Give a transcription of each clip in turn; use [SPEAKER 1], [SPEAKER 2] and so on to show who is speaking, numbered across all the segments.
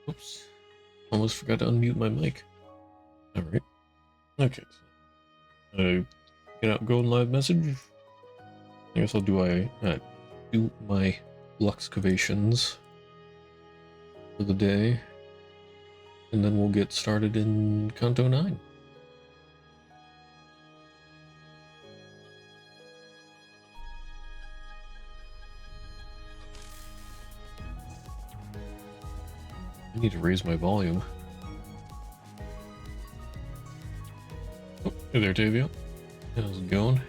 [SPEAKER 1] Oops. Almost forgot to unmute my mic. Alright. Okay. Get out, go in live message. I guess I'll do do my Luxcavations for the day. And then we'll get started in Canto 9. I need to raise my volume. Oh, hey there, Tavia. How's it going?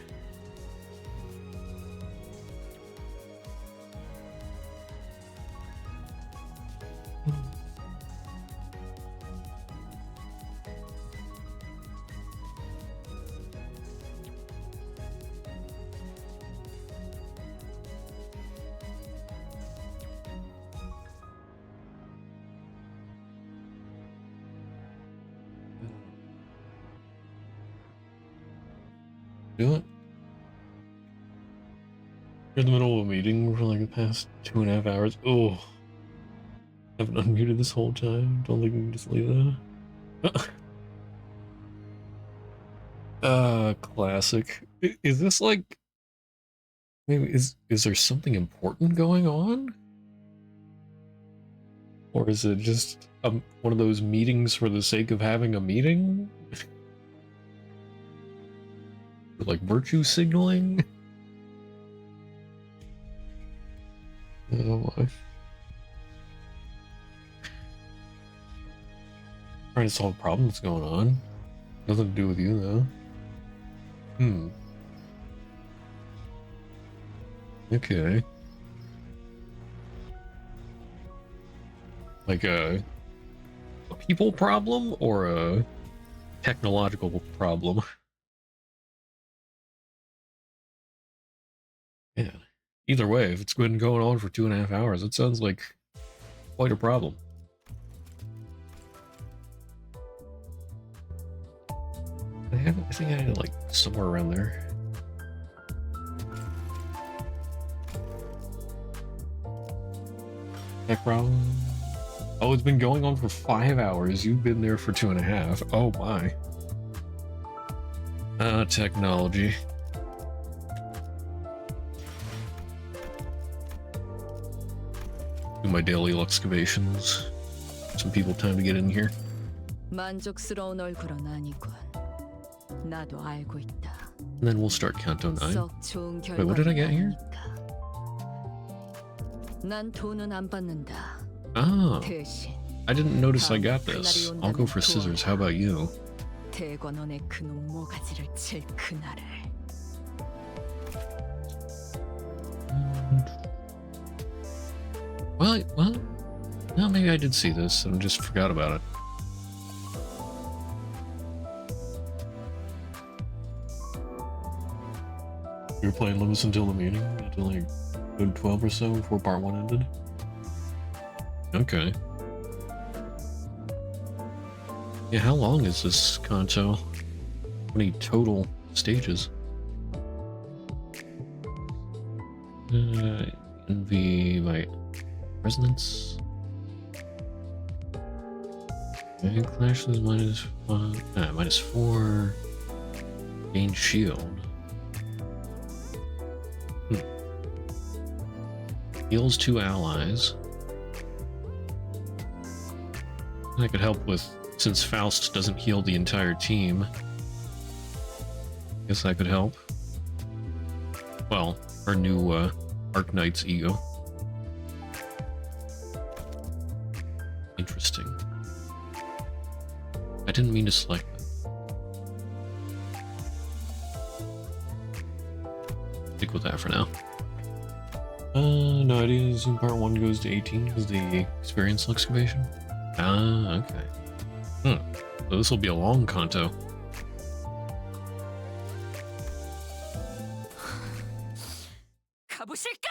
[SPEAKER 1] Do it. You're in the middle of a meeting for like the past 2.5 hours. Oh, I haven't unmuted this whole time. Don't think we can just leave that. Classic. Is this like, maybe is there something important going on? Or is it just one of those meetings for the sake of having a meeting? Like virtue signaling? Oh my. Trying to solve problems going on. Nothing to do with you though. Okay. Like a people problem or a technological problem? Yeah. Either way, if it's been going on for 2.5 hours, it sounds like quite a problem. I think I had it like somewhere around there. Tech problem? Oh, it's been going on for 5 hours. You've been there for 2.5. Oh my. Technology. Do my daily excavations. Some people time to get in here.
[SPEAKER 2] 만족스러운 얼굴은 아니군. 나도 알고 있다.
[SPEAKER 1] And then we'll start Canto 9.
[SPEAKER 2] 썩 좋은
[SPEAKER 1] Wait, what did I get here?
[SPEAKER 2] 난 돈은 안 받는다.
[SPEAKER 1] Ah,
[SPEAKER 2] 대신
[SPEAKER 1] I didn't notice I got this. I'll go for scissors. How about you?
[SPEAKER 2] 대관원의 그놈 모가지를 칠 그날을.
[SPEAKER 1] Well, no, maybe I did see this and just forgot about it. You were playing Limbus until the meeting? Until like good 12 or so before part 1 ended? Okay. Yeah, how long is this Canto? How many total stages? Envy my resonance. Okay, clashes -5, -4. Gain shield. Heals 2 allies. That could help with, since Faust doesn't heal the entire team. Guess that could help. Well, our new Arc Knight's ego. Interesting. I didn't mean to select that. Stick with that for now. No ideas. In part 1 goes to 18 because the experience excavation. Ah, okay. So this will be a long Canto.
[SPEAKER 2] 가보실까?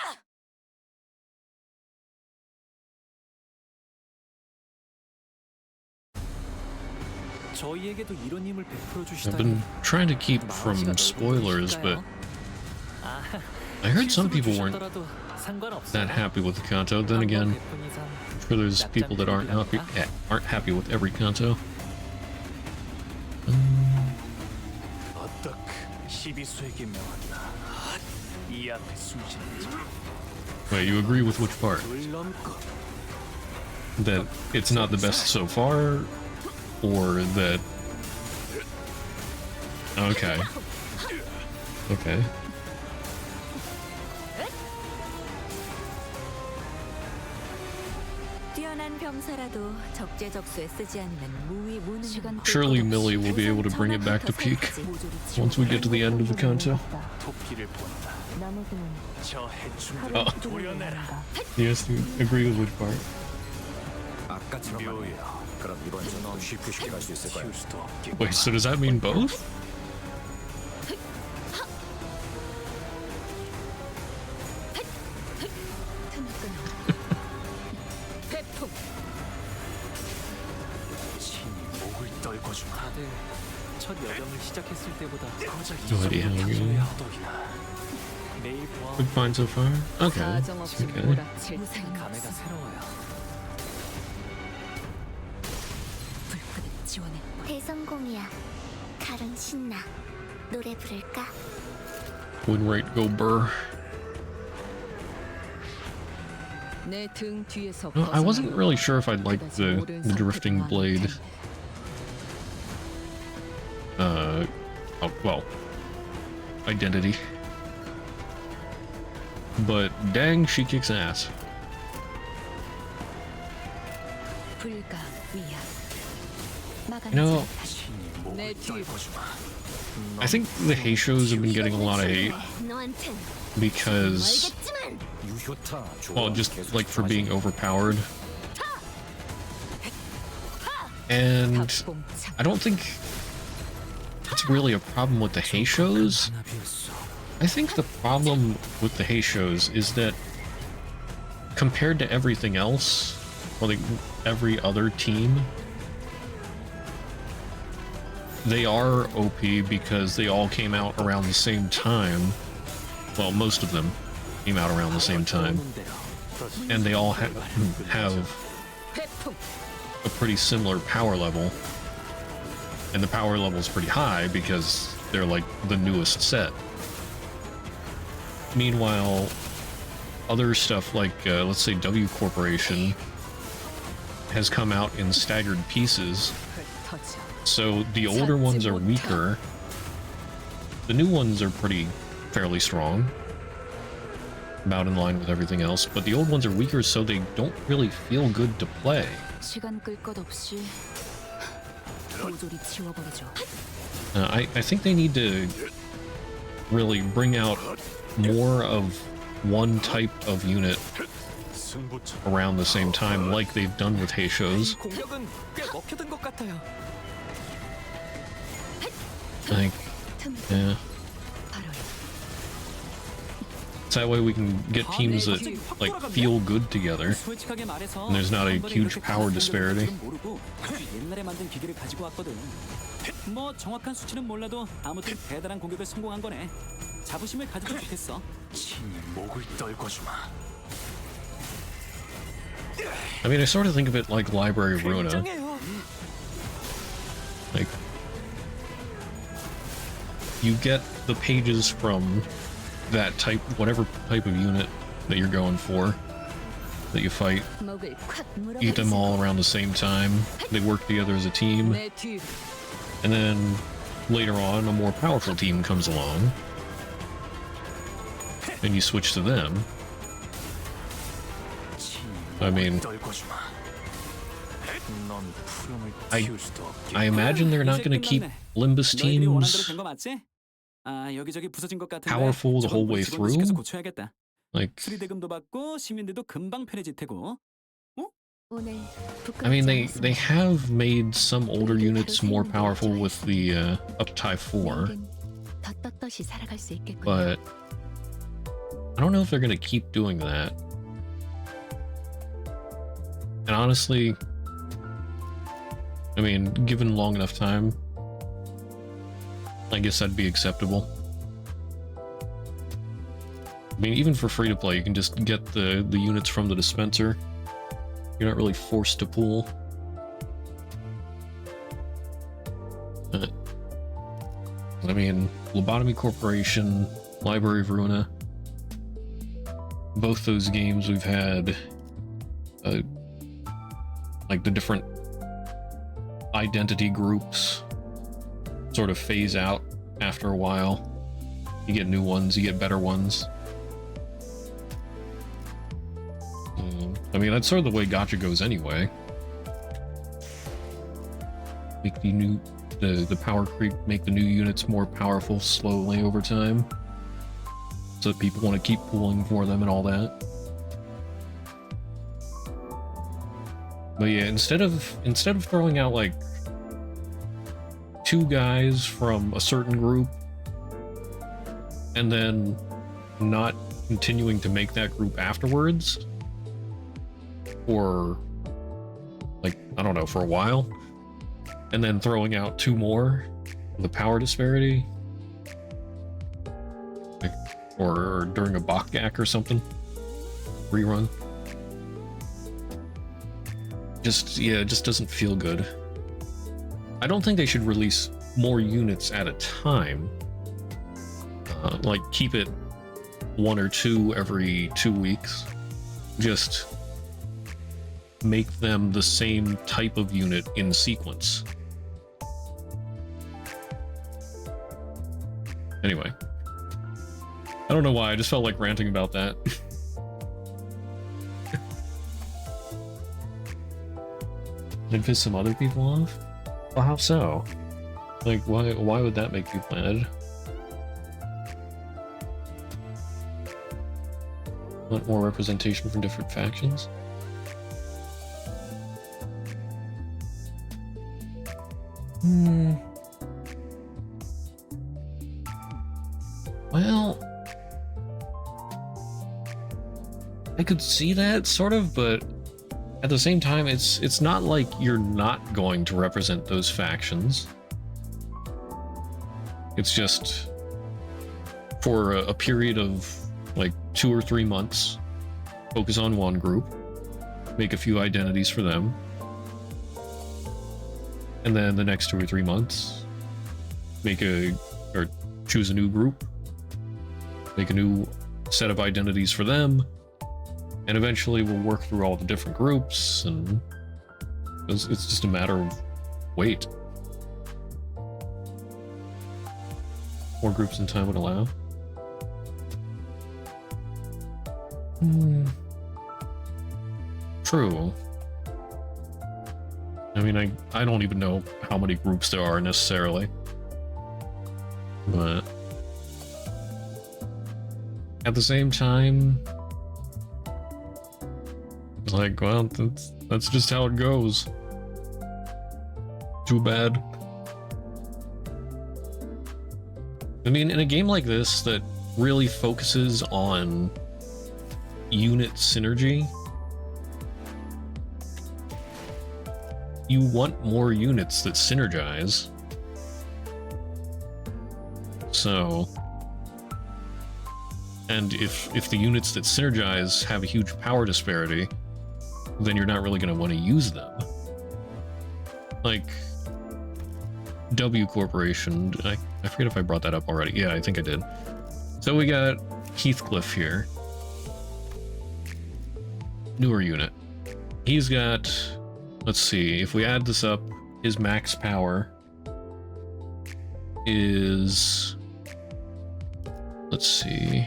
[SPEAKER 1] I've been trying to keep from spoilers, but I heard some people weren't that happy with the Canto. Then again, I'm sure there's people that aren't happy with every Canto. Wait, you agree with which part? That it's not the best so far, or that... Okay. Okay. Surely Millie will be able to bring it back to peak once we get to the end of the Canto. Oh. Yes, you agree with which part? Wait, so does that mean both? No idea how good. Good find so far? Okay. Okay. Win rate go burr. No, I wasn't really sure if I'd like the drifting blade. Oh, well, identity. But dang, she kicks ass. You know, I think the Heishos have been getting a lot of hate because, well, just like for being overpowered. And I don't think it's really a problem with the Heishos. I think the problem with the Heishos is that compared to everything else, or like every other team, they are OP because they all came out around the same time. Well, most of them came out around the same time. And they all have a pretty similar power level. And the power level is pretty high because they're like the newest set. Meanwhile, other stuff like, let's say W Corporation has come out in staggered pieces. So the older ones are weaker. The new ones are fairly strong. About in line with everything else. But the old ones are weaker, so they don't really feel good to play. I think they need to really bring out more of one type of unit around the same time, like they've done with Heishos. Like, yeah. So that way we can get teams that, like, feel good together, and there's not a huge power disparity. I mean, I sort of think of it like Library Runa. Like, you get the pages from that type, whatever type of unit that you're going for, that you fight. Eat them all around the same time. They work together as a team. And then later on, a more powerful team comes along. And you switch to them. I mean, I imagine they're not going to keep Limbus teams powerful the whole way through. Like, I mean, they have made some older units more powerful with the Uptie 4, but I don't know if they're going to keep doing that. And honestly, I mean, given long enough time, I guess that'd be acceptable. I mean, even for free to play, you can just get the units from the dispenser. You're not really forced to pool. I mean, Lobotomy Corporation, Library of Ruina. Both those games we've had, like the different identity groups sort of phase out after a while. You get new ones, you get better ones. I mean, that's sort of the way gacha goes anyway. Make the power creep, make the new units more powerful slowly over time, so that people want to keep pulling for them and all that. But yeah, instead of throwing out like 2 guys from a certain group and then not continuing to make that group afterwards, or like, I don't know, for a while, and then throwing out 2 more, the power disparity, like, or during a Bakgak or something, rerun. Yeah, it just doesn't feel good. I don't think they should release more units at a time. Like, keep it 1 or 2 every 2 weeks. Just make them the same type of unit in sequence. Anyway. I don't know why, I just felt like ranting about that. Did it piss some other people off? Well, how so? Like, why would that make people mad? Want more representation from different factions? Well, I could see that, sort of, but at the same time, it's not like you're not going to represent those factions. It's just for a period of like 2 or 3 months, focus on one group, make a few identities for them, and then the next 2 or 3 months, choose a new group, make a new set of identities for them, and eventually we'll work through all the different groups, and it's just a matter of wait. More groups than time would allow. True. I mean, I don't even know how many groups there are necessarily. But at the same time, it's like, well, that's just how it goes. Too bad. I mean, in a game like this that really focuses on unit synergy, you want more units that synergize. So, and if the units that synergize have a huge power disparity, then you're not really going to want to use them. Like W Corporation, I forget if I brought that up already. Yeah, I think I did. So we got Heathcliff here. Newer unit. He's got, let's see, if we add this up, his max power is, let's see,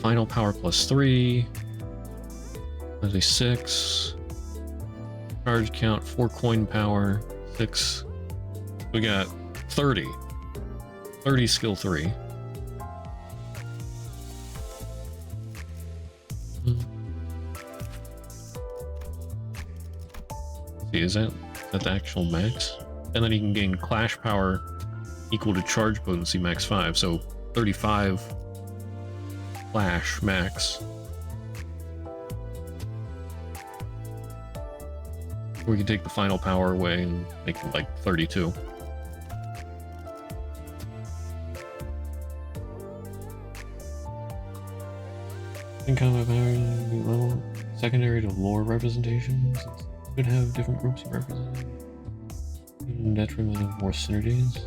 [SPEAKER 1] final power +3, that's a 6, charge count 4 coin power 6, we got 30 skill 3. See, is that the actual max? And then you can gain clash power equal to charge potency max 5, so 35 clash max. We can take the final power away and make it like 32. In combat power level secondary to lore representations. Could have different groups represented. In detriment of more synergies.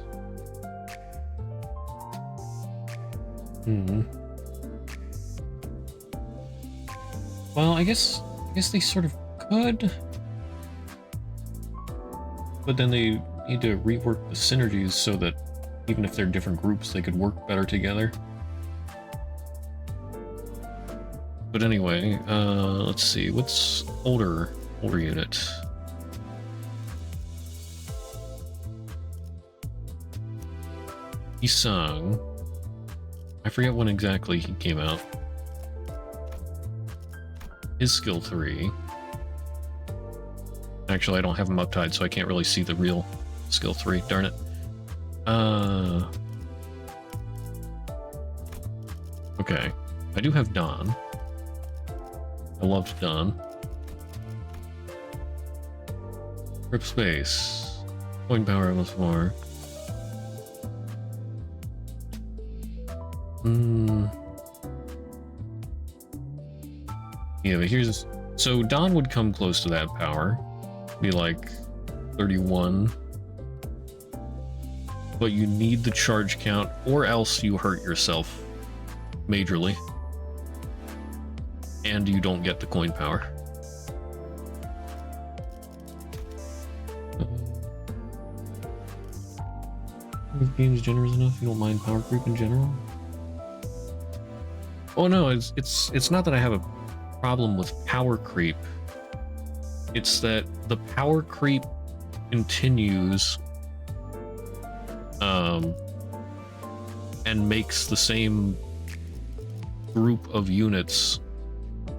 [SPEAKER 1] Well, I guess they sort of could. But then they need to rework the synergies so that even if they're different groups, they could work better together. But anyway, let's see, what's older unit? Isang. I forget when exactly he came out. His skill 3. Actually, I don't have him uptied, so I can't really see the real skill 3. Darn it. Okay. I do have Don. I loved Don. Grip space. Point power +4. Yeah, but here's... So Don would come close to that power. Be like 31. But you need the charge count, or else you hurt yourself majorly. And you don't get the coin power. This game's generous enough, you don't mind power creep in general? Oh no, it's not that I have a problem with power creep. It's that the power creep continues and makes the same group of units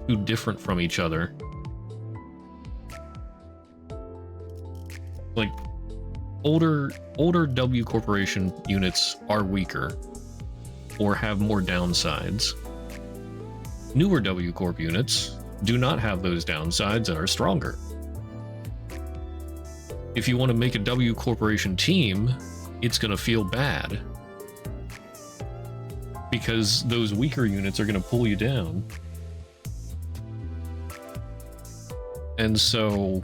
[SPEAKER 1] too different from each other. Like older W Corporation units are weaker or have more downsides. Newer W Corp units do not have those downsides and are stronger. If you want to make a W Corporation team, it's going to feel bad. Because those weaker units are going to pull you down. And so,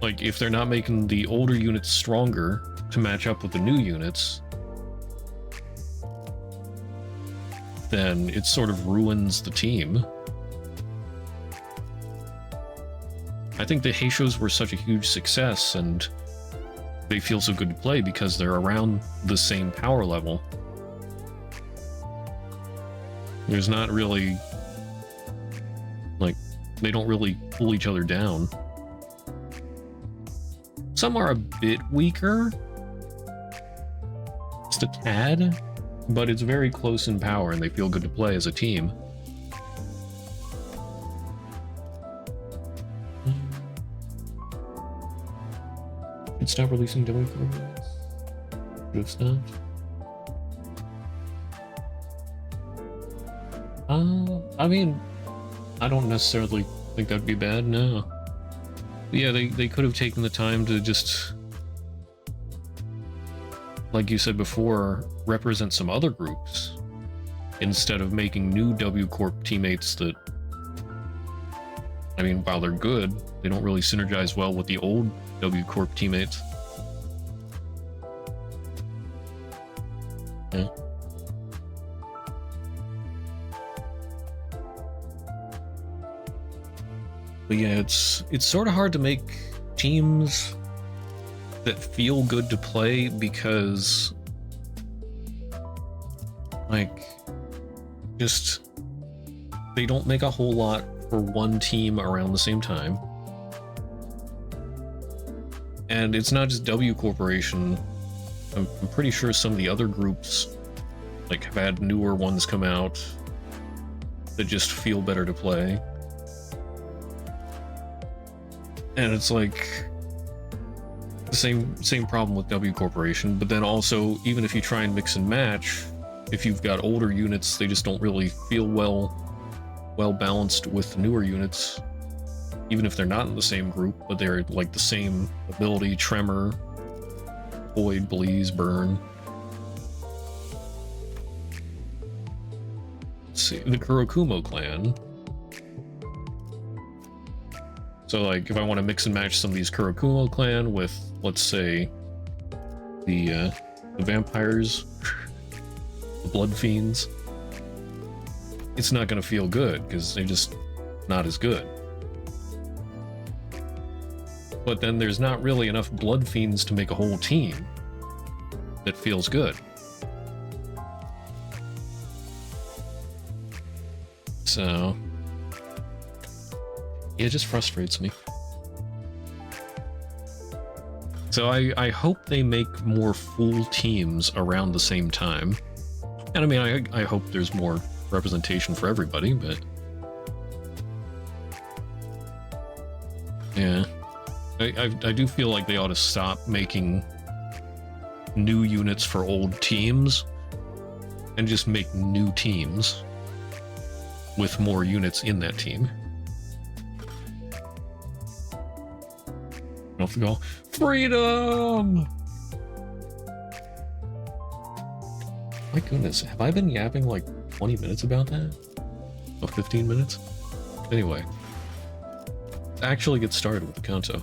[SPEAKER 1] like, if they're not making the older units stronger to match up with the new units, then it sort of ruins the team. I think the Heishos were such a huge success, and they feel so good to play because they're around the same power level. There's not really, like, they don't really pull each other down. Some are a bit weaker, just a tad, but it's very close in power and they feel good to play as a team. Should stop releasing W programs. Should have stopped. I mean, I don't necessarily think that'd be bad, no. But yeah, they could have taken the time to just, like you said before, represent some other groups instead of making new W Corp teammates that, I mean, while they're good, they don't really synergize well with the old W Corp teammates. Yeah. But yeah, it's sort of hard to make teams that feel good to play because, like, just they don't make a whole lot for one team around the same time. And it's not just W Corporation. I'm pretty sure some of the other groups, like, have had newer ones come out that just feel better to play. And it's like the same problem with W Corporation, but then also, even if you try and mix and match, if you've got older units, they just don't really feel well balanced with newer units, even if they're not in the same group, but they're like the same ability: Tremor, Void, Blaze, Burn. see, the Kurokumo clan. So like, if I want to mix and match some of these Kurokumo clan with, let's say, the vampires, the blood fiends, it's not going to feel good because they're just not as good. But then there's not really enough blood fiends to make a whole team that feels good. So yeah, it just frustrates me. So I hope they make more full teams around the same time. And I mean, I hope there's more representation for everybody, but yeah. I do feel like they ought to stop making new units for old teams and just make new teams with more units in that team. Off the goal. Freedom! My goodness, have I been yapping like 20 minutes about that? Oh, 15 minutes? Anyway. Actually get started with the Canto.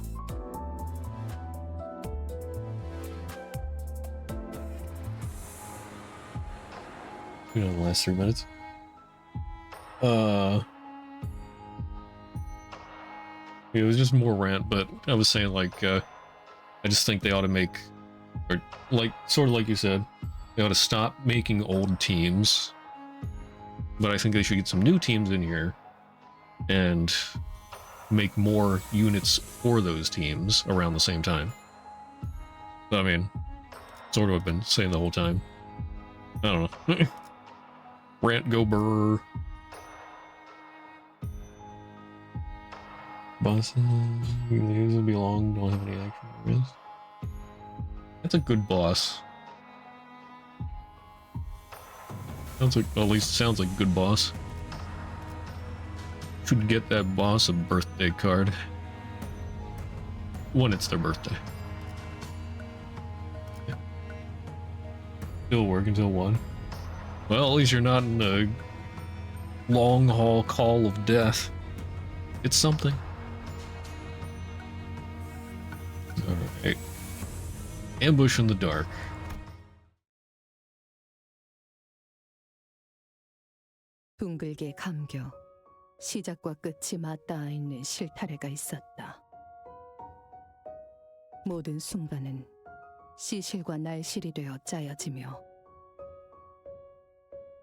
[SPEAKER 1] You know, the last 3 minutes. It was just more rant, but I was saying, like, I just think they ought to make, or, like, sort of like you said, they ought to stop making old teams, but I think they should get some new teams in here, and make more units for those teams around the same time. I mean, sort of what I've been saying the whole time. I don't know. Rant go burr. Bosses usually belong, don't have any action areas. That's a good boss. Sounds like, well, at least it sounds like a good boss. Should get that boss a birthday card. When it's their birthday. Yeah. Still work until 1. Well, at least you're not in a long haul call of death. It's something. Alright. Ambush in the dark.
[SPEAKER 2] 둥글게 감겨 시작과 끝이 맞닿아 있는 실타래가 있었다. 모든 순간은 시실과 날실이 되어 짜여지며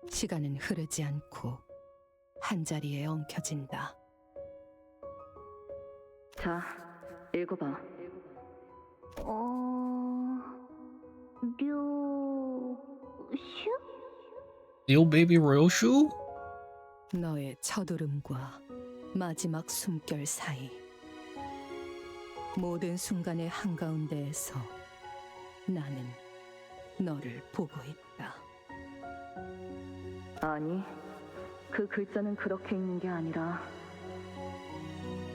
[SPEAKER 2] 시간은 흐르지 않고 한자리에 엉켜진다. 자, 읽어봐.
[SPEAKER 1] Yo baby Ryoshu?
[SPEAKER 2] 너의 첫울음과 마지막 숨결 사이 모든 순간의 한가운데에서 나는 너를 보고 있다. 아니, 그 글자는 그렇게 읽는 게 아니라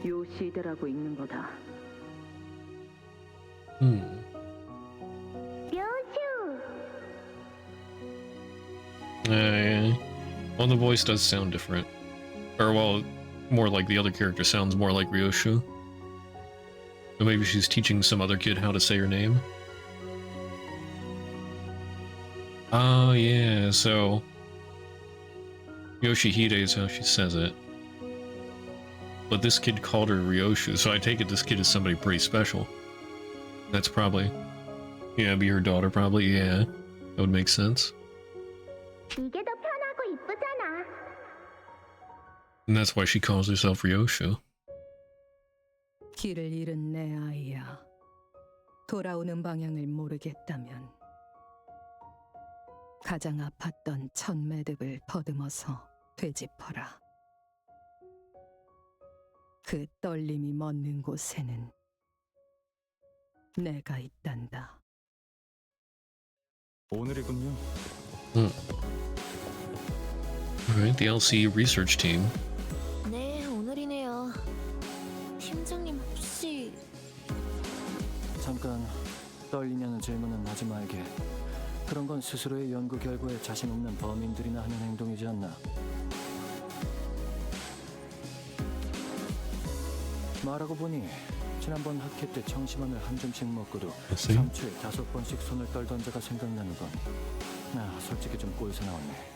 [SPEAKER 2] 요시대라고 읽는 거다.
[SPEAKER 1] Yeah. Well, the voice does sound different. Or, well, more like the other character sounds more like Ryoshu. But maybe she's teaching some other kid how to say her name. Oh, yeah, so Yoshihide is how she says it. But this kid called her Ryoshu, so I take it this kid is somebody pretty special. That's probably... yeah, be her daughter probably, yeah. That would make sense. And that's why she calls herself Ryoshu.
[SPEAKER 2] 길을 잃은 내 아이야. 돌아오는 방향을 모르겠다면 가장 아팠던 첫 매듭을 더듬어서 되짚어라. 그 떨림이 멎는 곳에는 내가 있단다.
[SPEAKER 3] 오늘이군요.
[SPEAKER 1] Alright, the LC research team.
[SPEAKER 4] 네, 오늘이네요. 팀장님 혹시...
[SPEAKER 3] 잠깐 떨리냐는 질문은 하지 말게. 그런 건 스스로의 연구 결과에 자신 없는 범인들이나 하는 행동이지 않나. 말하고 보니 지난번 학회 때 청심환을 한 줌씩 먹고도
[SPEAKER 1] see.
[SPEAKER 3] 3초에 5번씩 손을 떨던 자가 생각나는건 솔직히 좀 꼴사 나왔네.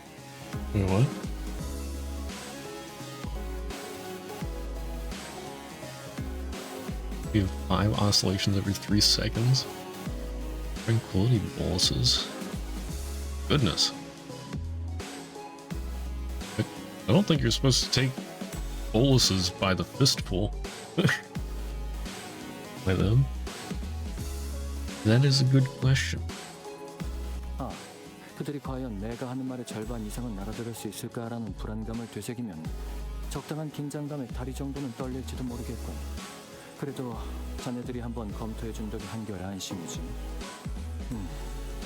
[SPEAKER 1] Wait, what? You have 5 oscillations every 3 seconds. Tranquility boluses. Goodness. I don't think you're supposed to take boluses by the fistful. By them? That is a good question.
[SPEAKER 3] 그들이 과연 내가 하는 말의 절반 이상은 알아들을 수 있을까라는 불안감을 되새기면 적당한 긴장감에 다리 정도는 떨릴지도 모르겠군. 그래도 자네들이 한번 검토해준 덕에 한결 안심이지.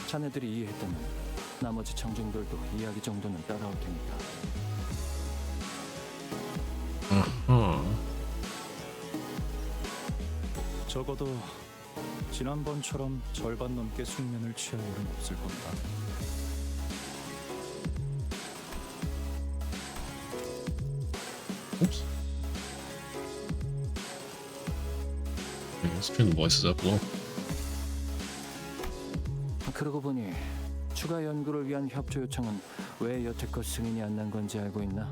[SPEAKER 3] 자네들이 이해했다면 나머지 청중들도 이야기 정도는 따라올 테니까.
[SPEAKER 5] 적어도 지난번처럼 절반 넘게 숙면을 취할 일은 없을 겁니다.
[SPEAKER 1] Oops. Let's turn the voices up low.
[SPEAKER 3] 그러고 보니 추가 연구를 위한 협조 요청은 왜 여태껏 승인이 안 난 건지 알고 있나?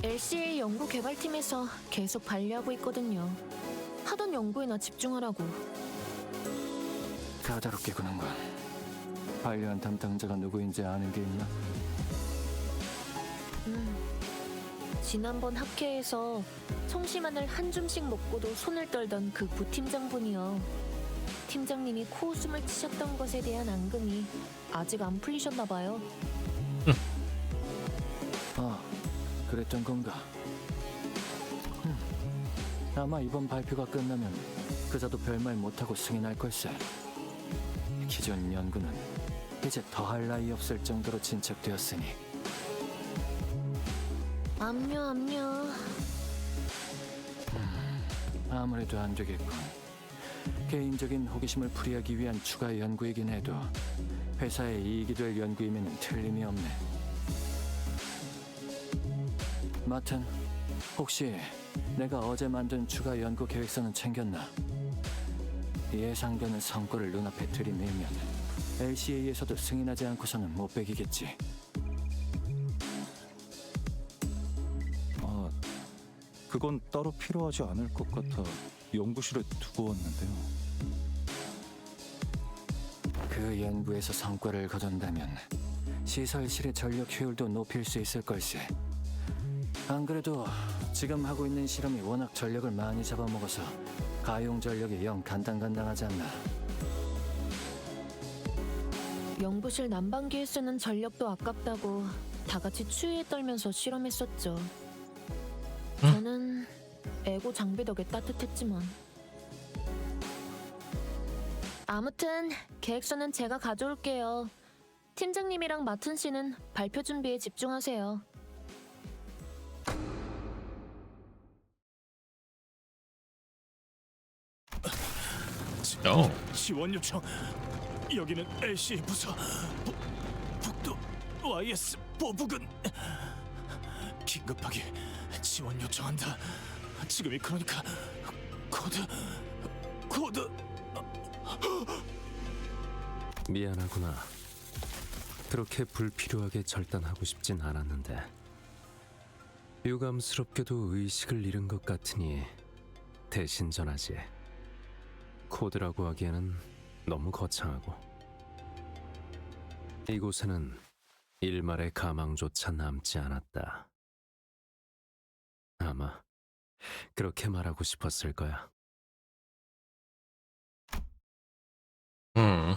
[SPEAKER 4] LCA 연구 개발팀에서 계속 반려하고 있거든요. 하던 연구에나 집중하라고.
[SPEAKER 3] 까다롭게 구는건. 반려한 담당자가 누구인지 아는 게 있나?
[SPEAKER 4] 지난번 학회에서 청심환을 한 줌씩 먹고도 손을 떨던 그 부팀장분이요. 팀장님이 코웃음을 치셨던 것에 대한 앙금이 아직 안 풀리셨나 봐요.
[SPEAKER 3] 그랬던 건가? 아마 이번 발표가 끝나면 그자도 별말 못하고 승인할 걸세. 기존 연구는 이제 더할 나위 없을 정도로 진척되었으니.
[SPEAKER 4] 압류.
[SPEAKER 3] 아무래도 안 되겠군. 개인적인 호기심을 풀이하기 위한 추가 연구이긴 해도 회사에 이익이 될 연구이면 틀림이 없네. 마튼, 혹시 내가 어제 만든 추가 연구 계획서는 챙겼나? 예상되는 성과를 눈앞에 들이밀면 LCA에서도 승인하지 않고서는 못 베기겠지.
[SPEAKER 5] 그건 따로 필요하지 않을 것 같아 연구실에 두고 왔는데요.
[SPEAKER 3] 그 연구에서 성과를 거둔다면 시설실의 전력 효율도 높일 수 있을 걸세. 안 그래도 지금 하고 있는 실험이 워낙 전력을 많이 잡아먹어서 가용 전력이 영 간당간당하지 않나.
[SPEAKER 4] 연구실 난방기에 쓰는 전력도 아깝다고 다 같이 추위에 떨면서 실험했었죠. 저는 에고 장비 덕에 따뜻했지만. 아무튼 계획서는 제가 가져올게요. 팀장님이랑 마튼 씨는 발표 준비에 집중하세요.
[SPEAKER 5] 지원 요청. 여기는 LCA 부서. 북도 YS 보부근. 긴급하게 지원 요청한다. 지금이 그러니까 코드.
[SPEAKER 6] 미안하구나. 그렇게 불필요하게 절단하고 싶진 않았는데 유감스럽게도 의식을 잃은 것 같으니 대신 전하지. 코드라고 하기에는 너무 거창하고 이곳에는 일말의 가망조차 남지 않았다. 아마 그렇게 말하고 싶었을 거야.
[SPEAKER 1] A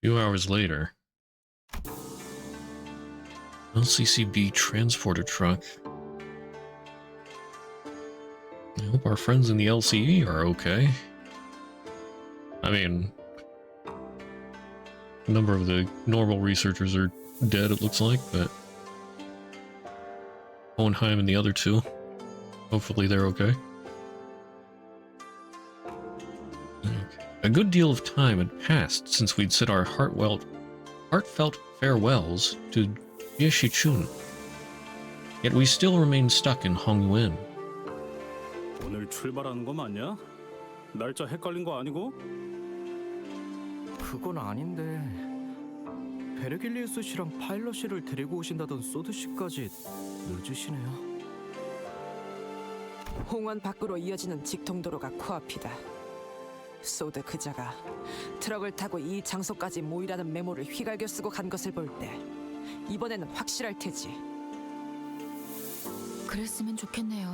[SPEAKER 1] few hours later. LCCB transporter truck. I hope our friends in the LCE are okay. I mean, a number of the normal researchers are dead, it looks like, but Hohenheim and the other two, hopefully they're okay. A good deal of time had passed since we'd said our heartfelt farewells to Jie Shichun. Yet we still remained stuck in Hongyuan,
[SPEAKER 5] 출발하는 거 맞냐? 날짜 헷갈린 거 아니고?
[SPEAKER 7] 그건 아닌데 베르길리우스 씨랑 파일럿 씨를 데리고 오신다던 소드 씨까지 늦으시네요.
[SPEAKER 8] 홍원 밖으로 이어지는 직통도로가 코앞이다. 소드 그자가 트럭을 타고 이 장소까지 모이라는 메모를 휘갈겨 쓰고 간 것을 볼 때 이번에는 확실할 테지.
[SPEAKER 9] 그랬으면 좋겠네요.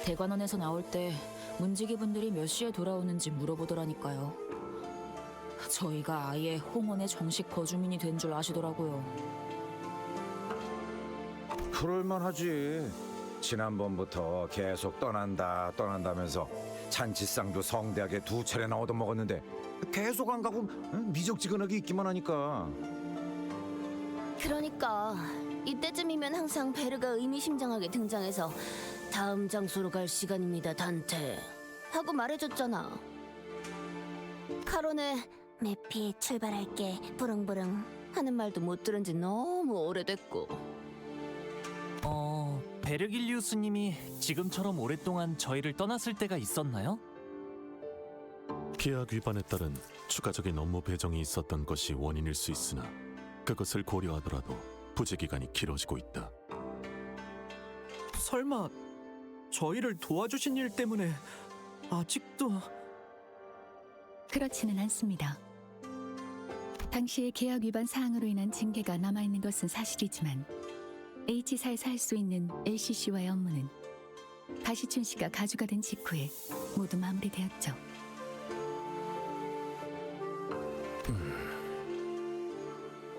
[SPEAKER 9] 대관원에서 나올 때 문지기 분들이 몇 시에 돌아오는지 물어보더라니까요. 저희가 아예 홍원의 정식 거주민이 된 줄 아시더라고요.
[SPEAKER 10] 그럴만하지. 지난번부터 계속 떠난다면서 잔치상도 성대하게 2차례나 얻어먹었는데 계속 안 가고 미적지근하게 있기만 하니까.
[SPEAKER 11] 그러니까 이때쯤이면 항상 베르가 의미심장하게 등장해서 다음 장소로 갈 시간입니다, 단테 하고 말해줬잖아. 카론의 매피 출발할게 부릉부릉 하는 말도 못 들은 지 너무 오래됐고.
[SPEAKER 12] 베르길리우스님이 지금처럼 오랫동안 저희를 떠났을 때가 있었나요?
[SPEAKER 13] 계약 위반에 따른 추가적인 업무 배정이 있었던 것이 원인일 수 있으나 그것을 고려하더라도 부재 기간이 길어지고 있다.
[SPEAKER 7] 설마 저희를 도와주신 일 때문에 아직도...
[SPEAKER 14] 그렇지는 않습니다. 당시의 계약 위반 사항으로 인한 징계가 남아있는 것은 사실이지만 H사에서 할 수 있는 LCC와의 업무는 가시춘 씨가 가주가 된 직후에 모두 마무리되었죠.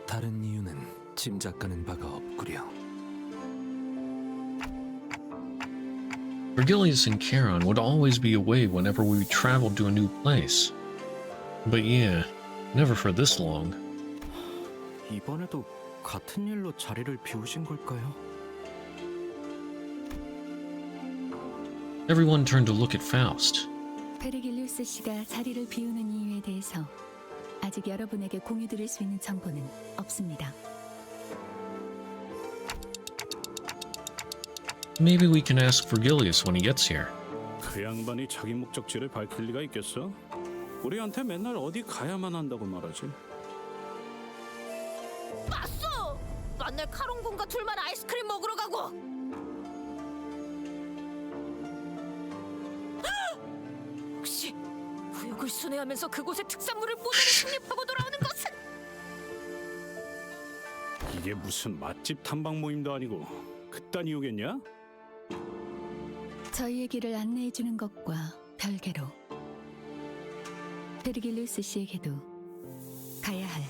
[SPEAKER 6] 다른 이유는 짐작가는 바가 없구려.
[SPEAKER 1] Virgilius and Charon would always be away whenever we traveled to a new place. But yeah, never for this long.
[SPEAKER 7] 이번에도 같은 일로 자리를 비우신 걸까요?
[SPEAKER 1] Everyone turned to look at Faust.
[SPEAKER 14] 베르길리우스 씨가 자리를 비우는 이유에 대해서 아직 여러분에게 공유드릴 수 있는 정보는 없습니다.
[SPEAKER 1] Maybe we can ask Virgilius when he gets here.
[SPEAKER 5] 그 양반이 자기 목적지를 밝힐 리가 있겠어? 우리한테 맨날 어디 가야만 한다고 말하지.
[SPEAKER 11] 맞소! 만날 카론군과 둘만 아이스크림 먹으러 가고.
[SPEAKER 4] 혹시 우욕을 순회하면서 그곳의 특산물을 모조리 승립하고 돌아오는 것은?
[SPEAKER 5] 이게 무슨 맛집 탐방 모임도 아니고 그딴 이유겠냐?
[SPEAKER 14] 저희의 길을 안내해주는 것과 별개로 베르길리우스 씨에게도 가야 할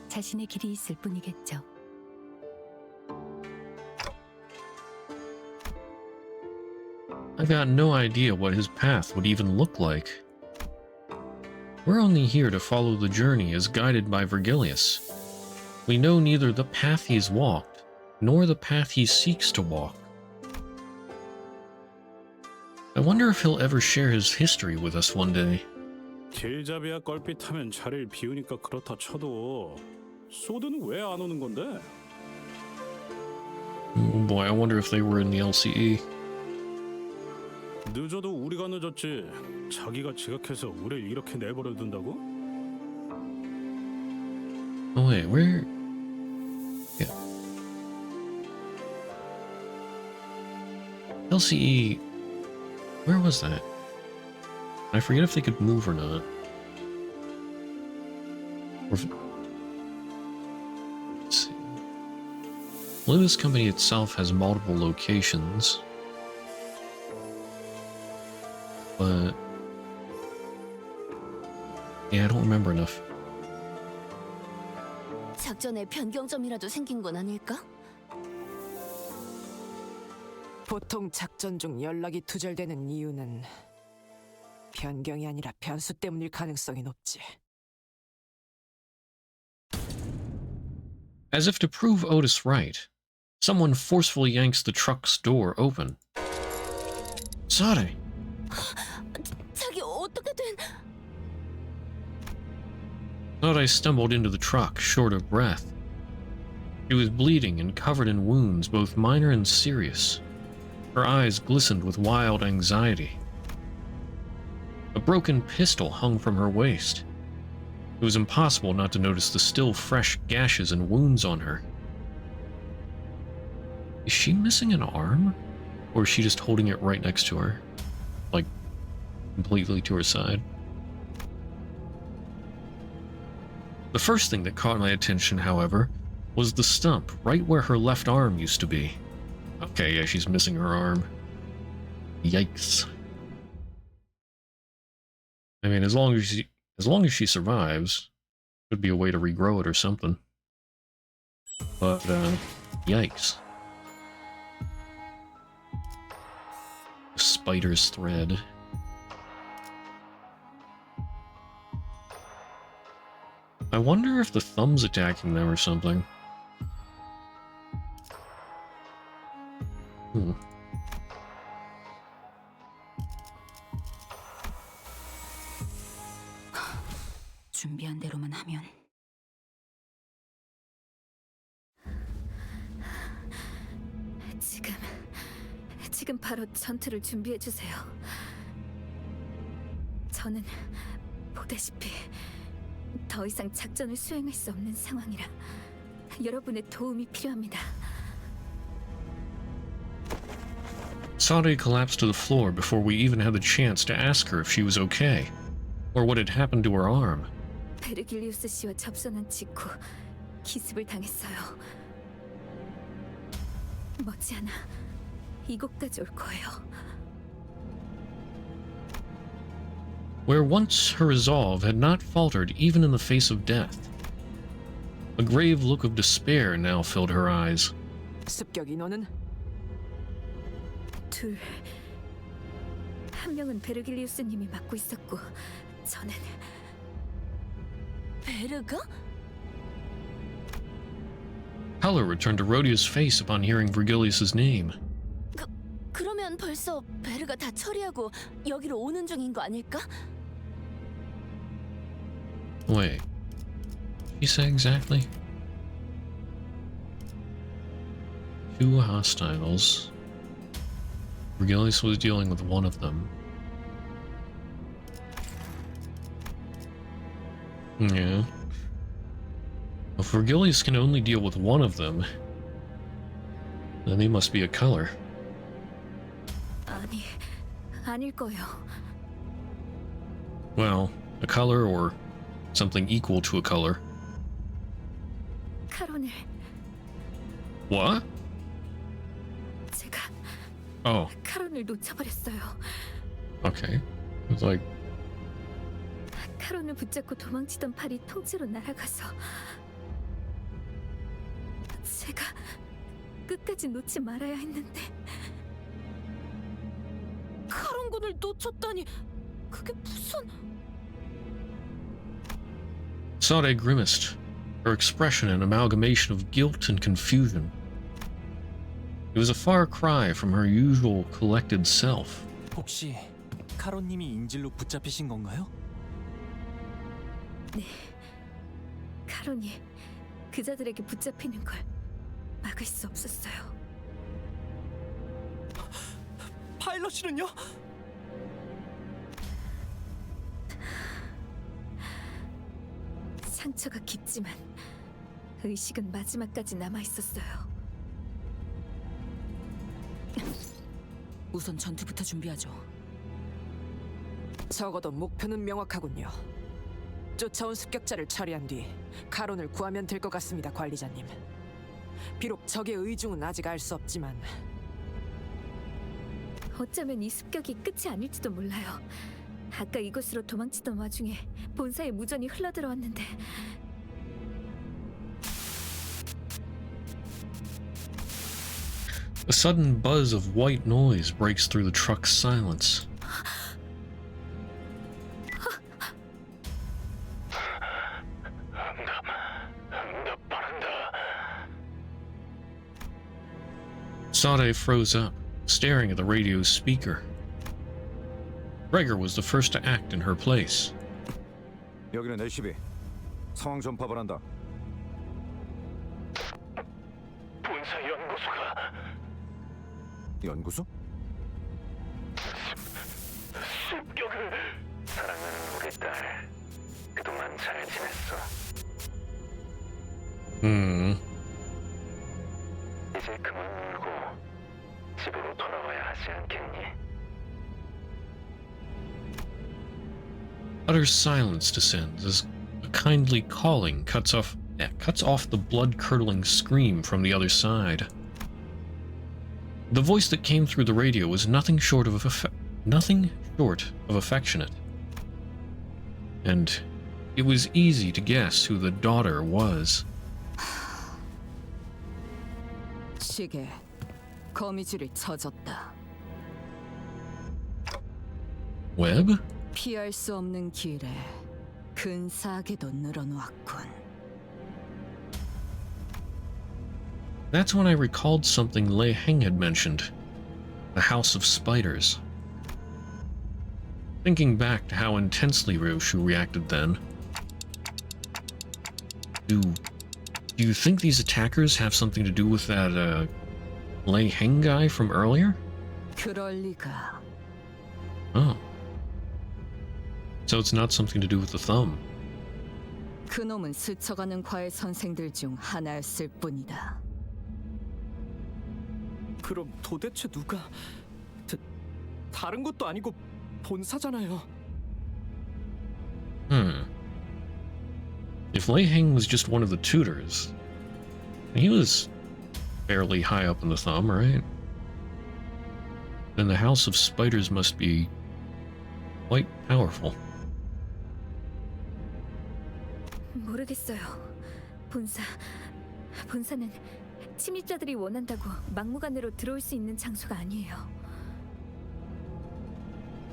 [SPEAKER 14] 자신의 길이 있을 뿐이겠죠.
[SPEAKER 1] I've got no idea what his path would even look like. We're only here to follow the journey as guided by Virgilius. We know neither the path he's walked, nor the path he seeks to walk. I wonder if he'll ever share his history with us one day.
[SPEAKER 5] 길잡이야 껄핏하면 자리를 비우니까 그렇다 쳐도 소드는 왜 안 오는 건데?
[SPEAKER 1] Oh boy, I wonder if they were in the LCE.
[SPEAKER 5] 늦어도 우리가 늦었지. 자기가 지각해서 우리를 이렇게 내버려 둔다고?
[SPEAKER 1] Oh wait, where? Yeah. LCE. Where was that? I forget if they could move or not. Or if... Let's see. Limbus Company itself has multiple locations. But... yeah, I don't remember enough.
[SPEAKER 11] 작전에 변경점이라도 생긴 건 아닐까?
[SPEAKER 8] 보통 작전 중 연락이 두절되는 이유는 변경이 아니라 변수 때문일 가능성이 높지.
[SPEAKER 1] As if to prove Otis right, someone forcefully yanks the truck's door open. Sade!
[SPEAKER 11] 자기 어떻게 된...
[SPEAKER 1] Sade stumbled into the truck, short of breath. She was bleeding and covered in wounds, both minor and serious. Her eyes glistened with wild anxiety. A broken pistol hung from her waist. It was impossible not to notice the still fresh gashes and wounds on her. Is she missing an arm? Or is she just holding it right next to her? Like, completely to her side? The first thing that caught my attention, however, was the stump right where her left arm used to be. Okay, yeah, she's missing her arm. Yikes. I mean, as long as she survives, could be a way to regrow it or something. But, yikes. Spider's thread. I wonder if the thumb's attacking them or something.
[SPEAKER 9] 준비한 대로만 하면.
[SPEAKER 14] 지금 바로 전투를 준비해 주세요. 저는 보다시피 더 이상 작전을 수행할 수 없는 상황이라 여러분의 도움이 필요합니다.
[SPEAKER 1] Sade collapsed to the floor before we even had the chance to ask her if she was okay, or what had happened to her arm.
[SPEAKER 14] 베르길리우스 씨와 접선한 직후 기습을 당했어요. 머지않아 이곳까지 올 거예요.
[SPEAKER 1] Where once her resolve had not faltered even in the face of death. A grave look of despair now filled her eyes.
[SPEAKER 8] 습격 인원은?
[SPEAKER 14] 둘. 한 명은 베르길리우스님이 맡고 있었고, 저는
[SPEAKER 11] 베르가?
[SPEAKER 1] Color returned to Rhodia's face upon hearing Virgilius's name.
[SPEAKER 11] 그러면 벌써 베르가 다 처리하고 여기로 오는 중인 거 아닐까?
[SPEAKER 1] Wait. She said exactly? Two hostiles. Virgilius was dealing with one of them. Yeah. If Virgilius can only deal with one of them, then he must be a color.
[SPEAKER 14] 아닐 거예요.
[SPEAKER 1] Well, a color or something equal to a color.
[SPEAKER 14] 카론을
[SPEAKER 1] What?
[SPEAKER 14] 제가
[SPEAKER 1] Oh,
[SPEAKER 14] 카론을 놓쳐버렸어요.
[SPEAKER 1] okay. It's like,
[SPEAKER 14] 카론을 붙잡고 도망치던 팔이 통째로 날아가서 제가 끝까지 놓지 말아야 했는데
[SPEAKER 11] 카론군을 놓쳤다니 그게 무슨...
[SPEAKER 1] Sade grimaced, her expression an amalgamation of guilt and confusion. It was a far cry from her usual collected self.
[SPEAKER 12] 혹시 카론님이 인질로 붙잡히신 건가요?
[SPEAKER 14] 네, 카론이 그자들에게 붙잡히는 걸 막을 수 없었어요.
[SPEAKER 7] 파일럿이는요?
[SPEAKER 14] 상처가 깊지만 의식은 마지막까지 남아 있었어요.
[SPEAKER 9] 우선 전투부터 준비하죠.
[SPEAKER 8] 적어도 목표는 명확하군요. 쫓아온 습격자를 처리한 뒤 카론을 구하면 될 것 같습니다, 관리자님. 비록 적의 의중은 아직 알 수 없지만
[SPEAKER 14] 어쩌면 이 습격이 끝이 아닐지도 몰라요. 아까 이곳으로 도망치던 와중에 본사에 무전이 흘러들어왔는데
[SPEAKER 1] A sudden buzz of white noise breaks through the truck's silence. Sade froze up, staring at the radio's speaker. Gregor was the first to act in her place.
[SPEAKER 10] 여기는 LCB. 상황 전파를 한다.
[SPEAKER 15] 본사 연구소가...
[SPEAKER 10] 연구소?
[SPEAKER 3] 사랑하는 우리 딸, 그동안 잘 지냈어? 이제 그만 울고 집으로 돌아와야 하지 않겠니?
[SPEAKER 1] Utter silence descends as a kindly calling cuts off the blood-curdling scream from the other side. The voice that came through the radio was nothing short of affectionate, and it was easy to guess who the daughter was.
[SPEAKER 8] 시계, 거미줄이 쳐졌다.
[SPEAKER 1] Webb?
[SPEAKER 8] 피할 수 없는 길에 근사하게도 늘어놓았군.
[SPEAKER 1] That's when I recalled something Lei Heng had mentioned. The House of Spiders. Thinking back to how intensely Ryoshu reacted then. Do you think these attackers have something to do with that, Lei Heng guy from earlier?
[SPEAKER 8] 그럴 리가.
[SPEAKER 1] Oh. So it's not something to do with the thumb.
[SPEAKER 8] 그놈은 스쳐가는 과외 선생들 중 하나였을 뿐이다.
[SPEAKER 7] 그럼 도대체 누가... 다른 것도 아니고 본사잖아요.
[SPEAKER 1] If Lei Heng was just one of the tutors, he was fairly high up in the thumb, right? Then the House of Spiders must be quite powerful.
[SPEAKER 14] 모르겠어요. 본사는 침입자들이 원한다고 막무가내로 들어올 수 있는 장소가 아니에요.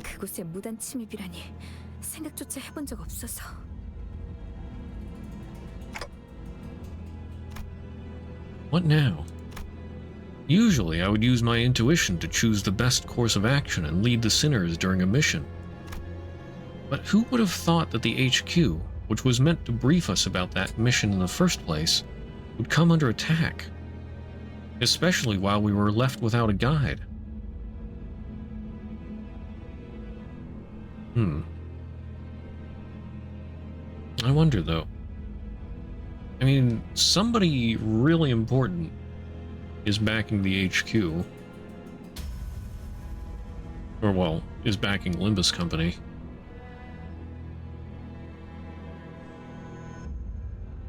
[SPEAKER 14] 그곳에 무단 침입이라니 생각조차 해본 적 없어서.
[SPEAKER 1] What now? Usually I would use my intuition to choose the best course of action and lead the sinners during a mission. But who would have thought that the HQ, which was meant to brief us about that mission in the first place, would come under attack? Especially while we were left without a guide. I wonder, though. I mean, somebody really important is backing the HQ. Or, well, is backing Limbus Company.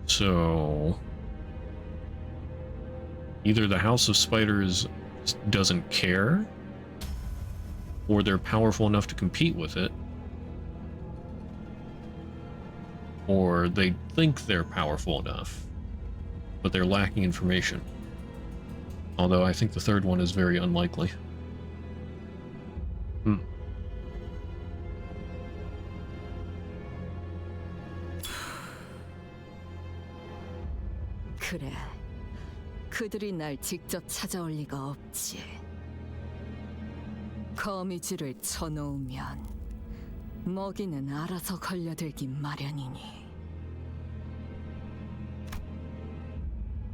[SPEAKER 1] So... either the House of Spiders doesn't care, or they're powerful enough to compete with it, or they think they're powerful enough, but they're lacking information. Although I think the third one is very unlikely.
[SPEAKER 8] 그래, 그들이 날 직접 찾아올 리가 없지. 거미줄을 쳐놓으면 먹이는 알아서 걸려들기 마련이니.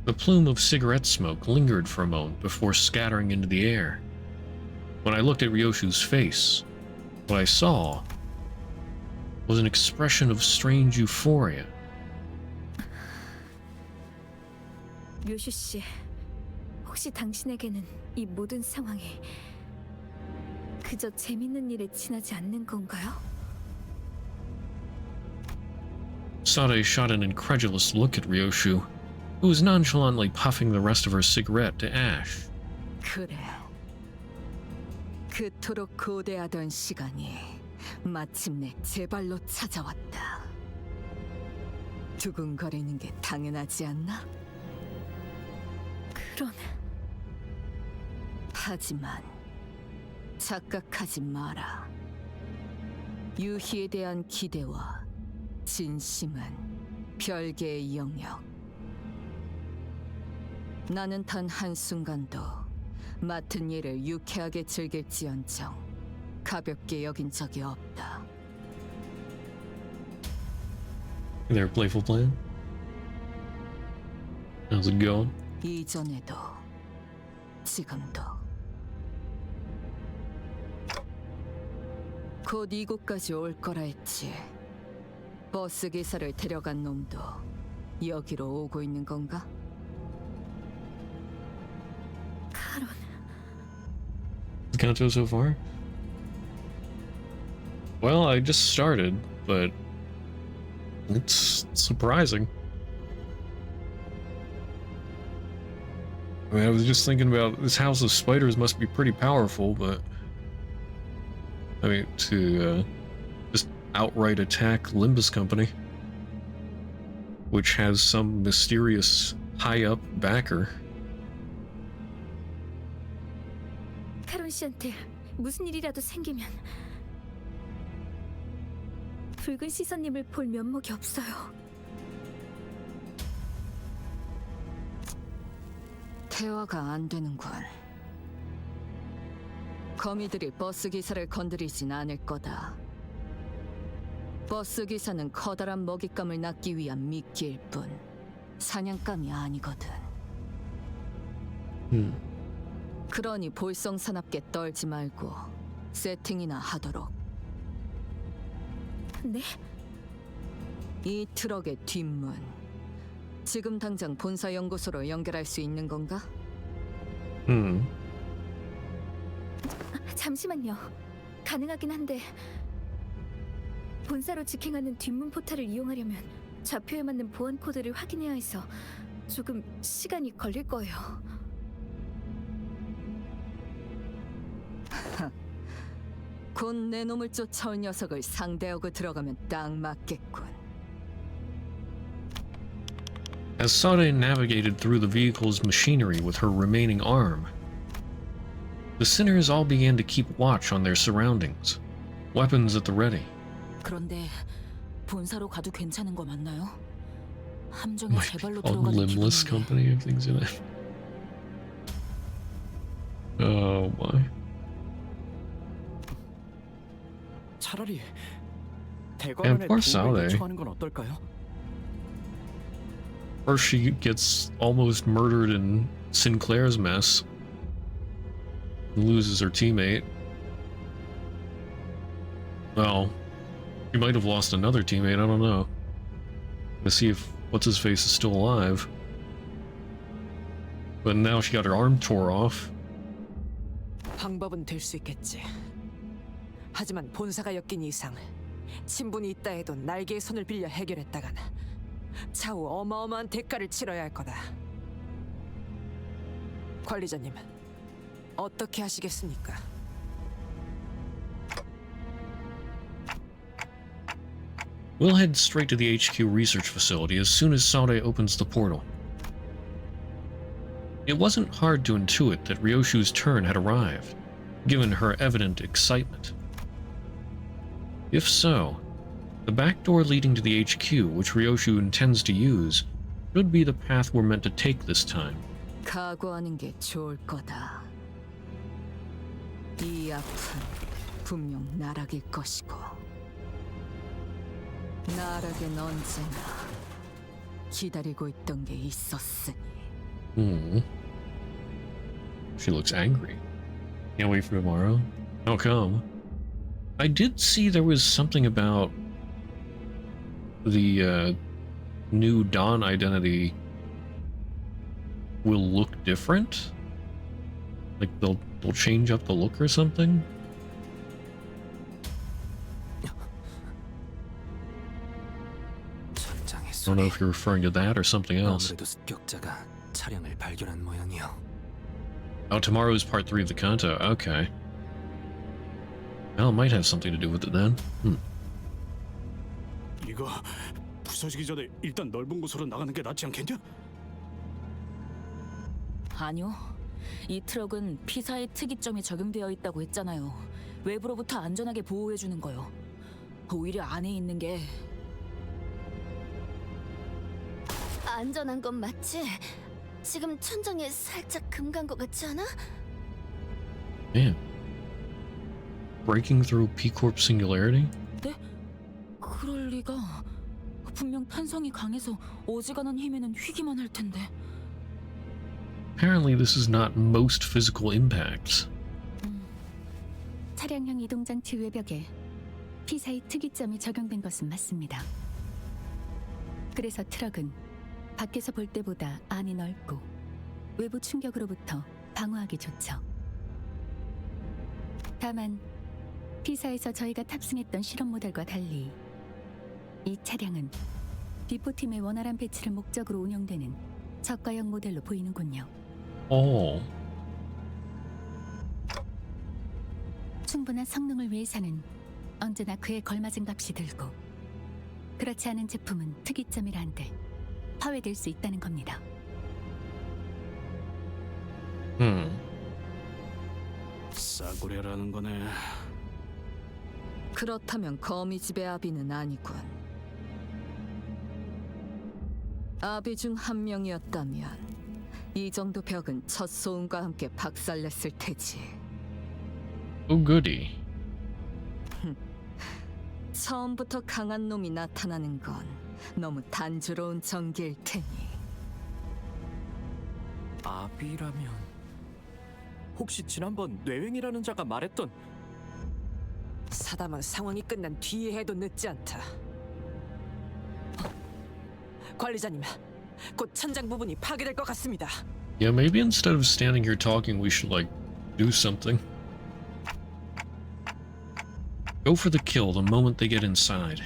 [SPEAKER 1] The plume of cigarette smoke lingered for a moment before scattering into the air. When I looked at Ryoshu's face, what I saw was an expression of strange euphoria.
[SPEAKER 14] 류슈 씨, 혹시 당신에게는 이 모든 상황이 그저 재밌는 일에 지나지 않는 건가요?
[SPEAKER 1] Sade shot an incredulous look at Ryoshu, who was nonchalantly puffing the rest of her cigarette to ash.
[SPEAKER 8] 그래. 그토록 고대하던 시간이 마침내 제 발로 찾아왔다. 두근거리는 게 당연하지 않나?
[SPEAKER 14] 그런...
[SPEAKER 8] 하지만 착각하지 마라. 유희에 대한 기대와 진심은 별개의 영역. 나는 단 한순간도 맡은 일을 유쾌하게 즐길지언정 가볍게 여긴 적이 없다.
[SPEAKER 1] Their playful plan? How's it going?
[SPEAKER 8] 이전에도 지금도
[SPEAKER 2] 곧 이곳까지 올 거라 했지. 버스 기사를 데려간 놈도 여기로 오고 있는 건가?
[SPEAKER 14] 카론.
[SPEAKER 1] Canto so far? Well, I just started, but it's surprising. I mean, I was just thinking about this house of spiders must be pretty powerful, but I mean, to just outright attack Limbus Company, which has some mysterious high-up backer.
[SPEAKER 14] 카론 씨한테 무슨 일이라도 생기면 붉은 시선님을 볼 면목이 없어요.
[SPEAKER 2] 대화가 안 되는군. 거미들이 버스 기사를 건드리진 않을 거다. 버스 기사는 커다란 먹잇감을 낚기 위한 미끼일 뿐 사냥감이 아니거든. 그러니 볼썽사납게 떨지 말고 세팅이나 하도록.
[SPEAKER 14] 네?
[SPEAKER 2] 이 트럭의 뒷문, 지금 당장 본사 연구소로 연결할 수 있는 건가?
[SPEAKER 14] 잠시만요. 가능하긴 한데 본사로 직행하는 뒷문 포탈을 이용하려면 좌표에 맞는 보안 코드를 확인해야 해서 조금 시간이 걸릴 거예요.
[SPEAKER 2] 곧 내 놈을 쫓아올 녀석을 상대하고 들어가면 딱 맞겠군.
[SPEAKER 1] As Sade navigated through the vehicle's machinery with her remaining arm, the sinners all began to keep watch on their surroundings, weapons at the ready.
[SPEAKER 9] 그런데 본사로 가도 괜찮은 거 맞나요? 함정에 제발로
[SPEAKER 1] On
[SPEAKER 9] 들어가는
[SPEAKER 1] Limbus
[SPEAKER 9] 기분인데.
[SPEAKER 1] Company and things like that. Oh my.
[SPEAKER 7] 차라리
[SPEAKER 1] And
[SPEAKER 7] 대관원의
[SPEAKER 1] poor
[SPEAKER 7] 도움을
[SPEAKER 1] Sade.
[SPEAKER 7] 요청하는 건 어떨까요?
[SPEAKER 1] First she gets almost murdered in Sinclair's mess. Loses her teammate. Well, she might have lost another teammate, I don't know. To see if what's-his-face is still alive. But now she got her arm tore off.
[SPEAKER 8] 방법은 될 수 있겠지. 하지만 본사가 엮인 이상 친분이 있다 해도 날개의 손을 빌려 해결했다간 차후 어마어마한 대가를 치러야 할 거다. 관리자님, 어떻게 하시겠습니까?
[SPEAKER 1] We'll head straight to the HQ research facility as soon as Sade opens the portal. It wasn't hard to intuit that Ryoshu's turn had arrived, given her evident excitement. If so, the back door leading to the HQ, which Ryoshu intends to use, should be the path we're meant to take this time.
[SPEAKER 2] 각오하는 게 좋을 거다. 이 앞은 분명 나락일 것이고 나락엔 언제나 기다리고 있던 게 있었으니.
[SPEAKER 1] She looks angry. Can't wait for tomorrow. How come? I did see there was something about the new Dawn identity will look different. Like they'll change up the look or something. I don't know if you're referring to that or something else.
[SPEAKER 6] 아무래도 습격자가 차량을 발견한 모양이요.
[SPEAKER 1] Oh, tomorrow is part 3 of the Canto. Okay. Well, it might have something to do with it then.
[SPEAKER 5] 이거 부서지기 전에 일단 넓은 곳으로 나가는 게 낫지 않겠냐?
[SPEAKER 9] 아니요. 이 트럭은 피사의 특이점이 적용되어 있다고 했잖아요. 외부로부터 안전하게 보호해주는 거요. 오히려 안에 있는 게
[SPEAKER 11] 안전한 건 맞지? 지금 천장에 살짝 금 간 것 같지 않아?
[SPEAKER 1] Man. Breaking through P-Corp singularity?
[SPEAKER 9] 네? 그럴 리가. 분명 탄성이 강해서 어지간한 힘에는 휘기만 할 텐데.
[SPEAKER 1] Apparently this is not most physical impacts.
[SPEAKER 14] 차량형 이동 장치 외벽에 피사의 특이점이 적용된 것은 맞습니다. 그래서 트럭은 밖에서 볼 때보다 안이 넓고 외부 충격으로부터 방어하기 좋죠. 다만 피사에서 저희가 탑승했던 실험 모델과 달리 이 차량은 디포팀의 원활한 배치를 목적으로 운영되는 저가형 모델로 보이는군요.
[SPEAKER 1] 오.
[SPEAKER 14] 충분한 성능을 위해서는 언제나 그에 걸맞은 값이 들고, 그렇지 않은 제품은 특이점이라 한들 파괴될 수 있다는 겁니다.
[SPEAKER 5] 싸구려라는 거네.
[SPEAKER 2] 그렇다면 거미집의 아비는 아니군. 아비 중 한 명이었다면 이 정도 벽은 첫 소음과 함께 박살냈을 테지.
[SPEAKER 1] Oh goody.
[SPEAKER 2] 처음부터 강한 놈이 나타나는 건 너무 단조로운 전개일 테니.
[SPEAKER 7] 아비라면 혹시 지난번 뇌횡이라는 자가 말했던
[SPEAKER 8] 사담은 상황이 끝난 뒤에 해도 늦지 않다. 관리자님, 곧 천장 부분이 파괴될 것 같습니다.
[SPEAKER 1] Yeah, maybe instead of standing here talking, we should, like, do something. Go for the kill the moment they get inside.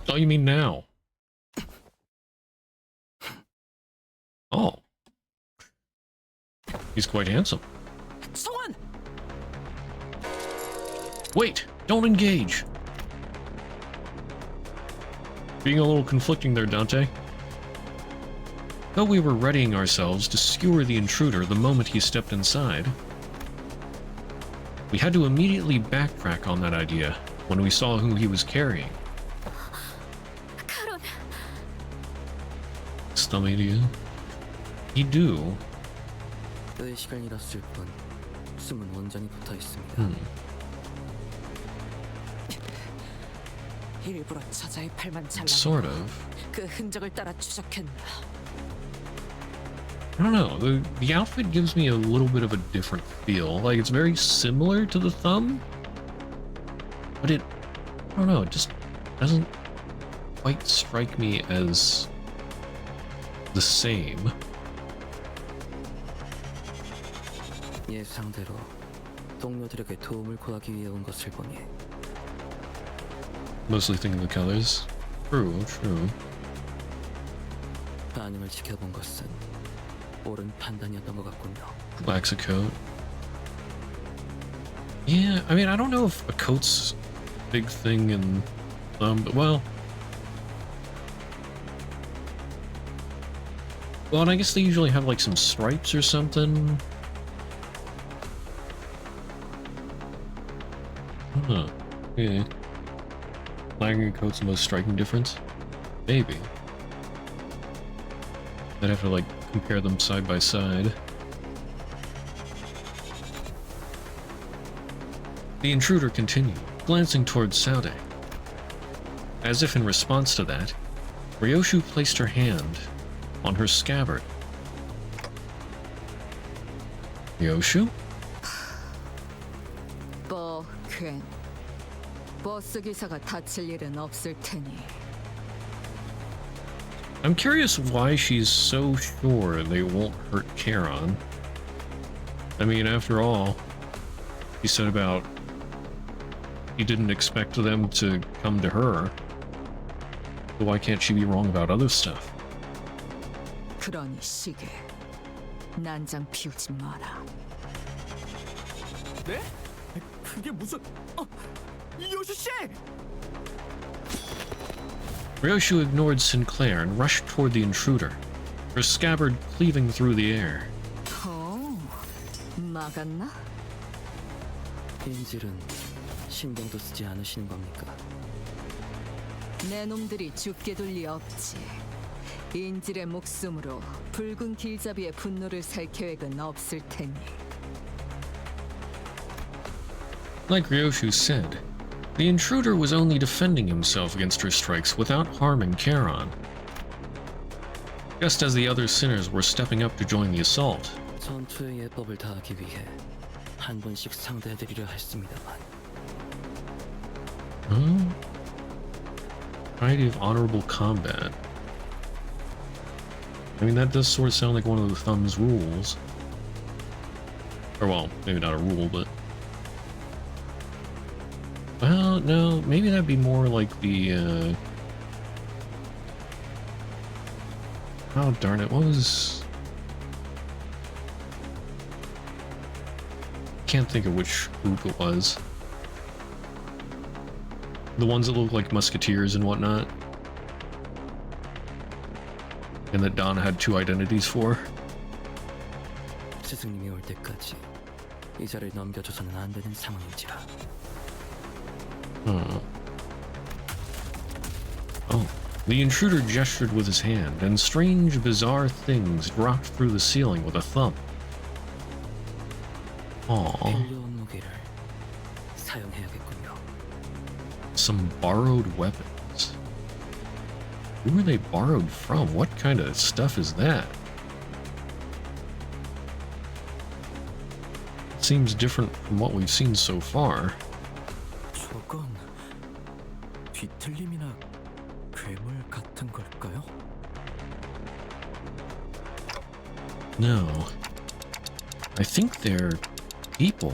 [SPEAKER 1] Oh, you mean now? Oh. He's quite handsome.
[SPEAKER 8] 송환!
[SPEAKER 1] Wait! Don't engage! Being a little conflicting there, Dante. Though we were readying ourselves to skewer the intruder the moment he stepped inside, we had to immediately backtrack on that idea when we saw who he was carrying.
[SPEAKER 11] 카론.
[SPEAKER 1] Stumedia? He do.
[SPEAKER 7] 꽤 시간이랐을 뿐 숨은 원전이 붙어 있습니다.
[SPEAKER 8] 일부러 저자의 팔만
[SPEAKER 1] Sort
[SPEAKER 8] 잘라
[SPEAKER 1] of.
[SPEAKER 8] 그 흔적을 따라 추적했나.
[SPEAKER 1] I don't know, the outfit gives me a little bit of a different feel. Like, it's very similar to the thumb, but I don't know, it just doesn't quite strike me as the same.
[SPEAKER 7] 예상대로 동료들에게 도움을 구하기 위해 온 것을 보니
[SPEAKER 1] Mostly thinking the colors. True.
[SPEAKER 7] 반응을 지켜본 것은 옳은 판단이었던 것 같군요.
[SPEAKER 1] Lacks a coat. Yeah, I mean, I don't know if a coat's a big thing in but well, and I guess they usually have like some stripes or something. Huh. Yeah. Flagging a coat's the most striking difference? Maybe. I'd have to like compare them side by side. The intruder continued, glancing towards Saude. As if in response to that, Ryoshu placed her hand on her scabbard. Ryoshu?
[SPEAKER 2] 버스 기사가 다칠 일은 없을 테니.
[SPEAKER 1] I'm curious why she's so sure they won't hurt Charon. I mean, after all, he said about he didn't expect them to come to her. So why can't she be wrong about other stuff?
[SPEAKER 2] 그러니 시계, 난장 피우지 마라.
[SPEAKER 7] 네? 그게 무슨... 요슈 씨!
[SPEAKER 1] Ryoshu ignored Sinclair and rushed toward the intruder, her scabbard cleaving through the air.
[SPEAKER 2] 막았나?
[SPEAKER 7] 인질은 신경도 쓰지 않으시는 겁니까?
[SPEAKER 2] 내 놈들이 죽게 둘 리 없지. 인질의 목숨으로 붉은 길잡이의 분노를 살 계획은 없을 테니.
[SPEAKER 1] Like Ryoshu said, the intruder was only defending himself against her strikes without harming Charon. Just as the other sinners were stepping up to join the assault.
[SPEAKER 7] 전투의 예법을 다하기 위해 한 번씩 상대해드리려 했습니다만
[SPEAKER 1] Variety of honorable combat. I mean, that does sort of sound like one of the Thumb's rules. Or, well, maybe not a rule, but... Well, no, maybe that'd be more like the, oh, darn it, what was... Can't think of which group it was. The ones that look like musketeers and whatnot. And that Don had two identities for.
[SPEAKER 7] 스승님이 올 때까지 이 자리를 넘겨줘서는 안 되는 상황인지라.
[SPEAKER 1] Oh. The intruder gestured with his hand, and strange, bizarre things dropped through the ceiling with a thump.
[SPEAKER 7] 빌려온 무기를 사용해야겠군요.
[SPEAKER 1] Some borrowed weapons. Who were they borrowed from? What kind of stuff is that? Seems different from what we've seen so far.
[SPEAKER 7] 저건 뒤틀림이나 괴물 같은 걸까요?
[SPEAKER 1] No. I think they're people.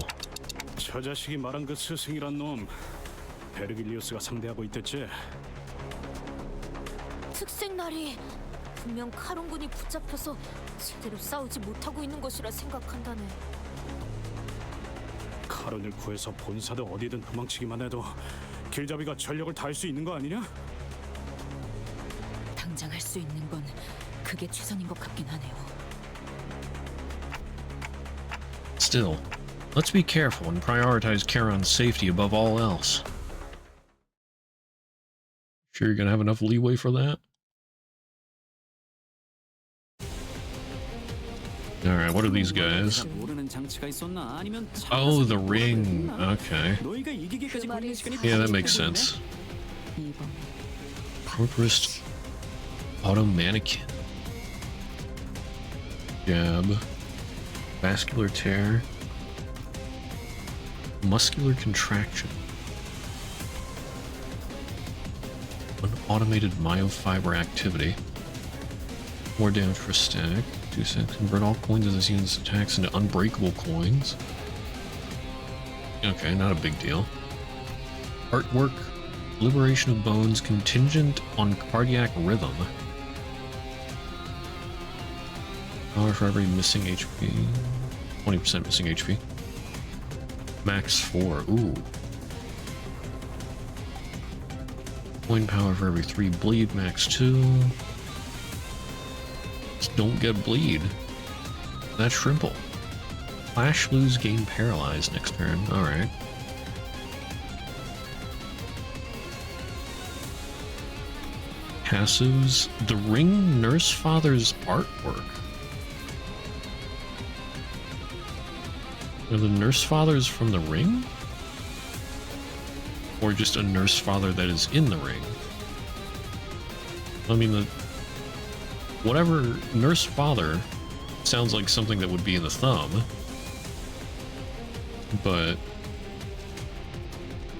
[SPEAKER 5] 저 자식이 말한 그 스승이란 놈 베르길리우스가 상대하고 있댔지.
[SPEAKER 4] 특색날이 분명 카론군이 붙잡혀서 제대로 싸우지 못하고 있는 것이라 생각한다네.
[SPEAKER 5] 카론을 구해서 본사든 어디든 도망치기만 해도 길잡이가 전력을 다할 수 있는 거 아니냐?
[SPEAKER 9] 당장 할 수 있는 건 그게 최선인 것 같긴 하네요.
[SPEAKER 1] Still, let's be careful and prioritize Charon's safety above all else. Sure you're gonna have enough leeway for that? Alright, what are these guys? Oh, the ring. Okay. Yeah, that makes sense. Corporist auto mannequin. Jab. Vascular tear. Muscular contraction. Unautomated myofiber activity. More damage per stack. 2 seconds. Convert all coins of this unit's attacks into unbreakable coins. Okay, not a big deal. Artwork. Liberation of bones contingent on cardiac rhythm. Power for every missing HP. 20% missing HP. Max 4. Ooh. Coin power for every 3 bleed. Max 2. Just don't get bleed. That's Shrimple. Flash lose gain paralyzed next turn. Alright. Passives. The Ring Nurse Father's artwork. Are the Nurse Fathers from the Ring? Or just a Nurse Father that is in the Ring? I mean, whatever Nurse Father sounds like something that would be in the Thumb. But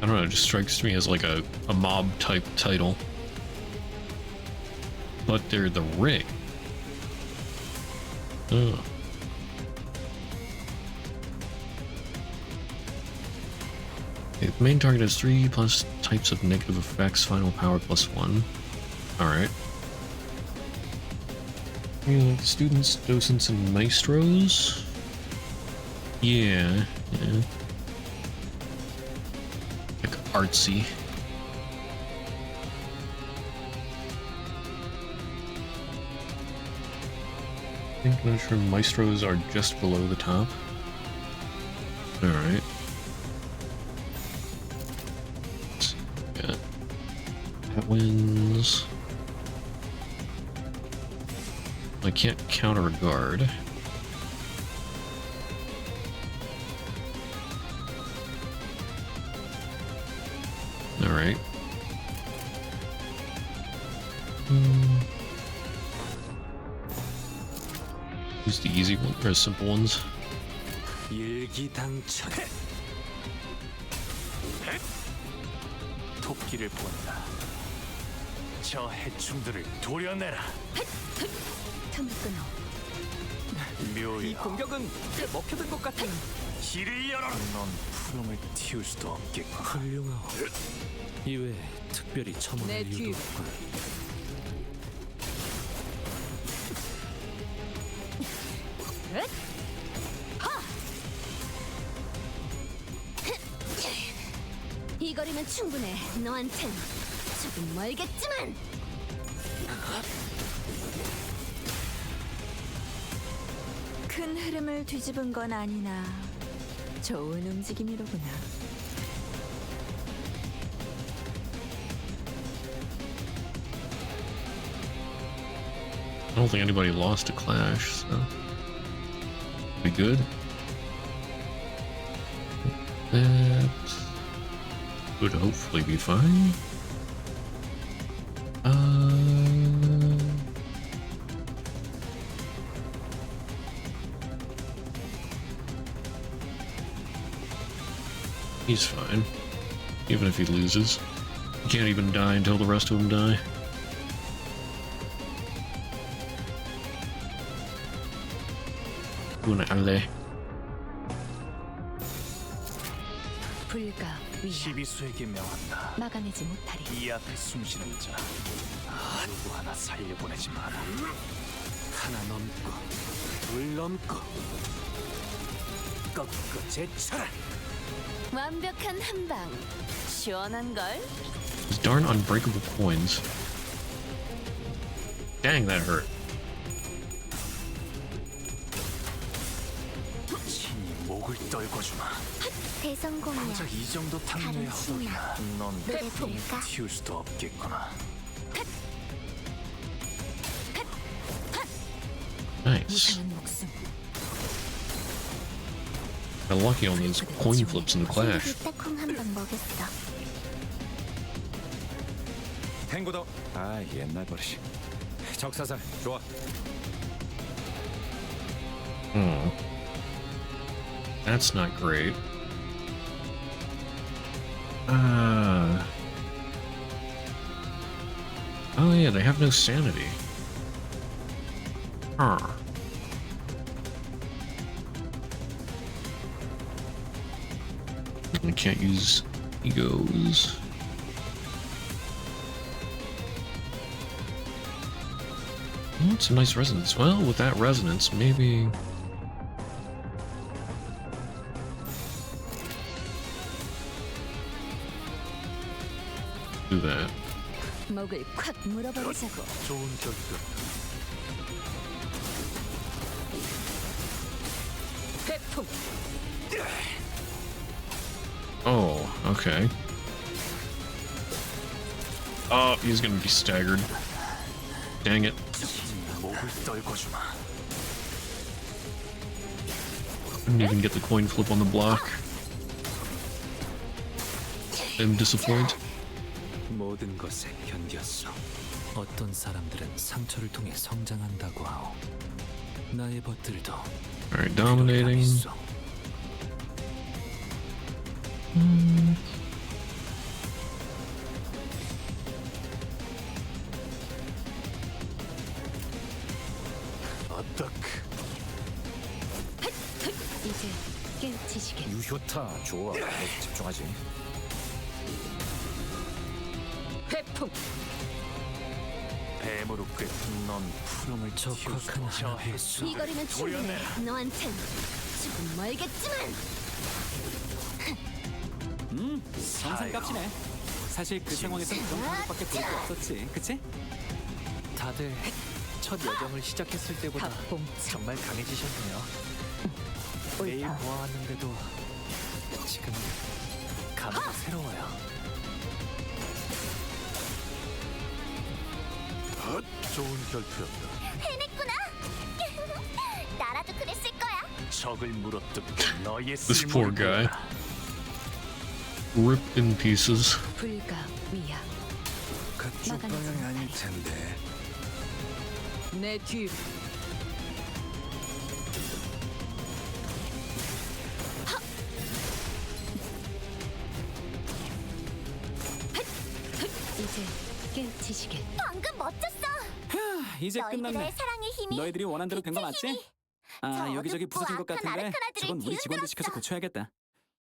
[SPEAKER 1] I don't know, it just strikes me as like a mob type title. But they're the Ring. Oh. Okay, the main target has 3 plus types of negative effects, final power plus 1. Alright. Students, docents, and maestros? Yeah. Like artsy. I think I'm sure maestros are just below the top. Alright. Yeah. That wins. I can't counter a guard. Alright. Use the easy one or simple ones.
[SPEAKER 12] 토끼를 본다. 저 해충들을 도려내라.
[SPEAKER 14] 틈을 끊어.
[SPEAKER 12] 묘야.
[SPEAKER 7] 이 공격은 꽤 먹혀든 것 같은.
[SPEAKER 12] 길을 열어라. 넌 푸름을 틔울 수도 없겠고.
[SPEAKER 6] 훌륭하오. 이외에 특별히
[SPEAKER 2] 내
[SPEAKER 6] 첨언할
[SPEAKER 2] 뒤.
[SPEAKER 6] 이유도 없군.
[SPEAKER 11] 이 거리면 충분해. 너한텐 조금 멀겠지만.
[SPEAKER 14] 큰 흐름을 뒤집은 건 아니나 좋은 움직임이로구나.
[SPEAKER 1] I don't think anybody lost a clash, so be good. That would hopefully be fine. He's fine, even if he loses. He can't even die until the rest of them die. 알레.
[SPEAKER 14] 불가 위
[SPEAKER 12] 시비수에게 명한다.
[SPEAKER 14] 막아내지 못하리.
[SPEAKER 12] 이 앞에 숨쉬는 자 누구 하나 살려보내지 마라.
[SPEAKER 6] 하나 넘고 둘 넘고 꺾고 제쳐라.
[SPEAKER 11] 완벽한 한방. 시원한 걸.
[SPEAKER 1] These darn unbreakable coins. Dang, that hurt.
[SPEAKER 12] 친히 목을 떨궈주마.
[SPEAKER 11] 대성공이야.
[SPEAKER 12] 정작 이 정도 탐내야 하더냐. 넌
[SPEAKER 11] 노래 볼까?
[SPEAKER 12] 틔울 수도 없겠구나.
[SPEAKER 1] Nice. Got lucky on those coin flips in the clash.
[SPEAKER 11] 딱콩 한방 먹였어.
[SPEAKER 10] 탱고더. 아, 옛날 버릇이. 적사살 좋아.
[SPEAKER 1] That's not great. Oh yeah, they have no sanity. Huh. I can't use egos. Oh, it's a nice resonance. Well, with that resonance, maybe... do that.
[SPEAKER 11] 목을 콱 물어버리자고.
[SPEAKER 6] 좋은 결과.
[SPEAKER 2] 태풍.
[SPEAKER 1] Oh, okay. Oh, he's gonna be staggered. Dang it.
[SPEAKER 12] 목을 떨궈주마.
[SPEAKER 1] Couldn't even get the coin flip on the block. I'm disappointed.
[SPEAKER 6] 모든 것에 견뎠어. 어떤 사람들은 상처를 통해 성장한다고 하오. 나의 벗들도
[SPEAKER 1] Alright, dominating.
[SPEAKER 14] 이제 깨우치시게.
[SPEAKER 10] 유효타 좋아. 계속 집중하지.
[SPEAKER 2] 태풍.
[SPEAKER 12] 뱀으로 꿰든 넌 푸름을
[SPEAKER 6] 적확한 하나의 수.
[SPEAKER 11] 이 거리면 충분해. 너한텐 조금 멀겠지만.
[SPEAKER 7] 상상값이네. 사실 그 상황에서 그런 방법밖에 볼 게 없었지, 그치? 다들 첫 여정을 시작했을 때보다 정말 강해지셨네요. 매일 보아왔는데도 지금 감이 새로워요.
[SPEAKER 13] 좋은 결투였다.
[SPEAKER 11] 해냈구나. 나라도 그랬을 거야.
[SPEAKER 12] 적을 물어뜯고 너의
[SPEAKER 1] This poor guy. Ripped in pieces.
[SPEAKER 14] 불가 위야
[SPEAKER 10] 그쪽 방향이 아닐 텐데.
[SPEAKER 2] 내 뒤.
[SPEAKER 11] 방금 멋졌어.
[SPEAKER 12] 이제
[SPEAKER 11] 너희들의
[SPEAKER 12] 끝났네.
[SPEAKER 11] 사랑의 힘이
[SPEAKER 12] 너희들이 원한 대로 된 거 맞지? 아,
[SPEAKER 11] 저
[SPEAKER 12] 여기저기 부서진 것
[SPEAKER 11] 어둡고
[SPEAKER 12] 같은데
[SPEAKER 11] 악한 아르카나들을
[SPEAKER 12] 저건 우리 직원들 시켜서
[SPEAKER 11] 뒤흔들었어.
[SPEAKER 12] 고쳐야겠다.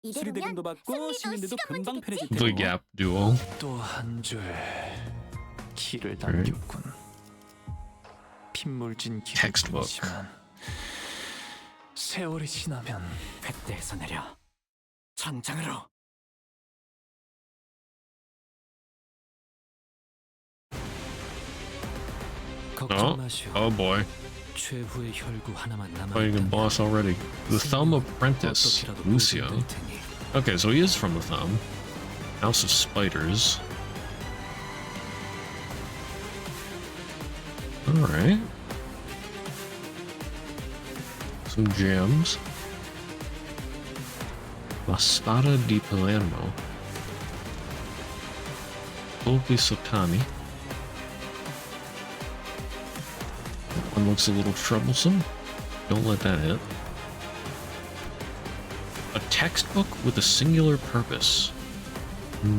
[SPEAKER 11] 이대로면
[SPEAKER 12] 수리대금도 받고 시민들도
[SPEAKER 11] 시간
[SPEAKER 12] 금방 편해질
[SPEAKER 1] The
[SPEAKER 12] 테고.
[SPEAKER 1] Gap duo.
[SPEAKER 6] 또 한 줄 길을
[SPEAKER 1] Alright.
[SPEAKER 6] 남겼군. 핏물진
[SPEAKER 1] Textbook.
[SPEAKER 6] 길이지만 세월이 지나면
[SPEAKER 7] 횃대에서 내려 전장으로.
[SPEAKER 6] 걱정 마시오.
[SPEAKER 1] Oh boy.
[SPEAKER 6] 최후의 혈구 하나만
[SPEAKER 1] Fighting a
[SPEAKER 6] 남았다면
[SPEAKER 1] boss already. The Thumb Apprentice, Lucio. Okay, so he is from the Thumb. House of Spiders. Alright. Some gems. La Spada di Palermo. Colpi Sotani. That one looks a little troublesome. Don't let that hit. A textbook with a singular purpose.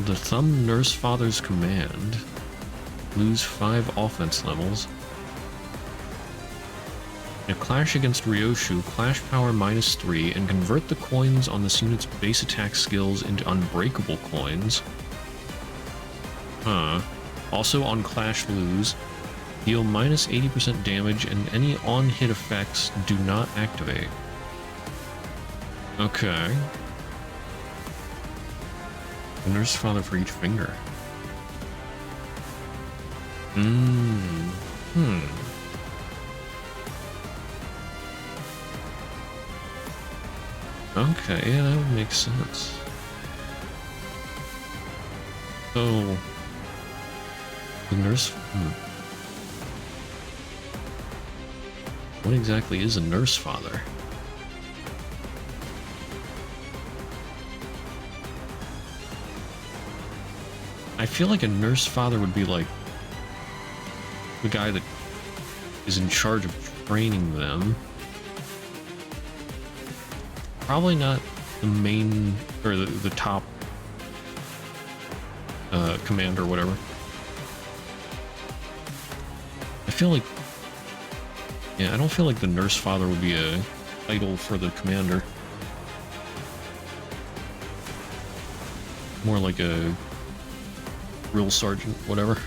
[SPEAKER 1] The Thumb Nurse Father's Command. Lose 5 offense levels. In a clash against Ryoshu, clash power -3 and convert the coins on this unit's base attack skills into unbreakable coins. Huh. Also on clash lose, deal -80% damage and any on-hit effects do not activate. Okay. A Nurse Father for each finger. Okay, yeah, that would make sense. So, the nurse. What exactly is a nurse father? I feel like a nurse father would be like the guy that is in charge of training them. Probably not the main or the top commander or whatever. I feel like, yeah, I don't feel like the nurse father would be a title for the commander. More like a drill sergeant, whatever.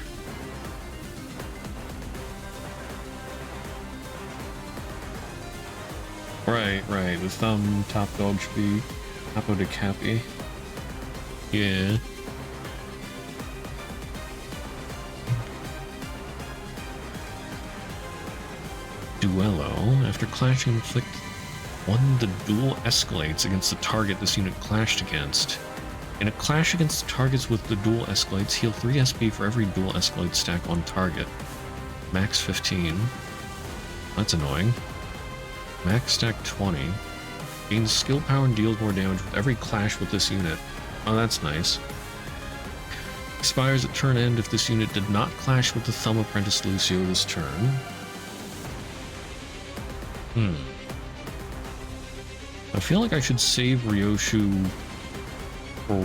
[SPEAKER 1] Right. The Thumb top dog should be Capo de Capi. Yeah. Duello. After clashing, inflict 1 the duel escalates against the target this unit clashed against. In a clash against targets with the duel escalates, heal 3 SP for every duel escalate stack on target. Max 15. That's annoying. Max stack 20. Gains skill power and deals more damage with every clash with this unit. Oh, that's nice. Expires at turn end if this unit did not clash with the Thumb Apprentice Lucio this turn. I feel like I should save Ryoshu for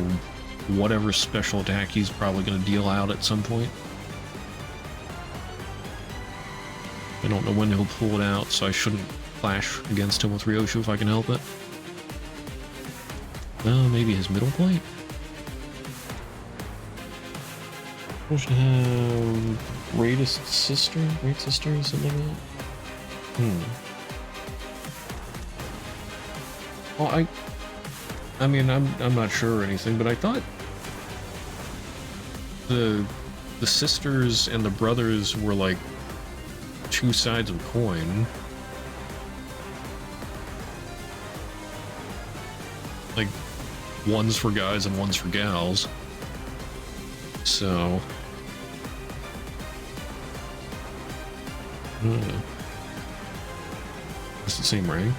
[SPEAKER 1] whatever special attack he's probably going to deal out at some point. I don't know when he'll pull it out, so I shouldn't clash against him with Ryoshu if I can help it. Maybe his middle point? We should have Greatest Sister? Great Sister or something like that? Well, I mean, I'm not sure or anything, but I thought the sisters and the brothers were like 2 sides of a coin. Like, one's for guys and one's for gals. So, it's the same rank.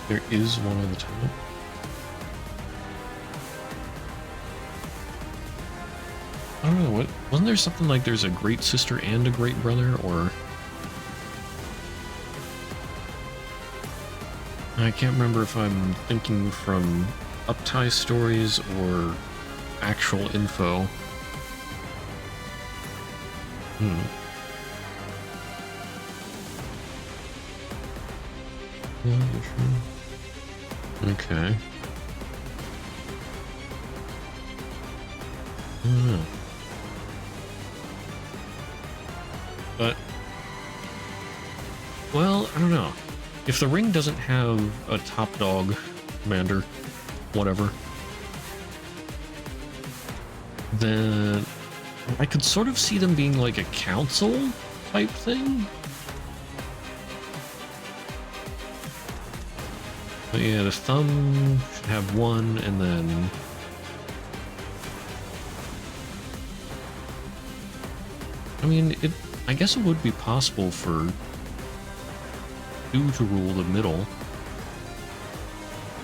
[SPEAKER 1] There is one at the top. I don't know, wasn't there something like there's a great sister and a great brother, or... I can't remember if I'm thinking from Uptie stories or actual info. Yeah, sure. Okay. But, well, I don't know. If the ring doesn't have a top dog commander, whatever, then I could sort of see them being like a council type thing. But yeah, the thumb should have one, and then I mean, I guess it would be possible for two to rule the middle.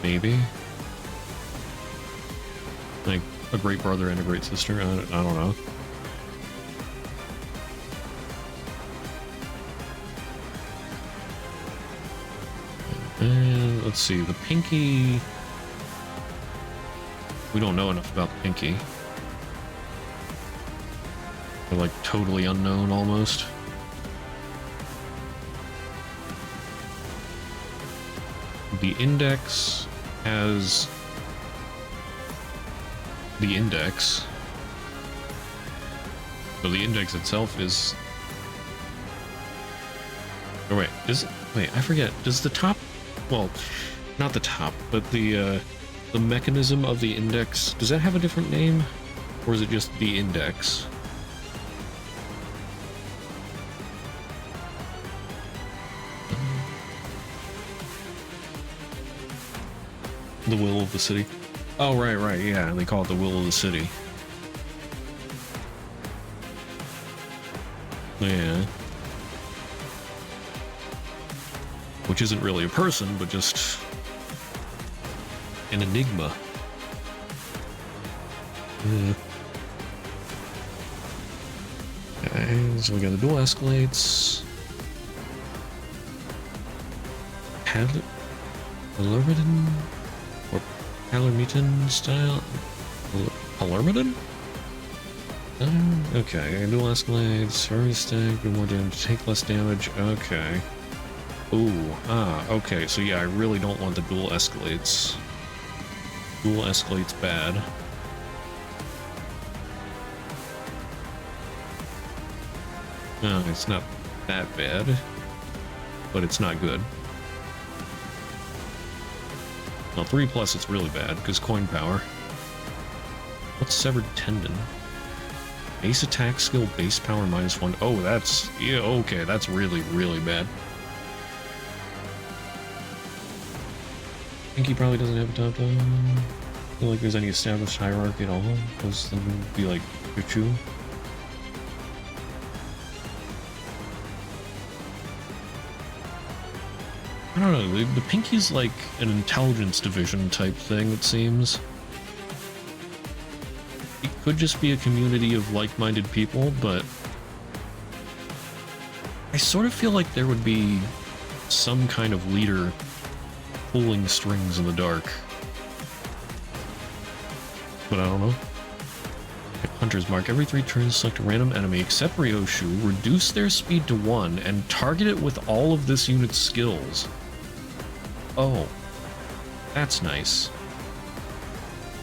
[SPEAKER 1] Maybe. Like a great brother and a great sister. I don't know. And let's see, the pinky. We don't know enough about the pinky. They're like totally unknown almost. The index has the index. So the index itself is. Oh wait, wait, I forget. Does the top, well, not the top, but the mechanism of the index, does that have a different name? Or is it just the index? The will of the city. Oh, right, yeah, they call it the will of the city. Yeah. Which isn't really a person, but just an enigma. Yeah. Okay, so we got the dual escalates. Palermitan? Or Palermitan style? Palermitan? Okay, dual escalates, hurry stack, do more damage, take less damage, okay. Ooh, okay, so yeah, I really don't want the dual escalates. Dual escalates bad. No, it's not that bad, but it's not good. Well, 3+ it's really bad, because coin power. What's severed tendon? Base attack skill, base power -1. Oh, that's, yeah, okay, that's really, really bad. I think he probably doesn't have a top down. I don't feel like there's any established hierarchy at all, because then it would be like Pichu. I don't know, the Pinky's like an intelligence division type thing, it seems. It could just be a community of like-minded people, but I sort of feel like there would be some kind of leader pulling strings in the dark. But I don't know. Hunter's Mark. Every 3 turns, select a random enemy except Ryoshu, reduce their speed to 1, and target it with all of this unit's skills. Oh, that's nice.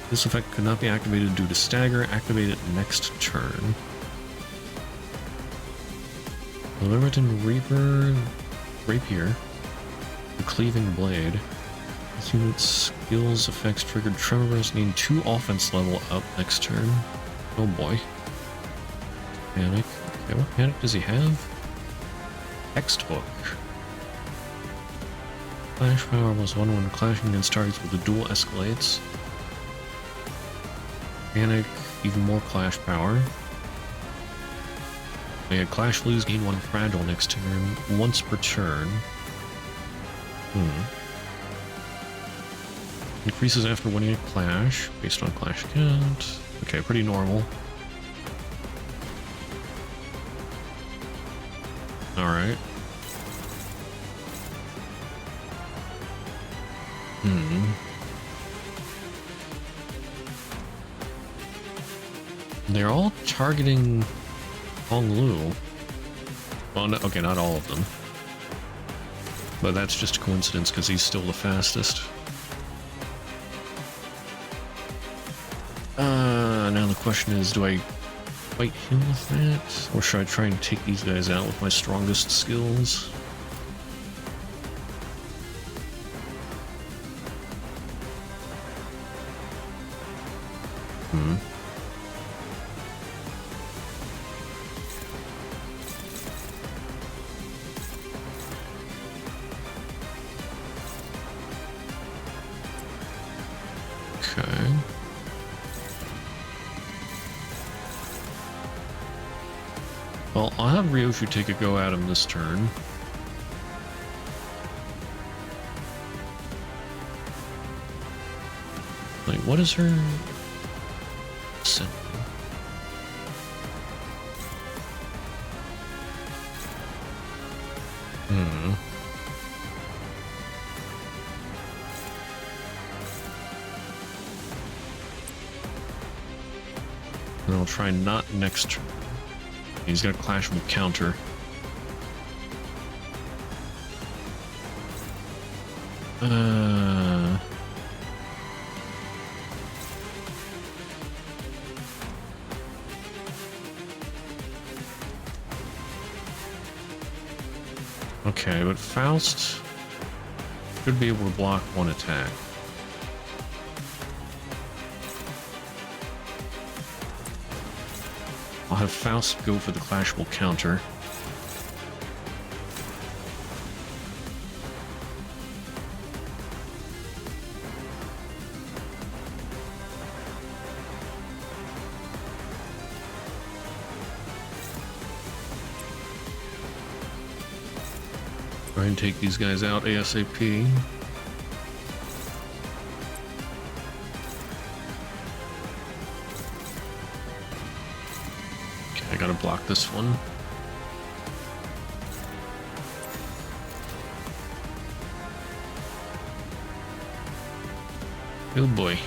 [SPEAKER 1] This effect could not be activated due to stagger. Activate it next turn. Limited Reaper, Rapier, the Cleaving Blade. This unit's skills effects triggered Tremor Burst, need 2 offense level up next turn. Oh boy. Panic. Okay, what panic does he have? Text Hook. Clash power +1 when clashing against targets with the dual escalates. Panic, even more clash power. Yeah, clash lose, gain 1 fragile next turn, once per turn. Increases after winning a clash, based on clash count. Okay, pretty normal. Alright. They're all targeting Hong Lu. Well, no, okay, not all of them. But that's just a coincidence because he's still the fastest. Now the question is, do I fight him with that? Or should I try and take these guys out with my strongest skills? Okay. Well, I'll have Ryoshu take a go at him this turn. Like, what is her... And I'll try not next turn. He's got a clash with counter. Okay, but Faust should be able to block one attack. I'll have Faust go for the clashable counter. Try and take these guys out ASAP. I gotta block this one. Oh boy.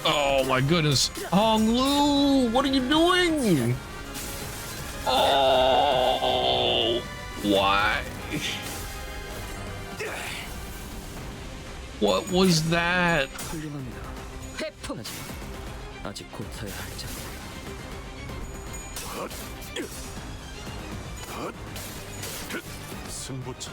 [SPEAKER 1] Oh my goodness. Hong Lu, what are you doing? Oh, why? What was that?
[SPEAKER 3] 아직 고쳐야 할 점.
[SPEAKER 13] 승부처.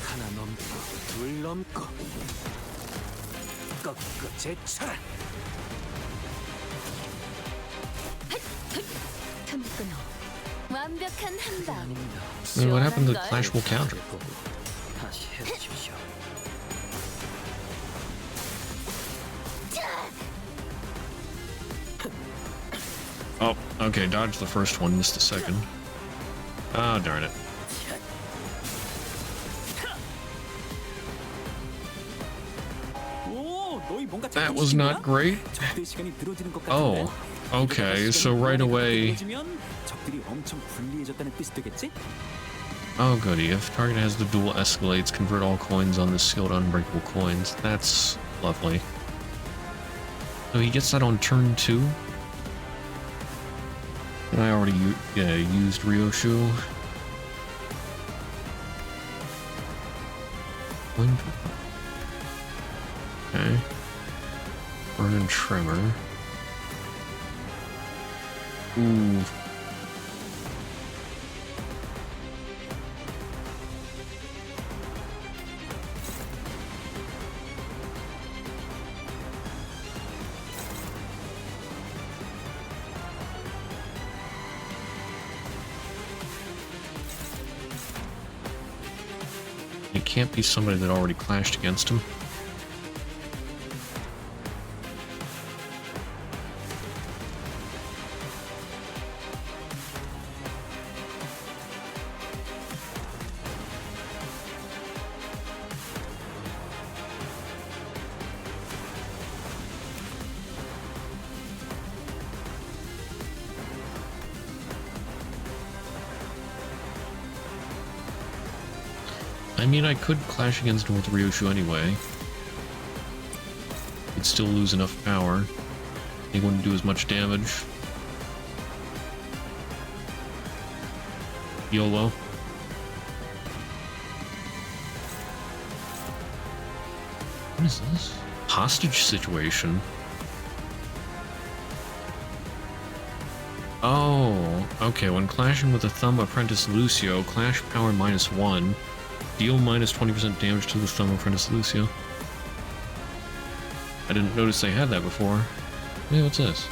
[SPEAKER 3] 하나 넘고 둘 넘고 꺾고 제쳐라.
[SPEAKER 11] 틈 끊어. 완벽한 한 방.
[SPEAKER 1] What happened to the clashable counter?
[SPEAKER 3] 다시 해주십시오.
[SPEAKER 1] Oh, okay, dodged the first one, missed the second. Ah, darn it. That was not great. Oh, okay, so right away... Oh goody, if target has the dual escalates, convert all coins on this skill to unbreakable coins. That's lovely. So he gets that on turn 2? And I already used Ryoshu. Okay. Burn and Tremor. Ooh. It can't be somebody that already clashed against him. I mean, I could clash against him with Ryoshu anyway. He'd still lose enough power. He wouldn't do as much damage. YOLO. What is this? Hostage situation? Oh, okay. When clashing with the Thumb Apprentice Lucio, clash power -1. Deal -20% damage to the Thumb Apprentice Lucio. I didn't notice they had that before. Hey, what's this?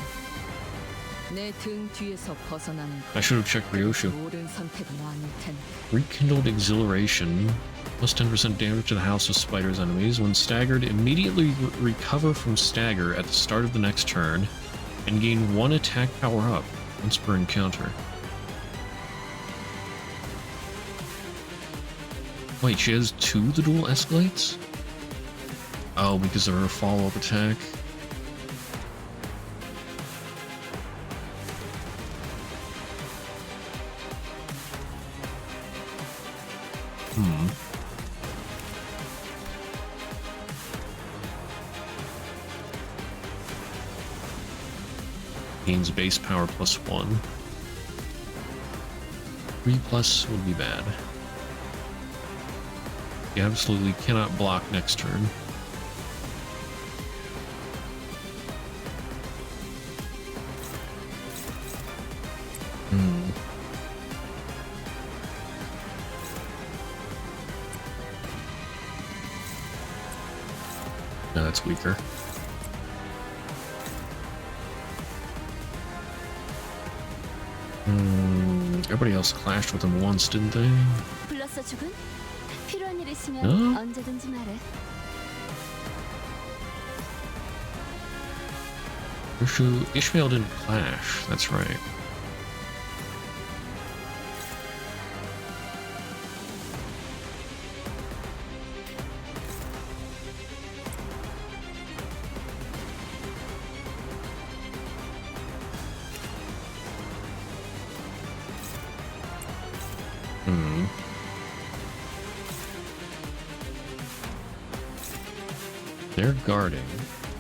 [SPEAKER 1] I should have checked Ryoshu. Rekindled Exhilaration. Plus 10% damage to the House of Spiders enemies. When staggered, immediately recover from stagger at the start of the next turn and gain 1 attack power up once per encounter. Wait, she has 2 the dual escalates? Oh, because of her follow-up attack. Gains base power +1. 3+ would be bad. You absolutely cannot block next turn. No, that's weaker. Everybody else clashed with him once, didn't they?
[SPEAKER 11] 불렀어 죽은? 필요한 일 있으면
[SPEAKER 1] 어?
[SPEAKER 11] 언제든지 말해.
[SPEAKER 1] Ishmael didn't clash, that's right. They're guarding.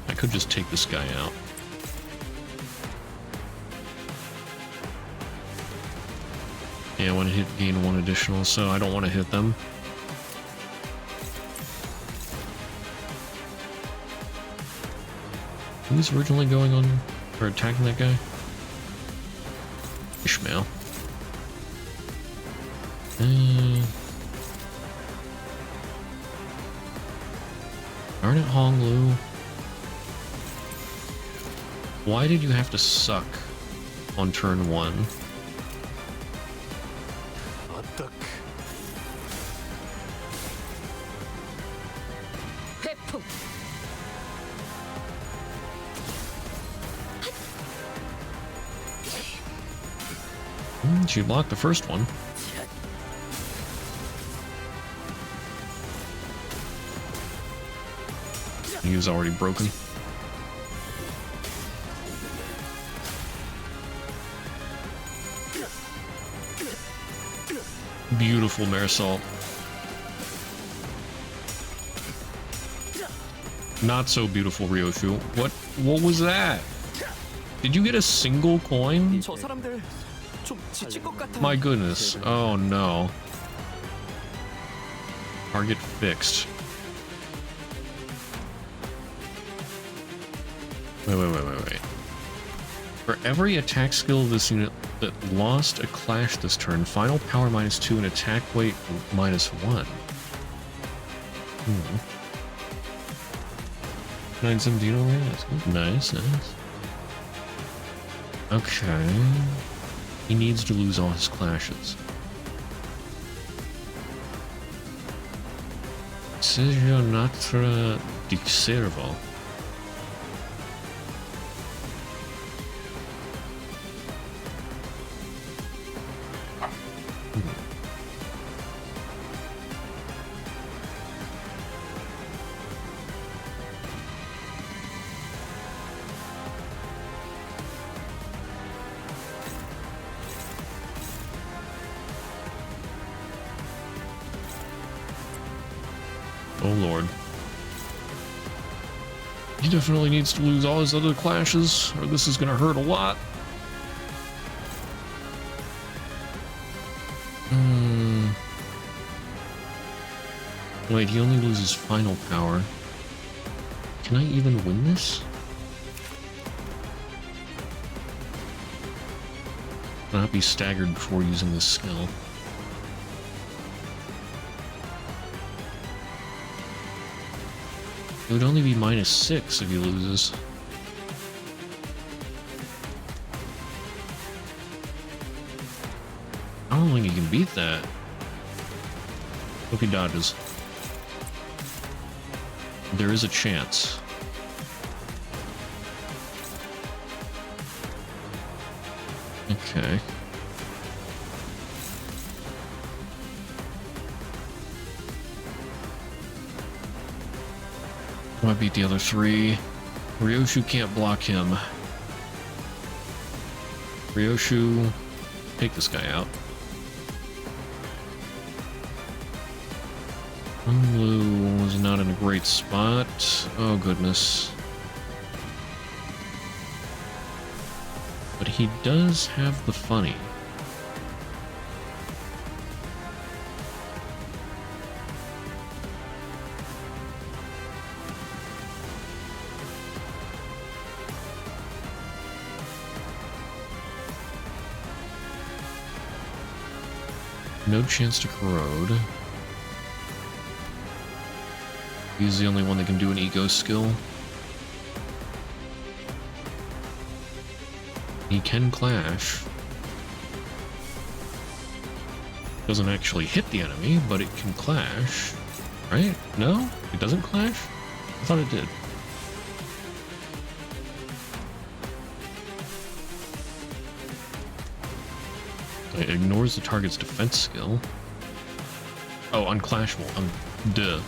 [SPEAKER 1] I could just take this guy out. Yeah, I want to gain 1 additional, so I don't want to hit them. Who was originally going on or attacking that guy? Ishmael. Darn it, Honglu. Why did you have to suck on turn 1? She blocked the first one. He was already broken. Beautiful Marisol. Not so beautiful Ryoshu. What was that? Did you get a single coin? My goodness. Oh no. Target fixed. Wait. For every attack skill of this unit that lost a clash this turn, final power -2 and attack weight -1. 917 already? That's good. Nice. Okay. He needs to lose all his clashes. Sergio Natra di Servo. Oh lord. He definitely needs to lose all his other clashes, or this is gonna hurt a lot. Wait, he only loses final power. Can I even win this? Not be staggered before using this skill. It would only be -6 if he loses. I don't think he can beat that. Hope he dodges. There is a chance. Okay. Might beat the other three. Ryoshu can't block him. Ryoshu, take this guy out. Blue was not in a great spot. Oh goodness. But he does have the funny. No chance to corrode. He's the only one that can do an eco skill. He can clash. Doesn't actually hit the enemy, but it can clash. Right? No? It doesn't clash? I thought it did. It ignores the target's defense skill. Oh, unclashable. Duh.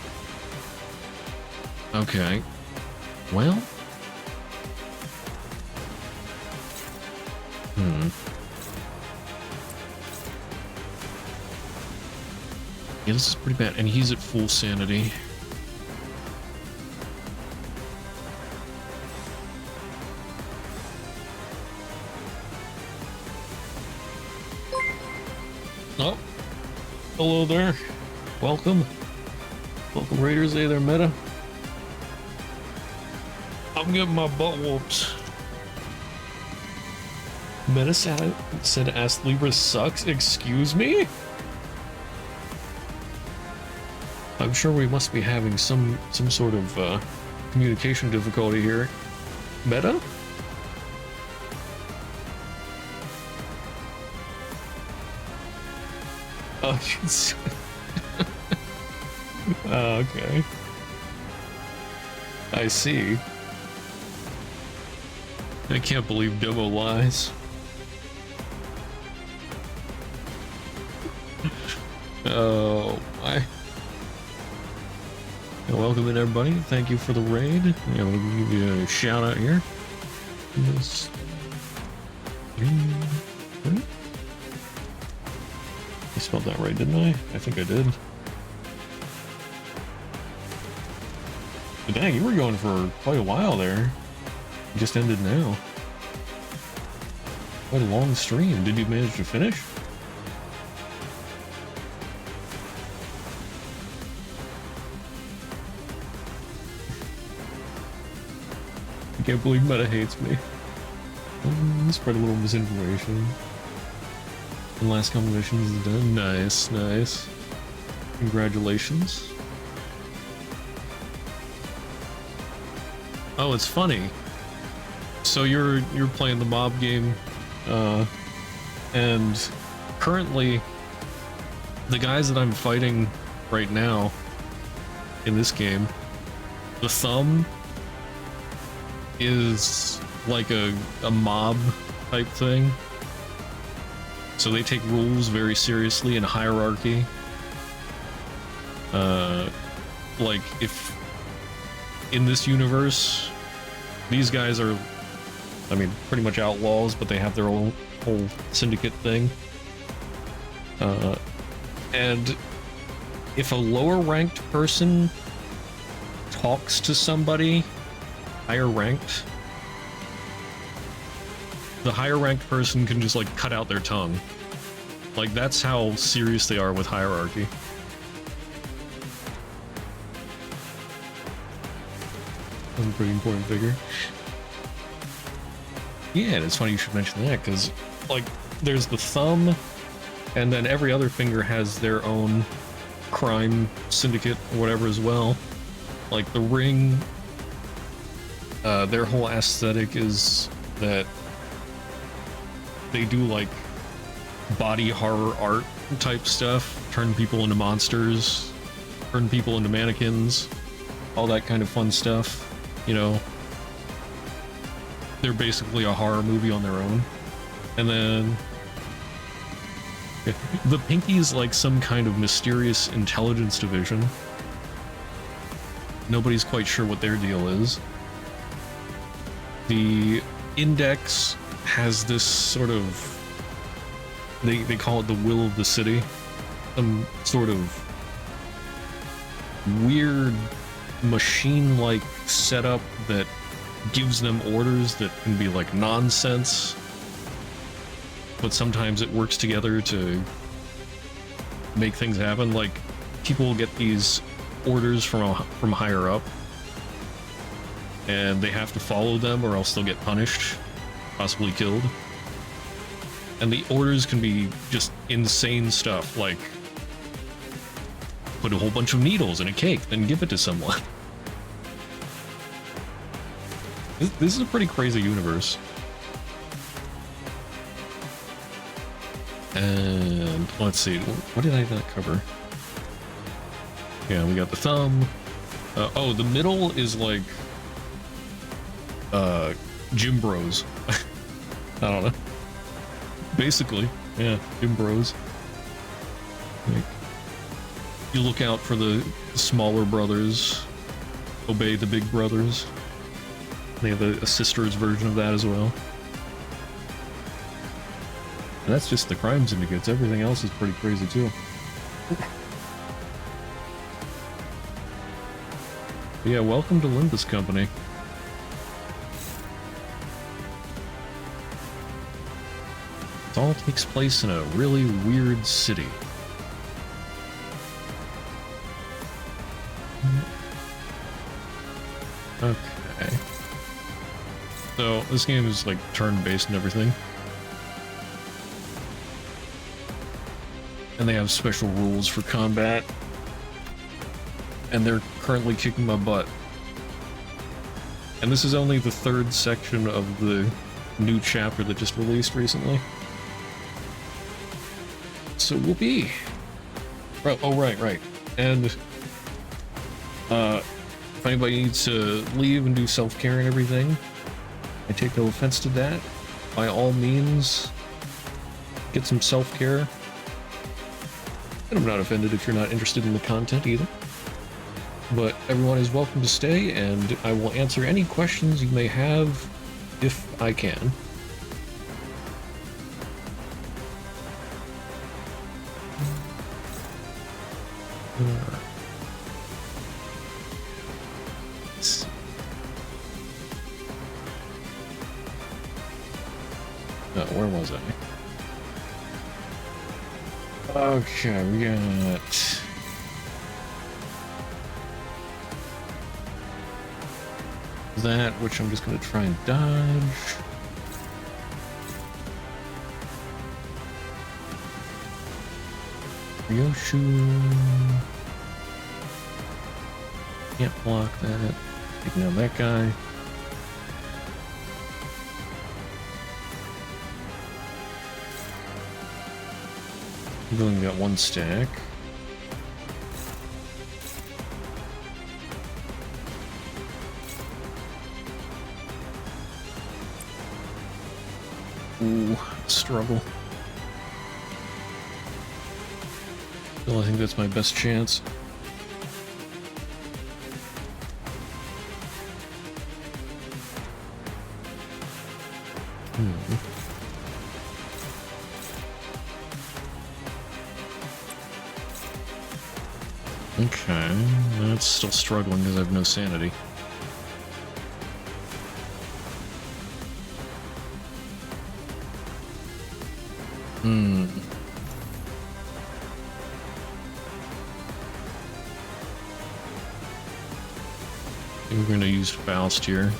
[SPEAKER 1] Okay. Well. Yeah, this is pretty bad. And he's at full sanity. Oh. Hello there. Welcome. Welcome, Raiders. Hey there, Meta. I'm getting my butt whooped. Meta said Ask Libra sucks. Excuse me? I'm sure we must be having some sort of communication difficulty here. Meta? Oh, okay. I see. I can't believe Demo lies. Oh my. Welcome in, everybody. Thank you for the raid. Yeah, we'll give you a shout out here. Yes. I spelled that right, didn't I? I think I did. But dang, you were going for quite a while there. It just ended now. Quite a long stream. Did you manage to finish? I can't believe Meta hates me. Spread a little misinformation. The last couple missions is done. Nice, nice. Congratulations. Oh, it's funny. So you're playing the mob game, and currently the guys that I'm fighting right now in this game, the thumb is like a mob type thing. So they take rules very seriously in hierarchy. Like if in this universe, these guys are, I mean, pretty much outlaws, but they have their own whole syndicate thing. And if a lower ranked person talks to somebody higher ranked, the higher ranked person can just like cut out their tongue. Like that's how serious they are with hierarchy. That's a pretty important figure. Yeah, and it's funny you should mention that, because like there's the thumb, and then every other finger has their own crime syndicate or whatever as well. Like the ring, their whole aesthetic is that they do like body horror art type stuff, turn people into monsters, turn people into mannequins, all that kind of fun stuff, you know. They're basically a horror movie on their own. And then the Pinky's like some kind of mysterious intelligence division. Nobody's quite sure what their deal is. The Index has this sort of, they call it the will of the city, some sort of weird machine-like setup that gives them orders that can be like nonsense, but sometimes it works together to make things happen. Like people will get these orders from higher up, and they have to follow them or else they'll get punished, possibly killed. And the orders can be just insane stuff, like put a whole bunch of needles in a cake, then give it to someone. This is a pretty crazy universe. And let's see, what did I not cover? Yeah, we got the thumb. Oh, the middle is like gym bros. I don't know. Basically, yeah, gym bros. Like, you look out for the smaller brothers, obey the big brothers. They have a sister's version of that as well. And that's just the crime syndicates. Everything else is pretty crazy too. But yeah, welcome to Limbus Company. It all takes place in a really weird city. Okay. So this game is like turn-based and everything. And they have special rules for combat. And they're currently kicking my butt. And this is only the third section of the new chapter that just released recently. So whoopee! Oh, right. And if anybody needs to leave and do self-care and everything, I take no offense to that. By all means, get some self-care. And I'm not offended if you're not interested in the content either. But everyone is welcome to stay, and I will answer any questions you may have if I can. Where was I? Okay, we got that, which I'm just going to try and dodge. Ryoshu. Can't block that. Taking out that guy. We've only got one stack. Ooh, struggle. Still, I think that's my best chance. Okay, that's still struggling because I have no sanity. I think we're going to use Faust here.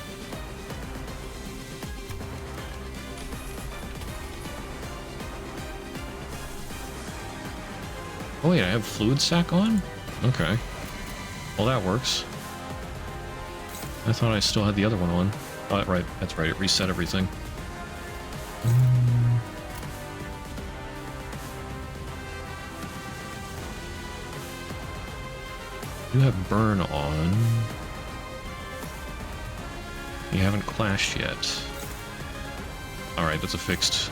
[SPEAKER 1] Oh wait, I have Fluid Sac on? Okay. Well, that works. I thought I still had the other one on. Oh, right, that's right, it reset everything. You have Burn on. You haven't clashed yet. Alright, that's a fixed.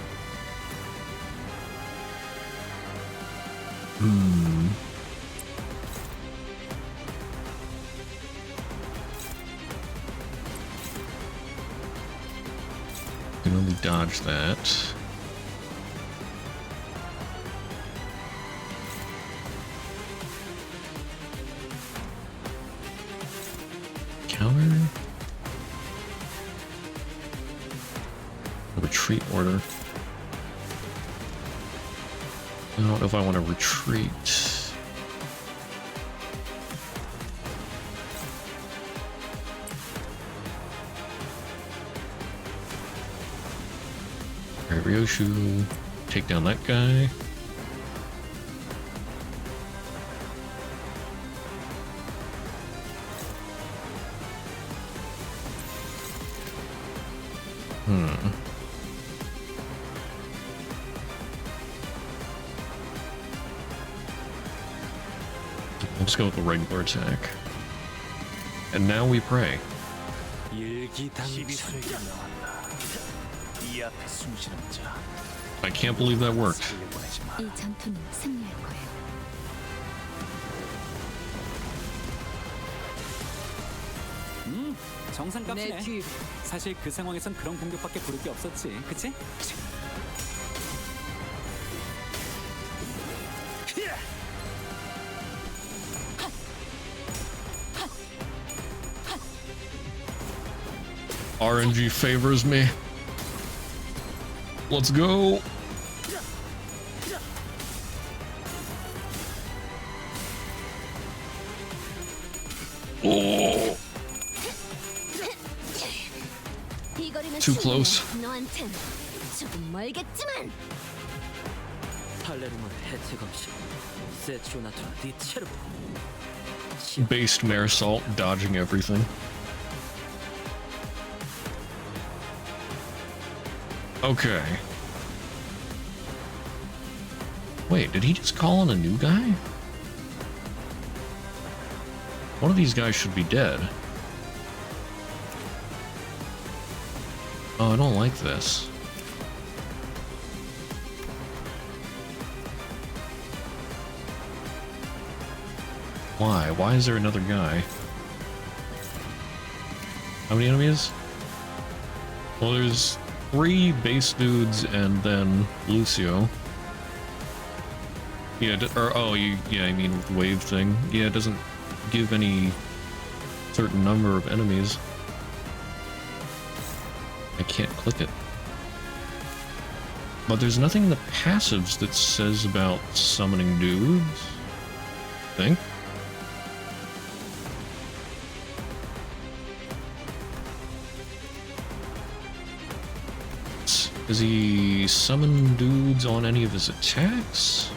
[SPEAKER 1] Can only dodge that. Counter. A retreat order. I don't know if I want to retreat. Alright, Ryoshu, take down that guy. Let's go with the regular attack. And now we pray. I can't believe that worked.
[SPEAKER 14] 이 전투는 승리할 거예요.
[SPEAKER 12] 정상값이네. 사실 그 상황에선 그런 공격밖에 부를 게 없었지, 그치?
[SPEAKER 1] RNG favors me. Let's go. Oh. Too close. Based Mare Salt, dodging everything. Okay. Wait, did he just call on a new guy? One of these guys should be dead. Oh, I don't like this. Why? Why is there another guy? How many enemies? Well, there's 3 base dudes and then Lucio. Yeah, yeah, I mean with the wave thing. Yeah, it doesn't give any certain number of enemies. I can't click it. But there's nothing in the passives that says about summoning dudes, I think. Does he summon dudes on any of his attacks?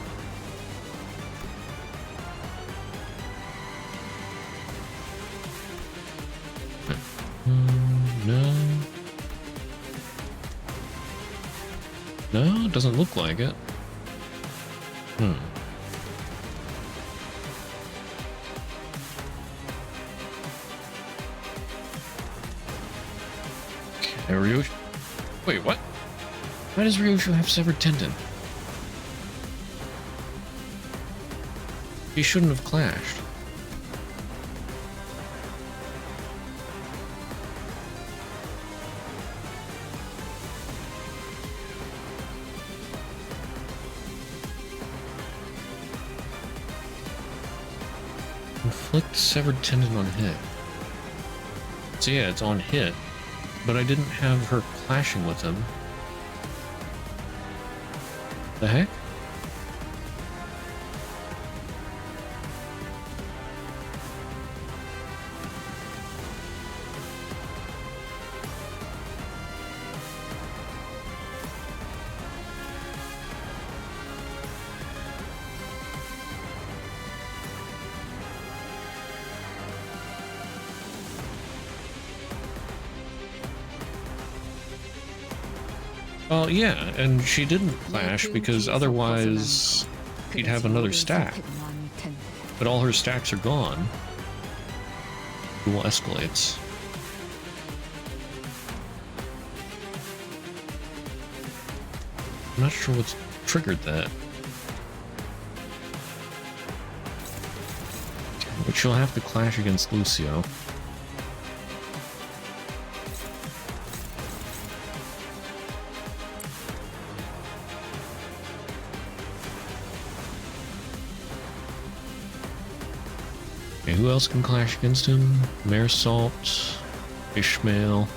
[SPEAKER 1] No. No, it doesn't look like it. Okay, Ryoshu. Wait, what? Why does Ryoshu have severed tendon? He shouldn't have clashed. Inflict severed tendon on hit. So yeah, it's on hit, but I didn't have her clashing with him. The heck? Well, yeah, and she didn't clash because otherwise she'd have another stack. But all her stacks are gone. Duel escalates. I'm not sure what's triggered that. But she'll have to clash against Lucio. Who else can clash against him? Marisol, Ishmael,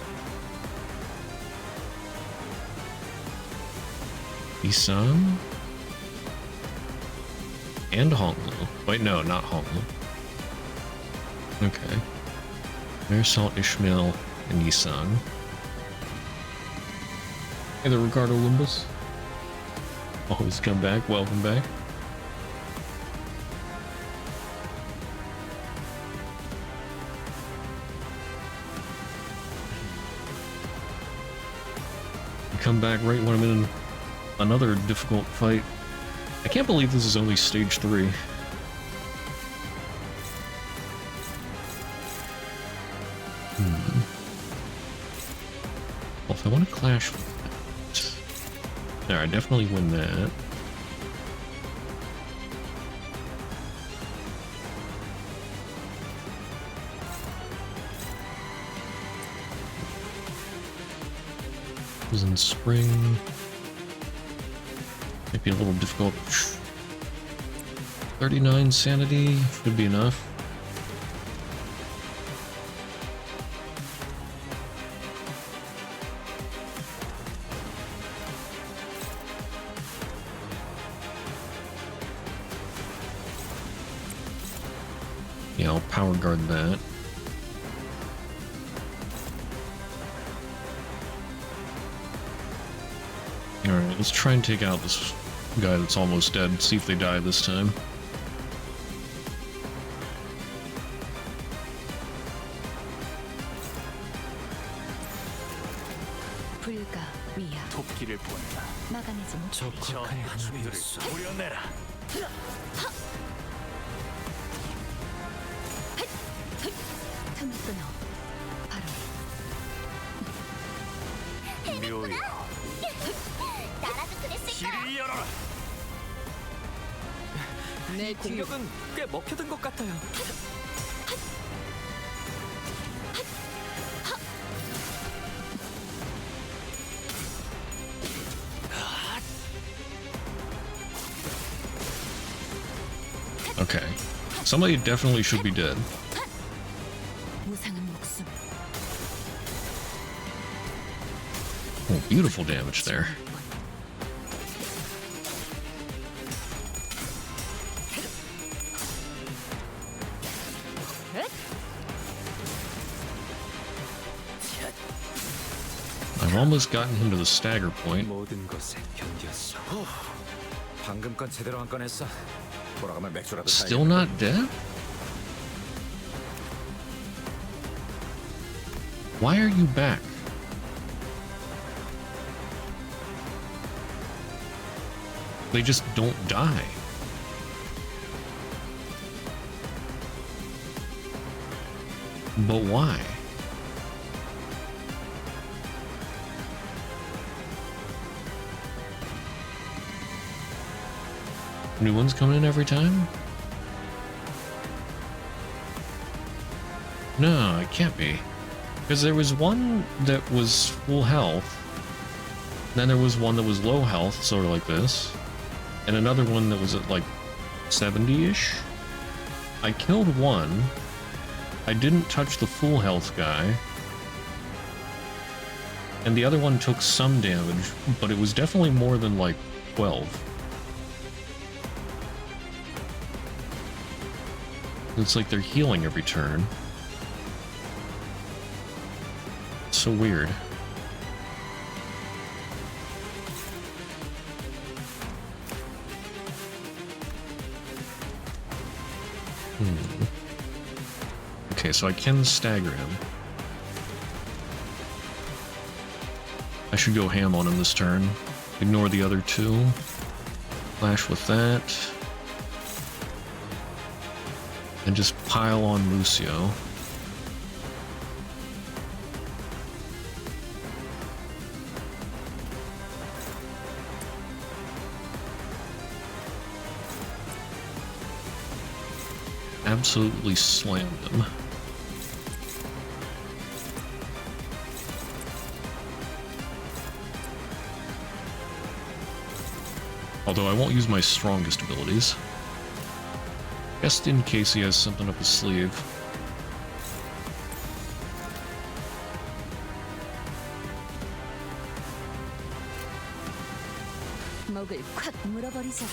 [SPEAKER 1] Isan, and Honglu. Wait, no, not Honglu. Okay. Marisol, Ishmael, and Isan. Hey there, Ricardo Limbus. Always come back. Welcome back. Come back right when I'm in another difficult fight. I can't believe this is only stage 3. Well, if I want to clash with that... Alright, definitely win that. In spring, might be a little difficult. 39 sanity should be enough. Yeah, I'll power guard that. Alright, let's try and take out this guy that's almost dead, see if they die this time.
[SPEAKER 6] 도끼를 본다.
[SPEAKER 14] 막아내지
[SPEAKER 6] 저 극한의 하늘이었어. 우려내라.
[SPEAKER 14] 틈을 끊어. 바로.
[SPEAKER 6] 묘요. 길을 열어라.
[SPEAKER 8] 내 공격은 꽤 먹혀든 것 같아요.
[SPEAKER 1] Okay. Somebody definitely should be dead. Oh, beautiful damage there. I've almost gotten him to the stagger point.
[SPEAKER 10] 모든 것에 견뎠어. 방금 건 제대로 안 꺼냈어. 돌아가면 맥주라도
[SPEAKER 1] Still not dead? Why are you back? They just don't die. But why? New ones coming in every time? No, it can't be. Because there was one that was full health, then there was one that was low health, sort of like this, and another one that was at like 70-ish. I killed one. I didn't touch the full health guy. And the other one took some damage, but it was definitely more than like 12. It's like they're healing every turn. It's so weird. Okay, so I can stagger him. I should go ham on him this turn. Ignore the other two. Flash with that. And just pile on Lucio. Absolutely slammed him. Although I won't use my strongest abilities. Just in case he has something up his sleeve.
[SPEAKER 11] 먹을 콱 물어버리자.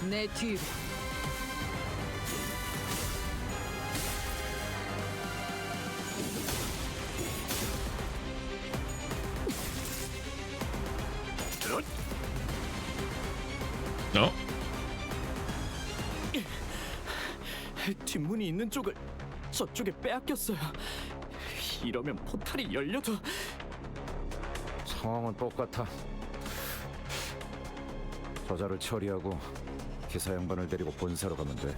[SPEAKER 2] 내 뒤로.
[SPEAKER 1] No.
[SPEAKER 7] 뒷문이 있는 쪽을 저쪽에 빼앗겼어요. 이러면 포탈이 열려도
[SPEAKER 10] 상황은 똑같아. 저자를 처리하고 기사 양반을 데리고 본사로 가면 돼.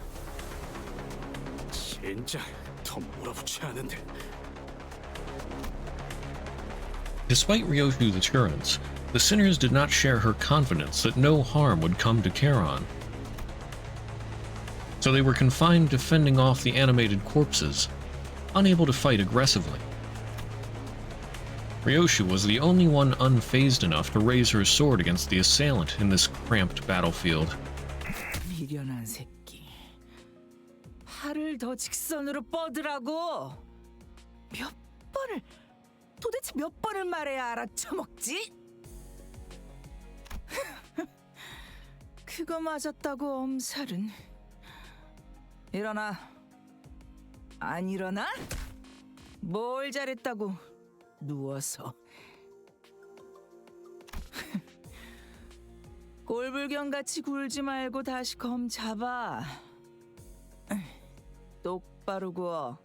[SPEAKER 5] 진짜 더 몰아붙여야 하는데.
[SPEAKER 1] Despite Ryoshu's assurance, the sinners did not share her confidence that no harm would come to Charon. So they were confined to fending off the animated corpses, unable to fight aggressively. Ryoshu was the only one unfazed enough to raise her sword against the assailant in this cramped battlefield.
[SPEAKER 8] 미련한 새끼. 팔을 더 직선으로 뻗으라고. 도대체 몇 번을 말해야 알아쳐먹지? 그거 맞았다고 엄살은. 일어나. 안 일어나? 뭘 잘했다고 누워서. 꼴불견같이 굴지 말고 다시 검 잡아. 똑바로 구워.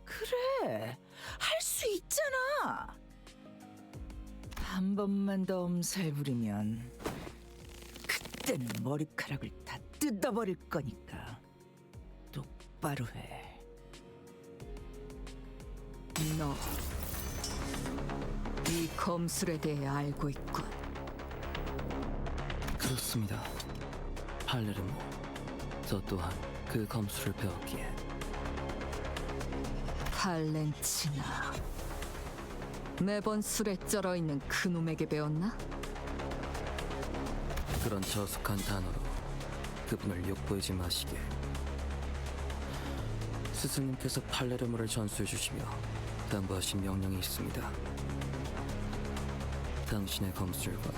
[SPEAKER 8] 그래, 할 수 있잖아. 한 번만 더 엄살 부리면 그때는 머리카락을 다 뜯어버릴 거니까 똑바로 해.
[SPEAKER 2] 너, 이 검술에 대해 알고 있군.
[SPEAKER 3] 그렇습니다. 팔레르모. 저 또한 그 검술을 배웠기에.
[SPEAKER 2] 팔렌치나. 매번 술에 쩔어 있는 그놈에게 배웠나?
[SPEAKER 3] 그런 저속한 단어로 그분을 욕보이지 마시게. 스승님께서 팔레르모를 전수해 주시며 당부하신 명령이 있습니다. 당신의 검술과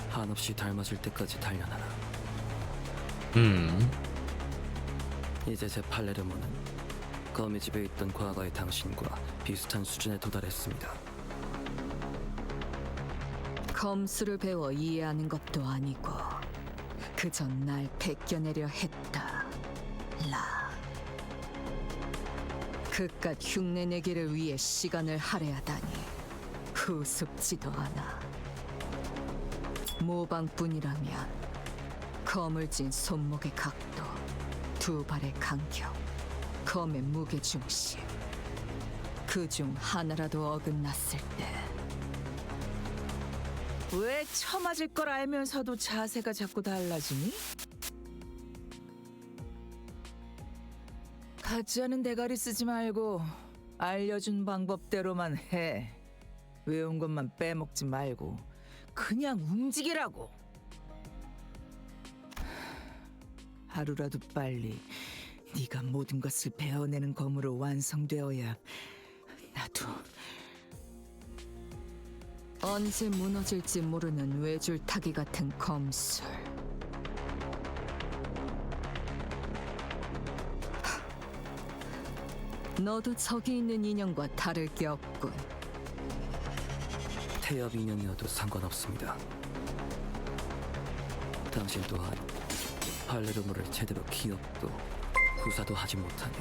[SPEAKER 3] 한없이 닮아질 때까지 단련하라. 이제 제 팔레르모는 검의 집에 있던 과거의 당신과 비슷한 수준에 도달했습니다.
[SPEAKER 2] 검술을 배워 이해하는 것도 아니고 그저 날 베껴내려 했다. 라. 그깟 흉내내기를 위해 시간을 할애하다니 우습지도 않아. 모방뿐이라면 검을 쥔 손목의 각도, 두 발의 간격, 검의 무게중심, 그중 하나라도 어긋났을 때
[SPEAKER 8] 왜 처맞을 걸 알면서도 자세가 자꾸 달라지니? 가짜는 대가리 쓰지 말고 알려준 방법대로만 해. 외운 것만 빼먹지 말고 그냥 움직이라고. 하루라도 빨리 네가 모든 것을 베어내는 검으로 완성되어야 나도.
[SPEAKER 2] 언제 무너질지 모르는 외줄타기 같은 검술. 너도 저기 있는 인형과 다를 게 없군.
[SPEAKER 7] 태엽 인형이어도 상관없습니다. 당신 또한 팔레르모를 제대로 기억도 구사도 하지 못하니.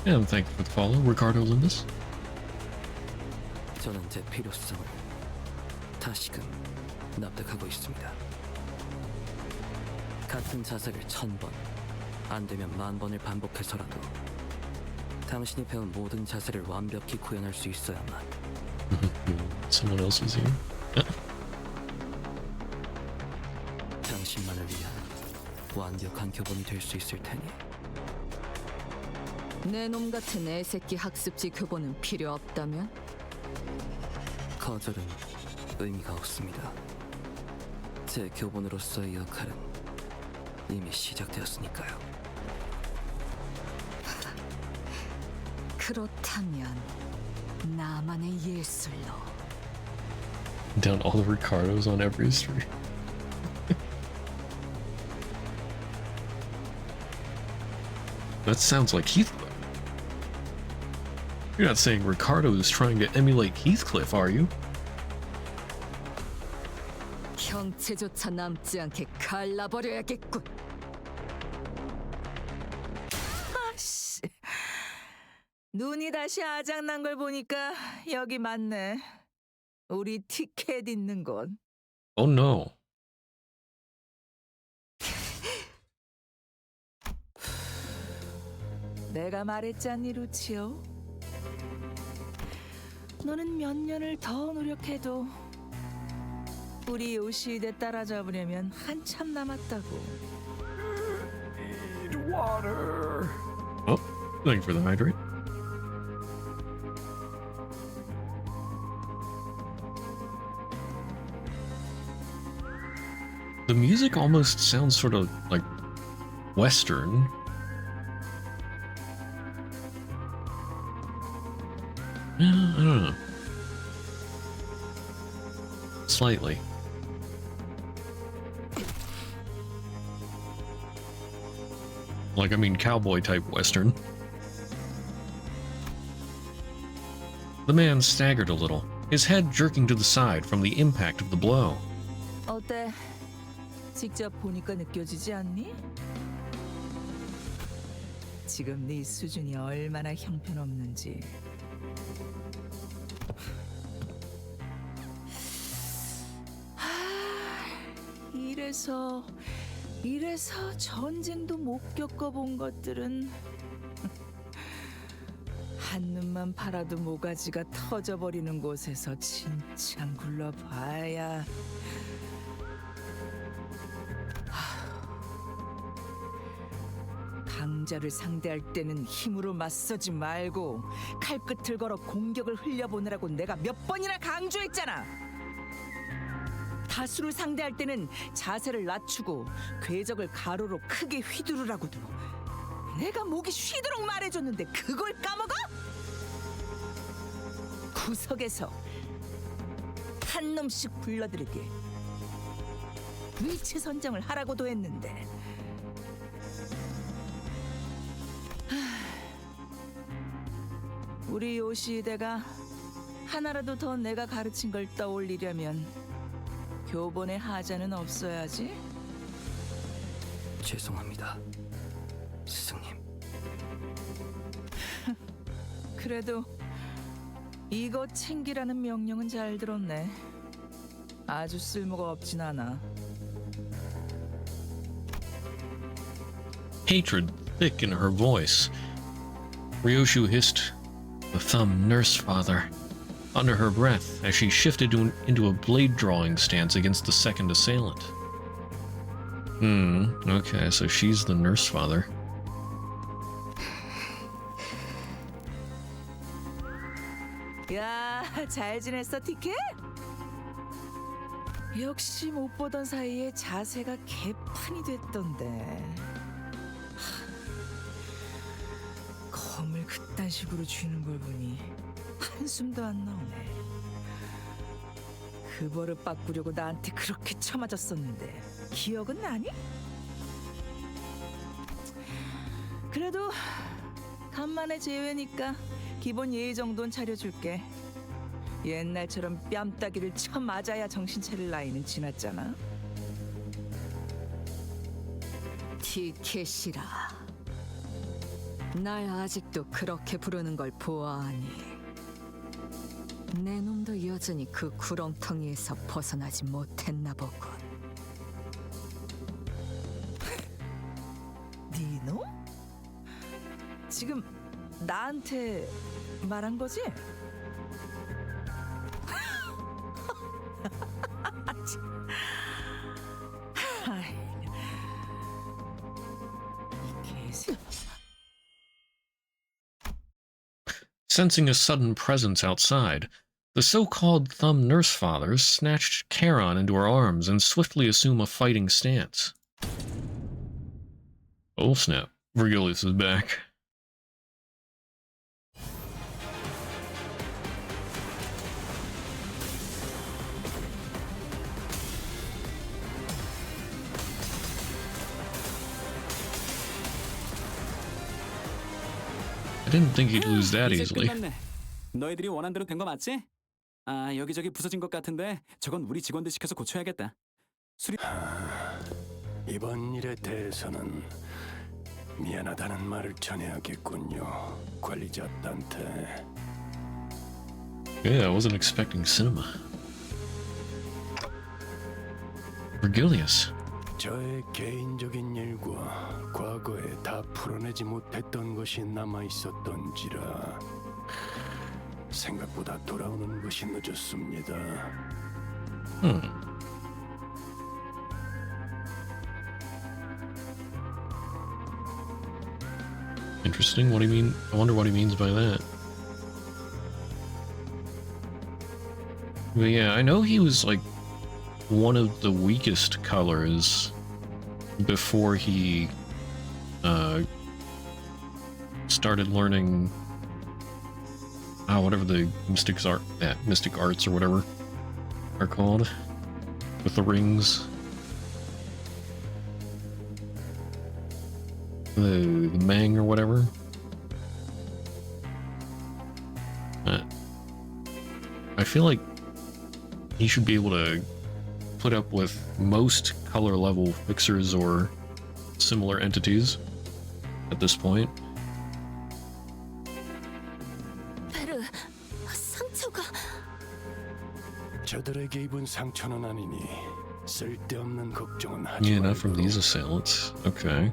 [SPEAKER 1] And thank you for the follow, Ricardo Limbus.
[SPEAKER 7] 저는 제 필요성을 다시금 납득하고 있습니다. 같은 자세를 1000번, 안 되면 10,000번을 반복해서라도 당신이 배운 모든 자세를 완벽히 구현할 수 있어야만.
[SPEAKER 1] Someone else is here.
[SPEAKER 7] 당신만을 위한 완벽한 교본이 될 수 있을 테니.
[SPEAKER 2] 내 놈 같은 애새끼 학습지 교본은 필요 없다면?
[SPEAKER 7] 거절은 의미가 없습니다. 제 교본으로서의 역할은 이미 시작되었으니까요.
[SPEAKER 2] 그렇다면 나만의 예술로.
[SPEAKER 1] Down all the Ricardos on every street. That sounds like Heathcliff. You're not saying Ricardo is trying to emulate Heathcliff, are you?
[SPEAKER 2] 형체조차 남지 않게 갈라버려야겠군.
[SPEAKER 8] 아씨, 눈이 다시 아작난 걸 보니까 여기 맞네. 우리 티켓 있는 곳.
[SPEAKER 1] Oh no.
[SPEAKER 8] 내가 말했잖니, 루치오. 너는 몇 년을 더 노력해도 우리 요시대 따라잡으려면 한참 남았다고.
[SPEAKER 1] Oh, thank you for the hydrate. The music almost sounds sort of like Western. Yeah, I don't know. Slightly. Like, I mean, cowboy type Western. The man staggered a little, his head jerking to the side from the impact of the blow.
[SPEAKER 8] 어때? 직접 보니까 느껴지지 않니? 지금 네 수준이 얼마나 형편없는지. 이래서 전쟁도 못 겪어본 것들은 한눈만 팔아도 모가지가 터져버리는 곳에서 진창 굴러봐야. 강자를 상대할 때는 힘으로 맞서지 말고 칼끝을 걸어 공격을 흘려보내라고 내가 몇 번이나 강조했잖아. 다수를 상대할 때는 자세를 낮추고 궤적을 가로로 크게 휘두르라고도 내가 목이 쉬도록 말해줬는데 그걸 까먹어? 구석에서 한 놈씩 불러들이게 위치 선정을 하라고도 했는데. 우리 요시대가 하나라도 더 내가 가르친 걸 떠올리려면 교본에 하자는 없어야지.
[SPEAKER 7] 죄송합니다, 스승님.
[SPEAKER 8] 그래도 이거 챙기라는 명령은 잘 들었네. 아주 쓸모가 없진 않아.
[SPEAKER 1] Hatred thick in her voice. Ryoshu hissed the thumb nurse father under her breath as she shifted into a blade drawing stance against the second assailant. Okay, so she's the nurse father.
[SPEAKER 8] 야, 잘 지냈어, 티켓? 역시 못 보던 사이에 자세가 개판이 됐던데. 검을 그딴 식으로 쥐는 걸 보니 한숨도 안 나오네. 그 버릇 바꾸려고 나한테 그렇게 쳐맞았었는데 기억은 나니? 그래도 간만에 제외니까 기본 예의 정도는 차려줄게. 옛날처럼 뺨따기를 쳐 맞아야 정신 차릴 나이는 지났잖아.
[SPEAKER 2] 티켓이라. 날 아직도 그렇게 부르는 걸 보아하니 내 놈도 여전히 그 구렁텅이에서 벗어나지 못했나 보군.
[SPEAKER 8] 네 놈? 지금 나한테 말한 거지?
[SPEAKER 1] Sensing a sudden presence outside, the so-called Thumb Nurse Fathers snatched Charon into her arms and swiftly assume a fighting stance. Oh snap, Virgilius is back. I didn't think he'd lose that
[SPEAKER 12] 이제
[SPEAKER 1] easily.
[SPEAKER 12] 끝났네. 너희들이 원한 대로 된 거 맞지? 아, 여기저기 부서진 것 같은데 저건 우리 직원들 시켜서 고쳐야겠다.
[SPEAKER 15] 이번 일에 대해서는 미안하다는 말을 전해야겠군요. 관리자한테.
[SPEAKER 1] Yeah, I wasn't expecting cinema. Virgilius.
[SPEAKER 15] 저의 개인적인 일과 과거에 다 풀어내지 못했던 것이 남아 있었던지라 생각보다 돌아오는 것이 늦었습니다.
[SPEAKER 1] Interesting. What do you mean? I wonder what he means by that. But yeah, I know he was like one of the weakest colors before he started learning whatever the mystic arts or whatever are called with the rings. The Mang or whatever. I feel like he should be able to put up with most color level fixers or similar entities at this point.
[SPEAKER 11] 베르, 상처가...
[SPEAKER 15] 저들에게 입은 상처는 아니니 쓸데없는 걱정은 하지
[SPEAKER 1] Yeah,
[SPEAKER 15] 말고.
[SPEAKER 1] not from these assailants. Okay.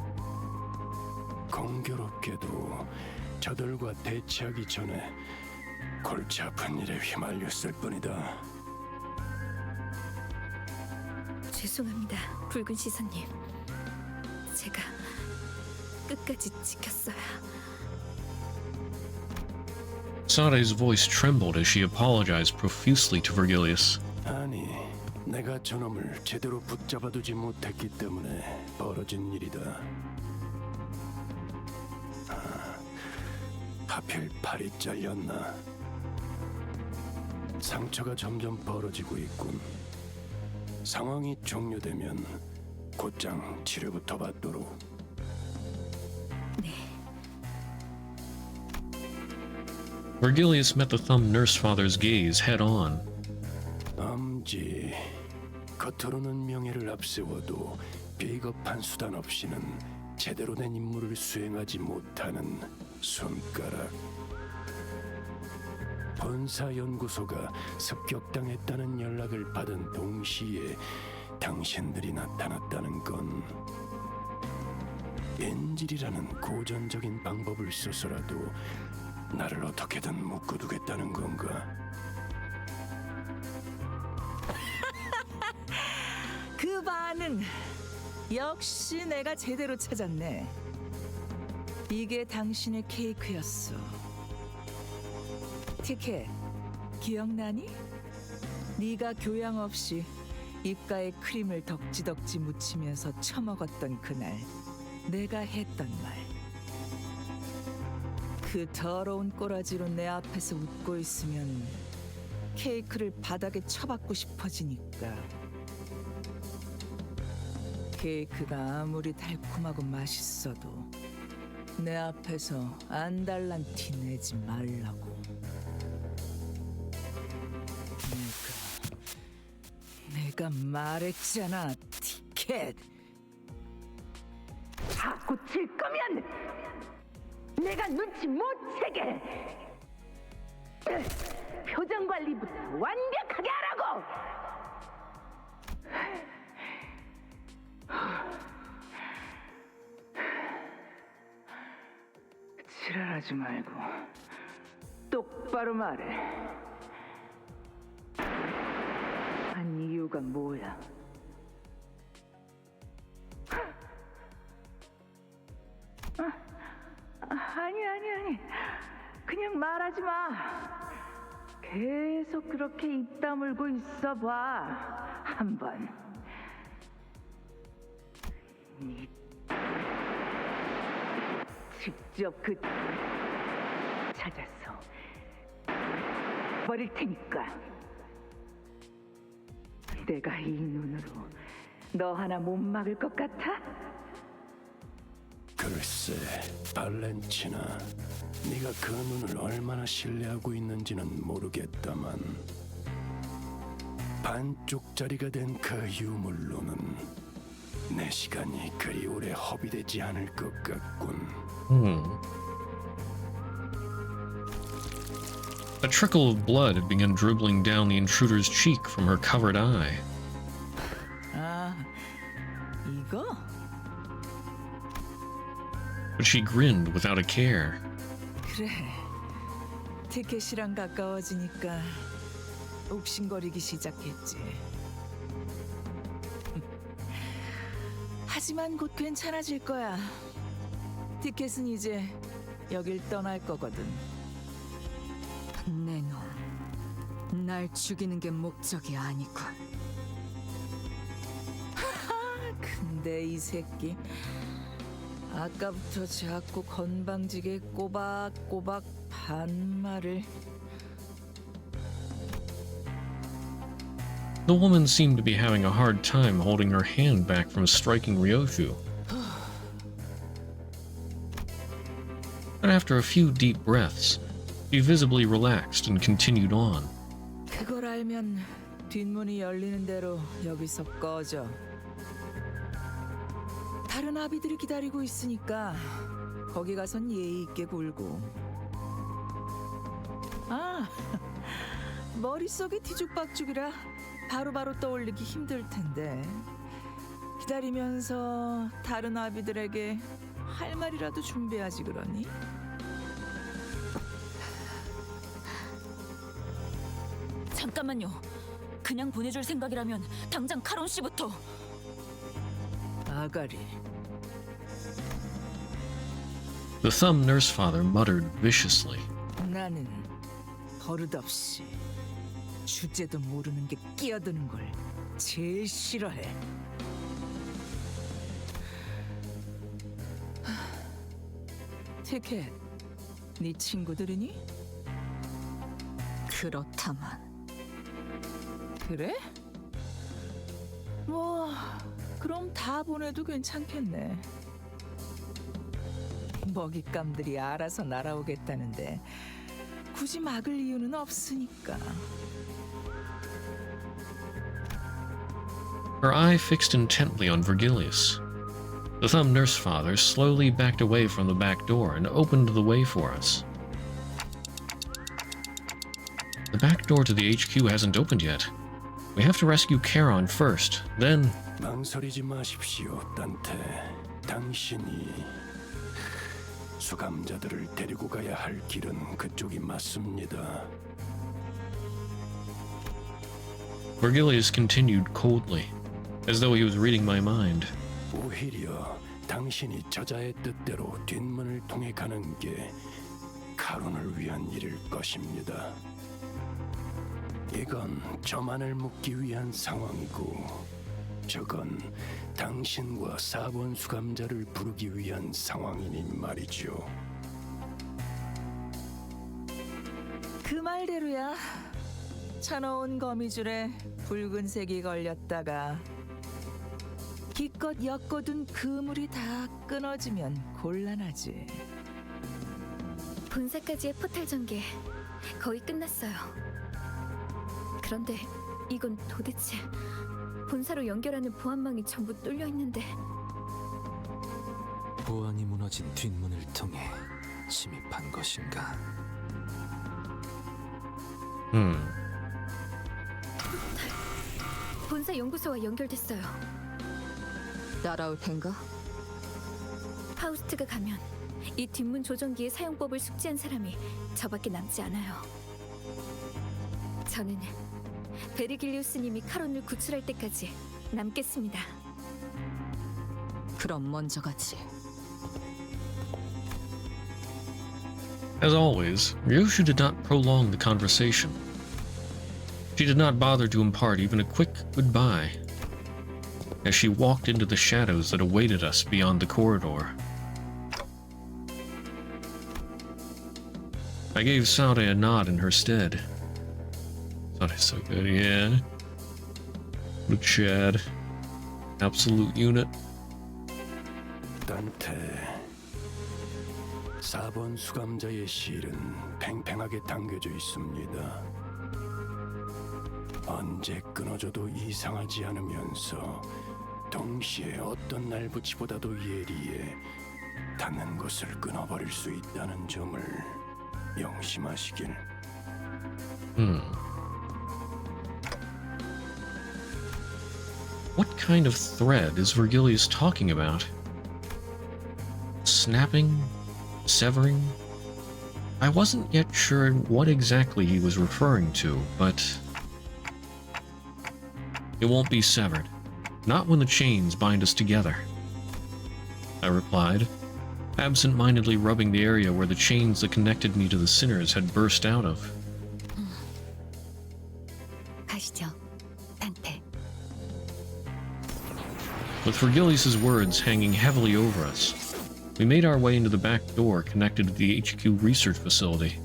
[SPEAKER 15] 공교롭게도 저들과 대치하기 전에 골치 아픈 일에 휘말렸을 뿐이다.
[SPEAKER 14] 죄송합니다, 붉은 시선님. 제가 끝까지 지켰어야.
[SPEAKER 1] Sade's voice trembled as she apologized profusely to Virgilius.
[SPEAKER 15] 아니, 내가 저놈을 제대로 붙잡아두지 못했기 때문에 벌어진 일이다. 하필 팔이 잘렸나? 상처가 점점 벌어지고 있군. 상황이 종료되면 곧장 치료부터 받도록.
[SPEAKER 1] Virgilius met the Thumb Nurse Father's gaze head-on.
[SPEAKER 15] 엄지, 겉으로는 명예를 앞세워도 비겁한 수단 없이는 제대로 된 임무를 수행하지 못하는 손가락. 본사연구소가 습격당했다는 연락을 받은 동시에 당신들이 나타났다는 건 엔질이라는 고전적인 방법을 써서라도 나를 어떻게든 묶어두겠다는 건가?
[SPEAKER 8] 그 반응 역시 내가 제대로 찾았네. 이게 당신의 케이크였어. 티켓 기억나니? 네가 교양 없이
[SPEAKER 2] 입가에 크림을 덕지덕지 묻히면서 처먹었던 그날 내가 했던 말. 그 더러운 꼬라지로 내 앞에서 웃고 있으면 케이크를 바닥에 쳐박고 싶어지니까. 케이크가 아무리 달콤하고 맛있어도 내 앞에서 안달난 티 내지 말라고. 내가 말했잖아, 티켓.
[SPEAKER 16] 자꾸 질 거면 내가 눈치 못 채게. 표정 관리부터 완벽하게 하라고. 지랄하지 말고 똑바로 말해. 한 이유가 뭐야? 아니. 그냥 말하지 마. 계속 그렇게 입 다물고 있어봐. 한번. 네 직접 그 찾았어. 버릴 테니까. 내가 이 눈으로 너 하나 못 막을 것 같아?
[SPEAKER 15] 글쎄, 발렌치나, 네가 그 눈을 얼마나 신뢰하고 있는지는 모르겠다만 반쪽짜리가 된 그 유물로는 내 시간이 그리 오래 허비되지 않을 것 같군.
[SPEAKER 1] A trickle of blood had begun dribbling down the intruder's cheek from her covered eye.
[SPEAKER 2] 아, 이거?
[SPEAKER 1] But she grinned without a care.
[SPEAKER 2] 그래. 티켓이랑 가까워지니까 욱신거리기 시작했지. 하지만 곧 괜찮아질 거야. 티켓은 이제 여길 떠날 거거든. 내 놈, 날 죽이는 게 목적이 아니군. 근데 이 새끼 아까부터 자꾸 건방지게 꼬박꼬박 반말을.
[SPEAKER 1] The woman seemed to be having a hard time holding her hand back from striking Ryoshu. But after a few deep breaths, she visibly relaxed and continued on.
[SPEAKER 2] 그걸 알면 뒷문이 열리는 대로 여기서 꺼져. 다른 아비들이 기다리고 있으니까 거기 가선 예의 있게 굴고. 아, 머릿속이 뒤죽박죽이라 바로바로 떠올리기 힘들 텐데 기다리면서 다른 아비들에게 할 말이라도 준비하지 그러니?
[SPEAKER 9] 잠깐만요. 그냥 보내줄 생각이라면 당장 카론 씨부터.
[SPEAKER 2] 아가리.
[SPEAKER 1] The thumb nurse father muttered viciously.
[SPEAKER 2] 나는 버릇없이 주제도 모르는 게 끼어드는 걸 제일 싫어해. 티켓, 네 친구들이니? 그렇다만. 그래? 뭐 그럼 다 보내도 괜찮겠네. 먹잇감들이 알아서 날아오겠다는데 굳이 막을 이유는 없으니까.
[SPEAKER 1] Her eye fixed intently on Virgilius. The thumb nurse father slowly backed away from the back door and opened the way for us. The back door to the HQ hasn't opened yet. We have to rescue Charon first, then...
[SPEAKER 15] 망설이지 마십시오, 단테. 당신이 수감자들을 데리고 가야 할 길은 그쪽이 맞습니다.
[SPEAKER 1] Virgilius continued coldly, as though he was reading my mind.
[SPEAKER 15] 오히려 당신이 저자의 뜻대로 뒷문을 통해 가는 게 카론을 위한 일일 것입니다. 이건 저만을 묻기 위한 상황이고 저건 당신과 4번 수감자를 부르기 위한 상황이니 말이죠.
[SPEAKER 17] 그 말대로야. 쳐놓은 거미줄에 붉은색이 걸렸다가 기껏 엮어둔 그물이 다 끊어지면 곤란하지.
[SPEAKER 18] 본사까지의 포탈 전개 거의 끝났어요. 그런데 이건 도대체 본사로 연결하는 보안망이 전부 뚫려 있는데
[SPEAKER 3] 보안이 무너진 뒷문을 통해 침입한 것인가?
[SPEAKER 18] 본사 연구소와 연결됐어요.
[SPEAKER 2] 따라올 텐가?
[SPEAKER 18] 파우스트가 가면 이 뒷문 조정기의 사용법을 숙지한 사람이 저밖에 남지 않아요. 저는 베르길리우스님이 카론을 구출할 때까지 남겠습니다.
[SPEAKER 2] 그럼 먼저 가지.
[SPEAKER 1] As always, Ryoshu did not prolong the conversation. She did not bother to impart even a quick goodbye, as she walked into the shadows that awaited us beyond the corridor. I gave Saude a nod in her stead. Saude's so good, yeah. Look, Chad. Absolute unit.
[SPEAKER 15] 단테, 4번 수감자의 실은 팽팽하게 당겨져 있습니다. 언제 끊어져도 이상하지 않으면서 동시에 어떤 날붙이보다도 예리해 닿는 것을 끊어버릴 수 있다는 점을 명심하시길.
[SPEAKER 1] What kind of thread is Vergilius talking about? Snapping? Severing? I wasn't yet sure what exactly he was referring to, but it won't be severed. Not when the chains bind us together, I replied, absent-mindedly rubbing the area where the chains that connected me to the sinners had burst out of.
[SPEAKER 14] 가시죠, 단테.
[SPEAKER 1] With Vergilius' words hanging heavily over us, we made our way into the back door connected to the HQ research facility.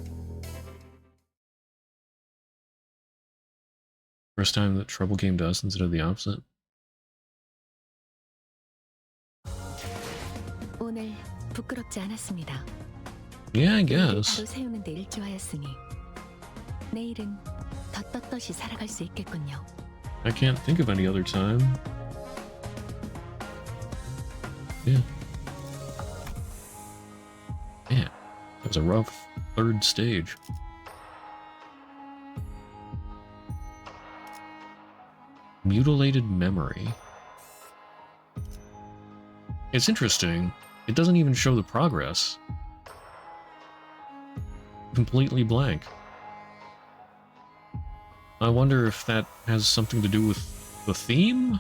[SPEAKER 1] First time that trouble came to us instead of the opposite.
[SPEAKER 14] 오늘 부끄럽지 않았습니다.
[SPEAKER 1] Yeah, I guess.
[SPEAKER 14] 바로 세우는 데 일조하였으니 내일은 더 떳떳이 살아갈 수 있겠군요.
[SPEAKER 1] I can't think of any other time. Yeah. Yeah, it was a rough third stage. Mutilated memory. It's interesting. It doesn't even show the progress. Completely blank. I wonder if that has something to do with the theme?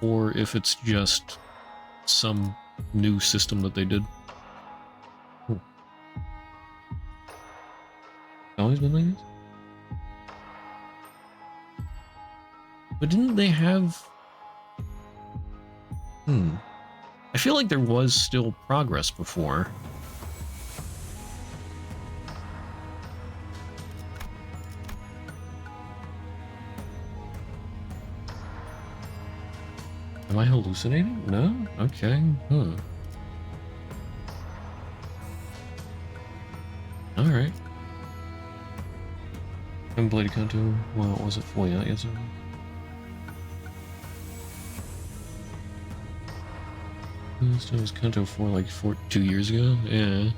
[SPEAKER 1] Or if it's just some new system that they did. Always been like this? But didn't they have... I feel like there was still progress before. Am I hallucinating? No? Okay. Alright. Haven't played Canto. Well, was it fully out yet? So? This was Canto 4 like 2 years ago? Yeah.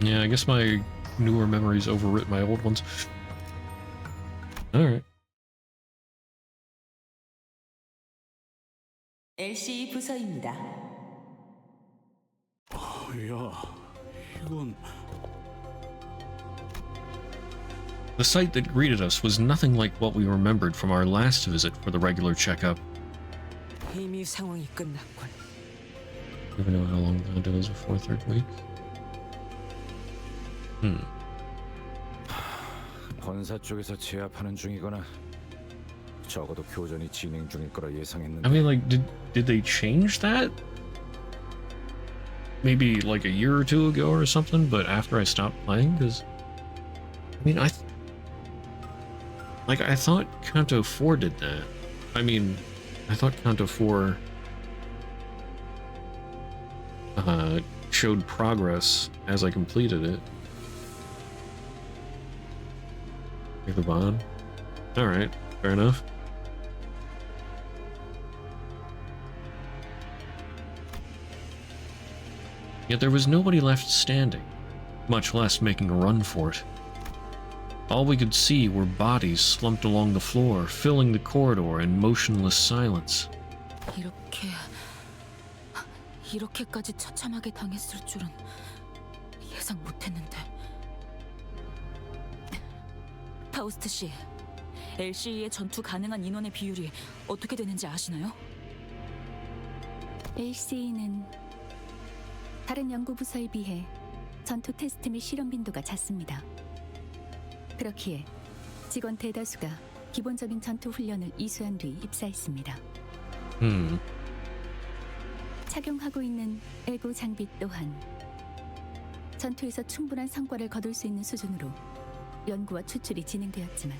[SPEAKER 1] Yeah, I guess my newer memories overwrit my old ones. Alright.
[SPEAKER 17] LC 부서입니다.
[SPEAKER 5] 야, 이건...
[SPEAKER 1] The sight that greeted us was nothing like what we remembered from our last visit for the regular checkup.
[SPEAKER 8] 이미 상황이 끝났군.
[SPEAKER 1] Never know how long that is before third week.
[SPEAKER 10] 본사 쪽에서 제압하는 중이거나 적어도 교전이 진행 중일 거라 예상했는데.
[SPEAKER 1] I mean, like, did they change that? Maybe like a year or two ago or something, but after I stopped playing, because I mean, I thought Canto 4 did that. I mean, I thought Canto 4 showed progress as I completed it. Take the bond. Alright, fair enough. Yet there was nobody left standing, much less making a run for it. All we could see were bodies slumped along the floor, filling the corridor in motionless silence.
[SPEAKER 9] 이렇게까지 처참하게 당했을 줄은 예상 못했는데. 파우스트 씨, LCE의 전투 가능한 인원의 비율이 어떻게 되는지 아시나요?
[SPEAKER 14] LCE는 다른 연구 부서에 비해 전투 테스트 및 실험 빈도가 작습니다. 그렇기에 직원 대다수가 기본적인 전투 훈련을 이수한 뒤 입사했습니다. 착용하고 있는 에고 장비 또한 전투에서 충분한 성과를 거둘 수 있는 수준으로 연구와 추출이 진행되었지만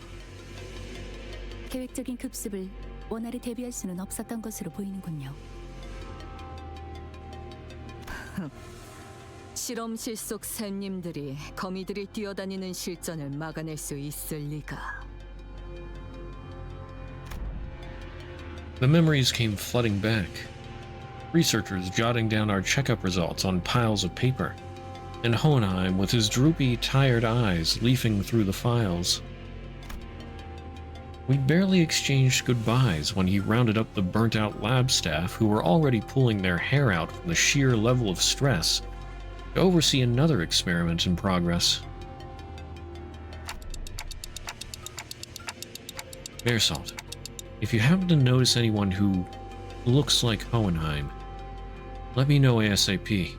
[SPEAKER 14] 계획적인 급습을 원활히 대비할 수는 없었던 것으로 보이는군요.
[SPEAKER 2] 실험실 속 샘님들이 거미들이 뛰어다니는 실전을 막아낼 수 있을 리가.
[SPEAKER 1] The memories came flooding back. Researchers jotting down our checkup results on piles of paper, and Hohenheim with his droopy, tired eyes leafing through the files. We'd barely exchanged goodbyes when he rounded up the burnt-out lab staff who were already pulling their hair out from the sheer level of stress to oversee another experiment in progress. Bearsalt, if you happen to notice anyone who looks like Hohenheim, let me know ASAP.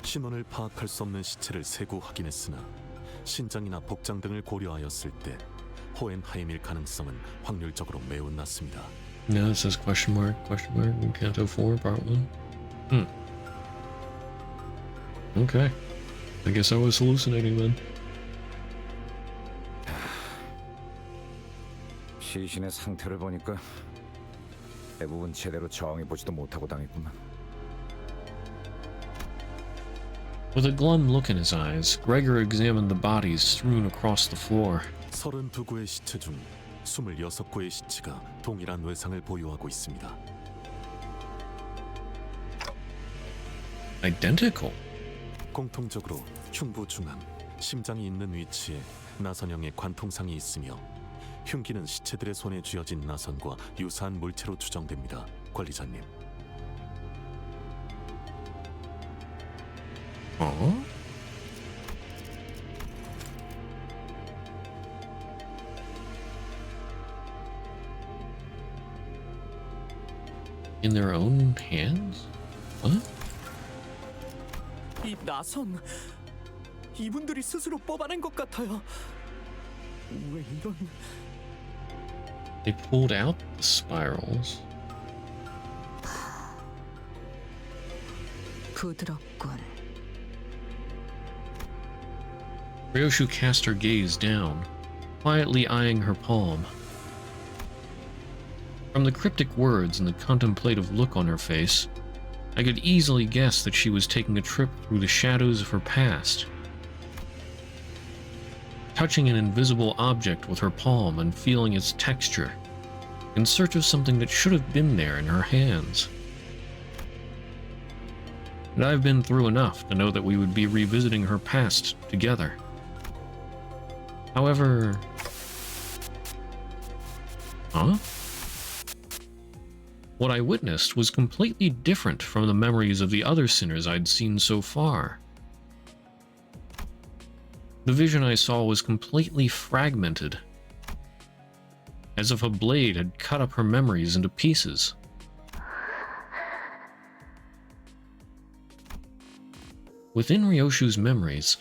[SPEAKER 13] 신원을 파악할 수 없는 시체를 세고 확인했으나 신장이나 복장 등을 고려하였을 때 호헨하임일 가능성은 확률적으로 매우 낮습니다.
[SPEAKER 1] No, it says question mark in Canto 4, part 1. Okay. I guess I was hallucinating then.
[SPEAKER 10] 시신의 상태를 보니까 대부분 제대로 정해보지도 못하고 당했구만.
[SPEAKER 1] With a glum look in his eyes, Gregor examined the bodies strewn across the floor.
[SPEAKER 13] 32구의 시체 중 26구의 시체가 동일한 외상을 보유하고 있습니다.
[SPEAKER 1] Identical.
[SPEAKER 13] 공통적으로 흉부 중앙, 심장이 있는 위치에 나선형의 관통상이 있으며 흉기는 시체들의 손에 쥐어진 나선과 유사한 물체로 추정됩니다. 관리자님.
[SPEAKER 1] In their own hands? What?
[SPEAKER 12] 이 나선 이분들이 스스로 뽑아낸 것 같아요. 왜 이런?
[SPEAKER 1] They pulled out the spirals.
[SPEAKER 2] 부드럽군.
[SPEAKER 1] Ryoshu cast her gaze down, quietly eyeing her palm. From the cryptic words and the contemplative look on her face, I could easily guess that she was taking a trip through the shadows of her past. Touching an invisible object with her palm and feeling its texture, in search of something that should have been there in her hands. And I've been through enough to know that we would be revisiting her past together. However... Huh? What I witnessed was completely different from the memories of the other sinners I'd seen so far. The vision I saw was completely fragmented, as if a blade had cut up her memories into pieces. Within Ryoshu's memories,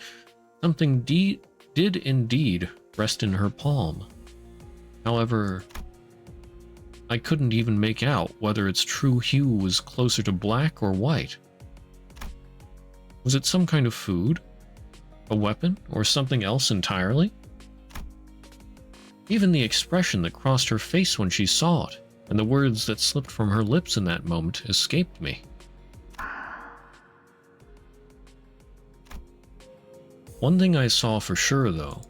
[SPEAKER 1] something did indeed rest in her palm. However, I couldn't even make out whether its true hue was closer to black or white. Was it some kind of food? A weapon? Or something else entirely? Even the expression that crossed her face when she saw it, and the words that slipped from her lips in that moment, escaped me. One thing I saw for sure, though,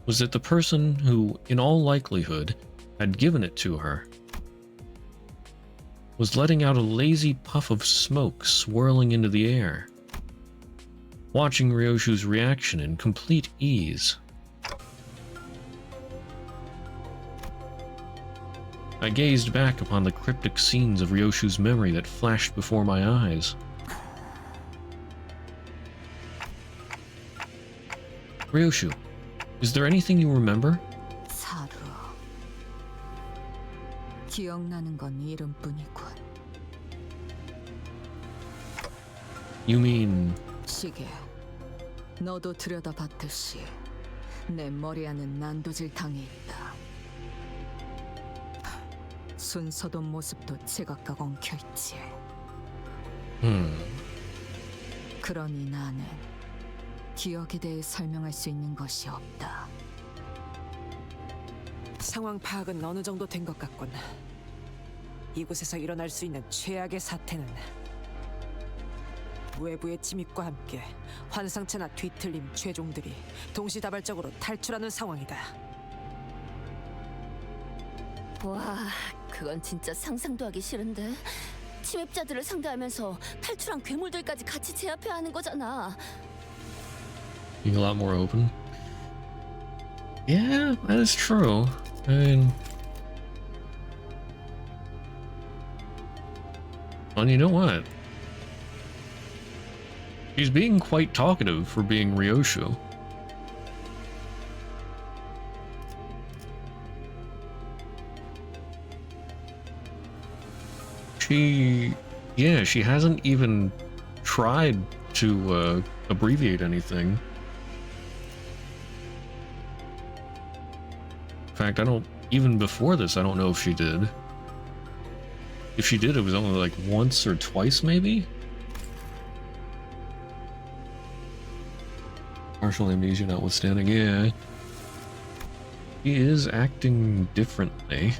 [SPEAKER 1] was that the person who, in all likelihood, had given it to her was letting out a lazy puff of smoke swirling into the air, watching Ryoshu's reaction in complete ease. I gazed back upon the cryptic scenes of Ryoshu's memory that flashed before my eyes. Ryoshu, is there anything you remember?
[SPEAKER 2] 사루. 기억나는 건 이름뿐이군.
[SPEAKER 1] You mean...
[SPEAKER 2] 시계. 너도 들여다봤듯이 내 머리 안은 난도질탕이 있다. 순서도 모습도 제각각 엉켜있지. 그러니 나는 기억에 대해 설명할 수 있는 것이 없다.
[SPEAKER 8] 상황 파악은 어느 정도 된 것 같군. 이곳에서 일어날 수 있는 최악의 사태는 외부의 침입과 함께 환상체나 뒤틀림 최종들이 동시다발적으로 탈출하는 상황이다.
[SPEAKER 11] 와, 그건 진짜 상상도 하기 싫은데. 침입자들을 상대하면서 탈출한 괴물들까지 같이 제압해야 하는 거잖아.
[SPEAKER 1] Being a lot more open. Yeah, that is true. I mean... And you know what? She's being quite talkative for being Ryoshu. She hasn't even tried to abbreviate anything. In fact, even before this, I don't know if she did. If she did, it was only like once or twice, maybe? Partial amnesia notwithstanding, yeah. She is acting differently.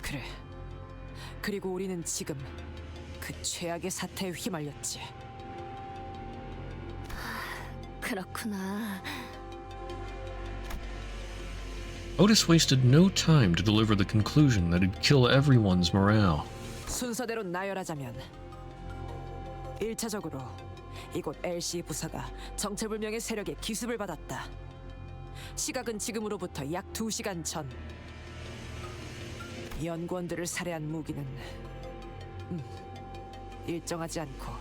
[SPEAKER 8] 그래. 그리고 우리는 지금 그 최악의 사태에 휘말렸지.
[SPEAKER 11] 그렇구나.
[SPEAKER 1] Otis wasted no time to deliver the conclusion that'd kill everyone's morale.
[SPEAKER 8] 순서대로 나열하자면 1차적으로 이곳 LC 부사가 정체불명의 세력의 기습을 받았다. 시각은 지금으로부터 약 2시간 전. 연구원들을 살해한 무기는 일정하지 않고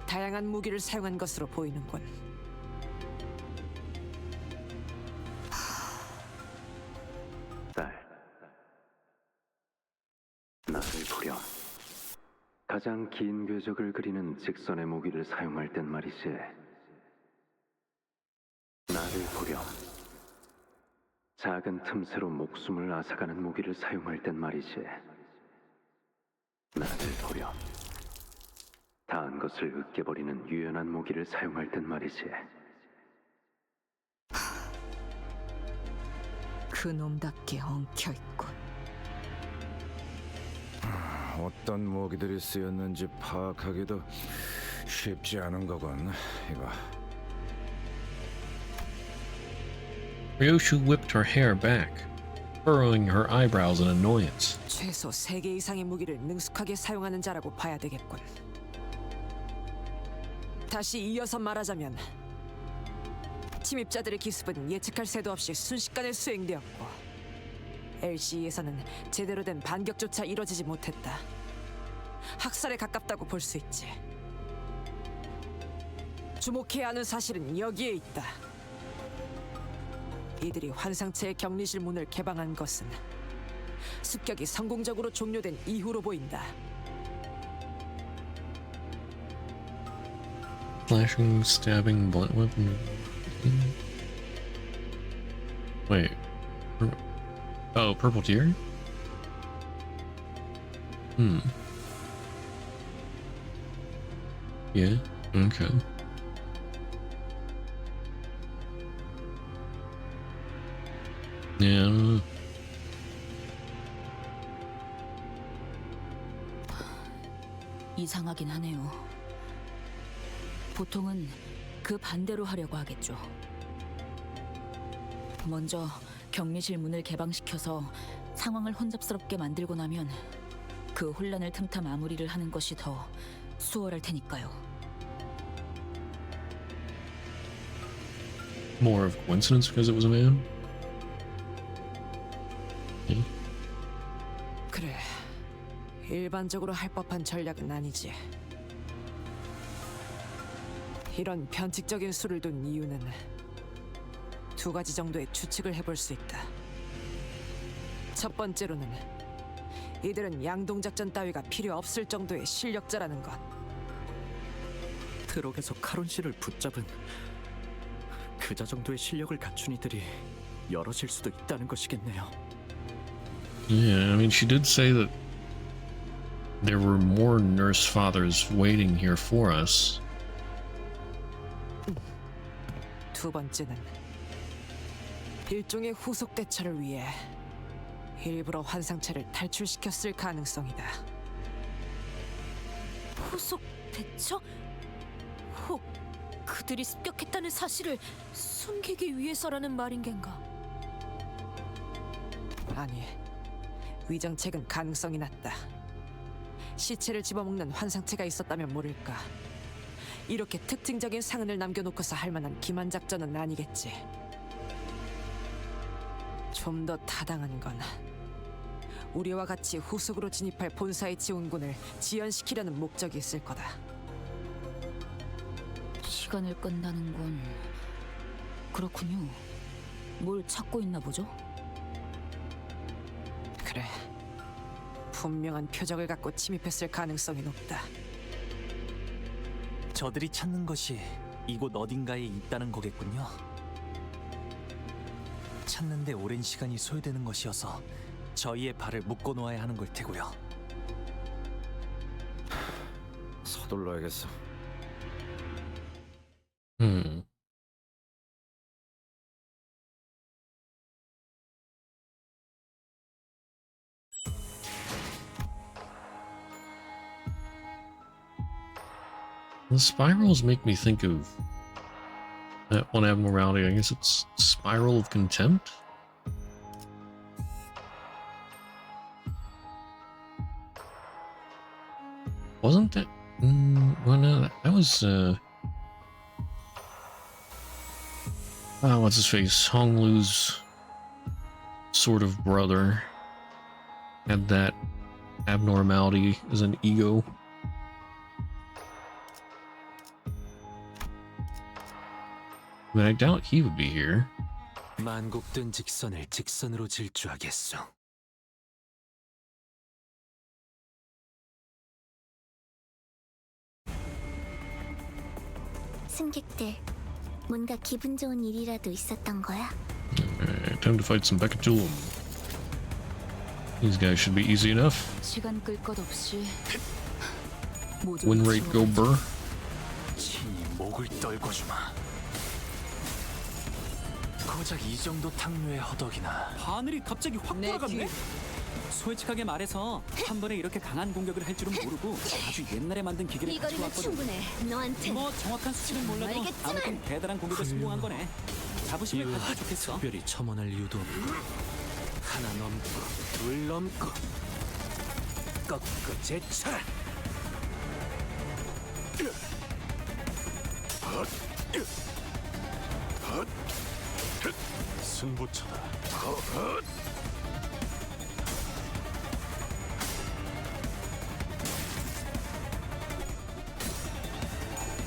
[SPEAKER 8] 다양한 무기를 사용한 것으로 보이는군.
[SPEAKER 19] 딸, 나를 보렴. 가장 긴 궤적을 그리는 직선의 무기를 사용할 땐 말이지. 나를 보렴. 작은 틈새로 목숨을 앗아가는 무기를 사용할 땐 말이지. 나를 보렴. 다한 것을 으깨버리는 유연한 무기를 사용할 땐 말이지.
[SPEAKER 2] 그놈답게 엉켜있군.
[SPEAKER 10] 어떤 무기들이 쓰였는지 파악하기도 쉽지 않은 거군, 이거.
[SPEAKER 1] Ryoshu whipped her hair back, furrowing her eyebrows in annoyance.
[SPEAKER 8] 최소 3개 이상의 무기를 능숙하게 사용하는 자라고 봐야 되겠군. 다시 이어서 말하자면 침입자들의 기습은 예측할 새도 없이 순식간에 수행되었고 LC에서는 제대로 된 반격조차 이뤄지지 못했다. 학살에 가깝다고 볼 수 있지. 주목해야 하는 사실은 여기에 있다. 이들이 환상체의 격리실 문을 개방한 것은 습격이 성공적으로 종료된 이후로 보인다.
[SPEAKER 1] Slashing, stabbing, blunt weapon. Wait. Oh, purple tier? Yeah, okay. Yeah, I don't know.
[SPEAKER 9] 이상하긴 하네요. 보통은 그 반대로 하려고 하겠죠. 먼저 격리실 문을 개방시켜서 상황을 혼잡스럽게 만들고 나면 그 혼란을 틈타 마무리를 하는 것이 더 수월할 테니까요.
[SPEAKER 1] More of coincidence because it was a man? Okay.
[SPEAKER 8] 그래. 일반적으로 할 법한 전략은 아니지. 이런 변칙적인 수를 둔 이유는 두 가지 정도의 추측을 해볼 수 있다. 첫 번째로는 이들은 양동작전 따위가 필요 없을 정도의 실력자라는 것.
[SPEAKER 7] 트럭에서 카론 씨를 붙잡은 그자 정도의 실력을 갖춘 이들이 여럿일 수도 있다는 것이겠네요.
[SPEAKER 1] Yeah, I mean, she did say that there were more nurse fathers waiting here for us.
[SPEAKER 8] 두 번째는 일종의 후속 대처를 위해 일부러 환상체를 탈출시켰을 가능성이다.
[SPEAKER 4] 후속 대처? 혹 그들이 습격했다는 사실을 숨기기 위해서라는 말인 겐가?
[SPEAKER 8] 아니, 위정책은 가능성이 낮다. 시체를 집어먹는 환상체가 있었다면 모를까. 이렇게 특징적인 상흔을 남겨놓고서 할 만한 기만 작전은 아니겠지. 좀 더 타당한 건 우리와 같이 후속으로 진입할 본사의 지원군을 지연시키려는 목적이 있을 거다.
[SPEAKER 9] 시간을 끈다는 건 그렇군요. 뭘 찾고 있나 보죠?
[SPEAKER 8] 그래. 분명한 표적을 갖고 침입했을 가능성이 높다.
[SPEAKER 20] 저들이 찾는 것이 이곳 어딘가에 있다는 거겠군요. 찾는데 오랜 시간이 소요되는 것이어서 저희의 발을 묶어놓아야 하는 걸 테고요.
[SPEAKER 10] 서둘러야겠어.
[SPEAKER 1] The spirals make me think of that one abnormality. I guess it's Spiral of Contempt? Wasn't that? Well, no, that was, what's his face? Hong Lu's sort of brother had that abnormality as an ego. But I doubt he would be here.
[SPEAKER 20] 만국된 직선을 직선으로 질주하겠소.
[SPEAKER 11] 승객들, 뭔가 기분 좋은 일이라도 있었던 거야?
[SPEAKER 1] Alright, time to fight some Bekatulum. These guys should be easy enough.
[SPEAKER 9] 시간 끌 것 없이
[SPEAKER 1] Win rate go burr.
[SPEAKER 20] 친히 목을 떨궈주마. 고작 이 정도 탕류의 허덕이나.
[SPEAKER 12] 하늘이 갑자기 확 돌아갔네. 솔직하게 말해서 한 번에 이렇게 강한 공격을 할 줄은 모르고 아주 옛날에 만든 기계를
[SPEAKER 11] 이
[SPEAKER 12] 가지고
[SPEAKER 11] 거리면
[SPEAKER 12] 왔거든.
[SPEAKER 11] 충분해. 너한테.
[SPEAKER 12] 뭐 정확한 수치는 몰라도 아무튼 대단한 공격을 성공한 거네. 자부심을 가지면 좋겠어.
[SPEAKER 20] 특별히 첨언할 이유도 없고 하나 넘고 둘 넘고 꺾고 제쳐라.
[SPEAKER 13] 승부처다.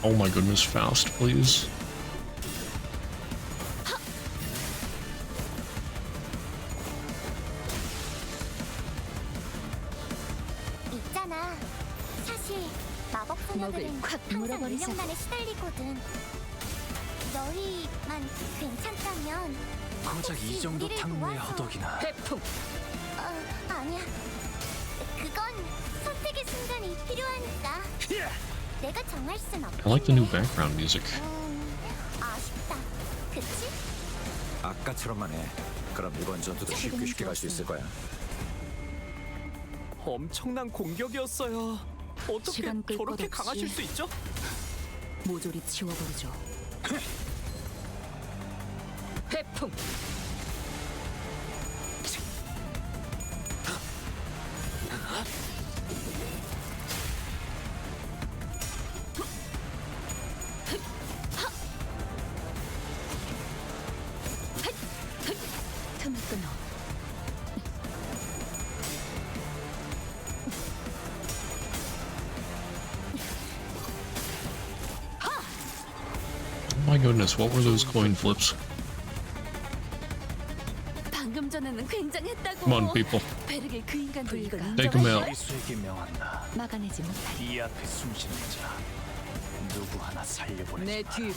[SPEAKER 1] Oh my goodness, Faust, please.
[SPEAKER 11] 있잖아. 사실 마법 소녀들은 항상 인력난에 시달리거든. 너희만 괜찮다면
[SPEAKER 20] 고작 이 정도 탕류의 허덕이나.
[SPEAKER 2] 태풍.
[SPEAKER 11] 아니야. 그건 선택의 순간이 필요하니까. 내가 정할 순 없겠네.
[SPEAKER 1] I like the new background music.
[SPEAKER 11] 아쉽다. 그치?
[SPEAKER 10] 아까처럼만 해. 그럼 이번 전투도 쉽게 갈 수 있을 거야.
[SPEAKER 20] 엄청난 공격이었어요. 어떻게
[SPEAKER 9] 시간 끌
[SPEAKER 20] 저렇게
[SPEAKER 9] 것 없이.
[SPEAKER 20] 강하실 수 있죠?
[SPEAKER 9] 모조리 치워버리죠.
[SPEAKER 2] 태풍.
[SPEAKER 9] 틈을 끊어.
[SPEAKER 1] Oh my goodness, what were those coin flips?
[SPEAKER 11] 방금 전에는 굉장했다고.
[SPEAKER 1] Come on, people.
[SPEAKER 11] 베르겔 그 인간도 이걸
[SPEAKER 1] Take him out.
[SPEAKER 20] 이수에게 명한다.
[SPEAKER 11] 막아내지 못하리.
[SPEAKER 20] 이 앞에 숨쉬는 자 누구 하나 살려보내지
[SPEAKER 2] 내
[SPEAKER 20] 마라.
[SPEAKER 2] 뒤로.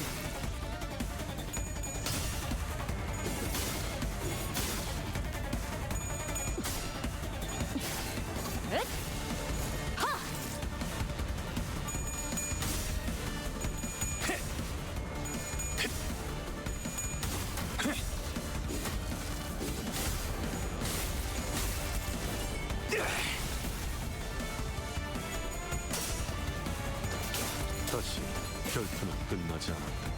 [SPEAKER 13] 다시 결투는 끝나지 않았다.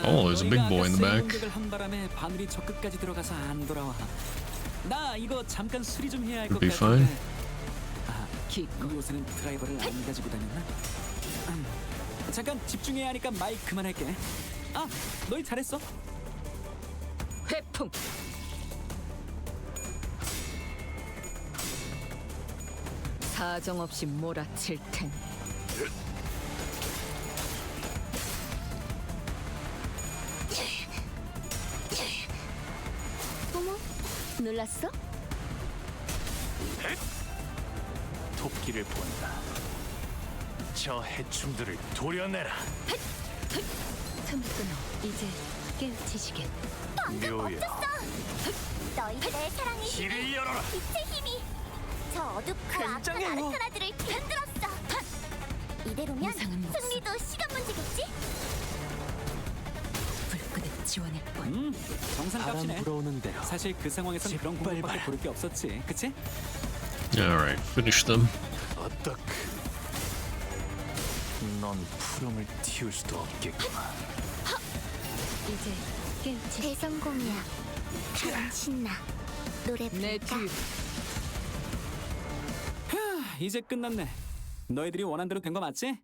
[SPEAKER 1] Oh, there's a big boy in the back.
[SPEAKER 12] 공격을 한 바람에 바늘이 저 끝까지 들어가서 안 돌아와. 나 이거 잠깐 수리 좀 해야 할 것
[SPEAKER 1] It'll be
[SPEAKER 12] 같은데.
[SPEAKER 1] fine.
[SPEAKER 12] 이 요새는 드라이버를 안 가지고 다녔나? 잠깐 집중해야 하니까 마이크 그만할게. 너희 잘했어.
[SPEAKER 2] 태풍. 사정없이 몰아칠 테니.
[SPEAKER 11] 어머, 놀랐어?
[SPEAKER 6] 토끼를 본다. 저 해충들을 도려내라.
[SPEAKER 11] 틈을 끊어. 이제 깨우치시게.
[SPEAKER 6] 묘여.
[SPEAKER 11] 너희들의 사랑의 힘이,
[SPEAKER 6] 길을 열어라.
[SPEAKER 11] 빛의 힘이 저 어둡고 악한
[SPEAKER 6] 굉장해요.
[SPEAKER 11] 아르카나들을 흔들었어. 이대로면 승리도 시간 문제겠지?
[SPEAKER 9] 불끈을 지원할 뻔.
[SPEAKER 12] 정상값이네.
[SPEAKER 20] 바람 불어오는 대로.
[SPEAKER 12] 사실 그 상황에선 그런 공격밖에 고를 게 없었지, 그치?
[SPEAKER 1] Alright, finish them.
[SPEAKER 20] 어떻게? 넌 푸름을 틔울 수도 없겠구만.
[SPEAKER 11] 이제 깨우치. 대성공이야. 가장 신나. 노래
[SPEAKER 2] 내
[SPEAKER 11] 부를까?
[SPEAKER 2] 뒤로.
[SPEAKER 12] 이제 끝났네. 너희들이 원한 대로 된 거 맞지?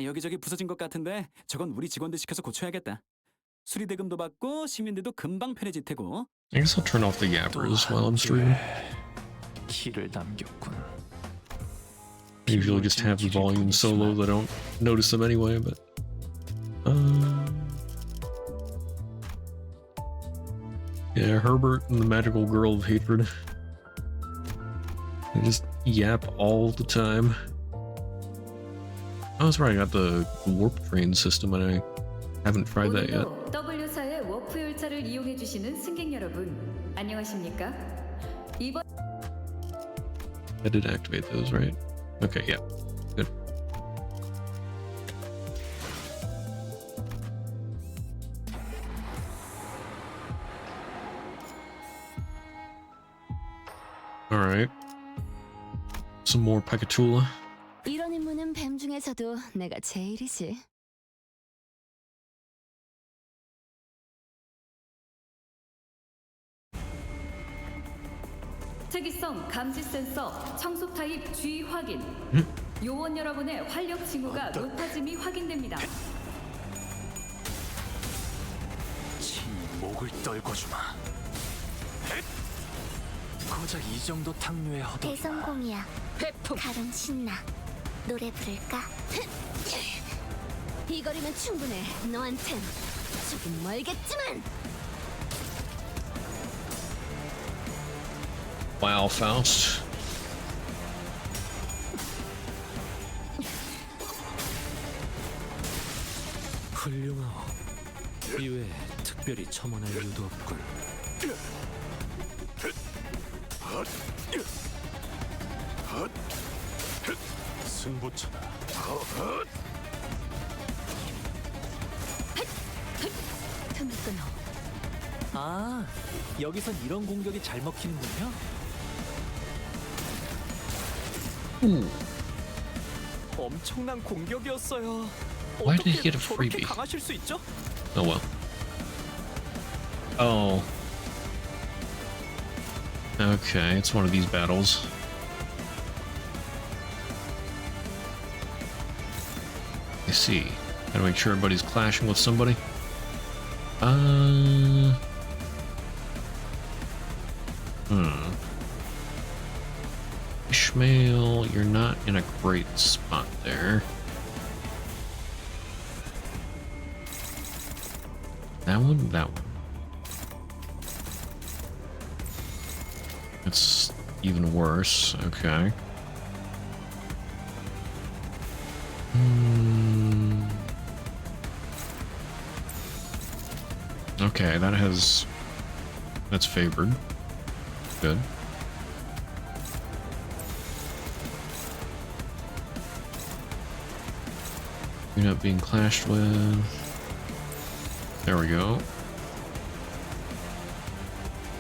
[SPEAKER 12] 여기저기 부서진 것 같은데 저건 우리 직원들 시켜서 고쳐야겠다. 수리 대금도 받고 시민들도 금방 편해질 테고.
[SPEAKER 1] I guess I'll turn off the yappers while I'm streaming.
[SPEAKER 20] 길을 남겼군.
[SPEAKER 1] Usually just have the volume so low that I don't notice them anyway, but... Yeah, Herbert and the magical girl of hatred. They just yap all the time. Oh, that's right, I got the warp train system and I haven't tried that yet.
[SPEAKER 14] W사의 워프 열차를 이용해 주시는 승객 여러분, 안녕하십니까? 이번
[SPEAKER 1] I did activate those, right? Okay, yeah. Good. Alright. Some more Pacatula.
[SPEAKER 11] 이런 임무는 뱀 중에서도 내가 제일이지.
[SPEAKER 14] 특이성 감지 센서 청소 타입 G 확인. 요원 여러분의 활력 징후가 높아짐이 확인됩니다.
[SPEAKER 20] 친히 목을 떨궈주마. 고작 이 정도 탕류의 허덕.
[SPEAKER 11] 대성공이야. 가장 신나. 노래 부를까? 이 거리면 충분해. 너한텐 조금 멀겠지만.
[SPEAKER 1] Wow, Faust.
[SPEAKER 7] 특별히 첨언할 이유도 없군.
[SPEAKER 13] 승부처다.
[SPEAKER 14] 틈을 끊어.
[SPEAKER 20] 아, 여기선 이런 공격이 잘 먹히는군요. 엄청난 공격이었어요.
[SPEAKER 1] Why did he
[SPEAKER 20] 어떻게
[SPEAKER 1] get a
[SPEAKER 20] 저렇게
[SPEAKER 1] freebie?
[SPEAKER 20] 강하실 수 있죠?
[SPEAKER 1] Oh well. Oh. Okay, it's one of these battles. I see. Gotta make sure everybody's clashing with somebody. Ishmael, you're not in a great spot there. That one, that one. It's even worse. Okay. Okay, that's favored. Good. You're not being clashed with. There we go.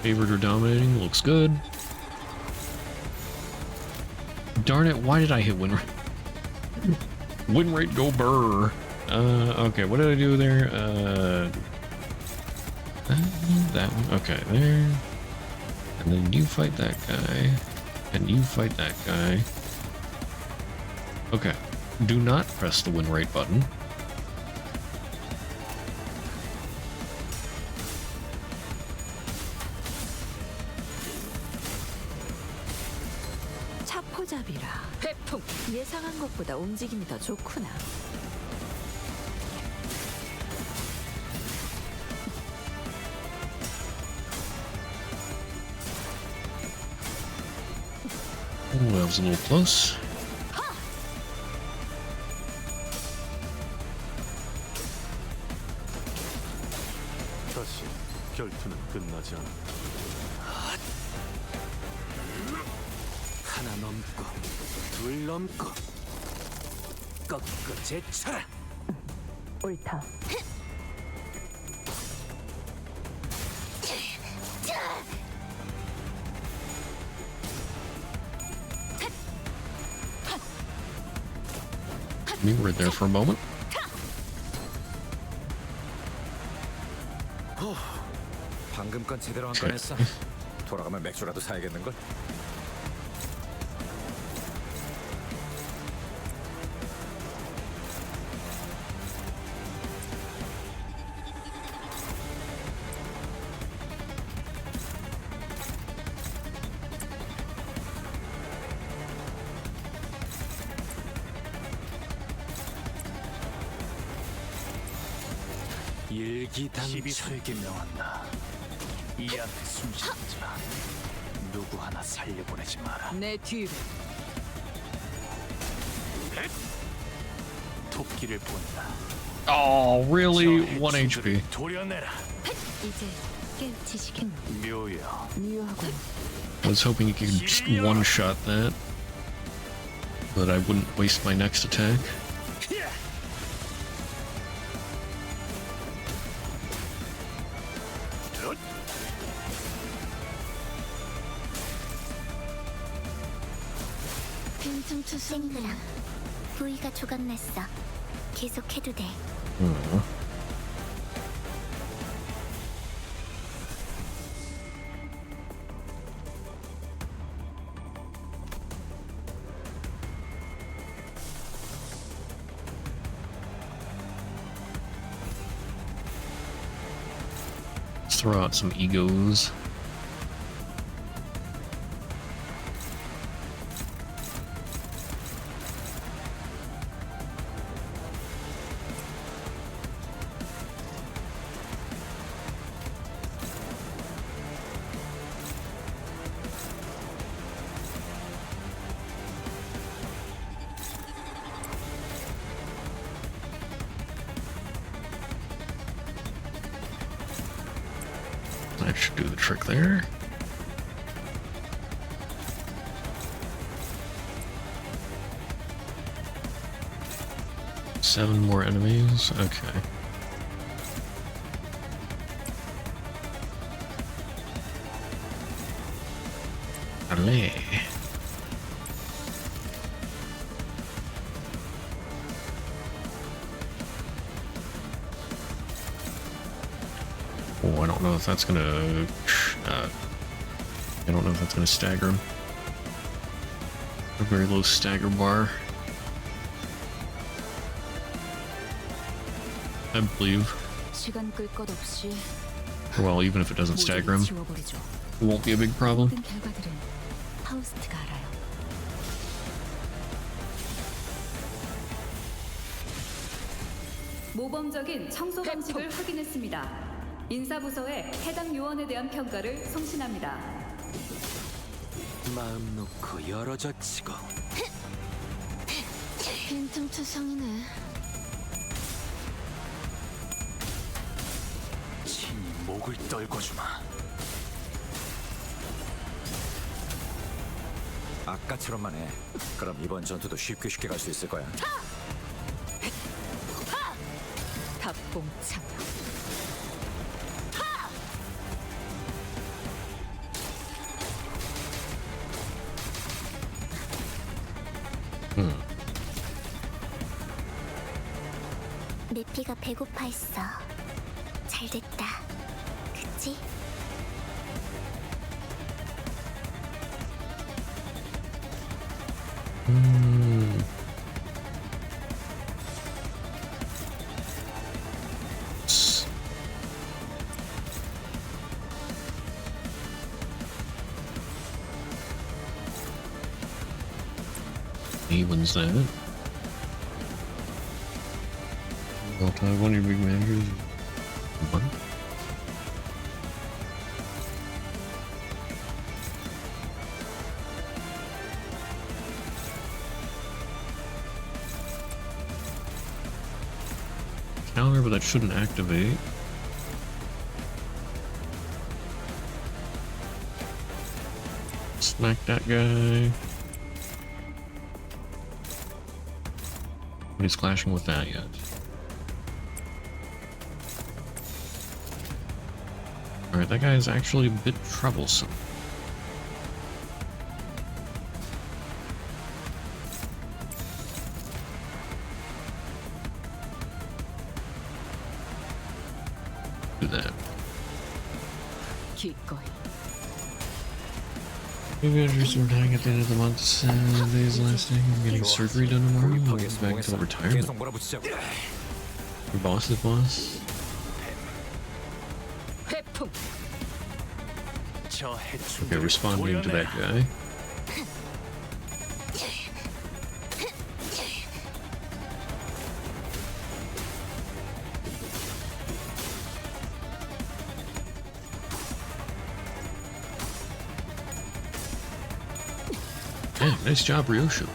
[SPEAKER 1] Favored or dominating, looks good. Darn it, why did I hit win rate? Win rate go burr. Okay, what did I do there? That one, okay, there. And then you fight that guy. And you fight that guy. Okay, do not press the win rate button.
[SPEAKER 8] 차포잡이라. 회풍. 예상한 것보다 움직임이 더 좋구나.
[SPEAKER 1] Ooh, that was a little close.
[SPEAKER 13] 다시 결투는 끝나지 않았다.
[SPEAKER 7] 하나 넘고 둘 넘고 꺾고 제쳐라.
[SPEAKER 16] 옳다.
[SPEAKER 1] We were there for a moment.
[SPEAKER 10] 방금 건 제대로 안 꺼냈어. 돌아가면 맥주라도 사야겠는걸?
[SPEAKER 6] 일기당초에게 명한다. 이 앞에 숨쉬는 자 누구 하나 살려보내지 마라.
[SPEAKER 2] 내 뒤를.
[SPEAKER 6] 토끼를 본다.
[SPEAKER 1] Oh, really? 1 HP.
[SPEAKER 6] 도려내라.
[SPEAKER 14] 이제 깨우치시겠.
[SPEAKER 6] 묘여.
[SPEAKER 2] 미워하군.
[SPEAKER 1] I was hoping you could just one-shot that. So that I wouldn't waste my next attack.
[SPEAKER 11] 빈틈 투성이라 부위가 조각났어. 계속해도 돼.
[SPEAKER 1] Let's throw out some egos. Should do the trick there. Seven more enemies. Okay. Allez. Oh, I don't know if that's gonna. I don't know if that's gonna stagger him. A very low stagger bar. I believe.
[SPEAKER 9] 시간 끌 것 없이
[SPEAKER 1] Well, even if it doesn't stagger him,
[SPEAKER 9] 지워버리죠.
[SPEAKER 1] it won't be a big problem.
[SPEAKER 9] 모든 결과들은 파우스트가 알아요.
[SPEAKER 21] 모범적인 청소 방식을 확인했습니다. 인사부서에 해당 요원에 대한 평가를 송신합니다.
[SPEAKER 3] 마음 놓고 열어젖히고.
[SPEAKER 11] 빈틈투성이네.
[SPEAKER 6] 친히 목을 떨궈주마.
[SPEAKER 10] 아까처럼만 해. 그럼 이번 전투도 쉽게 갈 수 있을 거야.
[SPEAKER 2] 답봉창.
[SPEAKER 11] 내 피가 배고파했어. 잘됐다. 그치?
[SPEAKER 1] He wins that. One of your big managers. One. Counter, but that shouldn't activate. Smack that guy. Nobody's clashing with that yet. Alright, that guy is actually a bit troublesome. Do that.
[SPEAKER 2] 기꺼이.
[SPEAKER 1] Maybe after some time at the end of the month, 7 days lasting. I'm getting surgery done tomorrow. I'm going back until retirement. Your boss's boss. Okay, responding to that guy. Damn, nice job, Ryoshu.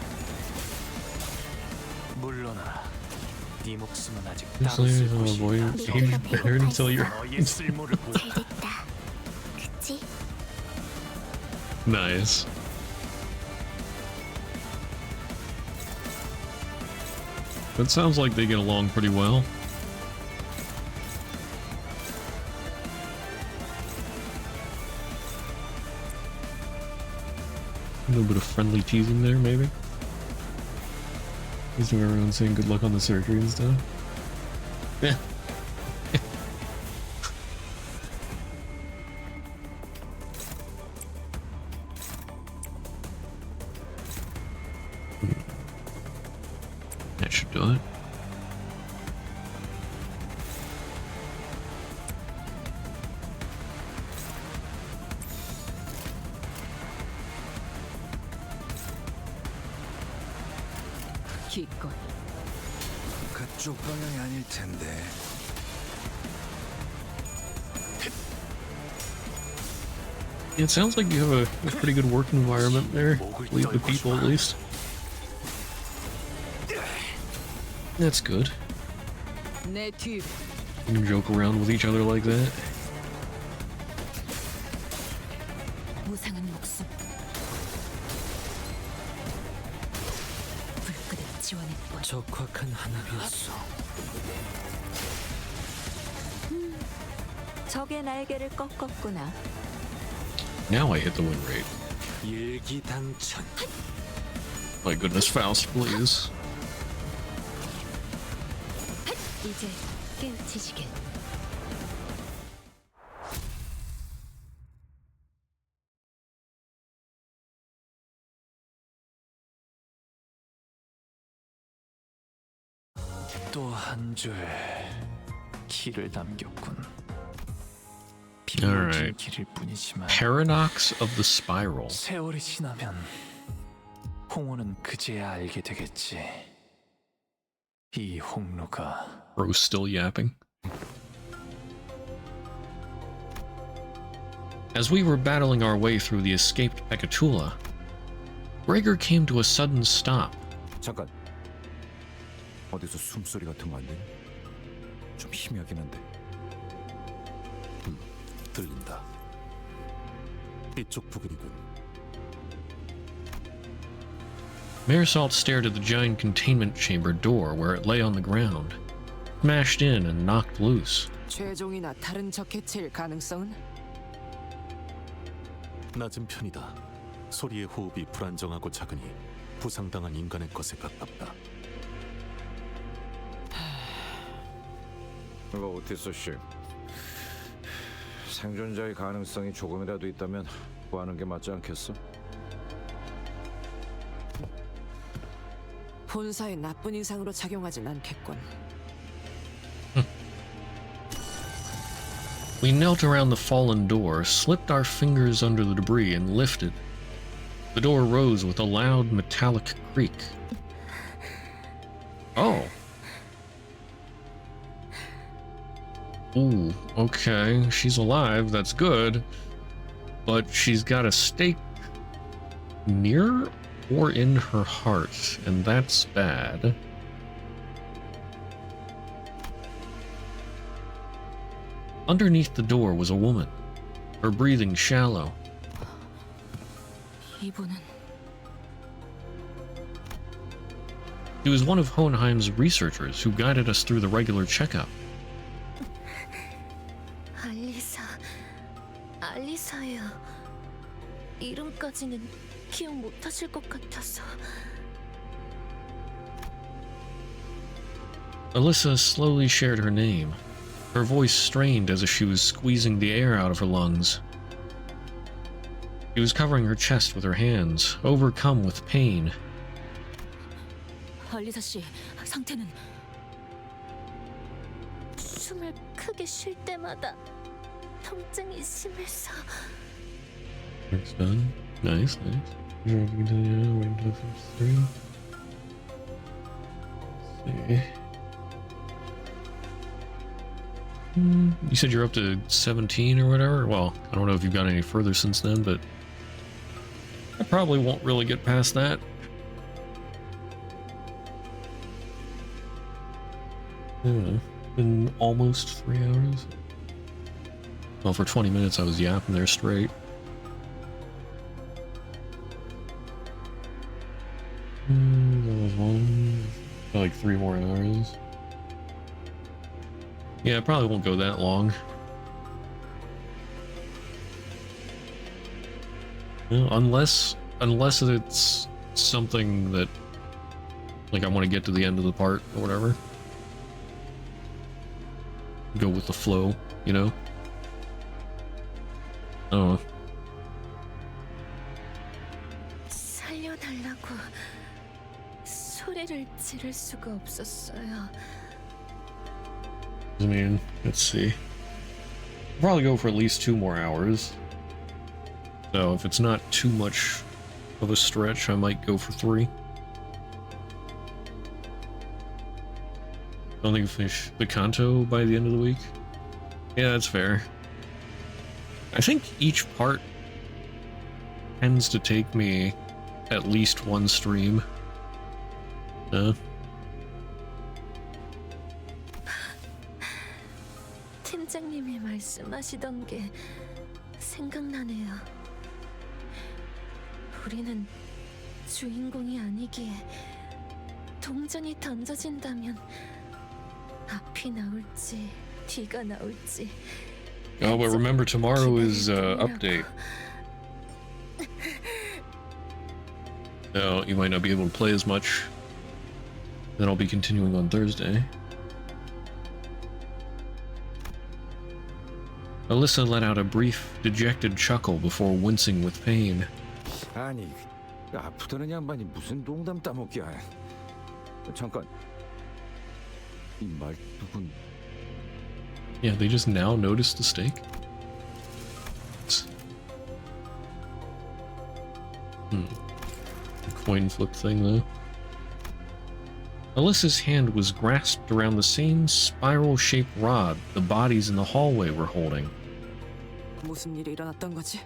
[SPEAKER 6] 물러나. 네 목숨은 아직
[SPEAKER 1] This
[SPEAKER 6] 따로
[SPEAKER 1] layer
[SPEAKER 6] 쓸
[SPEAKER 1] will
[SPEAKER 6] 곳이
[SPEAKER 1] avoid
[SPEAKER 6] 있다.
[SPEAKER 1] being prepared until you're
[SPEAKER 6] 너의 쓸모를 보여.
[SPEAKER 11] 그치?
[SPEAKER 1] nice. That sounds like they get along pretty well. A little bit of friendly teasing there, maybe. Just of everyone saying good luck on the surgery and stuff. Yeah. That should do it.
[SPEAKER 2] 기꺼이.
[SPEAKER 10] 그쪽 방향이 아닐 텐데.
[SPEAKER 1] Yeah, it sounds like you have a pretty good work environment there. Leave the people at least. That's good.
[SPEAKER 2] 내 뒤.
[SPEAKER 1] You can joke around with each other like that.
[SPEAKER 9] 무상한 목숨. 불끈을 지원할 뿐.
[SPEAKER 7] 적확한 한압이었어.
[SPEAKER 18] 적의 날개를 꺾었구나.
[SPEAKER 1] Now I hit the win rate.
[SPEAKER 6] 일기당천.
[SPEAKER 1] My goodness, Faust, please.
[SPEAKER 18] 이제 깨우치시길.
[SPEAKER 6] 또 한 줄 길을 남겼군.
[SPEAKER 1] All
[SPEAKER 6] 비워진
[SPEAKER 1] right.
[SPEAKER 6] 길일 뿐이지만
[SPEAKER 1] Paradox of the Spiral.
[SPEAKER 6] 세월이 지나면 홍호는 그제야 알게 되겠지. 이 홍로가
[SPEAKER 1] Bro's still yapping. As we were battling our way through the escaped Pecatula, Gregor came to a sudden stop.
[SPEAKER 10] 잠깐. 어디서 숨소리 같은 거 안 들려? 좀 희미하긴 한데.
[SPEAKER 13] 들린다. 이쪽 부근이군.
[SPEAKER 1] Marisol stared at the giant containment chamber door where it lay on the ground, smashed in and knocked loose.
[SPEAKER 8] 최종이나 다른 적해체일 가능성은?
[SPEAKER 13] 낮은 편이다. 소리의 호흡이 불안정하고 작으니 부상당한 인간의 것에 가깝다.
[SPEAKER 10] 이거 오티스 씨. 생존자의 가능성이 조금이라도 있다면 구하는 게 맞지 않겠어?
[SPEAKER 8] 본사에 나쁜 인상으로 작용하진 않겠군.
[SPEAKER 1] We knelt around the fallen door, slipped our fingers under the debris, and lifted. The door rose with a loud metallic creak. Oh. Ooh, okay. She's alive, that's good. But she's got a stake near or in her heart, and that's bad. Underneath the door was a woman, her breathing shallow.
[SPEAKER 9] 이분은
[SPEAKER 1] She was one of Hohenheim's researchers who guided us through the regular checkup.
[SPEAKER 11] 알리사예요. 이름까지는 기억 못하실 것 같아서.
[SPEAKER 1] Alyssa slowly shared her name, her voice strained as if she was squeezing the air out of her lungs. She was covering her chest with her hands, overcome with pain.
[SPEAKER 9] 알리사 씨 상태는?
[SPEAKER 11] 숨을 크게 쉴 때마다 통증이 심해서.
[SPEAKER 1] It's done. Nice, nice. Wait until 3. Let's see. You said you're up to 17 or whatever? Well, I don't know if you've got any further since then, but I probably won't really get past that. Yeah, been almost 3 hours. Well, for 20 minutes I was yapping there straight. That was one. Like 3 more hours. Yeah, I probably won't go that long. Well, unless it's something that, like, I want to get to the end of the part or whatever. Go with the flow, you know? I don't know.
[SPEAKER 11] 살려달라고 소리를 지를 수가 없었어요.
[SPEAKER 1] I mean, let's see. I'll probably go for at least 2 more hours. So if it's not too much of a stretch, I might go for 3. I don't think I'll finish the Canto by the end of the week. Yeah, that's fair. I think each part tends to take me at least 1 stream.
[SPEAKER 11] 팀장님이 말씀하시던 게 생각나네요.
[SPEAKER 4] 우리는 주인공이 아니기에 동전이 던져진다면 앞이 나올지 뒤가 나올지.
[SPEAKER 1] Oh, but remember tomorrow is update. So you might not be able to play as much. Then I'll be continuing on Thursday. Alyssa let out a brief, dejected chuckle before wincing with pain.
[SPEAKER 10] 아니, 아프다는 양반이 무슨 농담 따먹기야. 잠깐, 이 말뚝은...
[SPEAKER 1] Yeah, they just now noticed the stake? The coin flip thing, though. Alyssa's hand was grasped around the same spiral-shaped rod the bodies in the hallway were holding.
[SPEAKER 8] 무슨 일이 일어났던 거지?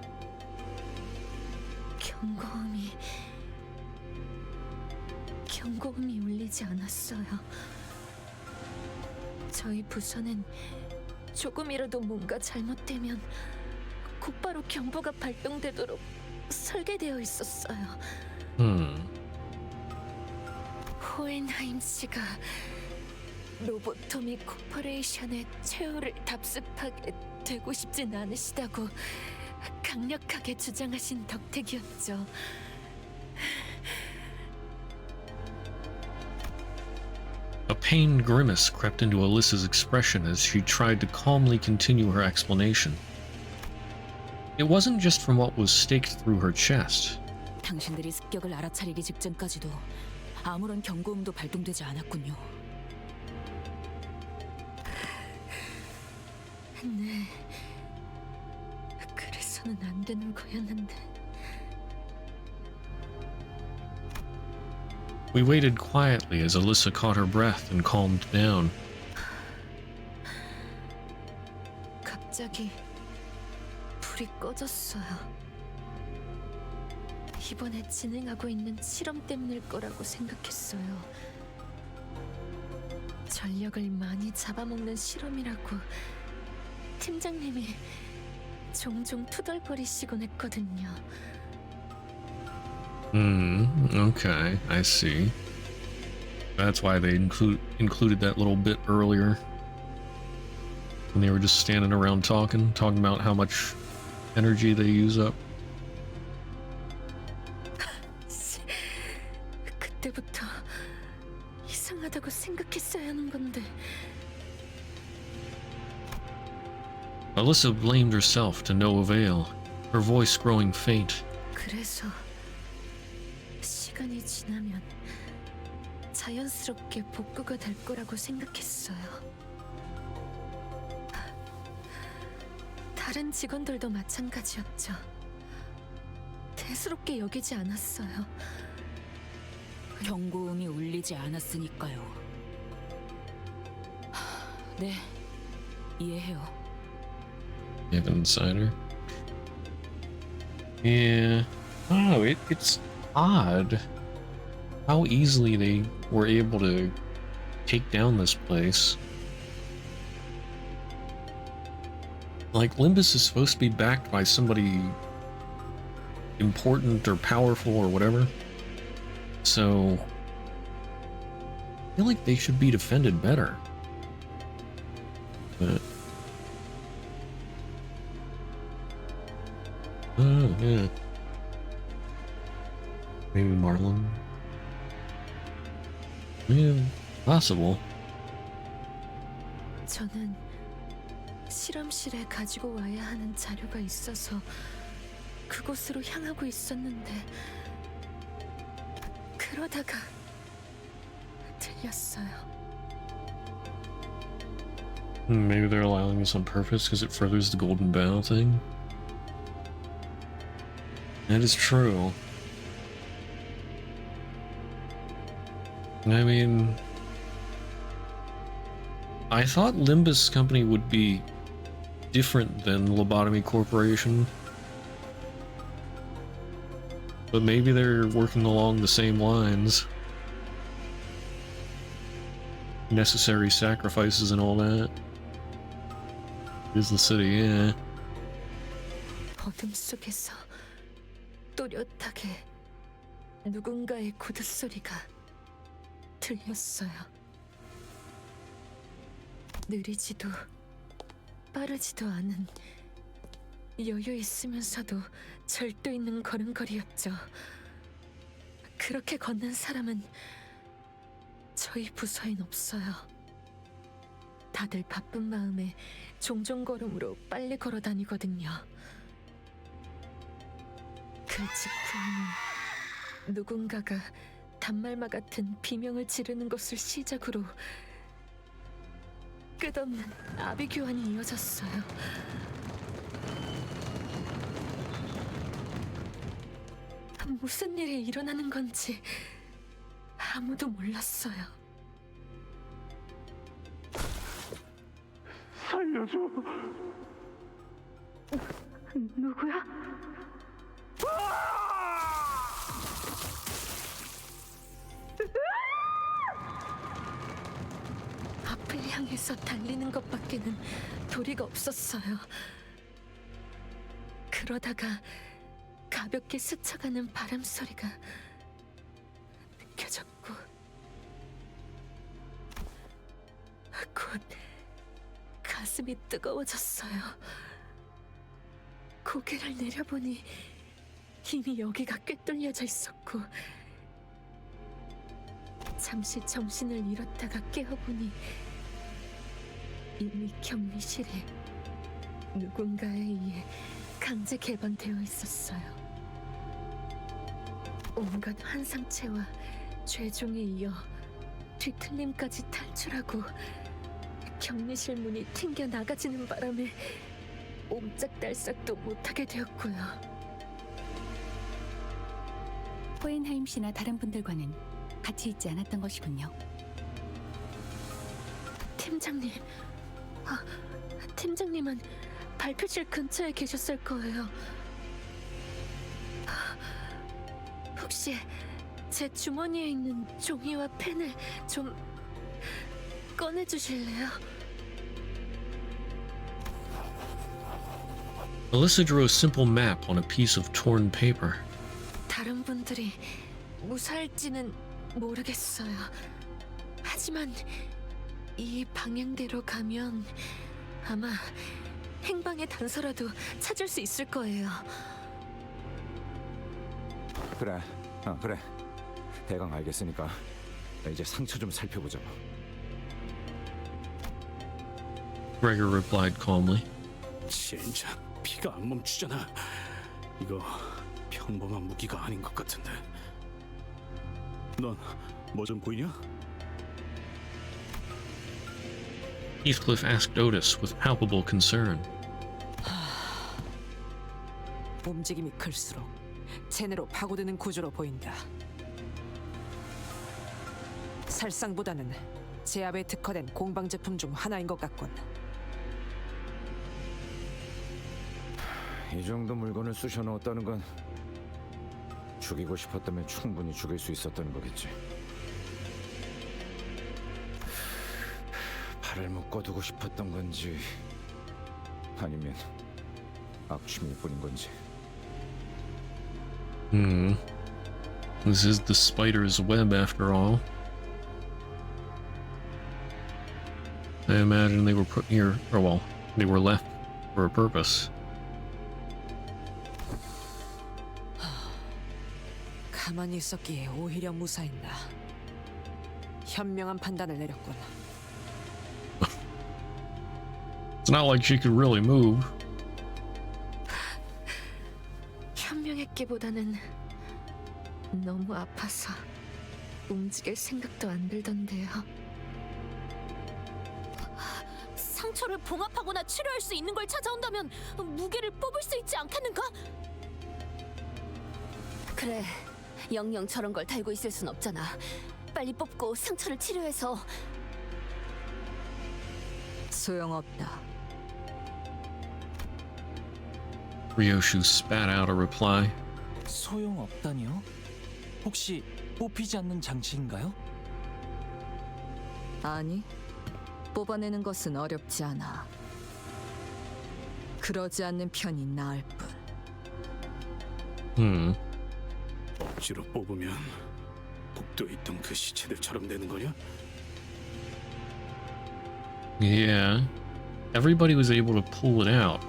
[SPEAKER 4] 경고음이 울리지 않았어요. 저희 부서는 조금이라도 뭔가 잘못되면 곧바로 경보가 발동되도록 설계되어 있었어요. 호엔하임 씨가 로보토미 코퍼레이션의 최후를 답습하게 되고 싶진 않으시다고 강력하게 주장하신 덕택이었죠.
[SPEAKER 1] A pained grimace crept into Alyssa's expression as she tried to calmly continue her explanation. It wasn't just from what was staked through her chest.
[SPEAKER 9] 당신들이 습격을 알아차리기 직전까지도 아무런 경고음도 발동되지 않았군요.
[SPEAKER 4] 네, 그래서는 안 되는 거였는데.
[SPEAKER 1] We waited quietly as Alyssa caught her breath and calmed down.
[SPEAKER 4] 갑자기 불이 꺼졌어요. 이번에 진행하고 있는 실험 때문일 거라고 생각했어요. 전력을 많이 잡아먹는 실험이라고 팀장님이 종종 투덜거리시곤 했거든요.
[SPEAKER 1] Okay, I see. That's why they included that little bit earlier. When they were just standing around talking about how much energy they use up.
[SPEAKER 4] 그때부터 이상하다고 생각했어야 하는 건데.
[SPEAKER 1] Alyssa blamed herself to no avail, her voice growing faint.
[SPEAKER 4] 그래서 시간이 지나면 자연스럽게 복구가 될 거라고 생각했어요. 다른 직원들도 마찬가지였죠. 대수롭게 여기지 않았어요.
[SPEAKER 9] 경고음이 울리지 않았으니까요. 네, 이해해요.
[SPEAKER 1] You have an insider? Yeah. I don't know, it's odd how easily they were able to take down this place. Like, Limbus is supposed to be backed by somebody important or powerful or whatever. So I feel like they should be defended better. But oh, yeah. Maybe Marlon. Yeah, possible.
[SPEAKER 4] 저는 실험실에 가지고 와야 하는 자료가 있어서 그곳으로 향하고 있었는데 그러다가 들렸어요.
[SPEAKER 1] Maybe they're allowing this on purpose because it furthers the Golden Bough thing. That is true. I mean, I thought Limbus Company would be different than Lobotomy Corporation. But maybe they're working along the same lines. Necessary sacrifices and all that. It is the city, yeah.
[SPEAKER 4] 어둠 속에서 또렷하게
[SPEAKER 2] 누군가의 구두 소리가 들렸어요. 느리지도 빠르지도 않은 여유 있으면서도 절도 있는 걸음걸이였죠. 그렇게 걷는 사람은 저희 부서엔 없어요. 다들 바쁜 마음에 종종 걸음으로 빨리 걸어 다니거든요. 그 직후에는 누군가가 단말마 같은 비명을 지르는 것을 시작으로 끝없는 아비 교환이 이어졌어요. 무슨 일이 일어나는 건지 아무도 몰랐어요.
[SPEAKER 16] 살려줘. 누구야?
[SPEAKER 2] 앞을 향해서 달리는 것밖에는 도리가 없었어요. 그러다가 가볍게 스쳐가는 바람 소리가 느껴졌고 곧 가슴이 뜨거워졌어요. 고개를 내려보니 이미 여기가 꿰뚫려져 있었고 잠시 정신을 잃었다가 깨어보니 이미 격리실에 누군가에 의해 강제 개방되어 있었어요. 온갖 환상체와 죄종에 이어 뒤틀림까지 탈출하고 격리실 문이 튕겨 나가지는 바람에 옴짝달싹도 못하게 되었고요.
[SPEAKER 14] 호엔하임 씨나 다른 분들과는 같이 있지 않았던 것이군요.
[SPEAKER 2] 팀장님, 팀장님은 발표실 근처에 계셨을 거예요. 혹시 제 주머니에 있는 종이와 펜을 좀 꺼내주실래요?
[SPEAKER 1] Alyssa drew a simple map on a piece of torn paper.
[SPEAKER 2] 다른 분들이 무사할지는 모르겠어요. 하지만 이 방향대로 가면 아마 행방의 단서라도 찾을 수 있을 거예요.
[SPEAKER 10] 그래, 그래. 대강 알겠으니까 이제 상처 좀 살펴보자.
[SPEAKER 1] Gregor replied calmly.
[SPEAKER 5] 진짜 피가 안 멈추잖아. 이거 평범한 무기가 아닌 것 같은데. 넌 뭐 좀 보이냐?
[SPEAKER 1] Heathcliff asked Otis with palpable concern.
[SPEAKER 8] 움직임이 클수록 체내로 파고드는 구조로 보인다. 살상보다는 제압에 특화된 공방 제품 중 하나인 것 같군.
[SPEAKER 10] 이 정도 물건을 쑤셔 넣었다는 건 죽이고 싶었다면 충분히 죽일 수 있었다는 거겠지. 팔을 묶어두고 싶었던 건지 아니면 악취미일 뿐인 건지.
[SPEAKER 1] This is the spider's web after all. I imagine they were put here, or well, they were left for a purpose.
[SPEAKER 8] 가만히 있었기에 오히려 무사했나. 현명한 판단을 내렸군.
[SPEAKER 1] It's not like she could really move.
[SPEAKER 2] 현명했기보다는 너무 아파서 움직일 생각도 안 들던데요.
[SPEAKER 11] 상처를 봉합하거나 치료할 수 있는 걸 찾아온다면 무게를 뽑을 수 있지 않겠는가? 그래, 영영 저런 걸 달고 있을 순 없잖아. 빨리 뽑고 상처를 치료해서.
[SPEAKER 2] 소용없다.
[SPEAKER 1] Ryoshu spat out a reply.
[SPEAKER 20] 소용없다니요? 혹시 뽑히지 않는 장치인가요?
[SPEAKER 2] 아니, 뽑아내는 것은 어렵지 않아. 그러지 않는 편이 나을 뿐.
[SPEAKER 5] 억지로 뽑으면 복도에 있던 그 시체들처럼 되는 거냐?
[SPEAKER 1] Yeah. Everybody was able to pull it out.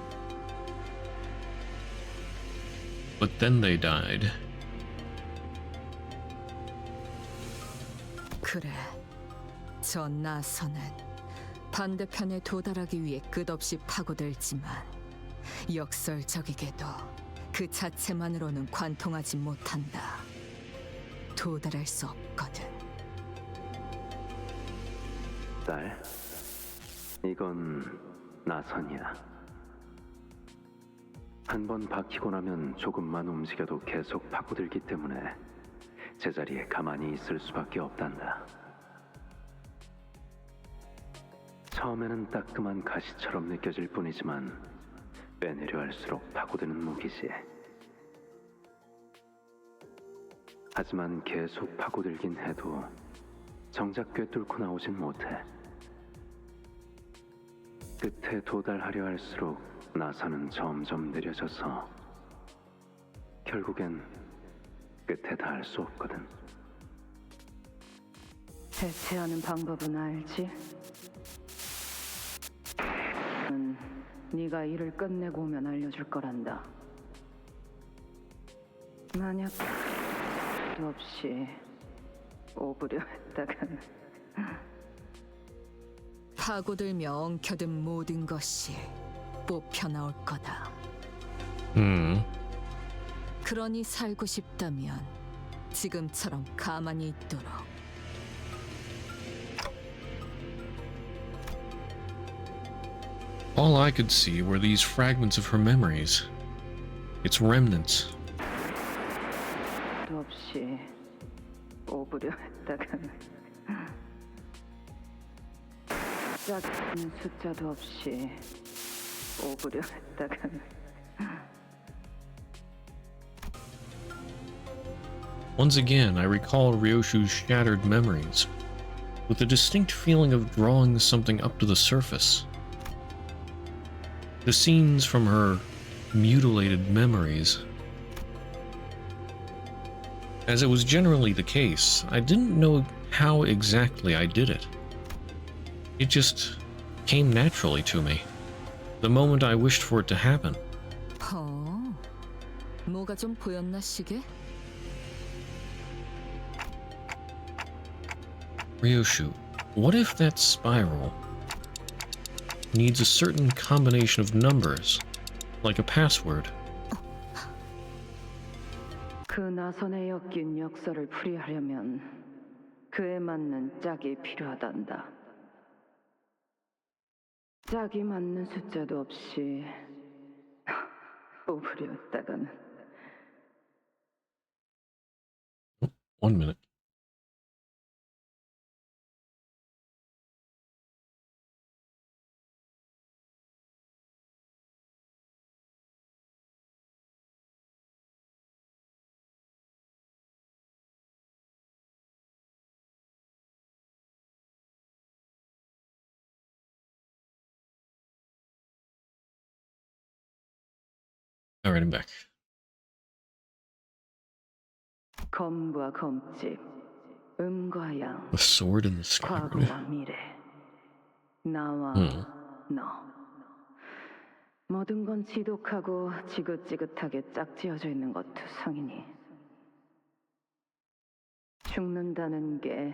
[SPEAKER 1] But then they died.
[SPEAKER 2] 그래. 저 나선은 반대편에 도달하기 위해 끝없이 파고들지만 역설적이게도 그 자체만으로는 관통하지 못한다. 도달할 수 없거든.
[SPEAKER 19] 딸, 이건 나선이야. 한 번 박히고 나면 조금만 움직여도 계속 파고들기 때문에 제자리에 가만히 있을 수밖에 없단다. 처음에는 따끔한 가시처럼 느껴질 뿐이지만 빼내려 할수록 파고드는 무기지. 하지만 계속 파고들긴 해도 정작 꿰뚫고 나오진 못해. 끝에 도달하려 할수록 나선은 점점 느려져서 결국엔 끝에 닿을 수 없거든.
[SPEAKER 16] 대체하는 방법은 알지? 네가 일을 끝내고 오면 알려줄 거란다. 만약 도 없이 오부려 했다간
[SPEAKER 2] 파고들며 엉켜든 모든 것이 뽑혀 나올 거다. 그러니 살고 싶다면 지금처럼 가만히 있도록.
[SPEAKER 1] All I could see were these fragments of her memories. Its remnants.
[SPEAKER 16] 도 없이 오부려 했다간 작은 숫자도 없이 오부려 했다간
[SPEAKER 1] Once again, I recall Ryoshu's shattered memories, with a distinct feeling of drawing something up to the surface. The scenes from her mutilated memories. As it was generally the case, I didn't know how exactly I did it. It just came naturally to me, the moment I wished for it to happen.
[SPEAKER 2] 뭐가 좀 보였나 시계?
[SPEAKER 1] Ryoshu, what if that spiral needs a certain combination of numbers, like a password?
[SPEAKER 16] 그 나선에 엮인 역사를 풀이하려면 그에 맞는 짝이 필요하단다. 짝이 맞는 숫자도 없이 오부려 했다가는.
[SPEAKER 1] One minute. Alright, I'm back.
[SPEAKER 16] 검과 검집, 음과 양,
[SPEAKER 1] The sword and the scabbard.
[SPEAKER 16] 과거와 미래, 나와 너. 모든 건 지독하고 지긋지긋하게 짝지어져 있는 것 투성이니 죽는다는 게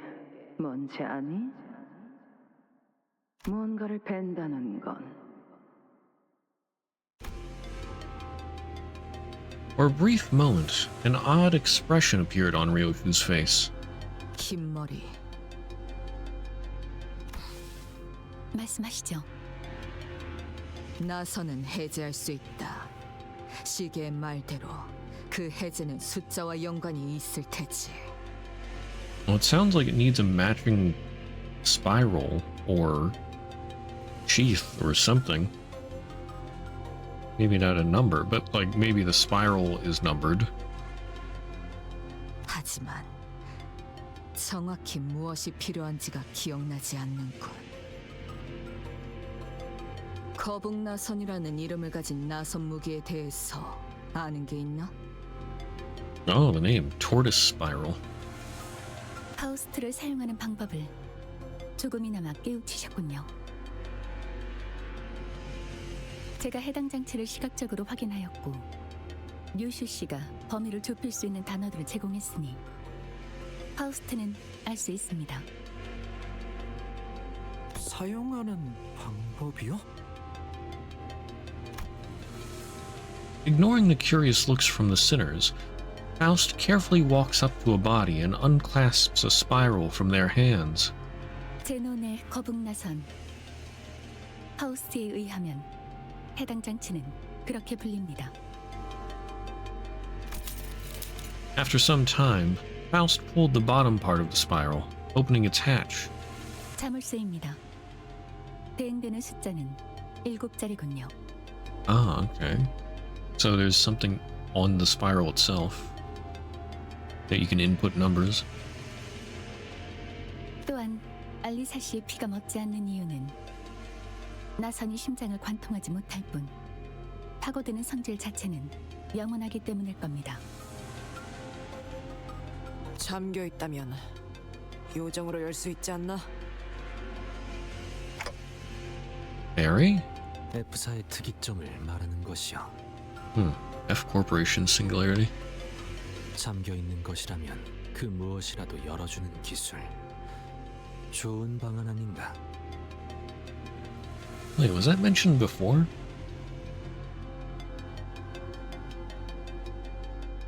[SPEAKER 16] 뭔지 아니? 무언가를 벤다는 건.
[SPEAKER 1] For a brief moment, an odd expression appeared on Ryoshu's face.
[SPEAKER 2] 흰 머리.
[SPEAKER 14] 말씀하시죠.
[SPEAKER 2] 나선은 해제할 수 있다. 시계의 말대로 그 해제는 숫자와 연관이 있을 테지.
[SPEAKER 1] Well, it sounds like it needs a matching spiral or sheath or something. Maybe not a number, but like maybe the spiral is numbered.
[SPEAKER 2] 하지만 정확히 무엇이 필요한지가 기억나지 않는군. 거북나선이라는 이름을 가진 나선 무기에 대해서 아는 게 있나?
[SPEAKER 1] Oh, the name Tortoise Spiral.
[SPEAKER 14] 파우스트를 사용하는 방법을 조금이나마 깨우치셨군요. 제가 해당 장치를 시각적으로 확인하였고 류슈 씨가 범위를 좁힐 수 있는 단어들을 제공했으니 파우스트는 알 수 있습니다.
[SPEAKER 6] 사용하는 방법이요?
[SPEAKER 1] Ignoring the curious looks from the sinners, Faust carefully walks up to a body and unclasps a spiral from their hands.
[SPEAKER 14] 제논의 거북나선. 파우스트에 의하면 해당 장치는 그렇게 불립니다.
[SPEAKER 1] After some time, Faust pulled the bottom part of the spiral, opening its hatch.
[SPEAKER 14] 자물쇠입니다. 대응되는 숫자는 7자리군요.
[SPEAKER 1] Ah, okay. So there's something on the spiral itself that you can input numbers.
[SPEAKER 14] 또한 알리사 씨의 피가 멎지 않는 이유는 나선이 심장을 관통하지 못할 뿐 파고드는 성질 자체는 영원하기 때문일 겁니다.
[SPEAKER 8] 잠겨 있다면 요정으로 열 수 있지 않나?
[SPEAKER 1] Barry?
[SPEAKER 6] F사의 특이점을 말하는 것이요.
[SPEAKER 1] F Corporation Singularity.
[SPEAKER 6] 잠겨 있는 것이라면 그 무엇이라도 열어주는 기술. 좋은 방안 아닌가?
[SPEAKER 1] Wait, was that mentioned before?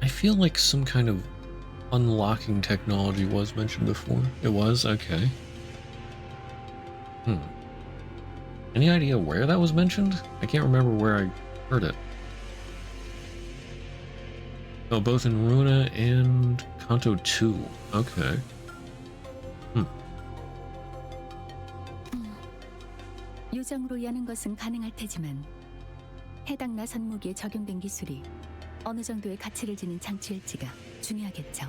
[SPEAKER 1] I feel like some kind of unlocking technology was mentioned before. It was? Okay. Any idea where that was mentioned? I can't remember where I heard it. Oh, both in Runa and Canto 2. Okay.
[SPEAKER 14] 요정으로 여는 것은 가능할 테지만 해당 나선 무기에 적용된 기술이 어느 정도의 가치를 지닌 장치일지가 중요하겠죠.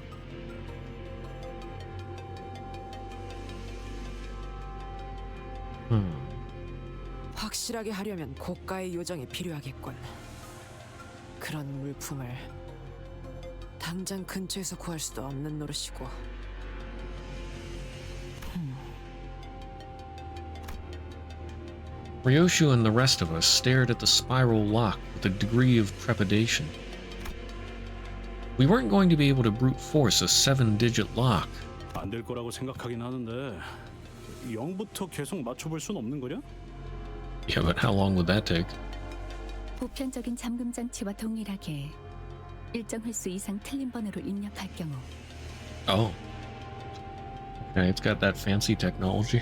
[SPEAKER 8] 확실하게 하려면 고가의 요정이 필요하겠군. 그런 물품을 당장 근처에서 구할 수도 없는 노릇이고.
[SPEAKER 1] Ryoshu and the rest of us stared at the spiral lock with a degree of trepidation. We weren't going to be able to brute force a 7-digit lock.
[SPEAKER 5] 안 될 거라고 생각하긴 하는데 0부터 계속 맞춰볼 순 없는 거냐?
[SPEAKER 1] Yeah, but how long would that take?
[SPEAKER 14] 보편적인 잠금 장치와 동일하게 일정 횟수 이상 틀린 번호를 입력할 경우
[SPEAKER 1] Oh. Okay, it's got that fancy technology.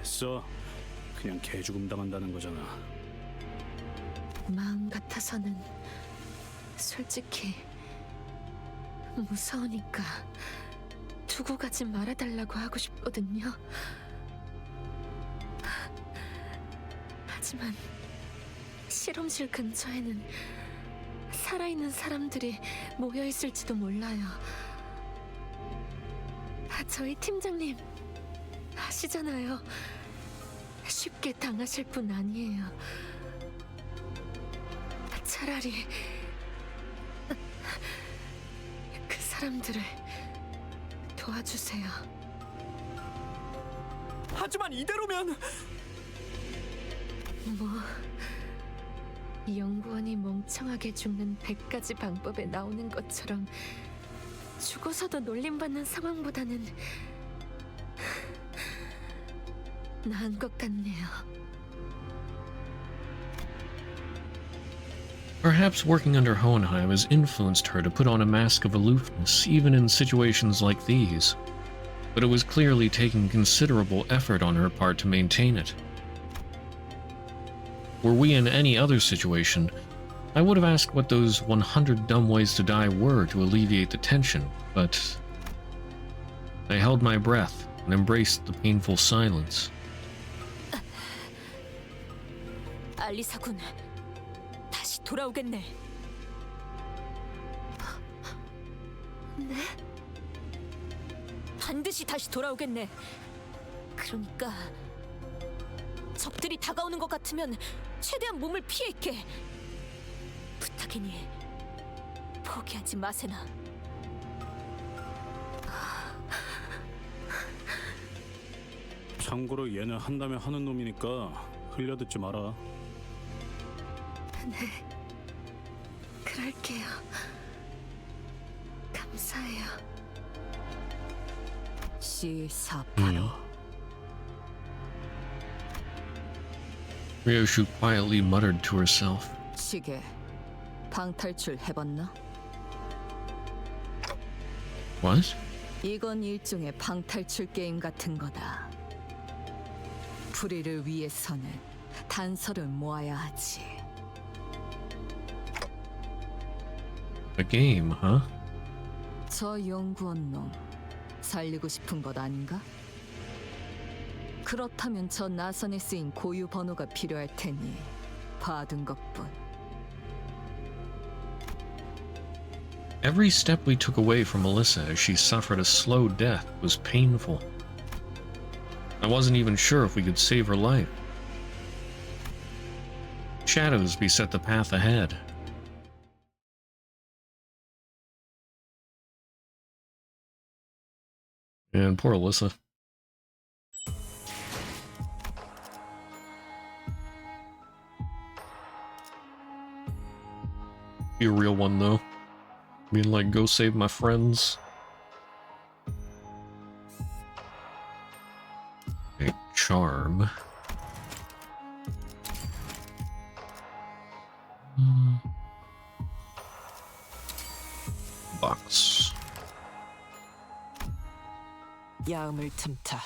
[SPEAKER 5] 됐어. 그냥 개죽음 당한다는 거잖아.
[SPEAKER 4] 마음 같아서는 솔직히 무서우니까 두고 가지 말아달라고 하고 싶거든요. 하지만 실험실 근처에는 살아있는 사람들이 모여있을지도 몰라요. 저희 팀장님 아시잖아요. 쉽게 당하실 분 아니에요. 차라리 그 사람들을 도와주세요.
[SPEAKER 6] 하지만 이대로면
[SPEAKER 4] 뭐 연구원이 멍청하게 죽는 100가지 방법에 나오는 것처럼 죽어서도 놀림받는 상황보다는 나은 것 같네요.
[SPEAKER 1] Perhaps working under Hohenheim has influenced her to put on a mask of aloofness even in situations like these, but it was clearly taking considerable effort on her part to maintain it. Were we in any other situation, I would have asked what those 100 dumb ways to die were to alleviate the tension, but I held my breath and embraced the painful silence.
[SPEAKER 4] 알리사군, 다시 돌아오겠네. 네? 반드시 다시 돌아오겠네. 그러니까 적들이 다가오는 것 같으면 최대한 몸을 피해 있게. 부탁이니
[SPEAKER 9] 포기하지 마세나.
[SPEAKER 5] 참고로 얘는 한다면 하는 놈이니까 흘려듣지 마라.
[SPEAKER 18] 네, 그럴게요. 감사해요.
[SPEAKER 2] C48.
[SPEAKER 1] Ryoshu quietly muttered to herself.
[SPEAKER 2] 시계. 방탈출 해봤나?
[SPEAKER 1] What?
[SPEAKER 2] 이건 일종의 방탈출 게임 같은 거다. 불의를 위해서는 단서를 모아야 하지.
[SPEAKER 1] A game, huh?
[SPEAKER 2] 저 연구원 놈 살리고 싶은 것 아닌가? 그렇다면 저 나선에 쓰인 고유 번호가 필요할 테니 봐둔 것뿐.
[SPEAKER 1] Every step we took away from Melissa as she suffered a slow death was painful. I wasn't even sure if we could save her life. Shadows beset the path ahead. And poor Alyssa. Be a real one though. Being like, go save my friends. A charm. Box.
[SPEAKER 8] 야음을 틈타.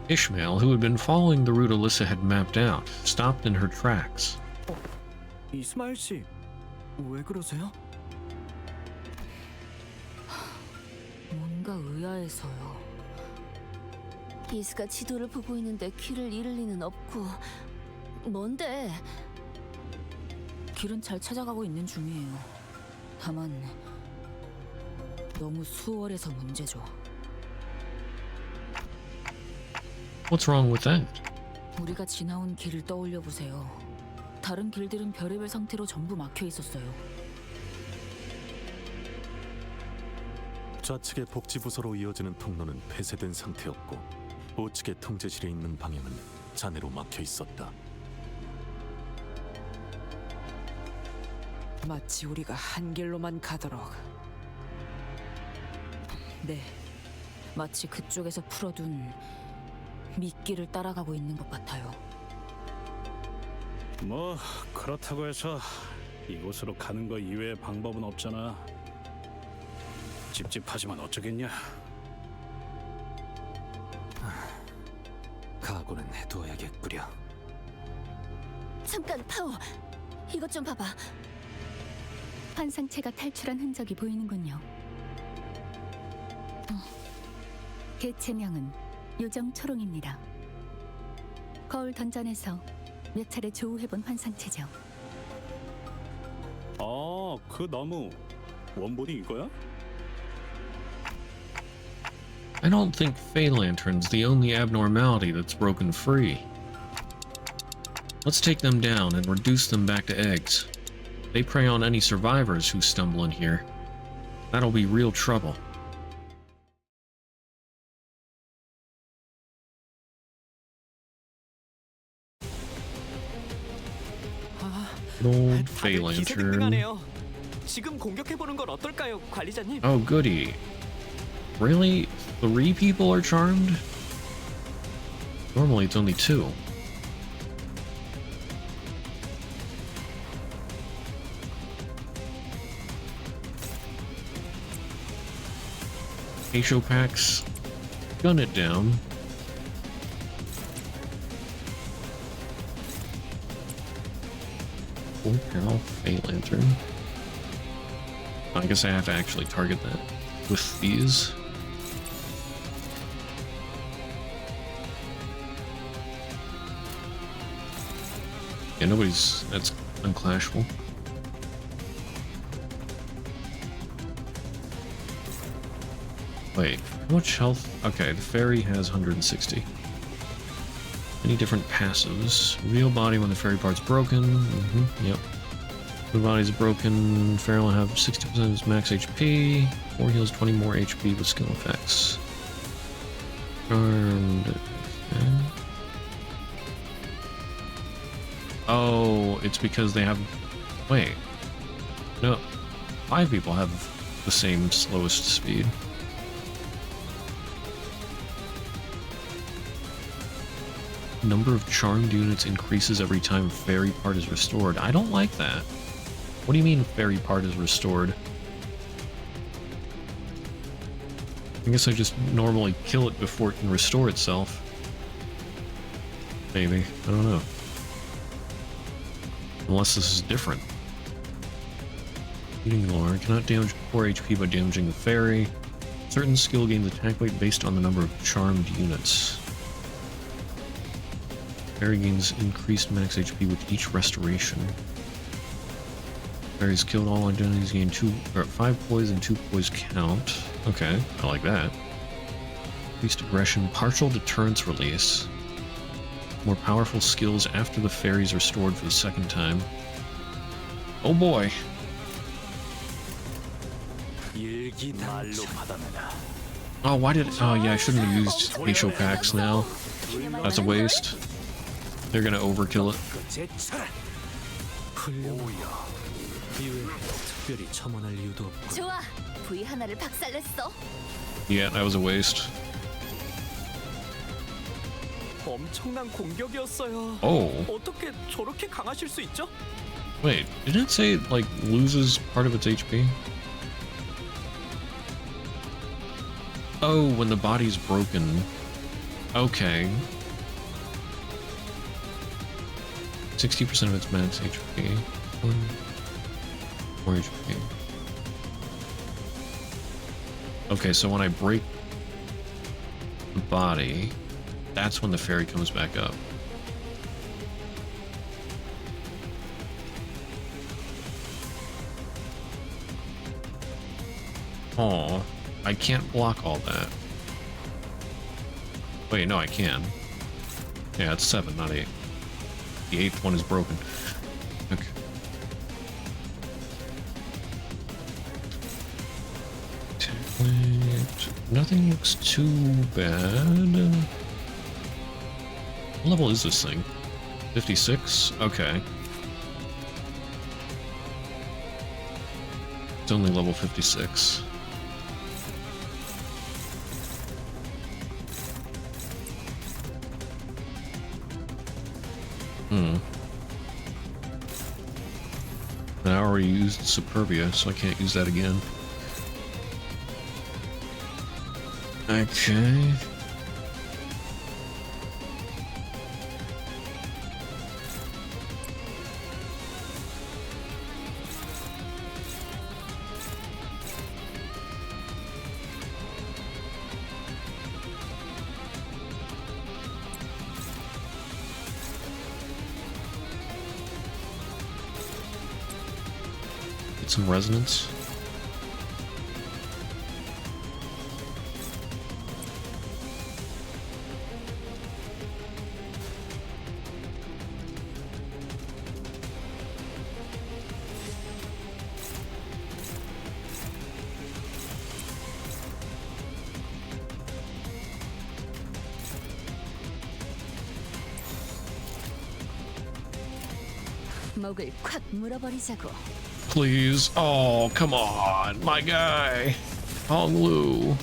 [SPEAKER 1] Ishmael, who had been following the route Alyssa had mapped out, stopped in her tracks.
[SPEAKER 20] 이스마일 씨, 왜 그러세요?
[SPEAKER 2] 뭔가 의아해서요.
[SPEAKER 11] 이스가 지도를 보고 있는데 길을 잃을 리는 없고. 뭔데?
[SPEAKER 9] 길은 잘 찾아가고 있는 중이에요. 다만 너무 수월해서 문제죠.
[SPEAKER 1] What's wrong with that?
[SPEAKER 9] 우리가 지나온 길을 떠올려 보세요. 다른 길들은 별의별 상태로 전부 막혀 있었어요.
[SPEAKER 13] 좌측의 복지부서로 이어지는 통로는 폐쇄된 상태였고 우측의 통제실에 있는 방향은 잔해로 막혀 있었다.
[SPEAKER 8] 마치 우리가 한 길로만 가도록.
[SPEAKER 9] 네, 마치 그쪽에서 풀어둔 미끼를 따라가고 있는 것 같아요.
[SPEAKER 5] 뭐 그렇다고 해서 이곳으로 가는 거 이외의 방법은 없잖아. 찝찝하지만 어쩌겠냐.
[SPEAKER 6] 각오는 해두어야겠구려.
[SPEAKER 11] 잠깐, 파오. 이것 좀 봐봐.
[SPEAKER 14] 환상체가 탈출한 흔적이 보이는군요. 개체명은 요정 초롱입니다. 거울 던전에서 몇 차례 조우해본 환상체죠.
[SPEAKER 5] 아, 그 나무 원본이 이거야?
[SPEAKER 1] I don't think Fey Lantern's the only abnormality that's broken free. Let's take them down and reduce them back to eggs. They prey on any survivors who stumble in here. That'll be real trouble. Old Fey Lantern.
[SPEAKER 20] 기세등등하네요. 지금 공격해보는 건 어떨까요, 관리자님?
[SPEAKER 1] Oh, goody. Really? 3 people are charmed? Normally it's only 2. Packs, gun it down. Full Pal Fey Lantern. I guess I have to actually target that with these. Yeah, nobody's... that's unclashable. Wait, how much health? Okay, the fairy has 160. Any different passives? Real body when the fairy part's broken. Yep. The body's broken. Fairy will have 60% of its max HP. 4 heals 20 more HP with skill effects. Charmed. Okay. Oh, it's because they have... Wait. No. 5 people have the same slowest speed. Number of charmed units increases every time fairy part is restored. I don't like that. What do you mean fairy part is restored? I guess I just normally kill it before it can restore itself. Maybe. I don't know. Unless this is different. Eating lore cannot damage core HP by damaging the fairy. Certain skill gains attack weight based on the number of charmed units. Fairy gains increased max HP with each restoration. Fairies killed all identities gain 5 poise and 2 poise count. Okay, I like that. Increased aggression, partial deterrence release. More powerful skills after the fairy's restored for the second time. Oh boy. Oh, why did... Oh yeah, I shouldn't have used facial packs now. That's a waste. They're gonna overkill it.
[SPEAKER 11] 좋아, V 하나를 박살냈어.
[SPEAKER 1] Yeah, that was a waste.
[SPEAKER 20] 엄청난 공격이었어요.
[SPEAKER 1] Oh.
[SPEAKER 20] 어떻게 저렇게 강하실 수 있죠?
[SPEAKER 1] Wait, didn't it say it, like, loses part of its HP? Oh, when the body's broken. Okay. 60% of its max HP. 4 HP. Okay, so when I break the body, that's when the fairy comes back up. Oh, I can't block all that. Wait, no, I can. Yeah, it's 7, not 8. The 8th one is broken. Okay. Nothing looks too bad. What level is this thing? 56? Okay. It's only level 56. I already used Superbia, so I can't use that again. Okay. Get some resonance.
[SPEAKER 11] 목을 콱 물어버리자고.
[SPEAKER 1] Please. Oh, come on. My guy. Hong Lu.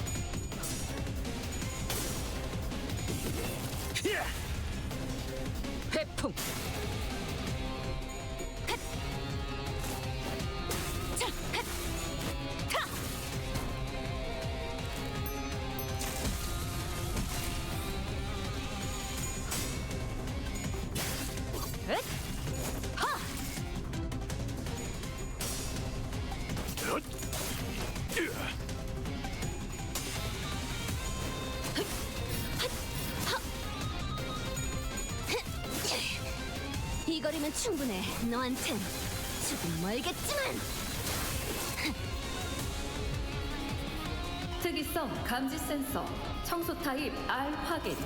[SPEAKER 2] 회풍.
[SPEAKER 11] 이 거리면 충분해. 너한텐 조금 멀겠지만.
[SPEAKER 21] 특이성 감지 센서 청소 타입 R 확인.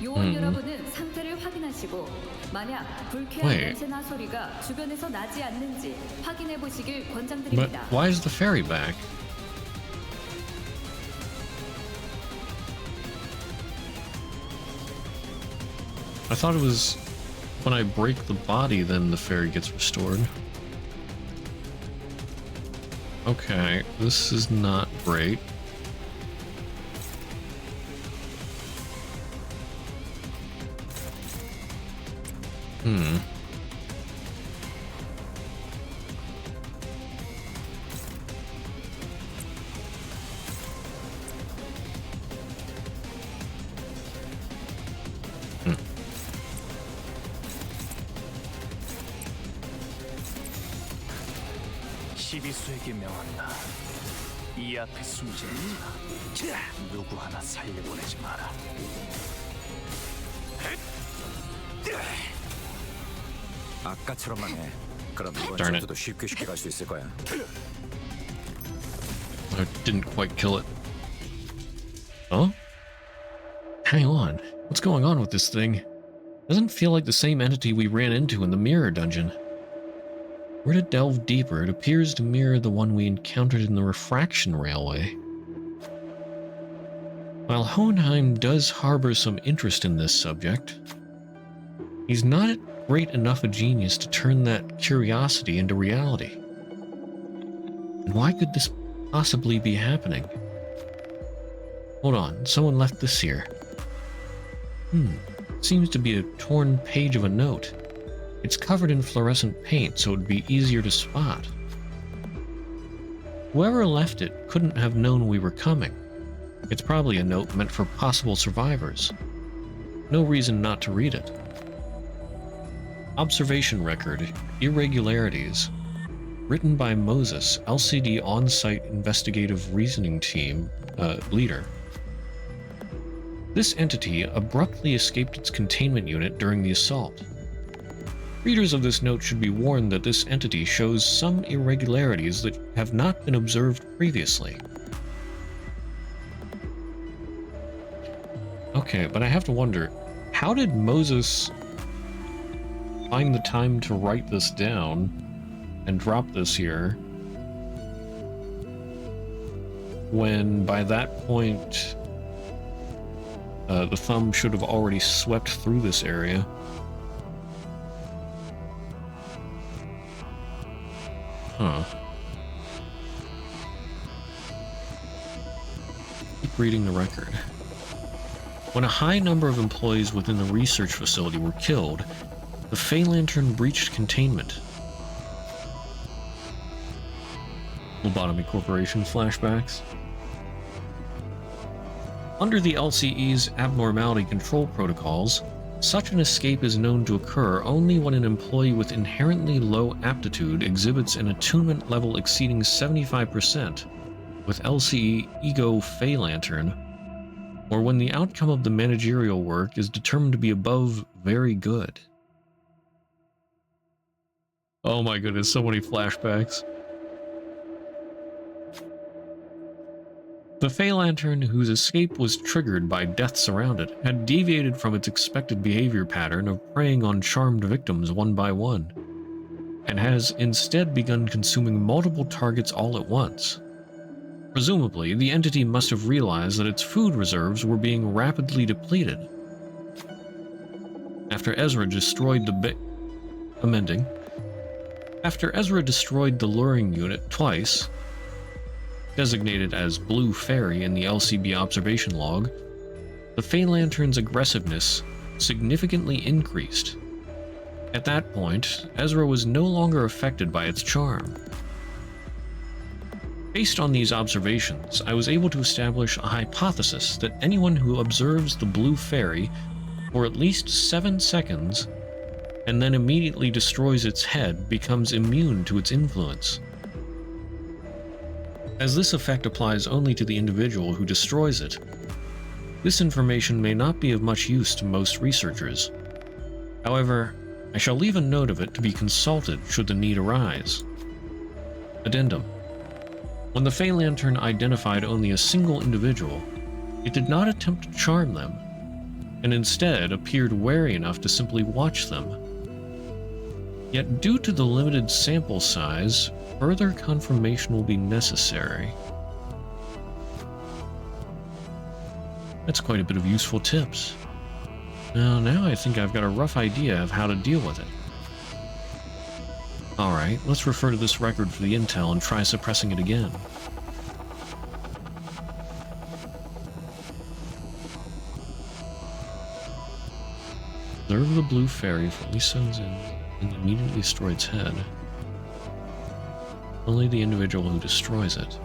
[SPEAKER 21] 요원 여러분은 상태를 확인하시고 만약 불쾌한
[SPEAKER 1] Wait.
[SPEAKER 21] 냄새나 소리가 주변에서 나지 않는지 확인해 보시길
[SPEAKER 1] But
[SPEAKER 21] 권장드립니다.
[SPEAKER 1] why is the ferry back? I thought it was when I break the body, then the ferry gets restored. Okay, this is not great. Hmm.
[SPEAKER 20] 시비수에게 명한다. 이 앞에 숨지 마. 누구 하나 살려보내지 마라.
[SPEAKER 10] 아까처럼만 해. 그럼 이번
[SPEAKER 1] Darn it.
[SPEAKER 10] 전투도 쉽게 갈 수 있을 거야.
[SPEAKER 1] I didn't quite kill it. Huh? Hang on. What's going on with this thing? Doesn't feel like the same entity we ran into in the mirror dungeon. Were to delve deeper, it appears to mirror the one we encountered in the refraction railway. While Hohenheim does harbor some interest in this subject, he's not great enough a genius to turn that curiosity into reality. And why could this possibly be happening? Hold on, someone left this here. Seems to be a torn page of a note. It's covered in fluorescent paint, so it would be easier to spot. Whoever left it couldn't have known we were coming. It's probably a note meant for possible survivors. No reason not to read it. Observation record, irregularities. Written by Moses, LCD on-site investigative reasoning team leader. This entity abruptly escaped its containment unit during the assault. Readers of this note should be warned that this entity shows some irregularities that have not been observed previously. Okay, but I have to wonder, how did Moses find the time to write this down and drop this here when by that point the thumb should have already swept through this area? Huh. Keep reading the record. When a high number of employees within the research facility were killed, the Fey Lantern breached containment. Lobotomy Corporation flashbacks. Under the LCE's abnormality control protocols, such an escape is known to occur only when an employee with inherently low aptitude exhibits an attunement level exceeding 75% with LCE Ego Fey Lantern, or when the outcome of the managerial work is determined to be above very good. Oh my goodness, so many flashbacks. The Fey Lantern, whose escape was triggered by deaths around it, had deviated from its expected behavior pattern of preying on charmed victims one by one, and has instead begun consuming multiple targets all at once. Presumably, the entity must have realized that its food reserves were being rapidly depleted. After Ezra destroyed the After Ezra destroyed the luring unit twice, designated as Blue Fairy in the LCB observation log, the Fey Lantern's aggressiveness significantly increased. At that point, Ezra was no longer affected by its charm. Based on these observations, I was able to establish a hypothesis that anyone who observes the Blue Fairy for at least 7 seconds and then immediately destroys its head becomes immune to its influence. As this effect applies only to the individual who destroys it, this information may not be of much use to most researchers. However, I shall leave a note of it to be consulted should the need arise. Addendum. When the Fey Lantern identified only a single individual, it did not attempt to charm them. and instead appeared wary enough to simply watch them. Yet due to the limited sample size, further confirmation will be necessary. That's quite a bit of useful tips. Now I think I've got a rough idea of how to deal with it. Alright, let's refer to this record for the intel and try suppressing it again. Observe the blue fairy if only sends in and immediately destroy its head. Only the individual who destroys it.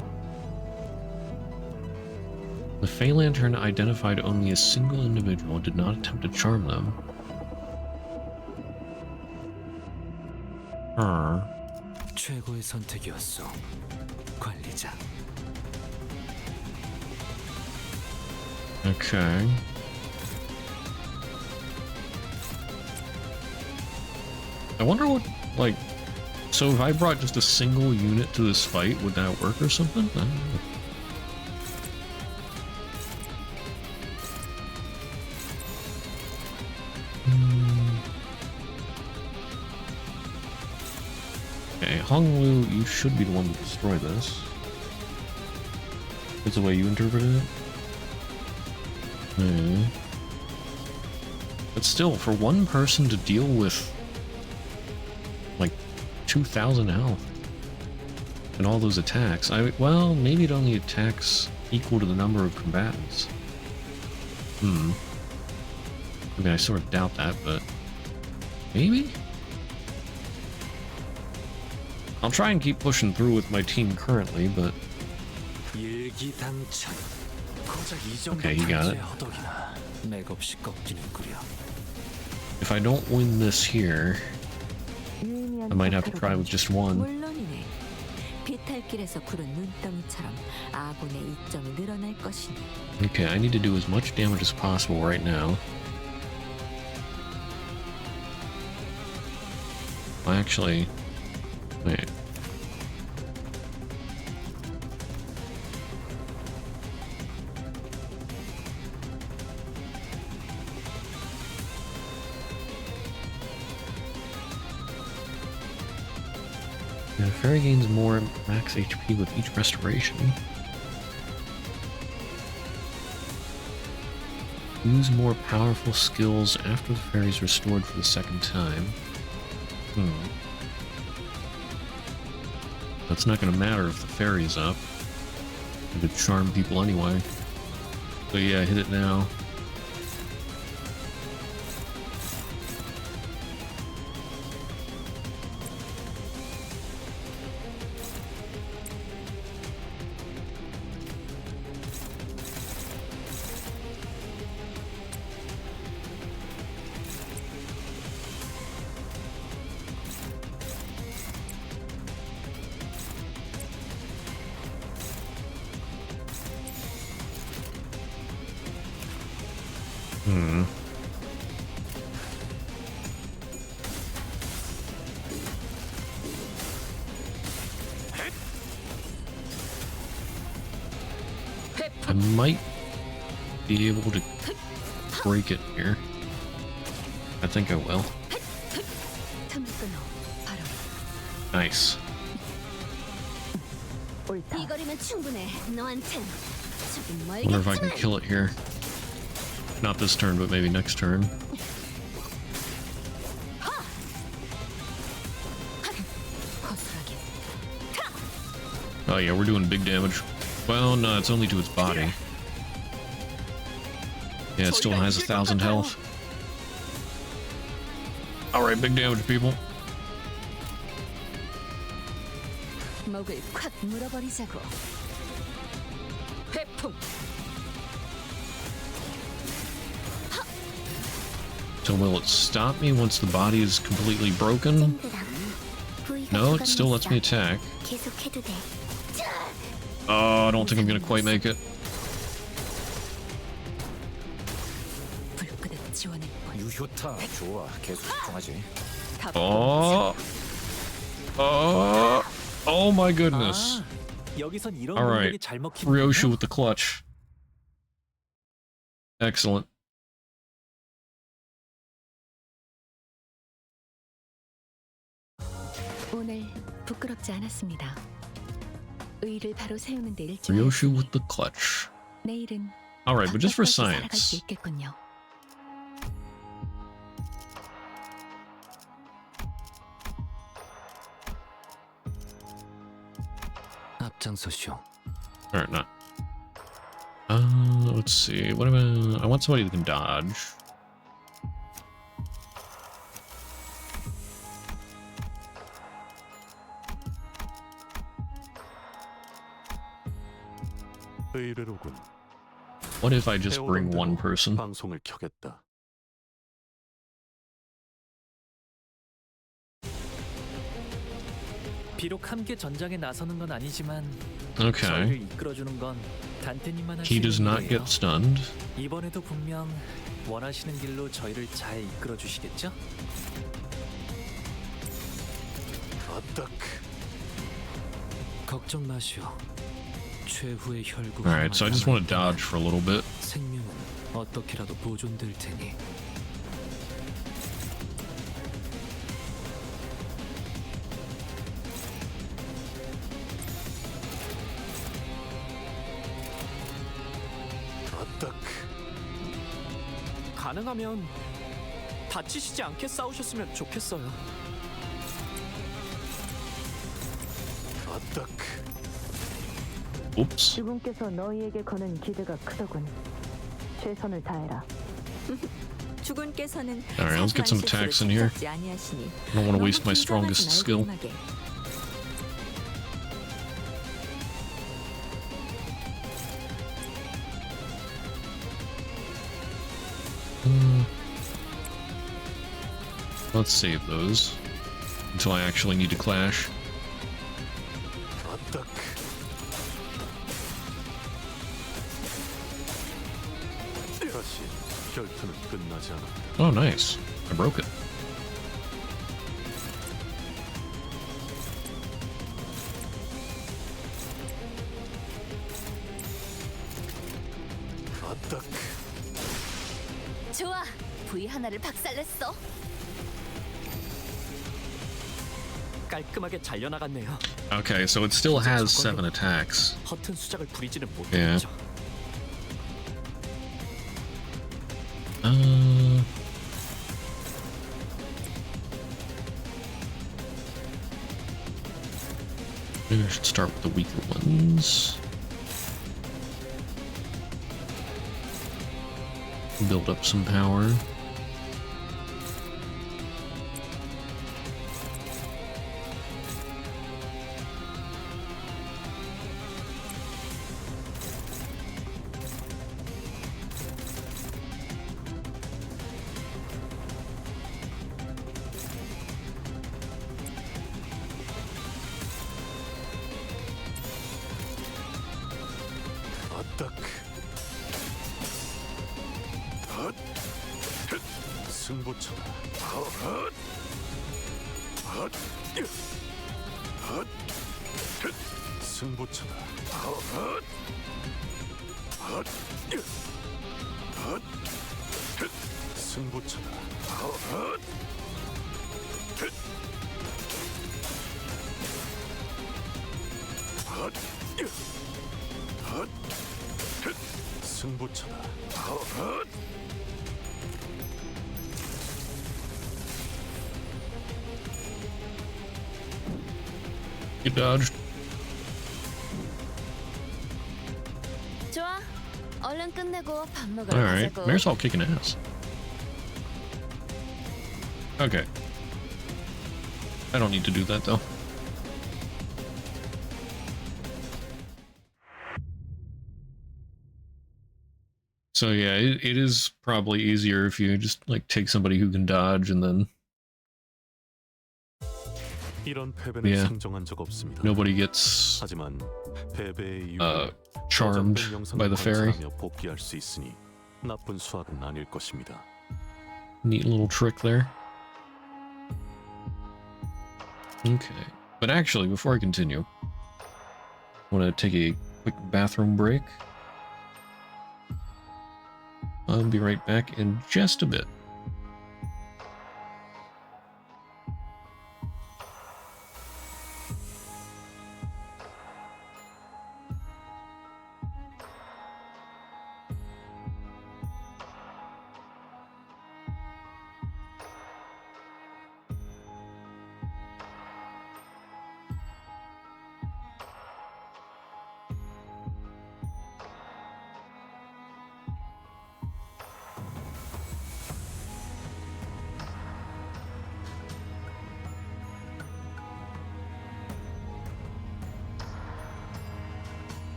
[SPEAKER 1] The Fey Lantern identified only a single individual and did not attempt to charm them.
[SPEAKER 6] 최고의 선택이었어, 관리자.
[SPEAKER 1] Okay. I wonder what, like, so if I brought just a single unit to this fight, would that work or something? I don't know. Okay, Honglu, you should be the one to destroy this. That's the way you interpreted it? But still, for one person to deal with like 2,000 health and all those attacks, well, maybe it only attacks equal to the number of combatants. I mean, I sort of doubt that, but maybe? I'll try and keep pushing through with my team currently, but... Okay, you got it. If I don't win this here, I might have to try with just one.
[SPEAKER 15] 물론이네. 비탈길에서 구른 눈덩이처럼 아군의 이점이 늘어날 것이니.
[SPEAKER 1] Okay, I need to do as much damage as possible right now. Actually, wait. The fairy gains more max HP with each restoration. Use more powerful skills after the fairy is restored for the second time. That's not going to matter if the fairy's up. It would charm people anyway. So yeah, hit it now. I might be able to break it here. I think I will. Nice.
[SPEAKER 11] 이거리면 충분해. 너한텐 조금
[SPEAKER 1] Wonder if I can kill it here. Not this turn, but maybe next turn. Oh yeah, we're doing big damage. Well, no, it's only to its body. Yeah, it still has 1,000 health. Alright, big damage, people.
[SPEAKER 2] 목을 콱 물어버리자고. 회풍.
[SPEAKER 1] So will it stop me once the body is completely broken? No, it still lets me attack. Oh, I don't think I'm gonna quite make it.
[SPEAKER 10] 유효타 좋아. 계속 집중하지.
[SPEAKER 1] Oh my goodness.
[SPEAKER 17] 여기선 이런
[SPEAKER 1] Alright,
[SPEAKER 17] 공격이 잘 먹히는군요.
[SPEAKER 1] Ryoshu with the clutch. Excellent.
[SPEAKER 14] 오늘 부끄럽지 않았습니다. 의를 바로 세우는 데
[SPEAKER 1] Ryoshu
[SPEAKER 14] 일조하였으니
[SPEAKER 1] with the clutch.
[SPEAKER 14] 내일은
[SPEAKER 1] Alright, but just for
[SPEAKER 14] 덕덕덕이 살아갈 수
[SPEAKER 1] science.
[SPEAKER 14] 있겠군요.
[SPEAKER 6] 앞장서시오.
[SPEAKER 1] Alright, not. Let's see. What about? I want somebody that can dodge.
[SPEAKER 13] 의뢰로군.
[SPEAKER 1] What if I just bring one person?
[SPEAKER 13] 방송을 켜겠다.
[SPEAKER 20] 비록 함께 전장에 나서는 건 아니지만
[SPEAKER 1] Okay.
[SPEAKER 20] 저희를 이끌어주는 건 단테님만 할 수
[SPEAKER 1] He does
[SPEAKER 20] 있는
[SPEAKER 1] not
[SPEAKER 20] 일이에요.
[SPEAKER 1] get stunned.
[SPEAKER 20] 이번에도 분명 원하시는 길로 저희를 잘 이끌어 주시겠죠?
[SPEAKER 6] 걱정 마시오. 최후의 혈구.
[SPEAKER 1] Alright, so I just want to dodge for a little bit.
[SPEAKER 6] 생명은 어떻게라도 보존될 테니.
[SPEAKER 20] 가능하면 다치시지 않게 싸우셨으면 좋겠어요.
[SPEAKER 1] Oops.
[SPEAKER 12] 주군께서 너희에게 거는 기대가 크더군. 최선을 다해라.
[SPEAKER 15] 주군께서는
[SPEAKER 1] Alright, let's get some attacks in here. I don't want to waste my strongest skill. Let's save those until I actually need to clash.
[SPEAKER 13] 결투는 끝나지 않아.
[SPEAKER 1] Oh, nice. I broke it.
[SPEAKER 11] 좋아, V 하나를 박살냈어.
[SPEAKER 20] 깔끔하게 잘려나갔네요.
[SPEAKER 1] Okay, so it still has 7 attacks.
[SPEAKER 20] 허튼 수작을 부리지는
[SPEAKER 1] Yeah.
[SPEAKER 20] 못했죠.
[SPEAKER 1] Maybe I should start with the weaker ones. Build up some power.
[SPEAKER 13] 승부처다. 승부처다. 승부처다. 승부처다.
[SPEAKER 1] You dodged.
[SPEAKER 11] 좋아, 얼른 끝내고 밥 먹으러
[SPEAKER 1] Alright,
[SPEAKER 11] 가자고.
[SPEAKER 1] Marisol kicking ass. Okay. I don't need to do that though. So yeah, it is probably easier if you just like take somebody who can dodge and then
[SPEAKER 13] 이런 패배는
[SPEAKER 1] Yeah.
[SPEAKER 13] 상정한 적 없습니다.
[SPEAKER 1] nobody gets
[SPEAKER 13] 하지만 패배의 이유는
[SPEAKER 1] charmed
[SPEAKER 13] 저장된 영상을
[SPEAKER 1] by the fairy.
[SPEAKER 13] 관찰하며 복귀할 수 있으니 나쁜 수학은 아닐 것입니다.
[SPEAKER 1] Neat little trick there. Okay. But actually, before I continue, I want to take a quick bathroom break. I'll be right back in just a bit.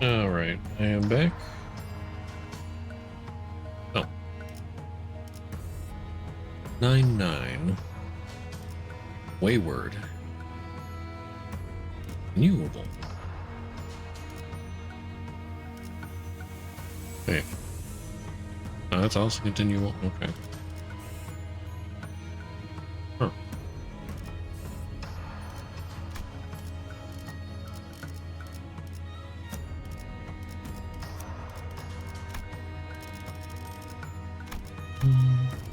[SPEAKER 1] Alright, I am back. Oh. 9-9. Wayward. Renewable. Wait. Oh, that's also continual? Okay. Huh.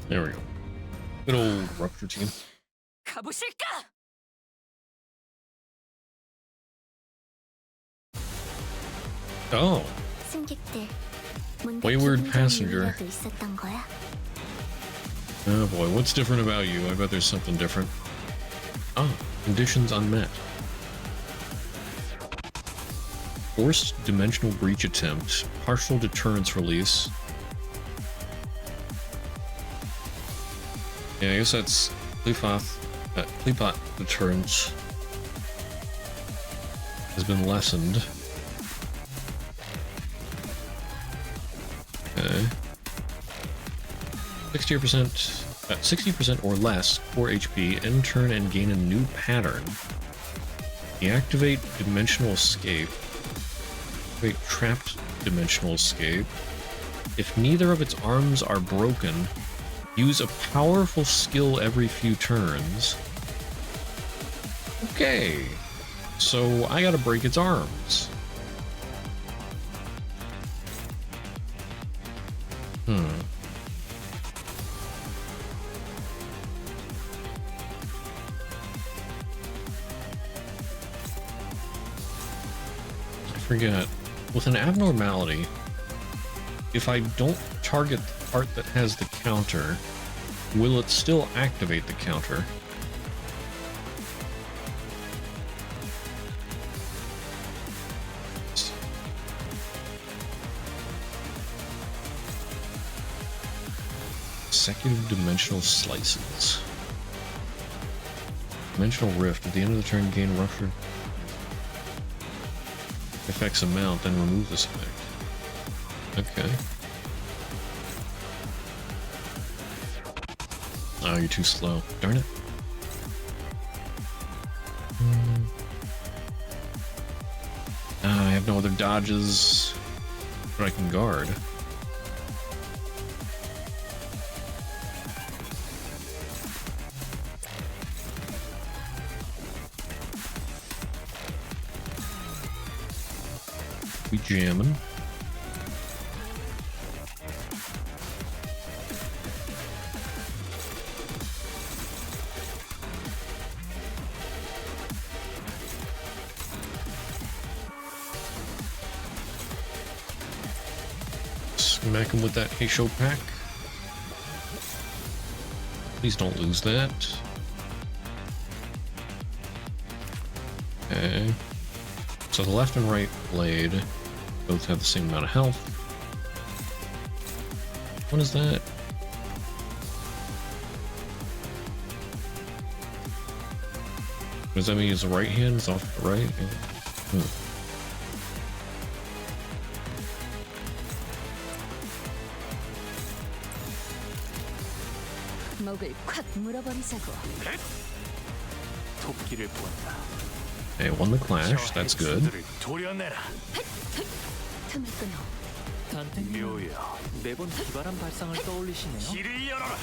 [SPEAKER 1] There we go. Good old rupture team.
[SPEAKER 2] 가보실까?
[SPEAKER 1] Oh.
[SPEAKER 11] 승객들, 뭔가
[SPEAKER 1] Wayward
[SPEAKER 11] 기분 좋은
[SPEAKER 1] passenger.
[SPEAKER 11] 일이라도 있었던 거야?
[SPEAKER 1] Oh boy, what's different about you? I bet there's something different. Ah, conditions unmet. Forced dimensional breach attempt. Partial deterrence release. Yeah, I guess that's Kleepat deterrence has been lessened. Okay. 60% or less core HP, end turn and gain a new pattern. Deactivate dimensional escape. Activate trapped dimensional escape. If neither of its arms are broken, use a powerful skill every few turns. Okay. So I gotta break its arms. I forget. With an abnormality, if I don't target the part that has the counter, will it still activate the counter? Consecutive dimensional slices. Dimensional rift. At the end of the turn, gain rupture effects amount, then remove this effect. Okay. Oh, you're too slow. Darn it. I have no other dodges that I can guard. We jamming. Smack him with that Heisho pack. Please don't lose that. Okay. So the left and right blade both have the same amount of health. What is that? Does that mean his right hand is off to the right? Yeah.
[SPEAKER 2] 목을 콱 물어버리자고.
[SPEAKER 5] 토끼를 본다.
[SPEAKER 1] Hey, won the clash. That's good.
[SPEAKER 5] 도려내라.
[SPEAKER 2] 틈을 끊어.
[SPEAKER 6] 단탱님 매번 기발한 발상을 떠올리시네요.
[SPEAKER 5] 길을 열어라.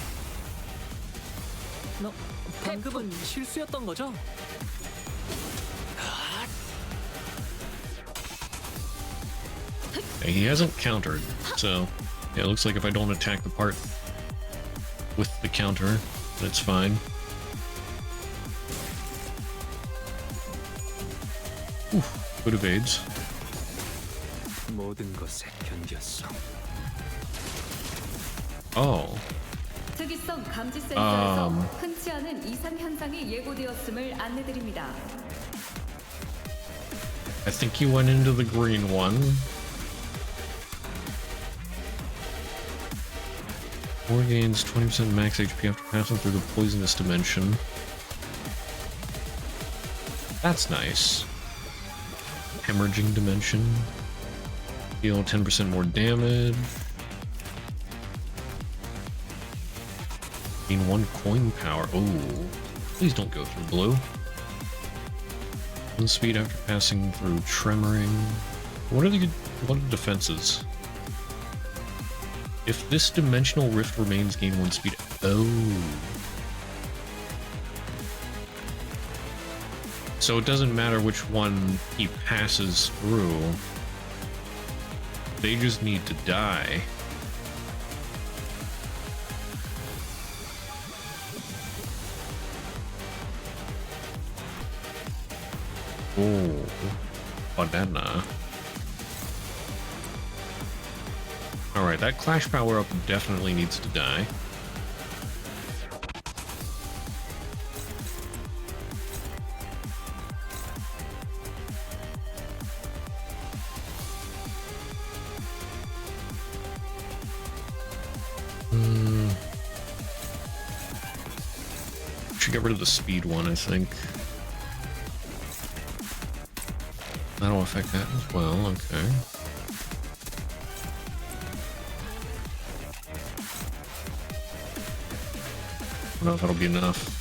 [SPEAKER 6] 방금은 실수였던 거죠?
[SPEAKER 1] Hey, he hasn't countered, so yeah, it looks like if I don't attack the part with the counter, that's fine. Oof, good evades.
[SPEAKER 6] 모든 것에 견뎠어.
[SPEAKER 1] Oh.
[SPEAKER 21] 특이성 감지 센서에서 흔치 않은 이상 현상이 예고되었음을 안내드립니다.
[SPEAKER 1] I think he went into the green one. Or gains 20% max HP after passing through the poisonous dimension. That's nice. Hemorrhaging dimension. Deal 10% more damage. Gain 1 coin power. Oh, please don't go through blue. 1 speed after passing through tremoring. What are the defenses? If this dimensional rift remains, gain 1 speed. Oh. So it doesn't matter which one he passes through. They just need to die. Oh, banana. Alright, that clash power up definitely needs to die. Should get rid of the speed one, I think. That'll affect that as well, okay. I don't know if that'll be enough.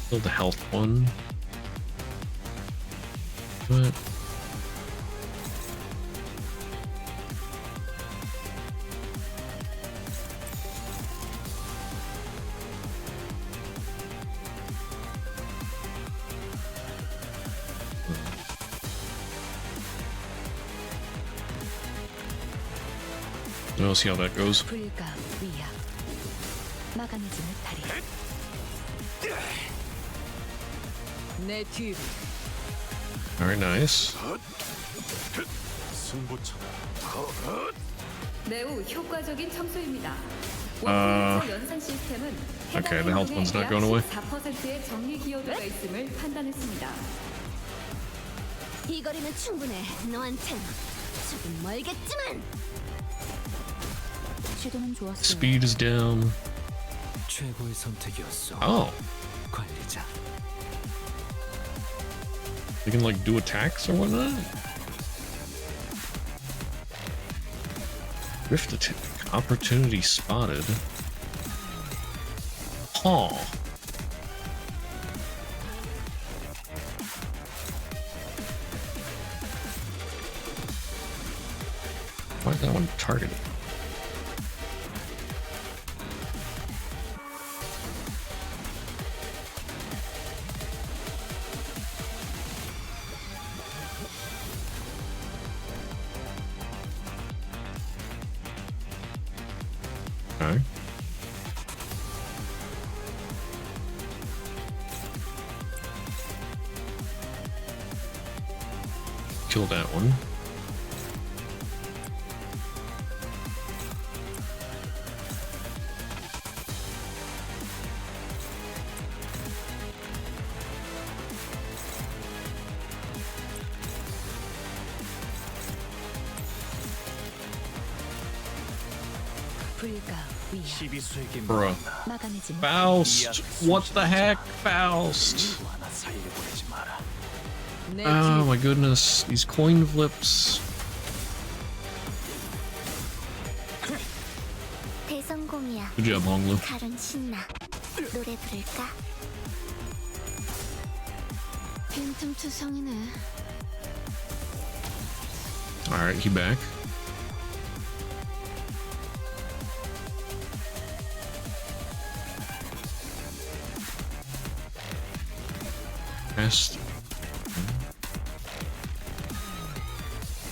[SPEAKER 1] Still the health one. But we'll see how that goes. Very nice.
[SPEAKER 21] 매우 효과적인 청소입니다. 연산 시스템은
[SPEAKER 1] Okay, the health one's not going away.
[SPEAKER 21] 4%의 정리 기여도가 있음을 판단했습니다.
[SPEAKER 11] 이 거리면 충분해. 너한텐 조금 멀겠지만.
[SPEAKER 9] 시도는 좋았어요.
[SPEAKER 1] Speed is down.
[SPEAKER 7] 최고의 선택이었어.
[SPEAKER 1] Oh.
[SPEAKER 7] 관리자.
[SPEAKER 1] They can like do attacks or whatnot? Rift attack. Opportunity spotted. Huh. Why is that one targeted? Okay. Kill that one. Bruh. Faust! What the heck, Faust? Oh my goodness, these coin flips. Good job, Honglu.
[SPEAKER 11] 노래 부를까? 빈틈투성이네.
[SPEAKER 1] Alright, he back.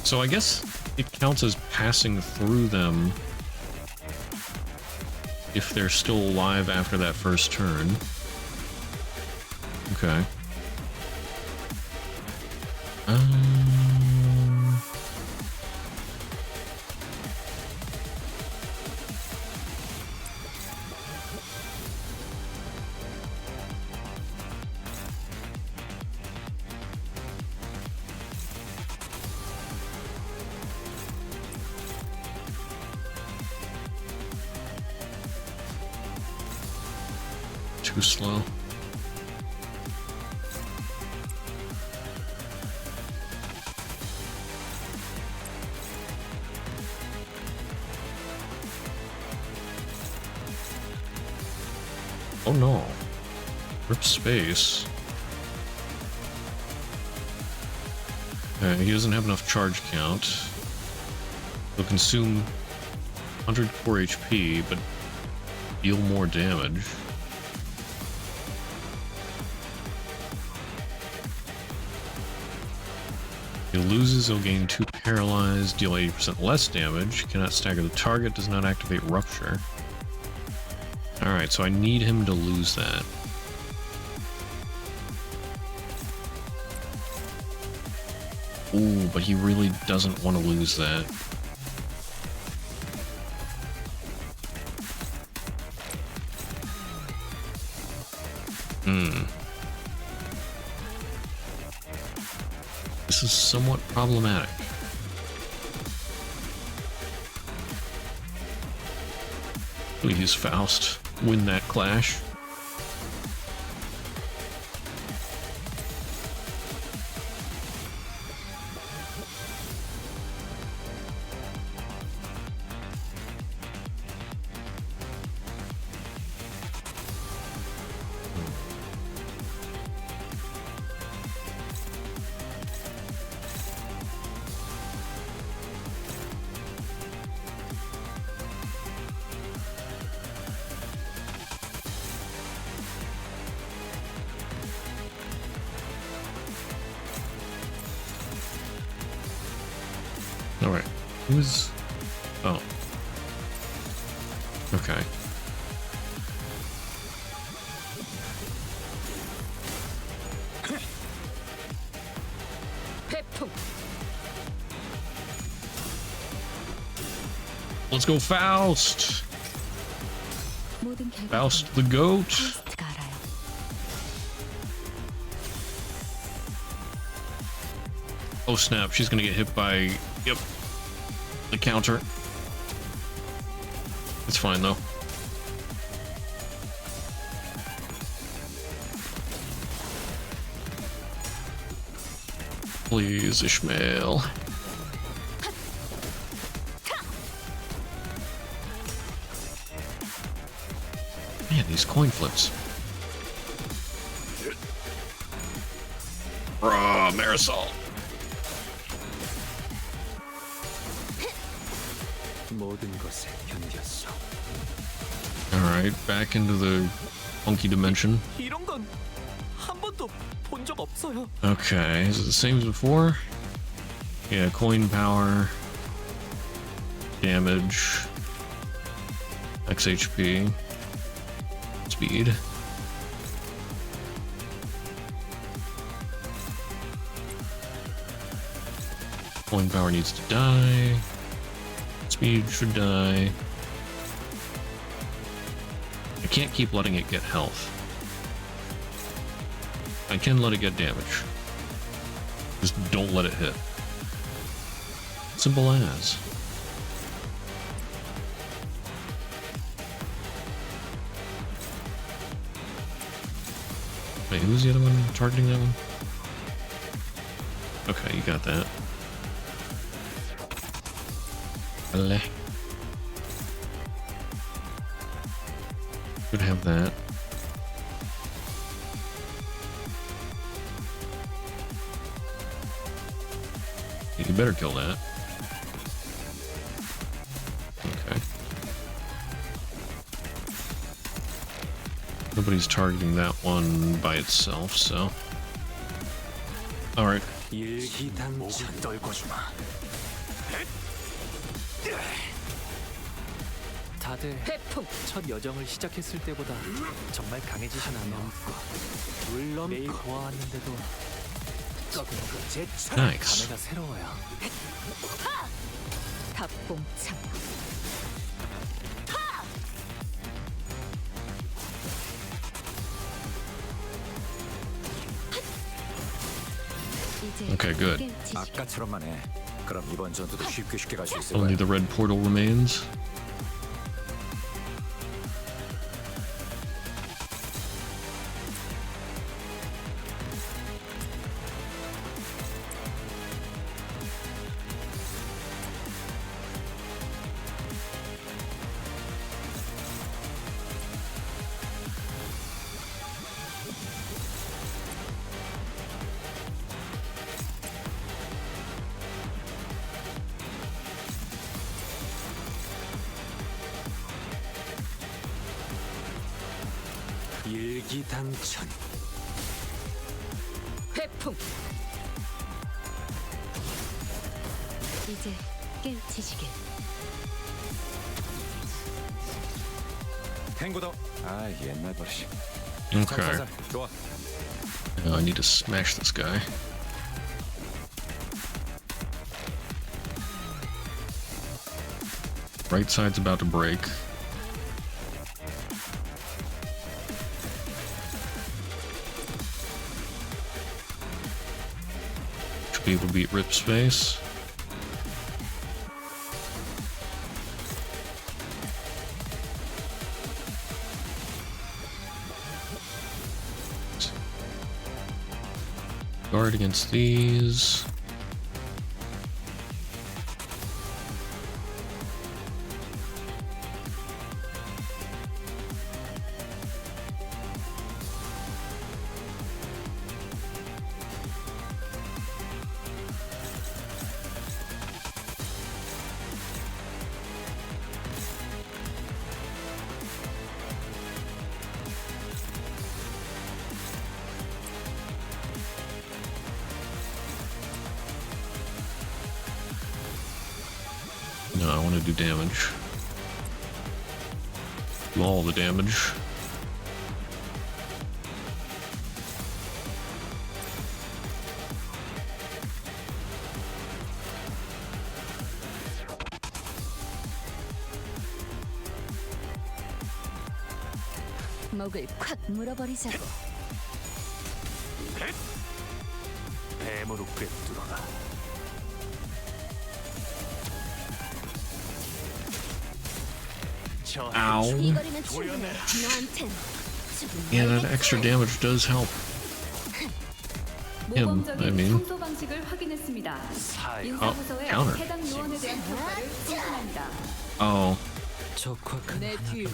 [SPEAKER 1] So I guess it counts as passing through them if they're still alive after that first turn. Okay. too slow. Oh no. Rip space. He doesn't have enough charge count. He'll consume 100 core HP, but deal more damage. He loses, he'll gain 2 paralyzed, deal 80% less damage, cannot stagger the target, does not activate rupture. Alright, so I need him to lose that. Ooh, but he really doesn't want to lose that. This is somewhat problematic. Please, Faust, win that clash. Alright, who's... oh. Okay. Let's go, Faust! Faust the goat! Oh snap, she's gonna get hit by... yep. The counter. It's fine though. Please, Ishmael. Man, these coin flips. Bruh, Marisol. Alright, back into the funky dimension.
[SPEAKER 6] 이런 건 한 번도 본 적 없어요.
[SPEAKER 1] Okay, is it the same as before? Yeah, coin power, damage, X HP, speed. Coin power needs to die. Speed should die. I can't keep letting it get health. I can let it get damage. Just don't let it hit. Simple as. Wait, who's the other one targeting that one? Okay, you got that. Allez. Should have that. You better kill that. Okay. Nobody's targeting that one by itself, so. Alright.
[SPEAKER 6] 다들 첫 여정을 시작했을 때보다 정말 강해지시나요? 물론 매일 보아왔는데도 제
[SPEAKER 1] Nice.
[SPEAKER 6] 감회가 새로워요.
[SPEAKER 2] 답봉창.
[SPEAKER 1] Okay, good.
[SPEAKER 10] 아까처럼만 해. 그럼 이번 전투도 쉽게 갈 수 있을
[SPEAKER 1] Only
[SPEAKER 10] 거야.
[SPEAKER 1] the red portal remains.
[SPEAKER 20] 일기당천.
[SPEAKER 2] 회풍.
[SPEAKER 15] 이제 깨우치시길.
[SPEAKER 10] 탱고더. 아, 옛날 버릇이.
[SPEAKER 1] Okay.
[SPEAKER 10] 좋아.
[SPEAKER 1] Now I need to smash this guy. Right side's about to break. Should be able to beat Rip Space. Guard against these. No, I want to do damage. Do all the damage.
[SPEAKER 15] 목을 콱 물어버리자고.
[SPEAKER 20] 뱀으로 꿰뚫어라.
[SPEAKER 1] Ow.
[SPEAKER 11] 이거리면 충분해. 너한텐
[SPEAKER 1] Yeah, that extra damage does help him, I
[SPEAKER 21] 모범적인
[SPEAKER 1] mean.
[SPEAKER 21] 청소 방식을 확인했습니다.
[SPEAKER 1] Oh,
[SPEAKER 21] 인사부서에
[SPEAKER 1] counter.
[SPEAKER 21] 해당 요원에 대한 평가를 송신합니다.
[SPEAKER 1] Oh.
[SPEAKER 8] 내 뒤.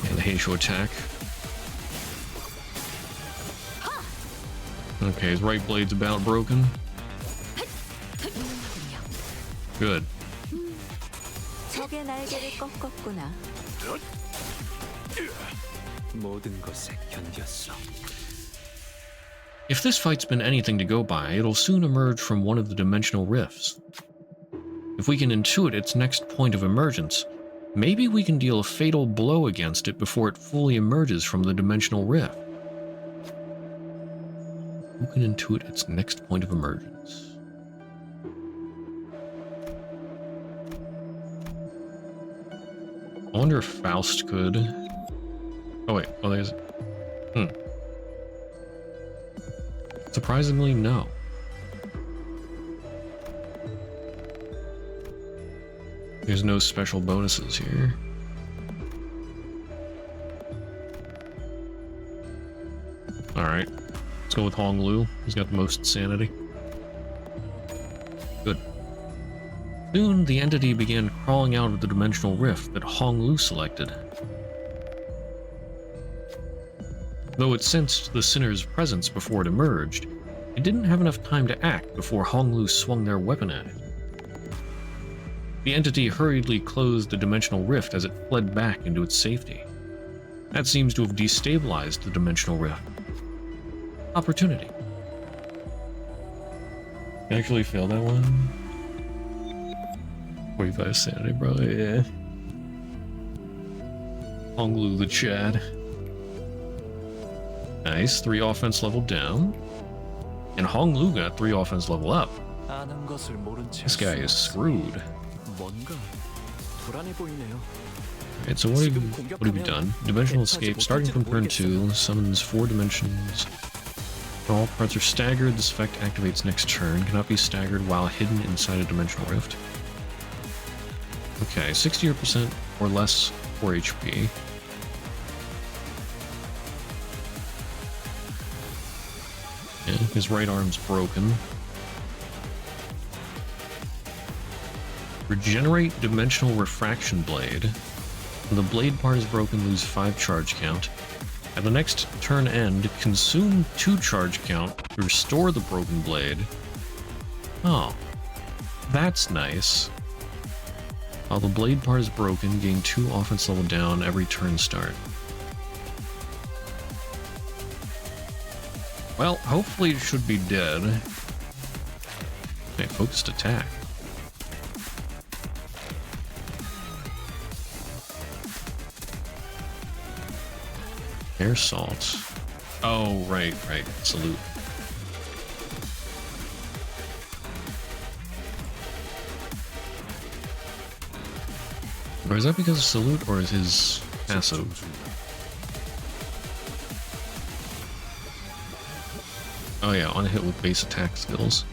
[SPEAKER 1] And the Heisho attack. Okay, his right blade's about broken. Good.
[SPEAKER 15] 적의 날개를 꺾었구나.
[SPEAKER 20] 모든 것에 견뎠어.
[SPEAKER 1] If this fight's been anything to go by, it'll soon emerge from one of the dimensional rifts. If we can intuit its next point of emergence, maybe we can deal a fatal blow against it before it fully emerges from the dimensional rift. Who can intuit its next point of emergence? I wonder if Faust could. Oh wait, oh there's. Surprisingly, no. There's no special bonuses here. Alright, let's go with Hong Lu. He's got the most sanity. Good. Soon, the entity began crawling out of the dimensional rift that Hong Lu selected. Though it sensed the sinner's presence before it emerged, it didn't have enough time to act before Hong Lu swung their weapon at it. The entity hurriedly closed the dimensional rift as it fled back into its safety. That seems to have destabilized the dimensional rift. Opportunity. You actually failed that one? 45 sanity, bro, yeah. Hong Lu the Chad. Nice, 3 offense level down. And Hong Lu got 3 offense level up. This guy is screwed. Alright, so what have you done? Dimensional escape, starting from turn 2, summons 4 dimensions. When all parts are staggered, this effect activates next turn, cannot be staggered while hidden inside a dimensional rift. Okay, 60% or less 4 HP. Yeah, his right arm's broken. Regenerate Dimensional Refraction Blade. When the blade part is broken, lose 5 charge count. At the next turn end, consume 2 charge count to restore the broken blade. Oh, that's nice. While the blade part is broken, gain 2 offense level down every turn start. Well, hopefully it should be dead. Okay, focused attack. Air salt. Oh, right. Salute. Or is that because of salute, or is his passive? Oh yeah, on a hit with base attack skills.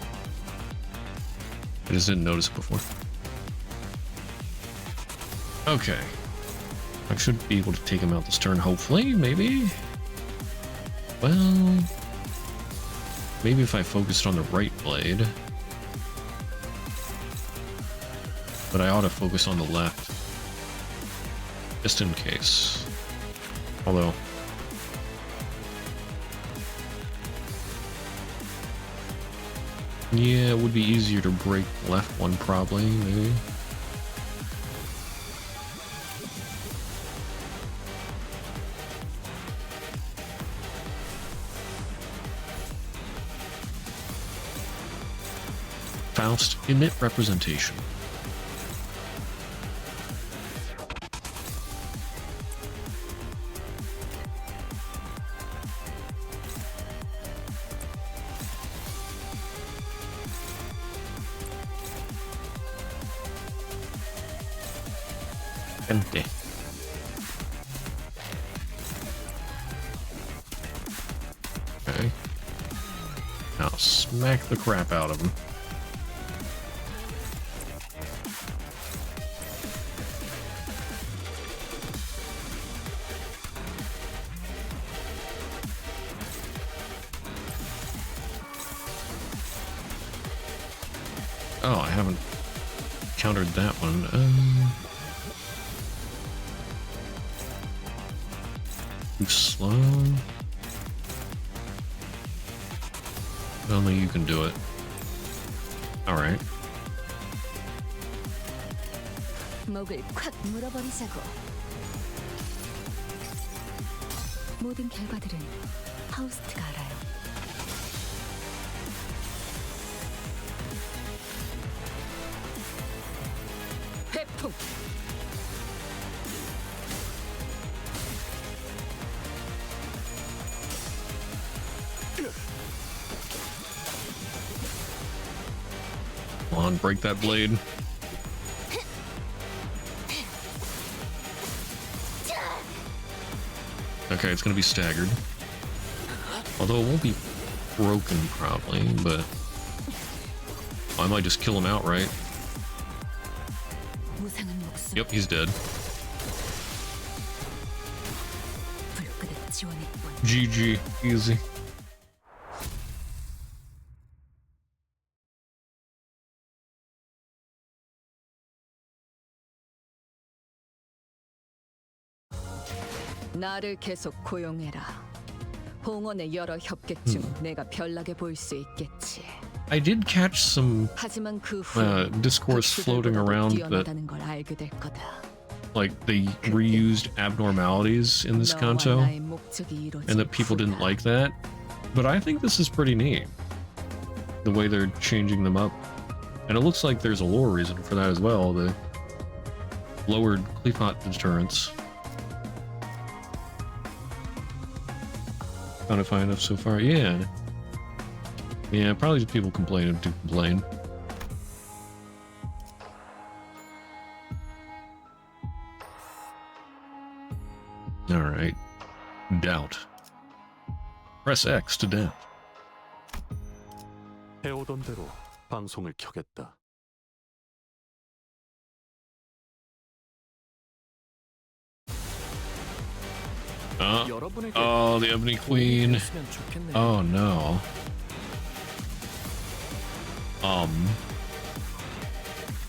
[SPEAKER 1] I just didn't notice it before. Okay. I should be able to take him out this turn, hopefully, maybe? Well... maybe if I focused on the right blade. But I ought to focus on the left. Just in case. Although... yeah, it would be easier to break the left one, probably, maybe. Faust, emit representation. Empty. Okay. Now smack the crap out of him. Oh, I haven't countered that one. Too slow. Only you can do it. Alright.
[SPEAKER 15] 목을 콱 물어버리자고. 모든 결과들은 파우스트가 알아요.
[SPEAKER 2] 회풍.
[SPEAKER 1] Come on, break that blade. Okay, it's gonna be staggered. Although it won't be broken, probably, but... I might just kill him outright. Yep, he's dead. GG, easy.
[SPEAKER 2] 나를 계속 고용해라. 봉헌의 여러 협객중은 내가 별나게 보일 수 있겠지.
[SPEAKER 1] I did catch some
[SPEAKER 2] 하지만 그 후에
[SPEAKER 1] discourse floating around that
[SPEAKER 2] 뛰어나다는 걸 알게 될 거다.
[SPEAKER 1] like they reused abnormalities in this Canto, and that people didn't like that. But I think this is pretty neat, the way they're changing them up. And it looks like there's a lore reason for that as well, the lowered Cleapot deterrence. Found it fine enough so far, yeah. Yeah, probably just people complaining to complain. Alright. Doubt. Press X to doubt.
[SPEAKER 13] 해오던 대로 방송을 켜겠다.
[SPEAKER 1] Oh, the Ebony Queen. Oh no.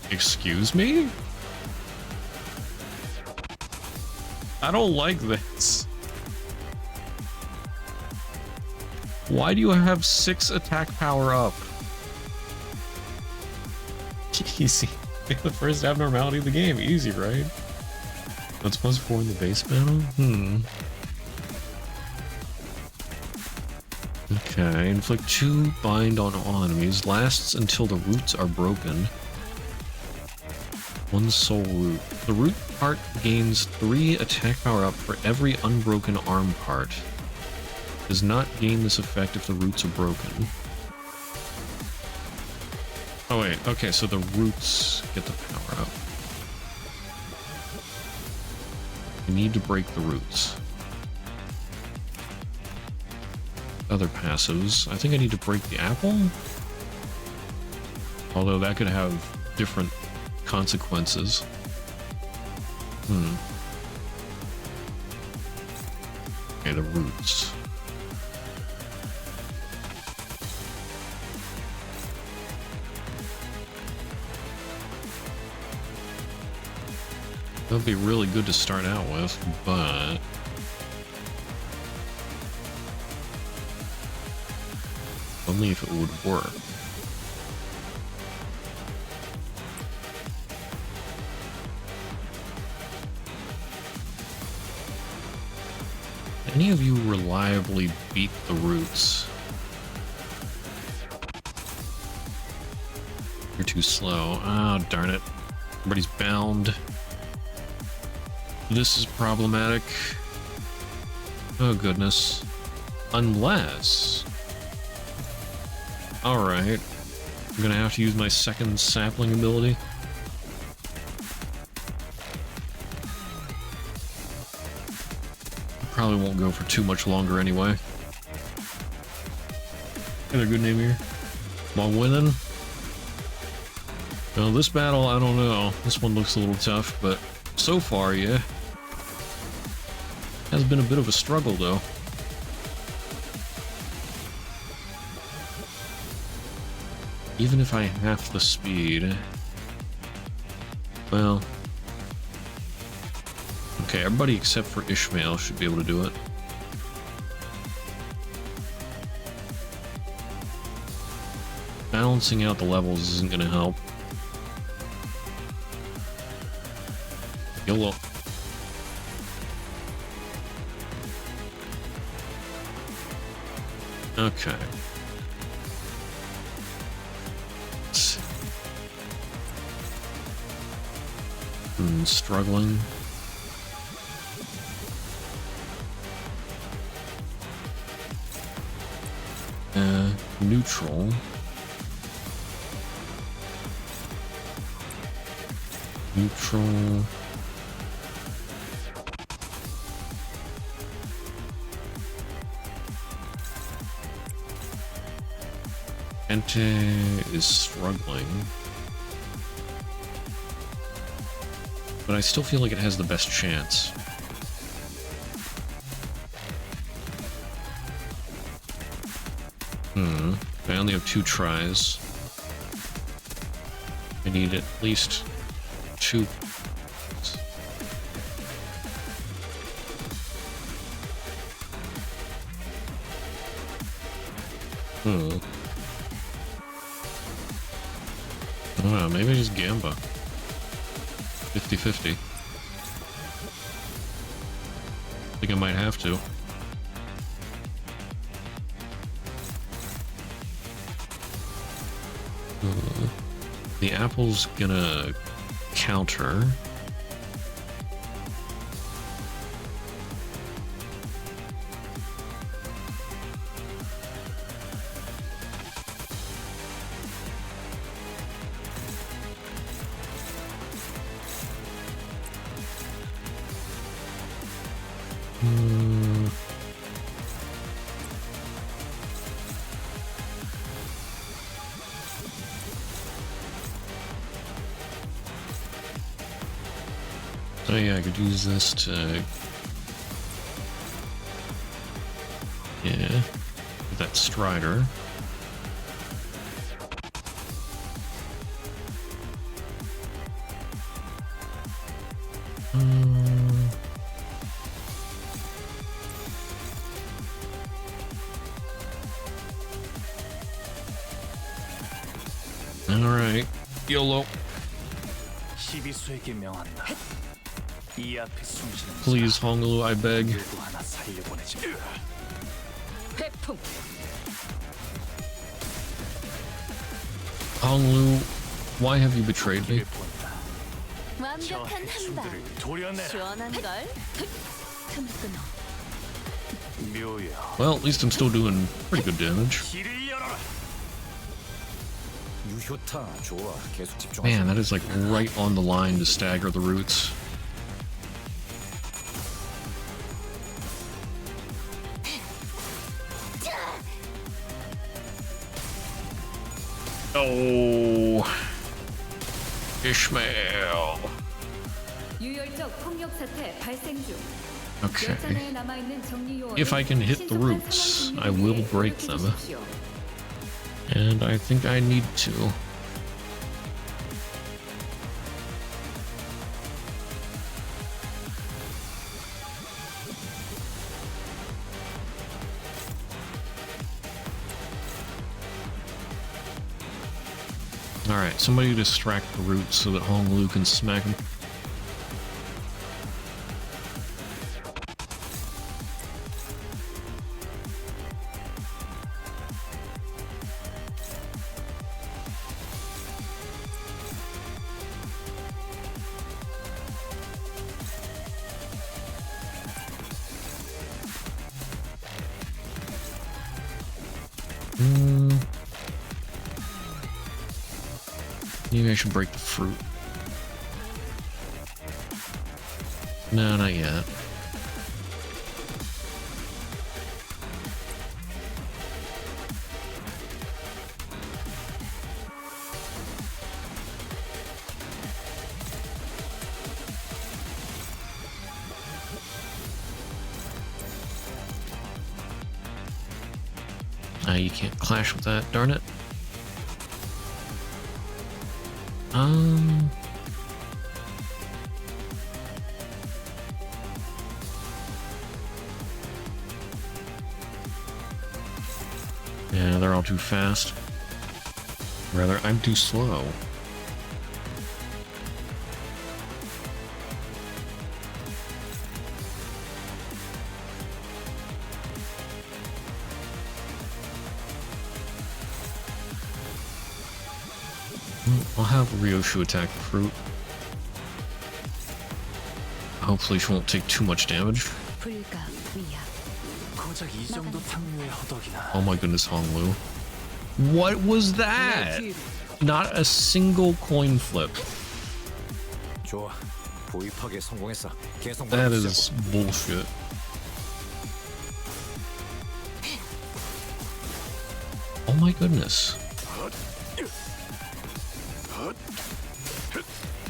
[SPEAKER 1] Excuse me? I don't like this. Why do you have 6 attack power up? Easy. The first abnormality of the game. Easy, right? That's +4 in the base battle? Okay, inflict 2 bind on all enemies. Lasts until the roots are broken. 1 soul root. The root part gains 3 attack power up for every unbroken arm part. Does not gain this effect if the roots are broken. Oh wait, okay, so the roots get the power up. You need to break the roots. Other passives. I think I need to break the apple? Although that could have different consequences. Okay, the roots. That would be really good to start out with, but... only if it would work. Any of you reliably beat the roots? You're too slow. Oh, darn it. Everybody's bound. This is problematic. Oh, goodness. Unless... Alright. I'm gonna have to use my second sapling ability. Probably won't go for too much longer anyway. Got a good name here. Am I winning? Well, this battle, I don't know. This one looks a little tough, but so far, yeah. Has been a bit of a struggle, though. Even if I half the speed... Well... Okay, everybody except for Ishmael should be able to do it. Balancing out the levels isn't going to help. YOLO. Okay. Let's see. Struggling. Neutral. Neutral. Ente is struggling. But I still feel like it has the best chance. I only have 2 tries. I need at least 2. I don't know, maybe just Gamba. 50-50. I think I might have to. The apple's gonna counter. Oh yeah, I could use this to... Yeah, get that Strider. Alright, YOLO.
[SPEAKER 20] 시비수에게 명한다. 이 앞에 숨쉬는
[SPEAKER 1] Please, Honglu, I beg.
[SPEAKER 20] 누구 하나 살려보내지 마라.
[SPEAKER 2] 회풍.
[SPEAKER 1] Honglu, why have you betrayed me?
[SPEAKER 11] 완벽한 한방. 시원한 걸. 틈을 끊어.
[SPEAKER 20] 묘야.
[SPEAKER 1] Well, at least I'm still doing pretty good damage.
[SPEAKER 20] 길을 열어라.
[SPEAKER 10] 유효타 좋아. 계속 집중하자.
[SPEAKER 1] Man, that is like right on the line to stagger the roots. Oh, Ishmael.
[SPEAKER 21] 유혈적 폭력 사태 발생 중.
[SPEAKER 1] Okay.
[SPEAKER 21] 열차내에 남아있는 정리 요원은
[SPEAKER 1] If I can hit the
[SPEAKER 21] 신속한
[SPEAKER 1] roots,
[SPEAKER 21] 상황
[SPEAKER 1] I will
[SPEAKER 21] 준비를
[SPEAKER 1] break
[SPEAKER 21] 계획해
[SPEAKER 1] them.
[SPEAKER 21] 주십시오.
[SPEAKER 1] And I think I need to. Alright, somebody distract the roots so that Honglu can smack him. Maybe I should break the fruit. No, not yet. You can't clash with that, darn it. Yeah, they're all too fast. Rather, I'm too slow. I'll have Ryoshu attack the fruit. Hopefully she won't take too much damage. Oh my goodness, Honglu. What was that? Not a single coin flip.
[SPEAKER 10] 좋아. 보입하게 성공했어. 계속
[SPEAKER 1] That is bullshit. Oh my goodness.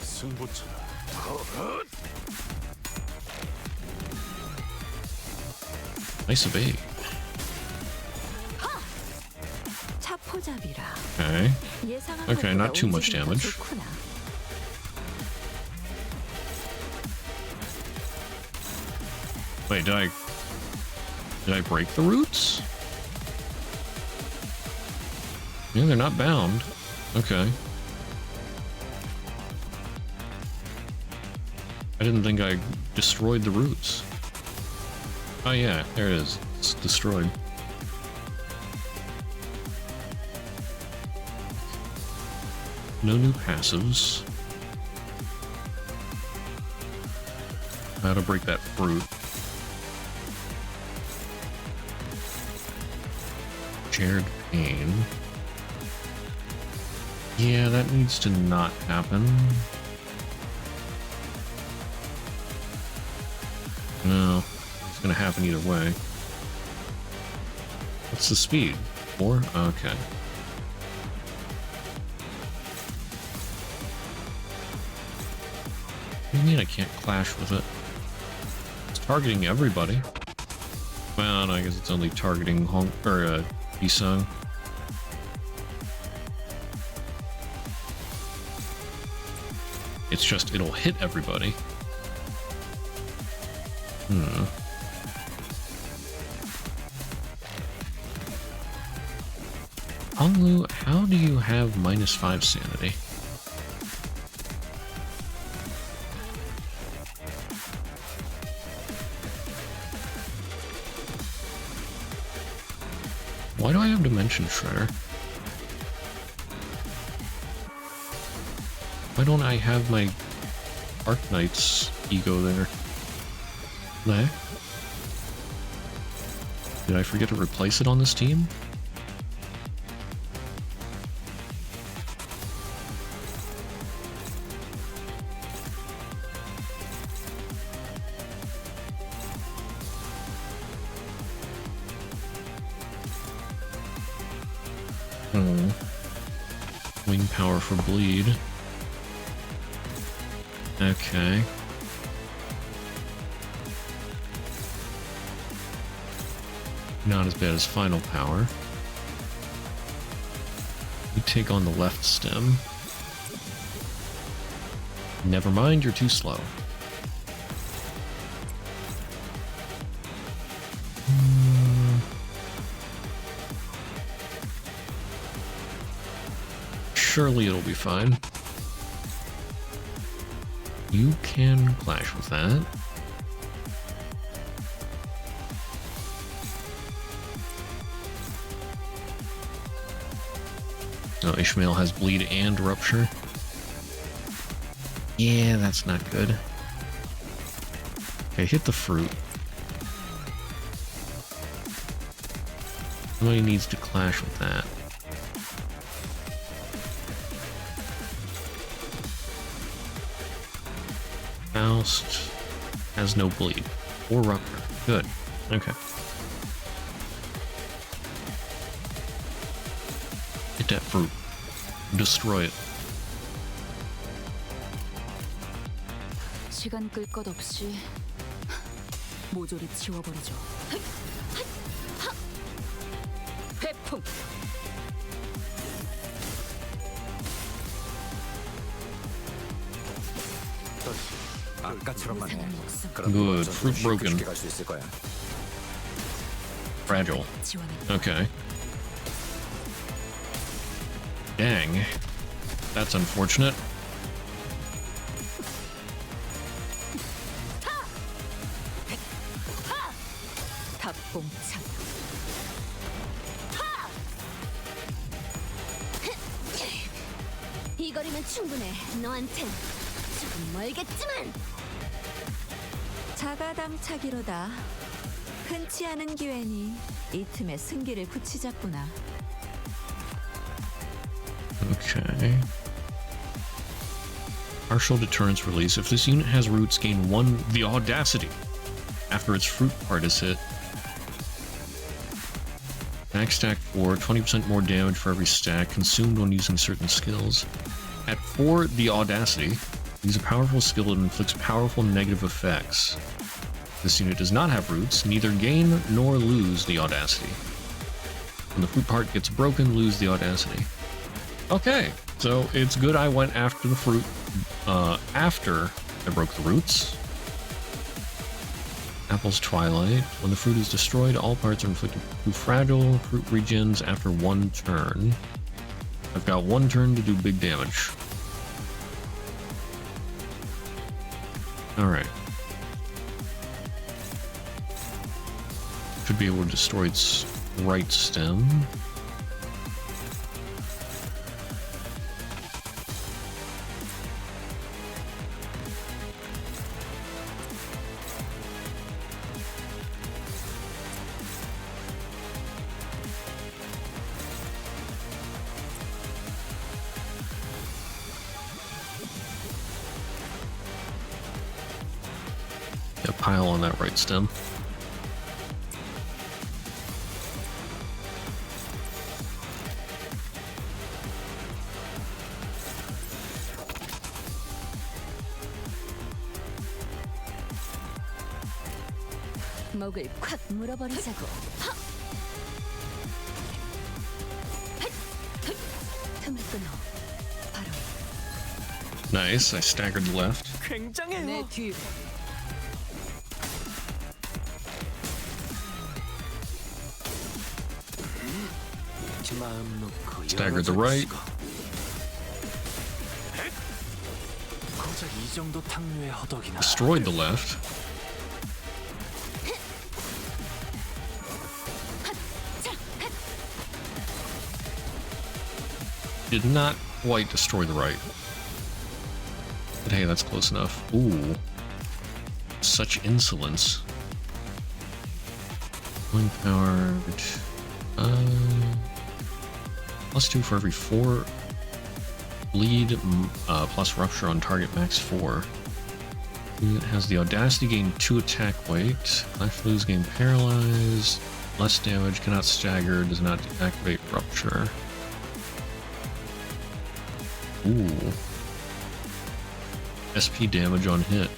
[SPEAKER 5] 승부처.
[SPEAKER 1] Nice evade.
[SPEAKER 2] 차포잡이라.
[SPEAKER 1] Okay.
[SPEAKER 2] 예상한
[SPEAKER 1] Okay, not too much
[SPEAKER 2] 움직임이 더
[SPEAKER 1] damage.
[SPEAKER 2] 좋구나.
[SPEAKER 1] Wait, did I break the roots? Yeah, they're not bound. Okay. I didn't think I destroyed the roots. Oh yeah, there it is. It's destroyed. No new passives. How to break that fruit. Shared pain. Yeah, that needs to not happen. No, it's gonna happen either way. What's the speed? 4? Okay. What do you mean I can't clash with it? It's targeting everybody. Well, no, I guess it's only targeting Isung. It's just, it'll hit everybody. Honglu, how do you have -5 sanity? Why do I have Dimension Shredder? Why don't I have my Arc Knight's ego there? What the heck? Did I forget to replace it on this team? Oh. Wing power for bleed. Okay. Not as bad as final power. You take on the left stem. Never mind, you're too slow. Surely it'll be fine. You can clash with that. Oh, Ishmael has bleed and rupture. Yeah, that's not good. Okay, hit the fruit. Somebody needs to clash with that. Faust has no bleed or rupture. Good. Okay. Hit that fruit. Destroy it.
[SPEAKER 9] 시간 끌 것 없이 모조리 치워버리죠. 회풍.
[SPEAKER 10] 아까처럼만 해.
[SPEAKER 1] Good. Fruit broken. Fragile. Okay. Dang. That's unfortunate.
[SPEAKER 2] 탑봉창.
[SPEAKER 11] 이 거리면 충분해. 너한텐 조금 멀겠지만.
[SPEAKER 3] 자가당착이로다. 흔치 않은 기회니 이 틈에 승기를 붙이자꾸나.
[SPEAKER 1] Okay. Partial deterrence release. If this unit has roots, gain 1 the audacity after its fruit part is hit. Max stack 4, 20% more damage for every stack, consumed when using certain skills. At 4, the audacity. Use a powerful skill that inflicts powerful negative effects. This unit does not have roots, neither gain nor lose the audacity. When the fruit part gets broken, lose the audacity. Okay, so it's good I went after the fruit after I broke the roots. Apple's Twilight. When the fruit is destroyed, all parts are inflicted through fragile. Fruit regens after 1 turn. I've got 1 turn to do big damage. Alright. Should be able to destroy its right stem. A pile on that right stem.
[SPEAKER 15] 목을 콱 물어버리자고. 틈을 끊어. 바로.
[SPEAKER 1] Nice, I staggered left.
[SPEAKER 6] 굉장해요.
[SPEAKER 2] 내 뒤로.
[SPEAKER 1] Staggered the right.
[SPEAKER 20] 고작 이 정도 탕류의 허덕이나.
[SPEAKER 1] Destroyed the left. did not quite destroy the right. But hey, that's close enough. Ooh. Such insolence. Wind powered. +2 for every 4 bleed, plus rupture on target max 4. It has the audacity, gain 2 attack weight. Flash lose, gain paralyzed. Less damage, cannot stagger, does not deactivate rupture. Ooh. SP damage on hit.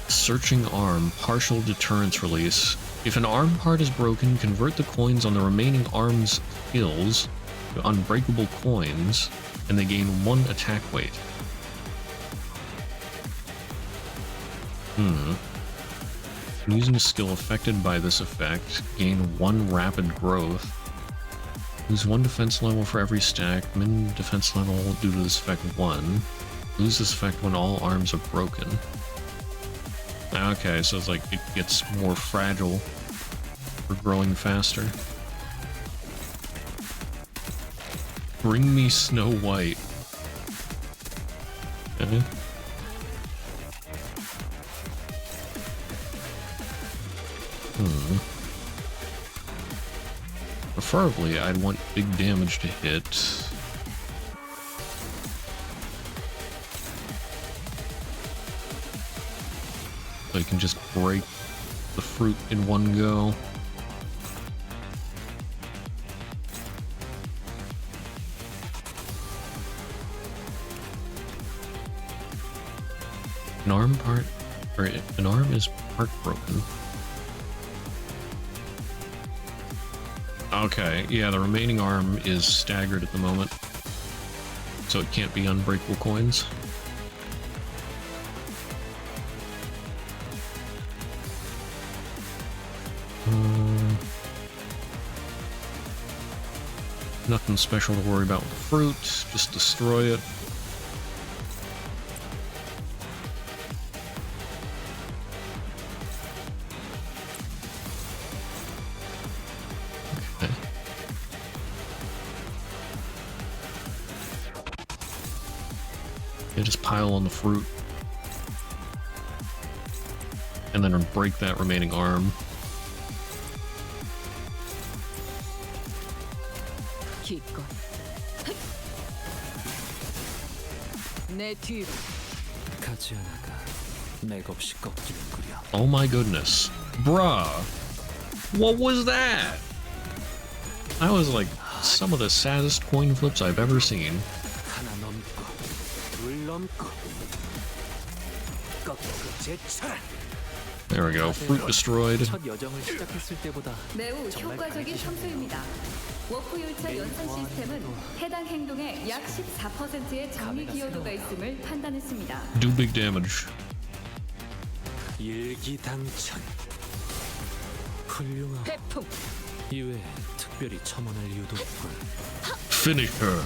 [SPEAKER 1] Searching arm, partial deterrence release. If an arm part is broken, convert the coins on the remaining arm's skills to unbreakable coins, and they gain 1 attack weight. Using a skill affected by this effect, gain 1 rapid growth. Lose 1 defense level for every stack. Min defense level due to this effect 1. Lose this effect when all arms are broken. Okay, so it's like it gets more fragile for growing faster. Bring me Snow White. Okay. Preferably, I'd want big damage to hit. So you can just break the fruit in one go. An arm part, or an arm is part broken. Okay, yeah, the remaining arm is staggered at the moment, so it can't be unbreakable coins. Nothing special to worry about with the fruit, just destroy it. Okay. Yeah, just pile on the fruit. And then break that remaining arm. Oh my goodness. Bruh. What was that? That was like some of the saddest coin flips I've ever seen. There we go. Fruit destroyed.
[SPEAKER 21] 매우 효과적인 청소입니다. 워프 열차 연산 시스템은 해당 행동의 약 14%의 정리 기여도가 있음을 판단했습니다.
[SPEAKER 1] Do big damage.
[SPEAKER 10] 일기당천. 훌륭하고 이외에 특별히 첨언할 이유도 없군.
[SPEAKER 1] Finish her.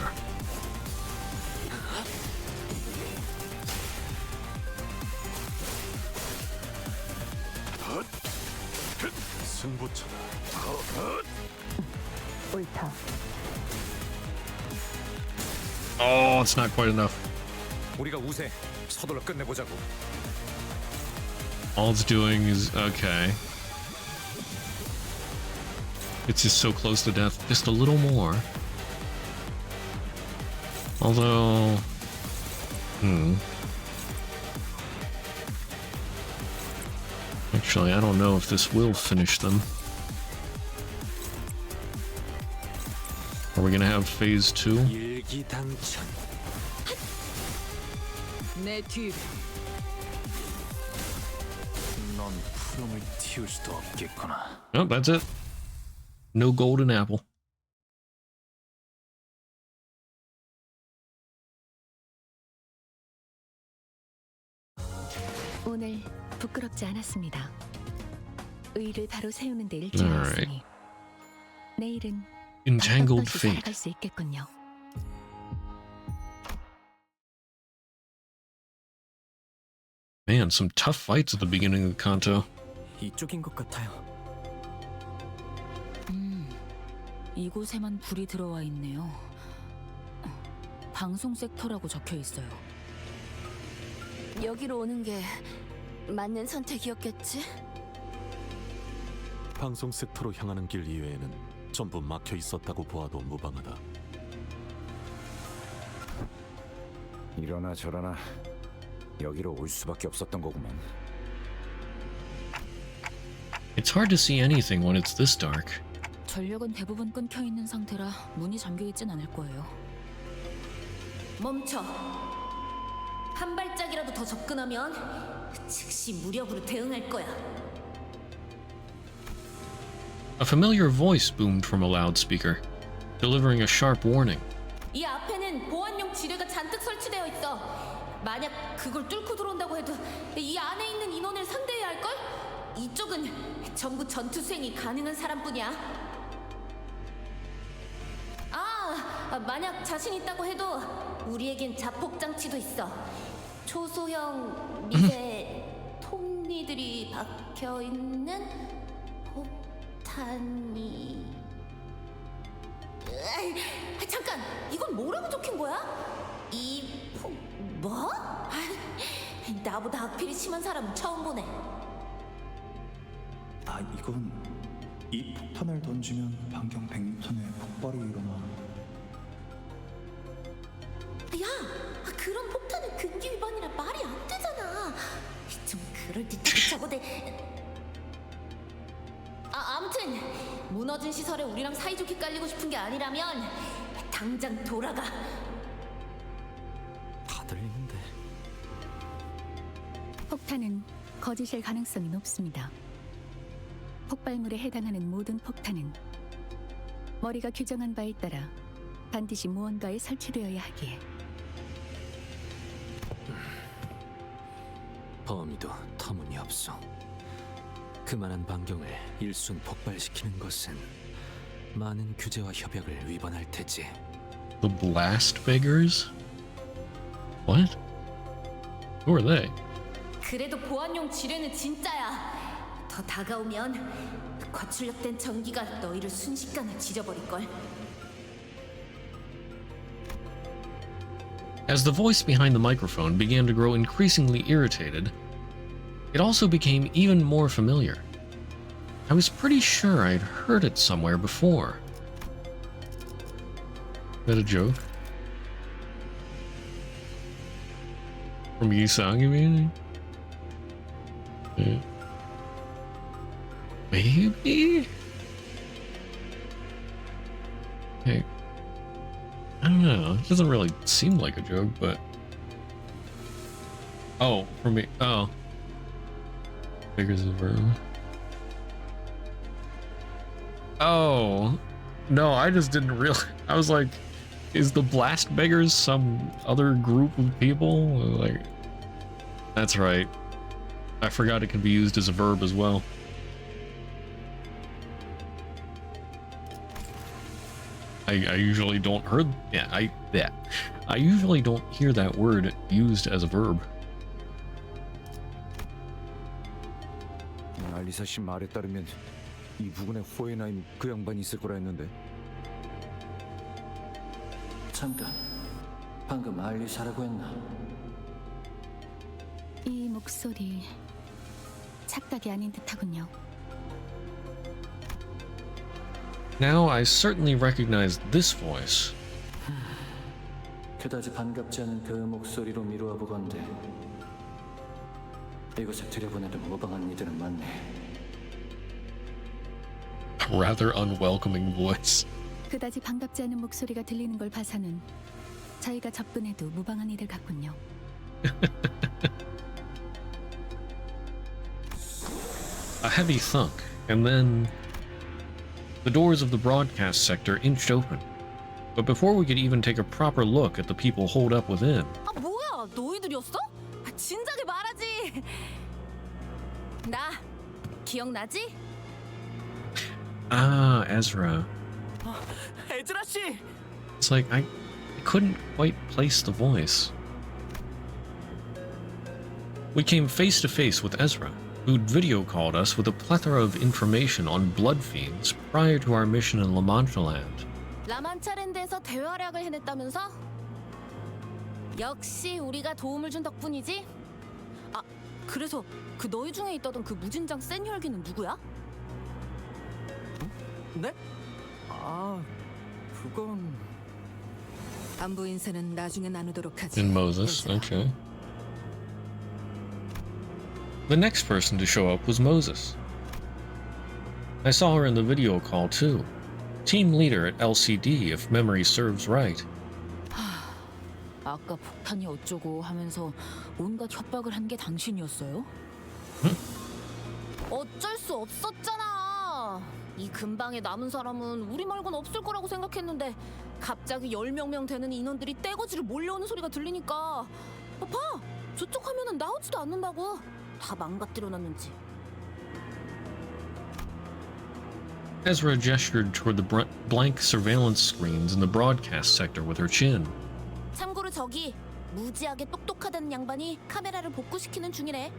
[SPEAKER 13] 승부처다.
[SPEAKER 12] 옳다.
[SPEAKER 1] Oh, it's not quite enough.
[SPEAKER 10] 우리가 우세. 서둘러 끝내보자고.
[SPEAKER 1] All it's doing is okay. It's just so close to death. Just a little more. Although, actually, I don't know if this will finish them. Are we gonna have phase 2? Oh, that's it. No golden apple.
[SPEAKER 14] 오늘 부끄럽지 않았습니다. 의를 바로 세우는 데 일조하였으니 내일은
[SPEAKER 1] Entangled
[SPEAKER 14] 떳떳이
[SPEAKER 1] fate.
[SPEAKER 14] 살아갈 수 있겠군요.
[SPEAKER 1] Man, some tough fights at the beginning of the Canto.
[SPEAKER 20] 이쪽인 것 같아요.
[SPEAKER 9] 이곳에만 불이 들어와 있네요. 방송 섹터라고 적혀 있어요.
[SPEAKER 11] 여기로 오는 게 맞는 선택이었겠지?
[SPEAKER 13] 방송 섹터로 향하는 길 이외에는 전부 막혀 있었다고 보아도 무방하다.
[SPEAKER 10] 이러나 저러나 여기로 올 수밖에 없었던 거구만.
[SPEAKER 1] It's hard to see anything when it's this dark.
[SPEAKER 9] 전력은 대부분 끊겨 있는 상태라 문이 잠겨 있진 않을 거예요.
[SPEAKER 4] 멈춰. 한 발짝이라도 더 접근하면 즉시 무력으로 대응할 거야.
[SPEAKER 1] A familiar voice boomed from a loudspeaker, delivering a sharp warning.
[SPEAKER 4] 이 앞에는 보안용 지뢰가 잔뜩 설치되어 있어. 만약 그걸 뚫고 들어온다고 해도 이 안에 있는 인원을 상대해야 할걸? 이쪽은 전부 전투 수행이 가능한 사람뿐이야. 만약 자신 있다고 해도 우리에겐 자폭 장치도 있어. 초소형 미세 톱니들이 박혀 있는 폭탄이. 잠깐, 이건 뭐라고 적힌 거야? 뭐? 나보다 악필이 심한 사람은 처음 보네.
[SPEAKER 19] 이건 이 폭탄을 던지면 반경 100m 내에 폭발이 일어나.
[SPEAKER 4] 야, 그런 폭탄은 금기 위반이라 말이 안 되잖아. 좀 그럴듯하게 적어대. 아무튼 무너진 시설에 우리랑 사이좋게 깔리고 싶은 게 아니라면 당장 돌아가.
[SPEAKER 7] 다 들리는데.
[SPEAKER 14] 폭탄은 거짓일 가능성이 높습니다. 폭발물에 해당하는 모든 폭탄은 머리가 규정한 바에 따라 반드시 무언가에 설치되어야 하기에.
[SPEAKER 7] 범위도 터무니없어. 그만한 반경을 일순 폭발시키는 것은 많은 규제와 협약을 위반할 테지.
[SPEAKER 1] The blast beggars? What? Who are they?
[SPEAKER 4] 그래도 보안용 지뢰는 진짜야. 더 다가오면 과출력된 전기가 너희를 순식간에 지져버릴걸.
[SPEAKER 1] As the voice behind the microphone began to grow increasingly irritated, it also became even more familiar. I was pretty sure I'd heard it somewhere before. Is that a joke? From Yisang, you mean? Yeah. Maybe? Hey. I don't know. It doesn't really seem like a joke, but... Oh, for me. Oh. Figures of verb. Oh. No, I just didn't realize. I was like, is the blast beggars some other group of people? Like, that's right. I forgot it can be used as a verb as well. I usually don't I usually don't hear that word used as a verb.
[SPEAKER 10] 알리사 씨 말에 따르면 이 부근에 호에나임 그 양반이 있을 거라 했는데.
[SPEAKER 7] 잠깐, 방금 알리사라고 했나?
[SPEAKER 14] 이 목소리 착각이 아닌 듯하군요.
[SPEAKER 1] Now I certainly recognize this voice.
[SPEAKER 7] 그다지 반갑지 않은 그 목소리로 미루어 보건대 이곳에 들여보내도 무방한 이들은 많네.
[SPEAKER 1] A rather unwelcoming voice.
[SPEAKER 14] 그다지 반갑지 않은 목소리가 들리는 걸 봐서는 저희가 접근해도 무방한 이들 같군요.
[SPEAKER 1] A heavy thunk, and then the doors of the broadcast sector inched open. But before we could even take a proper look at the people holed up within,
[SPEAKER 4] 뭐야, 너희들이었어? 진작에 말하지. 나 기억나지?
[SPEAKER 1] Ezra.
[SPEAKER 6] 에즈라 씨.
[SPEAKER 1] It's like I couldn't quite place the voice. We came face to face with Ezra, who'd video called us with a plethora of information on blood fiends prior to our mission in Lamanchaland.
[SPEAKER 4] 라만차랜드에서 대활약을 해냈다면서? 역시 우리가 도움을 준 덕분이지? 아, 그래서 그 너희 중에 있다던 그 무진장 센 혈기는 누구야?
[SPEAKER 8] 네? 아, 그건
[SPEAKER 2] 안부 인사는 나중에 나누도록 하지.
[SPEAKER 1] In Moses, okay. The next person to show up was Moses. I saw her in the video call too. Team leader at LCD, if memory serves right.
[SPEAKER 9] 아까 폭탄이 어쩌고 하면서 온갖 협박을 한 게 당신이었어요?
[SPEAKER 4] 어쩔 수 없었잖아. 이 근방에 남은 사람은 우리 말고는 없을 거라고 생각했는데 갑자기 10명 되는 인원들이 떼거지로 몰려오는 소리가 들리니까 봐! 저쪽 화면은 나오지도 않는다고. 다 망가뜨려놨는지.
[SPEAKER 1] Ezra gestured toward the blank surveillance screens in the broadcast sector with her chin.
[SPEAKER 4] 참고로 저기 무지하게 똑똑하다는 양반이 카메라를 복구시키는 중이래.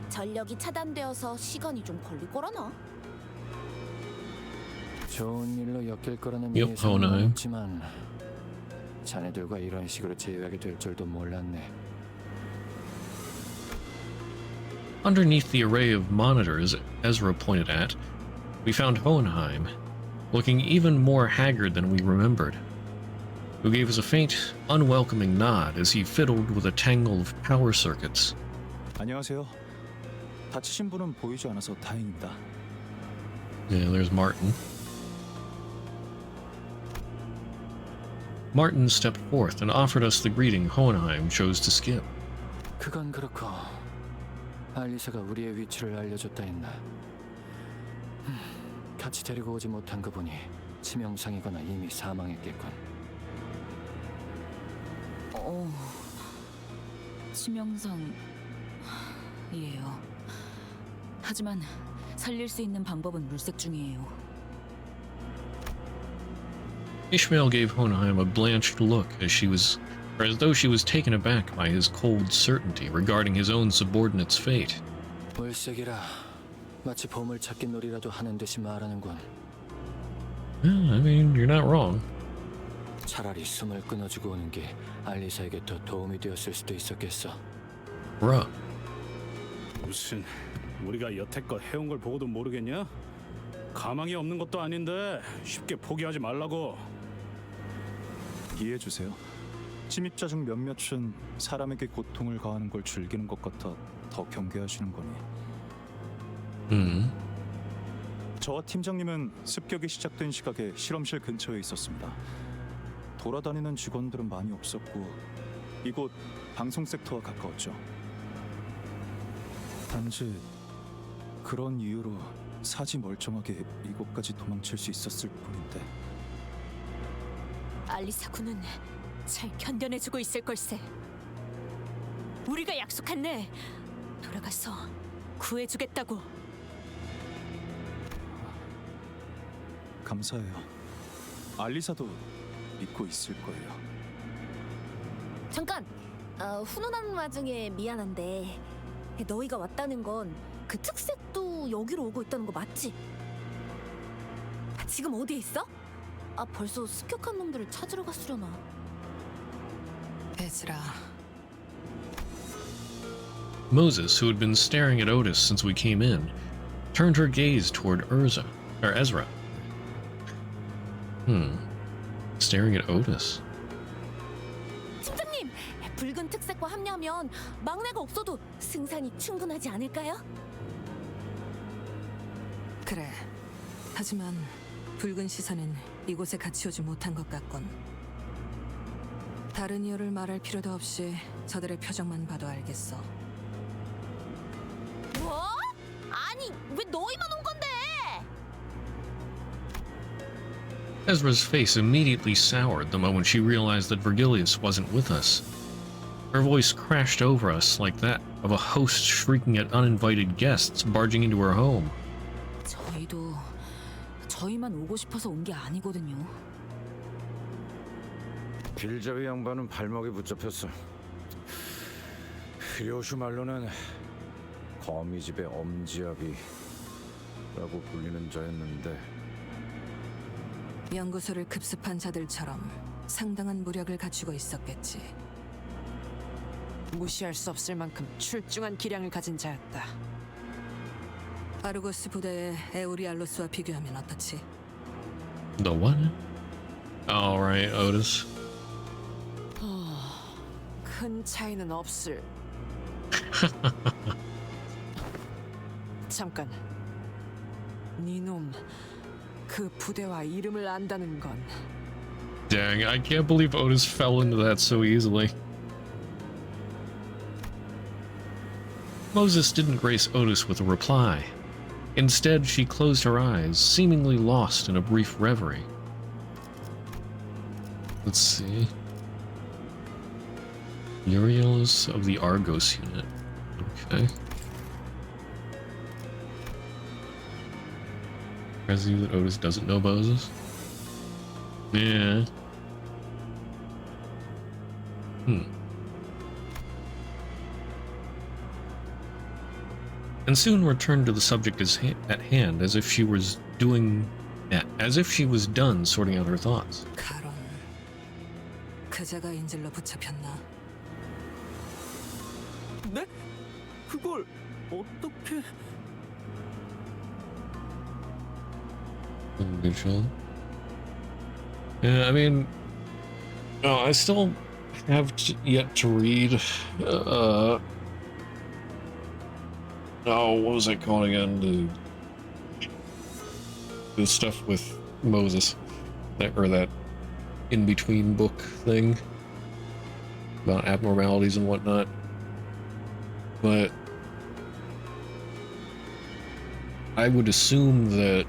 [SPEAKER 4] 전력이 차단되어서 시간이 좀 걸릴 거라나.
[SPEAKER 10] 좋은 일로 엮일 거라는
[SPEAKER 1] Yep,
[SPEAKER 10] 예상은
[SPEAKER 1] Honheim.
[SPEAKER 10] 없지만 자네들과 이런 식으로 제외하게 될 줄도 몰랐네.
[SPEAKER 1] Underneath the array of monitors Ezra pointed at, we found Hohenheim, looking even more haggard than we remembered, who gave us a faint, unwelcoming nod as he fiddled with a tangle of power circuits.
[SPEAKER 19] 안녕하세요. 다치신 분은 보이지 않아서 다행입니다.
[SPEAKER 1] Yeah, there's Martin. Martin stepped forth and offered us the greeting Hohenheim chose to skip.
[SPEAKER 10] 그건 그렇고 알리사가 우리의 위치를 알려줬다 했나. 같이 데리고 오지 못한 거 보니 치명상이거나 이미 사망했겠군.
[SPEAKER 9] 치명상이에요. 하지만 살릴 수 있는 방법은 물색 중이에요.
[SPEAKER 1] Ishmael gave Hohenheim a blanched look as though she was taken aback by his cold certainty regarding his own subordinate's fate.
[SPEAKER 10] 물색이라 마치 보물 찾기 놀이라도 하는 듯이 말하는군.
[SPEAKER 1] I mean, you're not wrong.
[SPEAKER 10] 차라리 숨을 끊어주고 오는 게 알리사에게 더 도움이 되었을 수도 있었겠어.
[SPEAKER 1] Bruh.
[SPEAKER 5] 무슨 우리가 여태껏 해온 걸 보고도 모르겠냐? 가망이 없는 것도 아닌데 쉽게 포기하지 말라고.
[SPEAKER 19] 이해해 주세요. 침입자 중 몇몇은 사람에게 고통을 가하는 걸 즐기는 것 같아 더 경계하시는 거니. 저와 팀장님은 습격이 시작된 시각에 실험실 근처에 있었습니다. 돌아다니는 직원들은 많이 없었고 이곳 방송 섹터와 가까웠죠. 단지 그런 이유로 사지 멀쩡하게 이곳까지 도망칠 수 있었을 뿐인데.
[SPEAKER 15] 알리사 군은 잘 견뎌내주고 있을 걸세. 우리가 약속했네. 돌아가서 구해주겠다고.
[SPEAKER 19] 감사해요. 알리사도 믿고 있을 거예요.
[SPEAKER 4] 잠깐! 훈훈한 와중에 미안한데 너희가 왔다는 건 그 특색도 여기로 오고 있다는 거 맞지? 지금 어디에 있어? 벌써 습격한 놈들을 찾으러 갔으려나?
[SPEAKER 2] 에즈라.
[SPEAKER 1] Moses, who had been staring at Otis since we came in, turned her gaze toward Ezra. Staring at Otis.
[SPEAKER 4] 팀장님! 붉은 특색과 합류하면 막내가 없어도 승산이 충분하지 않을까요?
[SPEAKER 2] 그래. 하지만 붉은 시선은 이곳에 같이 오지 못한 것 같군. 다른 이유를 말할 필요도 없이 저들의 표정만 봐도 알겠어.
[SPEAKER 4] 뭐? 아니, 왜 너희만 온 건데?
[SPEAKER 1] Ezra's face immediately soured the moment she realized that Vergilius wasn't with us. Her voice crashed over us like that of a host shrieking at uninvited guests barging into her home.
[SPEAKER 9] 저희만 오고 싶어서 온 게 아니거든요.
[SPEAKER 10] 빌자위 양반은 발목이 붙잡혔어. 휘료슈 말로는 거미집의 엄지아비라고 불리는 자였는데
[SPEAKER 8] 연구소를 급습한 자들처럼 상당한 무력을 갖추고 있었겠지. 무시할 수 없을 만큼 출중한 기량을 가진 자였다. 아르고스 부대의 에우리알로스와 비교하면 어떻지?
[SPEAKER 1] The what? All right, Otis.
[SPEAKER 8] 큰 차이는 없을. 잠깐. 네놈 그 부대와 이름을 안다는 건.
[SPEAKER 1] Dang, I can't believe Otis fell into that so easily. Moses didn't grace Otis with a reply. Instead, she closed her eyes, seemingly lost in a brief reverie. Let's see. Uriel's of the Argos unit. Okay. Crazy that Otis doesn't know Moses? Yeah. And soon returned to the subject at hand, as if she was done sorting out her thoughts.
[SPEAKER 8] 가론, 그자가 인질로 붙잡혔나?
[SPEAKER 6] 네? 그걸 어떻게...
[SPEAKER 1] Neutral. Yeah, I mean, I still have yet to read. What was it called again? The stuff with Moses, that in-between book thing about abnormalities and whatnot. But I would assume that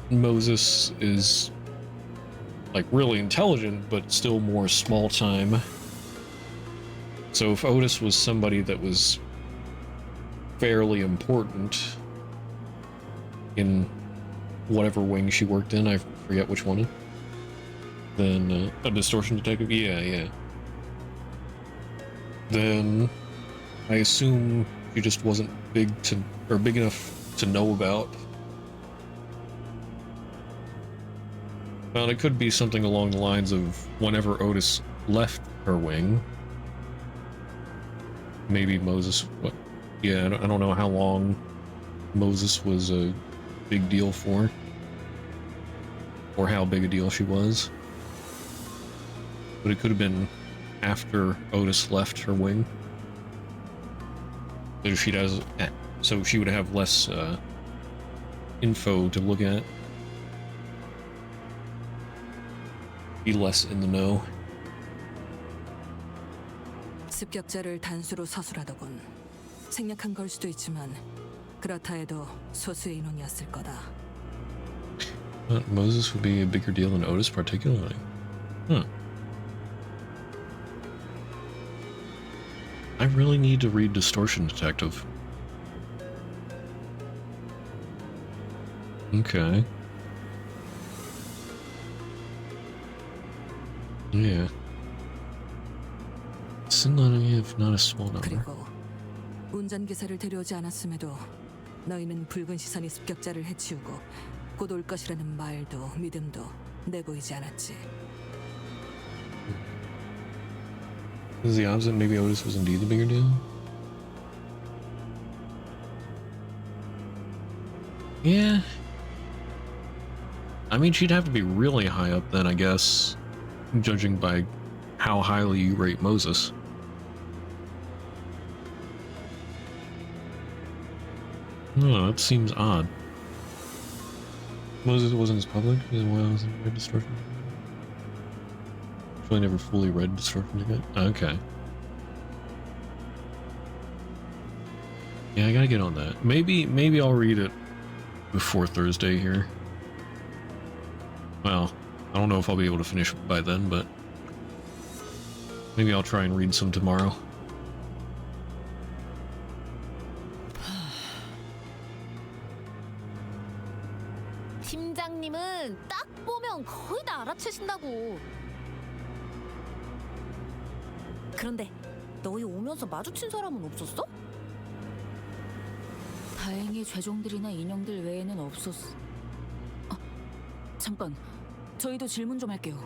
[SPEAKER 1] Moses is like really intelligent, but still more small time. So if Otis was somebody that was fairly important in whatever wing she worked in, I forget which one, then a distortion detective, yeah. Then I assume she just wasn't big enough to know about. Well, it could be something along the lines of whenever Otis left her wing, maybe Moses. Yeah, I don't know how long Moses was a big deal for, or how big a deal she was. But it could have been after Otis left her wing. So she would have less info to look at. Be less in the know.
[SPEAKER 8] 습격자를 단수로 서술하더군. 생략한 걸 수도 있지만 그렇다 해도 소수의 인원이었을 거다.
[SPEAKER 1] But Moses would be a bigger deal than Otis, particularly. I really need to read Distortion Detective. Okay. Yeah. Similarly, if not a small number.
[SPEAKER 8] 그리고 운전기사를 데려오지 않았음에도 너희는 붉은 시선이 습격자를 해치우고 곧 올 것이라는 말도 믿음도 내보이지 않았지.
[SPEAKER 1] Is the opposite? Maybe Otis was indeed the bigger deal? Yeah. I mean, she'd have to be really high up then, I guess, judging by how highly you rate Moses. No, that seems odd. Moses wasn't as public as well as in Red Distortion. Actually, never fully read Distortion yet. Okay. Yeah, I gotta get on that. Maybe I'll read it before Thursday here. Well, I don't know if I'll be able to finish by then, but maybe I'll try and read some tomorrow.
[SPEAKER 4] 팀장님은 딱 보면 거의 다 알아채신다고. 그런데 너희 오면서 마주친 사람은 없었어?
[SPEAKER 9] 다행히 죄종들이나 인형들 외에는 없었어. 잠깐, 저희도 질문 좀 할게요.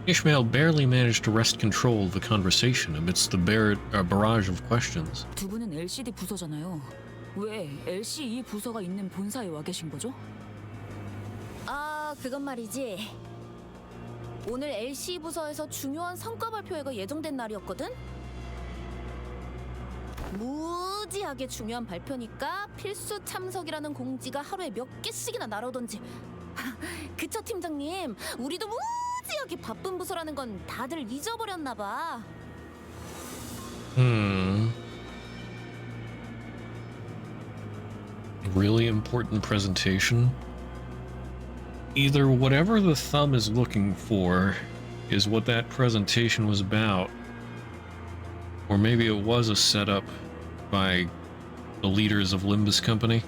[SPEAKER 1] Ishmael barely managed to wrest control of the conversation amidst the barrage of questions.
[SPEAKER 9] 두 분은 LCD 부서잖아요. 왜 LCE 부서가 있는 본사에 와 계신 거죠?
[SPEAKER 4] 아, 그건 말이지. 오늘 LC 부서에서 중요한 성과 발표회가 예정된 날이었거든? 무지하게 중요한 발표니까 필수 참석이라는 공지가 하루에 몇 개씩이나 날아오던지. 그쵸, 팀장님? 우리도 무지하게 바쁜 부서라는 건 다들 잊어버렸나 봐.
[SPEAKER 1] Really important presentation. Either whatever the thumb is looking for is what that presentation was about, or maybe it was a setup by the leaders of Limbus Company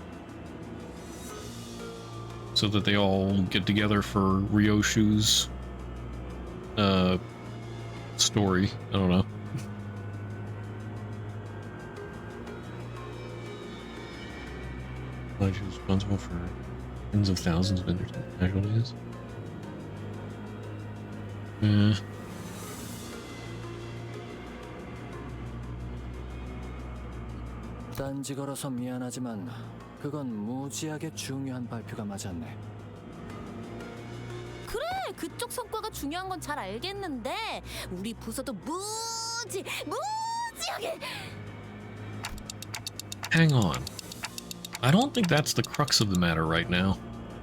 [SPEAKER 1] so that they all get together for Ryoshu's story. I don't know. Like she was responsible for tens of thousands of innocent casualties.
[SPEAKER 7] 딴지 걸어서 미안하지만 그건 무지하게 중요한 발표가 맞았네.
[SPEAKER 4] 그래, 그쪽 성과가 중요한 건 잘 알겠는데 우리 부서도 무지하게.
[SPEAKER 1] Hang on. I don't think that's the crux of the matter right now.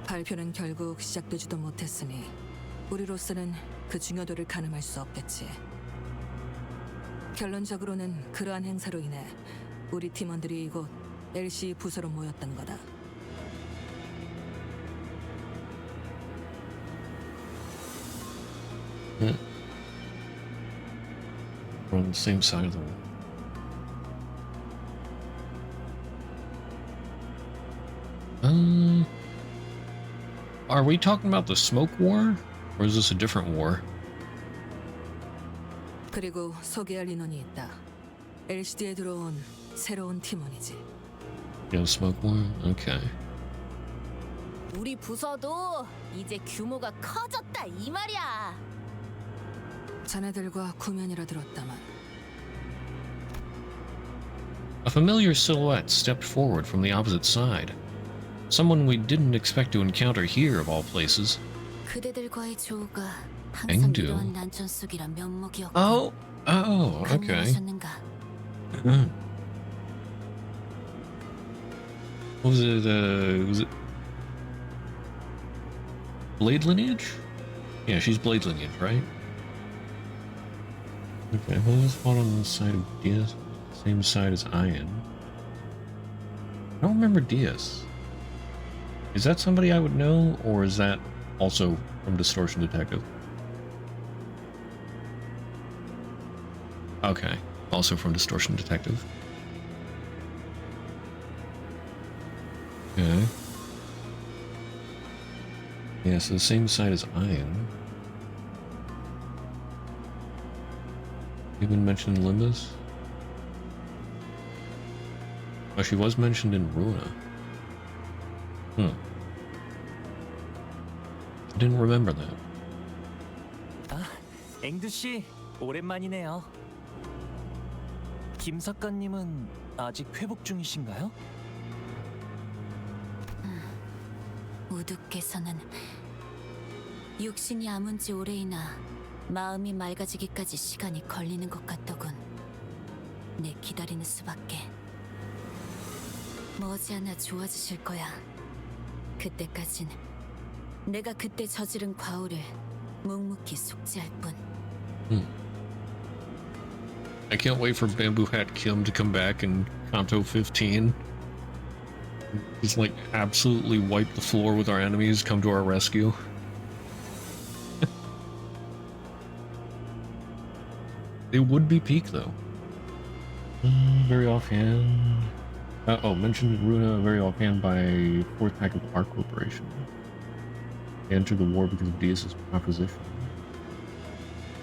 [SPEAKER 8] 발표는 결국 시작되지도 못했으니 우리로서는 그 중요도를 가늠할 수 없겠지. 결론적으로는 그러한 행사로 인해 우리 팀원들이 이곳 LC 부서로 모였던 거다.
[SPEAKER 1] We're on the same side of the wall. Are we talking about the smoke war? Or is this a different war?
[SPEAKER 8] 그리고 소개할 인원이 있다. LCD에 들어온 새로운 팀원이지.
[SPEAKER 1] Yeah, smoke war? Okay.
[SPEAKER 4] 우리 부서도 이제 규모가 커졌다 이 말이야.
[SPEAKER 8] 자네들과 구면이라 들었다만.
[SPEAKER 1] A familiar silhouette stepped forward from the opposite side. Someone we didn't expect to encounter here of all places.
[SPEAKER 11] 그대들과의 조우가 항상
[SPEAKER 1] 앵두.
[SPEAKER 11] 이러한 난전 속이라 면목이었고.
[SPEAKER 1] Oh, okay. Was it Blade lineage? Yeah, she's Blade lineage, right? Okay, who was fought on the side of Diaz? Same side as Ian. I don't remember Diaz. Is that somebody I would know, or is that also from Distortion Detective? Okay, also from Distortion Detective. Okay. Yeah, so the same side as Ian. You been mentioned in Limbus? Oh, she was mentioned in Runa. I didn't remember that.
[SPEAKER 20] 아, 앵두 씨, 오랜만이네요. 김 작가님은 아직 회복 중이신가요?
[SPEAKER 11] 우두께서는 육신이 아문 지 오래이나 마음이 맑아지기까지 시간이 걸리는 것 같더군. 내 기다리는 수밖에. 머지않아 좋아지실 거야. 그때까진 내가 그때 저지른 과오를 묵묵히 속죄할 뿐.
[SPEAKER 1] I can't wait for Bamboo Hat Kim to come back in Canto 15. He's like absolutely wipe the floor with our enemies, come to our rescue. It would be peak though. Very offhand. Mentioned Runa very offhand by fourth pack of Arc Corporation. They entered the war because of Diaz's proposition.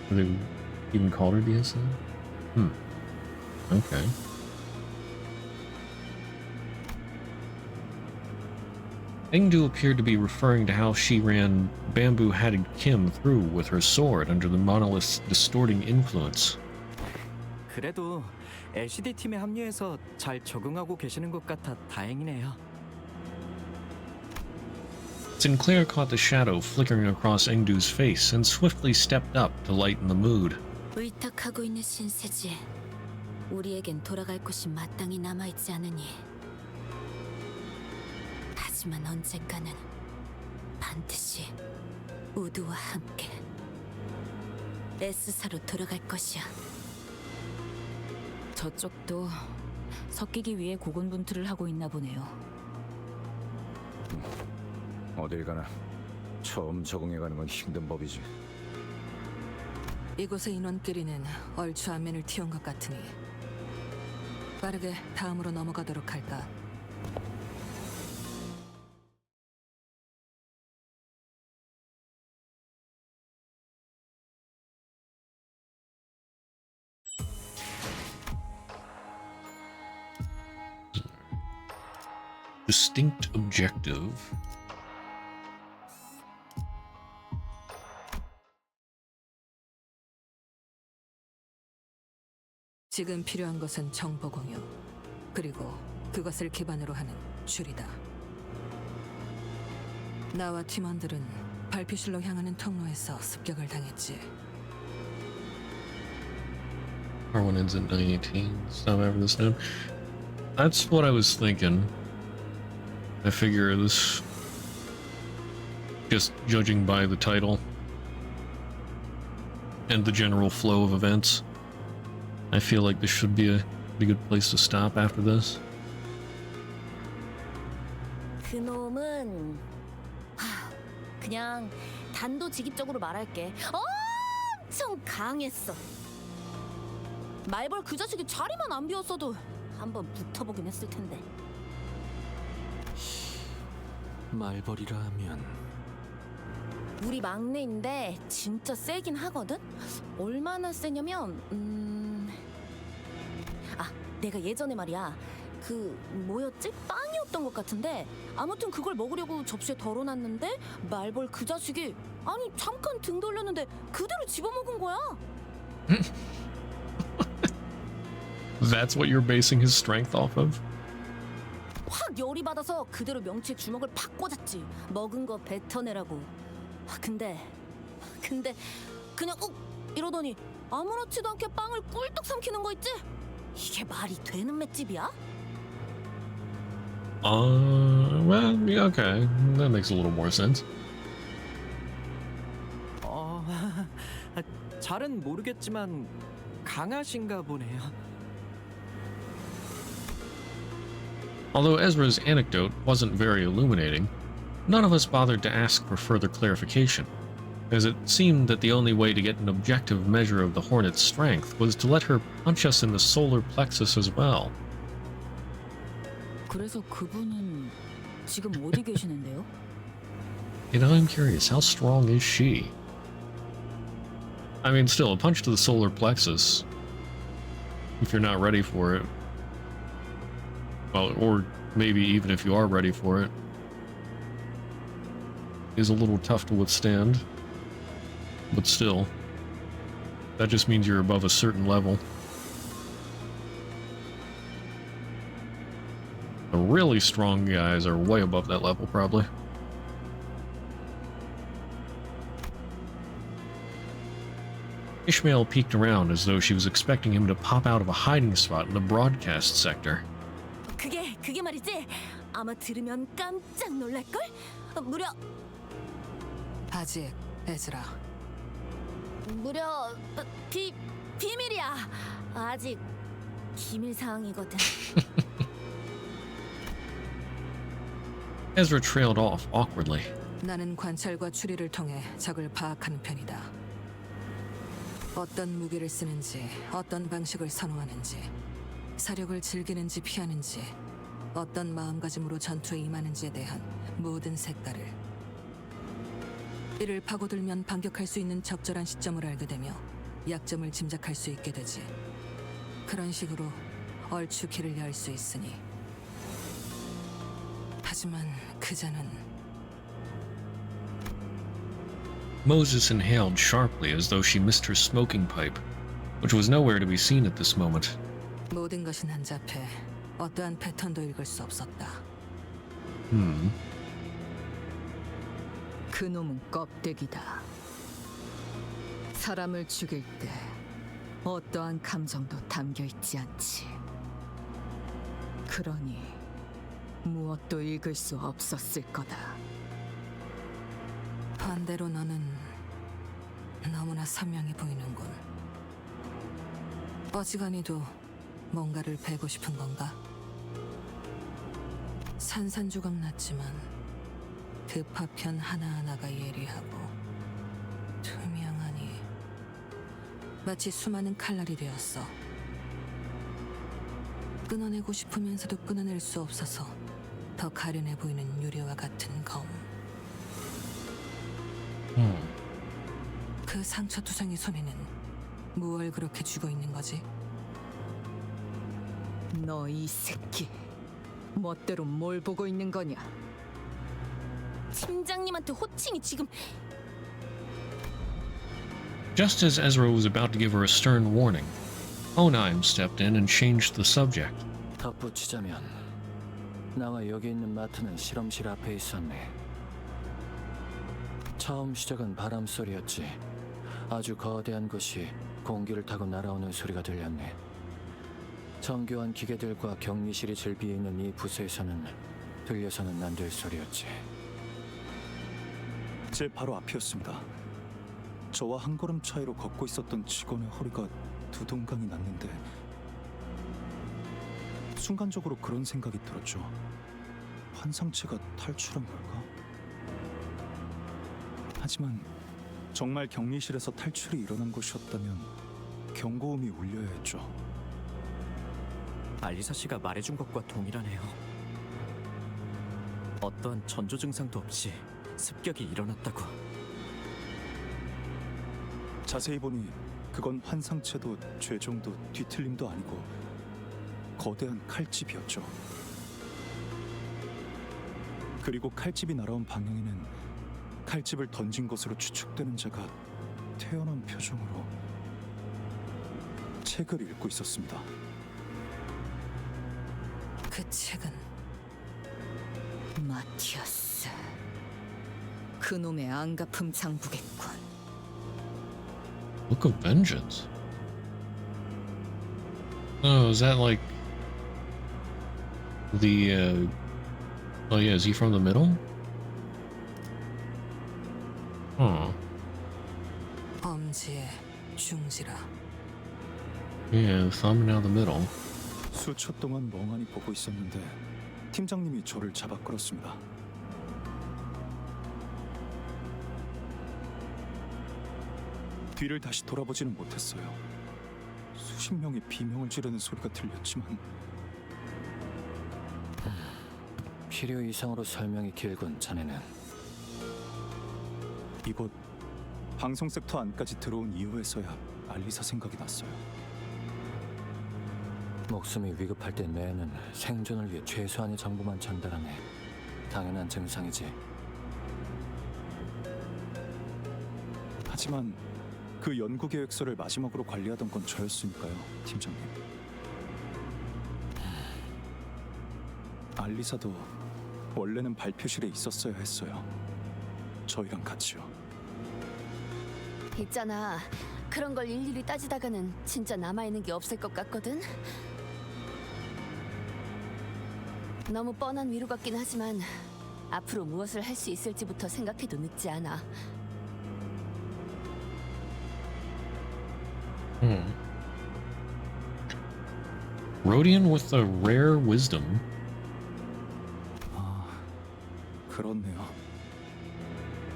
[SPEAKER 1] Or they even called her Diaz? Okay. Engdu appeared to be referring to how she ran bamboo-hatted Kim through with her sword under the monolith's distorting influence.
[SPEAKER 20] 그래도 LCD 팀에 합류해서 잘 적응하고 계시는 것 같아 다행이네요.
[SPEAKER 1] Sinclair caught the shadow flickering across Engdu's face and swiftly stepped up to lighten the mood.
[SPEAKER 11] 의탁하고 있는 신세지. 우리에겐 돌아갈 곳이 마땅히 남아있지 않으니. 하지만 언젠가는 반드시 우두와 함께 에스사로 돌아갈 것이야.
[SPEAKER 9] 저쪽도 섞이기 위해 고군분투를 하고 있나 보네요.
[SPEAKER 10] 어딜 가나 처음 적응해가는 건 힘든 법이지.
[SPEAKER 8] 이곳의 인원끼리는 얼추 안면을 틔운 것 같으니 빠르게 다음으로 넘어가도록 할까.
[SPEAKER 1] Distinct objective.
[SPEAKER 8] 지금 필요한 것은 정보 공유, 그리고 그것을 기반으로 하는 줄이다. 나와 팀원들은 발피실로 향하는 통로에서 습격을 당했지.
[SPEAKER 1] R1 ends at 918. Stop after this note. That's what I was thinking. I figure this, just judging by the title and the general flow of events, I feel like this should be a good place to stop after this.
[SPEAKER 4] 그놈은 그냥 단도직입적으로 말할게. 엄청 강했어. 말벌 그 자식이 자리만 안 비웠어도 한번 붙어보긴 했을 텐데.
[SPEAKER 20] 말벌이라 하면
[SPEAKER 4] 우리 막내인데 진짜 세긴 하거든? 얼마나 세냐면 내가 예전에 말이야 그 뭐였지? 빵이었던 것 같은데 아무튼 그걸 먹으려고 접시에 덜어놨는데 말벌 그 자식이 아니 잠깐 등 돌렸는데 그대로 집어먹은 거야.
[SPEAKER 1] That's what you're basing his strength off of?
[SPEAKER 4] 확 열이 받아서 그대로 명치에 주먹을 팍 꽂았지. 먹은 거 뱉어내라고. 근데 그냥 이러더니 아무렇지도 않게 빵을 꿀떡 삼키는 거 있지? 이게 말이 되는 맷집이야?
[SPEAKER 1] Well, yeah, okay. That makes a little more sense.
[SPEAKER 20] 잘은 모르겠지만 강하신가 보네요.
[SPEAKER 1] Although Ezra's anecdote wasn't very illuminating, none of us bothered to ask for further clarification, as it seemed that the only way to get an objective measure of the Hornet's strength was to let her punch us in the solar plexus as well.
[SPEAKER 9] 그래서 그분은 지금 어디 계시는데요?
[SPEAKER 1] You know, I'm curious, how strong is she? I mean, still, a punch to the solar plexus, if you're not ready for it, well, or maybe even if you are ready for it, is a little tough to withstand. But still, that just means you're above a certain level. The really strong guys are way above that level, probably. Ishmael peeked around as though she was expecting him to pop out of a hiding spot in the broadcast sector.
[SPEAKER 4] 그게 말이지. 아마 들으면 깜짝 놀랄걸? 무려
[SPEAKER 8] 아직 에즈라.
[SPEAKER 4] 무려 비밀이야. 아직 기밀 사항이거든.
[SPEAKER 1] Ezra trailed off awkwardly.
[SPEAKER 8] 나는 관찰과 추리를 통해 적을 파악하는 편이다. 어떤 무기를 쓰는지, 어떤 방식을 선호하는지, 사력을 즐기는지 피하는지, 어떤 마음가짐으로 전투에 임하는지에 대한 모든 색깔을. 이를 파고들면 반격할 수 있는 적절한 시점을 알게 되며 약점을 짐작할 수 있게 되지. 그런 식으로 얼추 길을 열 수 있으니.
[SPEAKER 7] 하지만 그자는
[SPEAKER 1] Moses inhaled sharply as though she missed her smoking pipe, which was nowhere to be seen at this moment.
[SPEAKER 7] 모든 것이 난잡해 어떠한 패턴도 읽을 수 없었다.
[SPEAKER 2] 그놈은 껍데기다. 사람을 죽일 때 어떠한 감정도 담겨 있지 않지. 그러니 무엇도 읽을 수 없었을 거다.
[SPEAKER 7] 반대로 너는 너무나 선명해 보이는군. 어지간히도 뭔가를 베고 싶은 건가? 산산조각 났지만 그 파편 하나하나가 예리하고 투명하니 마치 수많은 칼날이 되었어. 끊어내고 싶으면서도 끊어낼 수 없어서 더 가련해 보이는 유리와 같은 검. 그 상처투성이 손에는 무얼 그렇게 쥐고 있는 거지?
[SPEAKER 2] 너 이 새끼, 멋대로 뭘 보고 있는 거냐?
[SPEAKER 4] 팀장님한테 호칭이 지금...
[SPEAKER 1] Just as Ezra was about to give her a stern warning, Onaim stepped in and changed the subject.
[SPEAKER 10] 덧붙이자면 나와 여기 있는 마트는 실험실 앞에 있었네. 처음 시작은 바람 소리였지. 아주 거대한 것이 공기를 타고 날아오는 소리가 들렸네. 정교한 기계들과 격리실이 즐비해 있는 이 부서에서는 들려서는 안 될 소리였지.
[SPEAKER 19] 제 바로 앞이었습니다. 저와 한 걸음 차이로 걷고 있었던 직원의 허리가 두동강이 났는데 순간적으로 그런 생각이 들었죠. 환상체가 탈출한 걸까? 하지만 정말 격리실에서 탈출이 일어난 것이었다면 경고음이 울려야 했죠.
[SPEAKER 20] 알리사 씨가 말해준 것과 동일하네요. 어떠한 전조 증상도 없이 습격이 일어났다고.
[SPEAKER 19] 자세히 보니 그건 환상체도 죄종도 뒤틀림도 아니고 거대한 칼집이었죠. 그리고 칼집이 날아온 방향에는 칼집을 던진 것으로 추측되는 자가 태어난 표정으로 책을 읽고 있었습니다.
[SPEAKER 7] 그 책은
[SPEAKER 2] 마티아스. 그놈의 안가품 장부겠군.
[SPEAKER 1] Book of Vengeance. Oh, is that like the oh yeah, is he from the middle? Huh.
[SPEAKER 7] 범지의 중지라.
[SPEAKER 1] Yeah, thumb down the middle.
[SPEAKER 19] 수초 동안 멍하니 보고 있었는데 팀장님이 저를 잡아 끌었습니다. 뒤를 다시 돌아보지는 못했어요. 수십 명이 비명을 지르는 소리가 들렸지만
[SPEAKER 10] 필요 이상으로 설명이 길군. 자네는
[SPEAKER 19] 이곳 방송 섹터 안까지 들어온 이후에서야 알리사 생각이 났어요.
[SPEAKER 10] 목숨이 위급할 때 뇌는 생존을 위해 최소한의 정보만 전달하네. 당연한 증상이지.
[SPEAKER 19] 하지만 그 연구 계획서를 마지막으로 관리하던 건 저였으니까요, 팀장님. 알리사도 원래는 발표실에 있었어야 했어요. 저희랑 같이요.
[SPEAKER 11] 있잖아. 그런 걸 일일이 따지다가는 진짜 남아있는 게 없을 것 같거든? 너무 뻔한 위로 같긴 하지만 앞으로 무엇을 할 수 있을지부터 생각해도 늦지 않아.
[SPEAKER 1] Rhodian with a rare wisdom.
[SPEAKER 19] 그렇네요.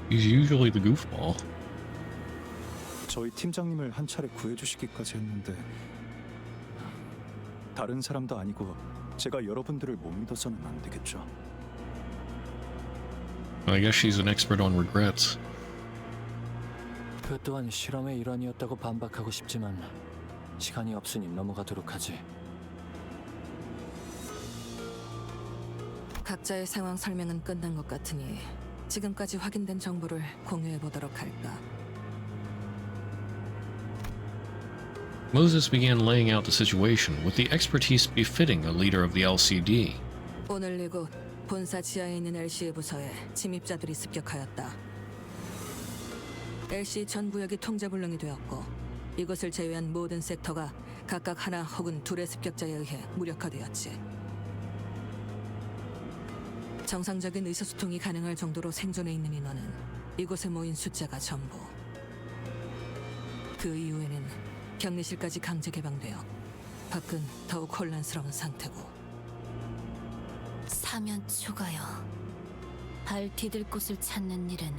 [SPEAKER 1] He's usually the goofball.
[SPEAKER 19] 저희 팀장님을 한 차례 구해주시기까지 했는데 다른 사람도 아니고 제가 여러분들을 못 믿어서는 안 되겠죠.
[SPEAKER 1] I guess she's an expert on regrets.
[SPEAKER 10] 그 또한 실험의 일환이었다고 반박하고 싶지만 시간이 없으니 넘어가도록 하지.
[SPEAKER 8] 각자의 상황 설명은 끝난 것 같으니 지금까지 확인된 정보를 공유해 보도록 할까.
[SPEAKER 1] Moses began laying out the situation with the expertise befitting a leader of the LCD.
[SPEAKER 8] 오늘 이곳 본사 지하에 있는 LC의 부서에 침입자들이 습격하였다. LC 전 구역이 통제불능이 되었고 이곳을 제외한 모든 섹터가 각각 하나 혹은 둘의 습격자에 의해 무력화되었지. 정상적인 의사소통이 가능할 정도로 생존해 있는 인원은 이곳에 모인 숫자가 전부. 그 이후에는 격리실까지 강제 개방되어 밖은 더욱 혼란스러운 상태고.
[SPEAKER 11] 사면 초가요. 발 디딜 곳을 찾는 일은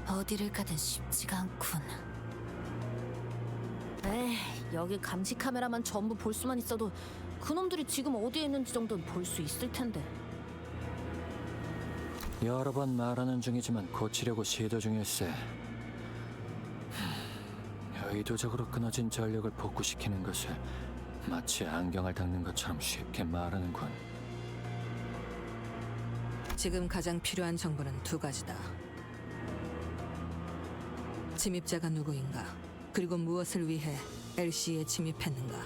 [SPEAKER 11] 어디를 가든 쉽지가 않군. 에이, 여기 감시 카메라만 전부 볼 수만 있어도 그놈들이 지금 어디에 있는지 정도는 볼 수 있을 텐데.
[SPEAKER 10] 여러 번 말하는 중이지만 고치려고 시도 중일세. 의도적으로 끊어진 전력을 복구시키는 것을 마치 안경을 닦는 것처럼 쉽게 말하는군.
[SPEAKER 8] 지금 가장 필요한 정보는 두 가지다. 침입자가 누구인가, 그리고 무엇을 위해 LC에 침입했는가.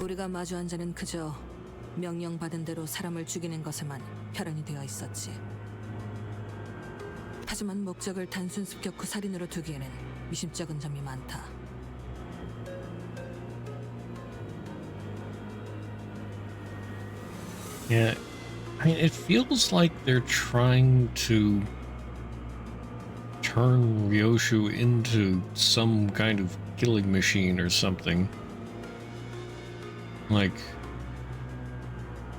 [SPEAKER 8] 우리가 마주한 자는 그저 명령받은 대로 사람을 죽이는 것에만 혈안이 되어 있었지. 하지만 목적을 단순 습격 후 살인으로 두기에는 미심쩍은 점이 많다.
[SPEAKER 1] Yeah, I mean, it feels like they're trying to turn Ryoshu into some kind of killing machine or something. Like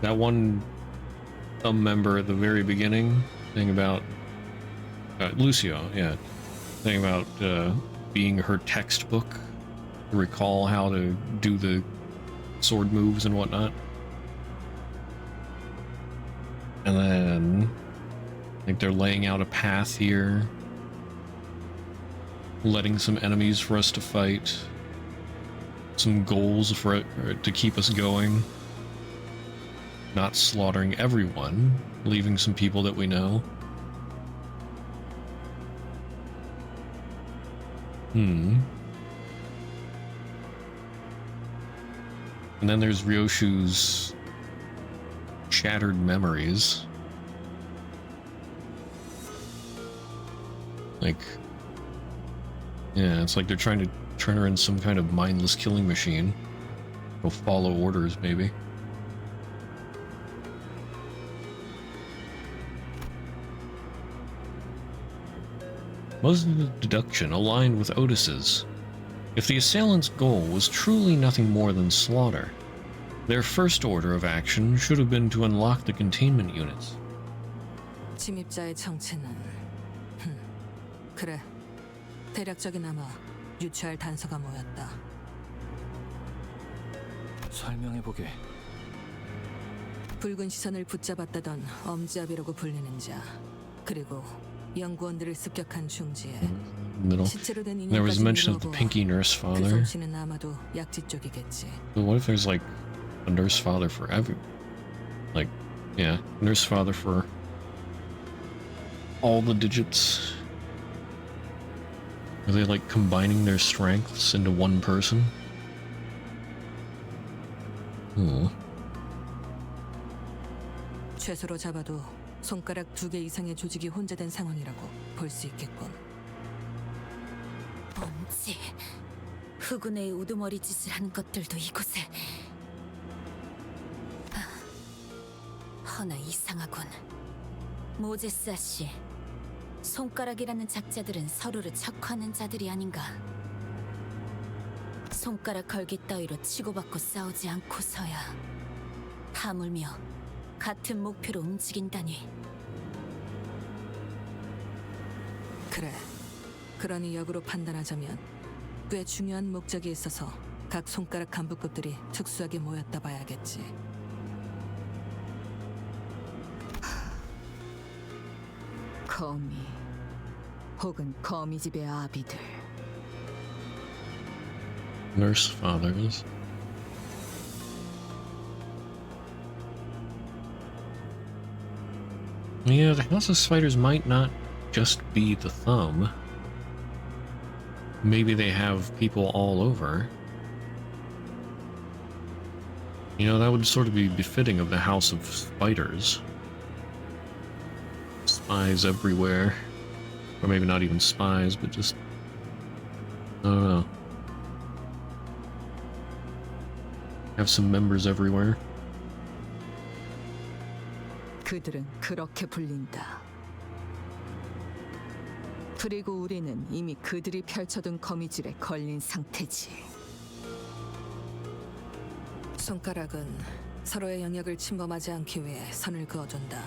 [SPEAKER 1] that one member at the very beginning, thing about Lucio, yeah, thing about being her textbook to recall how to do the sword moves and whatnot. And then, like, they're laying out a path here, letting some enemies for us to fight, some goals for it to keep us going, not slaughtering everyone, leaving some people that we know. And then there's Ryoshu's shattered memories. Like, yeah, it's like they're trying to turn her into some kind of mindless killing machine. Go follow orders, maybe. Wasn't the deduction aligned with Otis's? If the assailant's goal was truly nothing more than slaughter, their first order of action should have been to unlock the containment units.
[SPEAKER 8] 침입자의 정체는 그래, 대략적이나마 유추할 단서가 모였다.
[SPEAKER 10] 설명해보게.
[SPEAKER 8] 붉은 시선을 붙잡았다던 엄지아비라고 불리는 자, 그리고 연구원들을 습격한 중지에
[SPEAKER 1] Middle.
[SPEAKER 8] 시체로 된
[SPEAKER 1] There was
[SPEAKER 8] 인형까지
[SPEAKER 1] mention of the
[SPEAKER 8] 미루고
[SPEAKER 1] pinky nurse
[SPEAKER 8] 그
[SPEAKER 1] father.
[SPEAKER 8] 솜씨는 아마도 약지 쪽이겠지.
[SPEAKER 1] But what if there's like a nurse father for every, like, yeah, nurse father for all the digits? Are they like combining their strengths into one person?
[SPEAKER 8] 최소로 잡아도 손가락 2개 이상의 조직이 혼재된 상황이라고 볼 수 있겠군.
[SPEAKER 11] 뭔지 흑운의 우두머리 짓을 하는 것들도 이곳에. 허나 이상하군. 모제스 아씨, 손가락이라는 작자들은 서로를 척하는 자들이 아닌가. 손가락 걸기 따위로 치고받고 싸우지 않고서야 하물며 같은 목표로 움직인다니.
[SPEAKER 8] 그래, 그러니 역으로 판단하자면 꽤 중요한 목적이 있어서 각 손가락 간부급들이 특수하게 모였다 봐야겠지. 거미 혹은 거미집의 아비들.
[SPEAKER 1] Nurse fathers. Yeah, the House of Spiders might not just be the thumb. Maybe they have people all over. You know, that would sort of be befitting of the House of Spiders. Spies everywhere. Or maybe not even spies, but just... I don't know. Have some members everywhere.
[SPEAKER 2] 그들은 그렇게 불린다. 그리고 우리는 이미 그들이 펼쳐둔 거미줄에 걸린 상태지.
[SPEAKER 8] 손가락은 서로의 영역을 침범하지 않기 위해 선을 그어준다.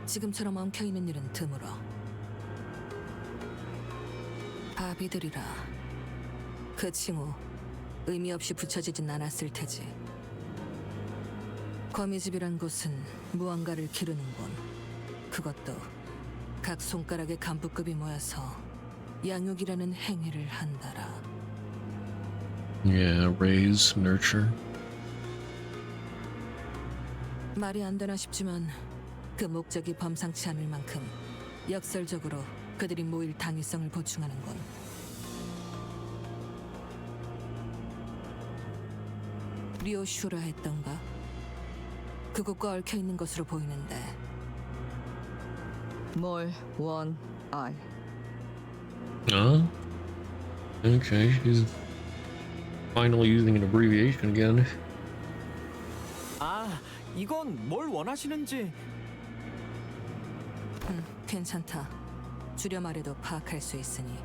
[SPEAKER 8] 지금처럼 엉켜있는 일은 드물어. 바비들이라 그 칭호 의미 없이 붙여지진 않았을 테지. 거미집이란 곳은 무언가를 기르는 곳. 그것도 각 손가락의 간부급이 모여서 양육이라는 행위를 한다라.
[SPEAKER 1] Yeah, raise, nurture.
[SPEAKER 8] 말이 안 되나 싶지만 그 목적이 범상치 않을 만큼 역설적으로 그들이 모일 당위성을 보충하는 건 리오슈라 했던가? 그곳과 얽혀있는 것으로 보이는데
[SPEAKER 2] 뭘 원, 알.
[SPEAKER 1] Okay, she's finally using an abbreviation again.
[SPEAKER 20] 아, 이건 뭘 원하시는지.
[SPEAKER 8] 괜찮다. 줄여 말해도 파악할 수 있으니.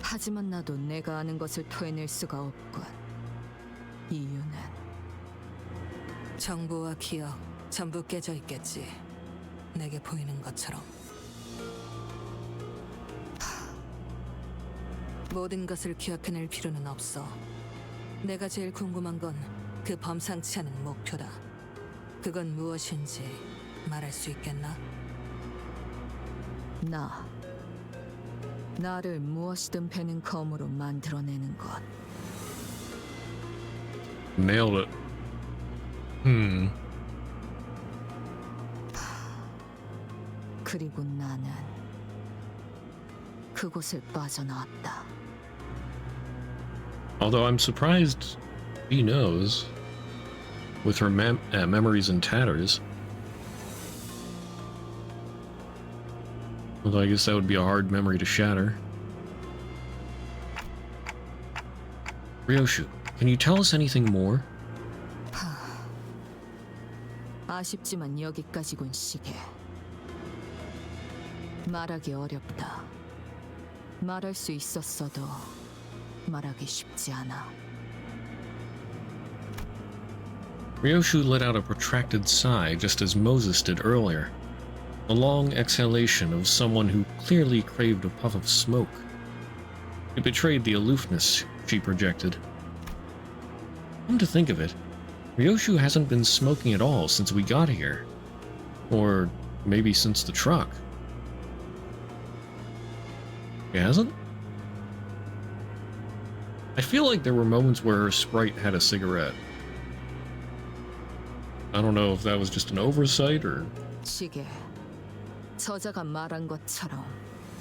[SPEAKER 2] 하지만 나도 내가 아는 것을 토해낼 수가 없군. 이유는
[SPEAKER 8] 정보와 기억 전부 깨져 있겠지. 내게 보이는 것처럼. 모든 것을 기억해낼 필요는 없어. 내가 제일 궁금한 건 그 범상치 않은 목표다. 그건 무엇인지 말할 수 있겠나?
[SPEAKER 2] 나를 무엇이든 베는 검으로 만들어내는 것.
[SPEAKER 1] Nailed it.
[SPEAKER 2] 그리고 나는 그곳을 빠져나왔다.
[SPEAKER 1] Although I'm surprised he knows, with her memories in tatters. Although I guess that would be a hard memory to shatter. Ryoshu, can you tell us anything more?
[SPEAKER 2] 아쉽지만 여기까지군, 시계. 말하기 어렵다. 말할 수 있었어도 말하기 쉽지 않아.
[SPEAKER 1] Ryoshu let out a protracted sigh just as Moses did earlier. A long exhalation of someone who clearly craved a puff of smoke. It betrayed the aloofness she projected. Come to think of it, Ryoshu hasn't been smoking at all since we got here. Or maybe since the truck. He hasn't? I feel like there were moments where her sprite had a cigarette. I don't know if that was just an oversight or...
[SPEAKER 2] 시계. 저자가 말한 것처럼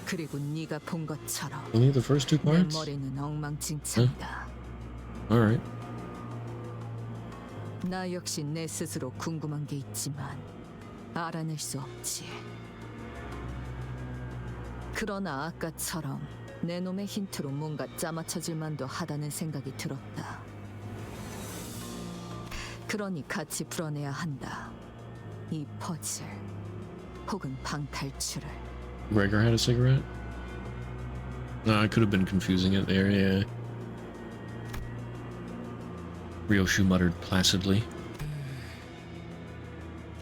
[SPEAKER 2] 그리고 네가 본 것처럼
[SPEAKER 1] Only the first two
[SPEAKER 2] 내
[SPEAKER 1] parts?
[SPEAKER 2] 머리는 엉망진창이다.
[SPEAKER 1] Alright.
[SPEAKER 2] 나 역시 내 스스로 궁금한 게 있지만 알아낼 수 없지. 그러나 아까처럼 내 놈의 힌트로 뭔가 짜맞춰질 만도 하다는 생각이 들었다. 그러니 같이 풀어내야 한다. 이 퍼즐 혹은 방탈출을.
[SPEAKER 1] Gregor had a cigarette? No, I could have been confusing it there, yeah. Ryoshu muttered placidly.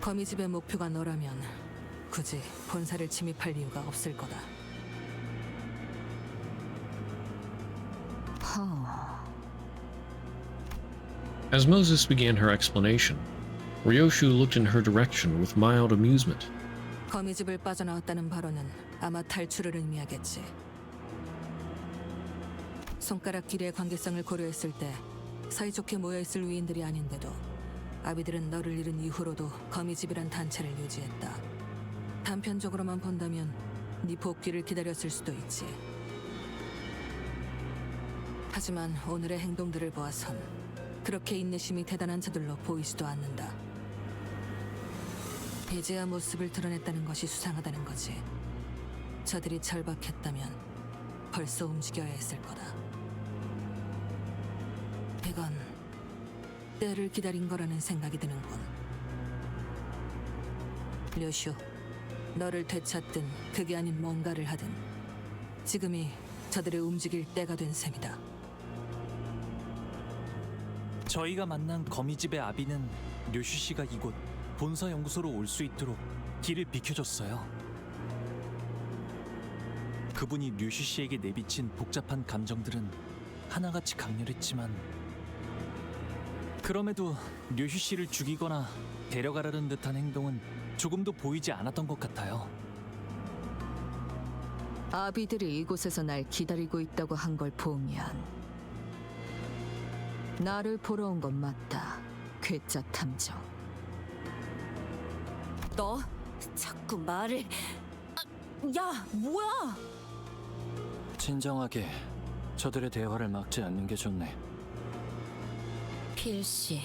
[SPEAKER 8] 거미집의 목표가 너라면 굳이 본사를 침입할 이유가 없을 거다.
[SPEAKER 1] As Moses began her explanation, Ryoshu looked in her direction with mild amusement.
[SPEAKER 8] 거미집을 빠져나왔다는 발언은 아마 탈출을 의미하겠지. 손가락 길이의 관계성을 고려했을 때 사이좋게 모여있을 위인들이 아닌데도
[SPEAKER 2] 아비들은 너를 잃은 이후로도 거미집이란 단체를 유지했다. 단편적으로만 본다면 네 복귀를 기다렸을 수도 있지. 하지만 오늘의 행동들을 보아선 그렇게 인내심이 대단한 자들로 보이지도 않는다. 이제야 모습을 드러냈다는 것이 수상하다는 거지. 저들이 절박했다면 벌써 움직여야 했을 거다. 이건 때를 기다린 거라는 생각이 드는군. 류슈, 너를 되찾든 그게 아닌 뭔가를 하든 지금이 저들의 움직일 때가 된 셈이다.
[SPEAKER 6] 저희가 만난 거미집의 아비는 류슈 씨가 이곳 본사 연구소로 올 수 있도록 길을 비켜줬어요. 그분이 류슈 씨에게 내비친 복잡한 감정들은 하나같이 강렬했지만 그럼에도 류슈 씨를 죽이거나 데려가라는 듯한 행동은 조금도 보이지 않았던 것 같아요.
[SPEAKER 2] 아비들이 이곳에서 날 기다리고 있다고 한 걸 보면 나를 보러 온 건 맞다. 괴짜 탐정.
[SPEAKER 15] 너 자꾸 말을... 야, 뭐야?
[SPEAKER 10] 진정하게 저들의 대화를 막지 않는 게 좋네.
[SPEAKER 4] 필시,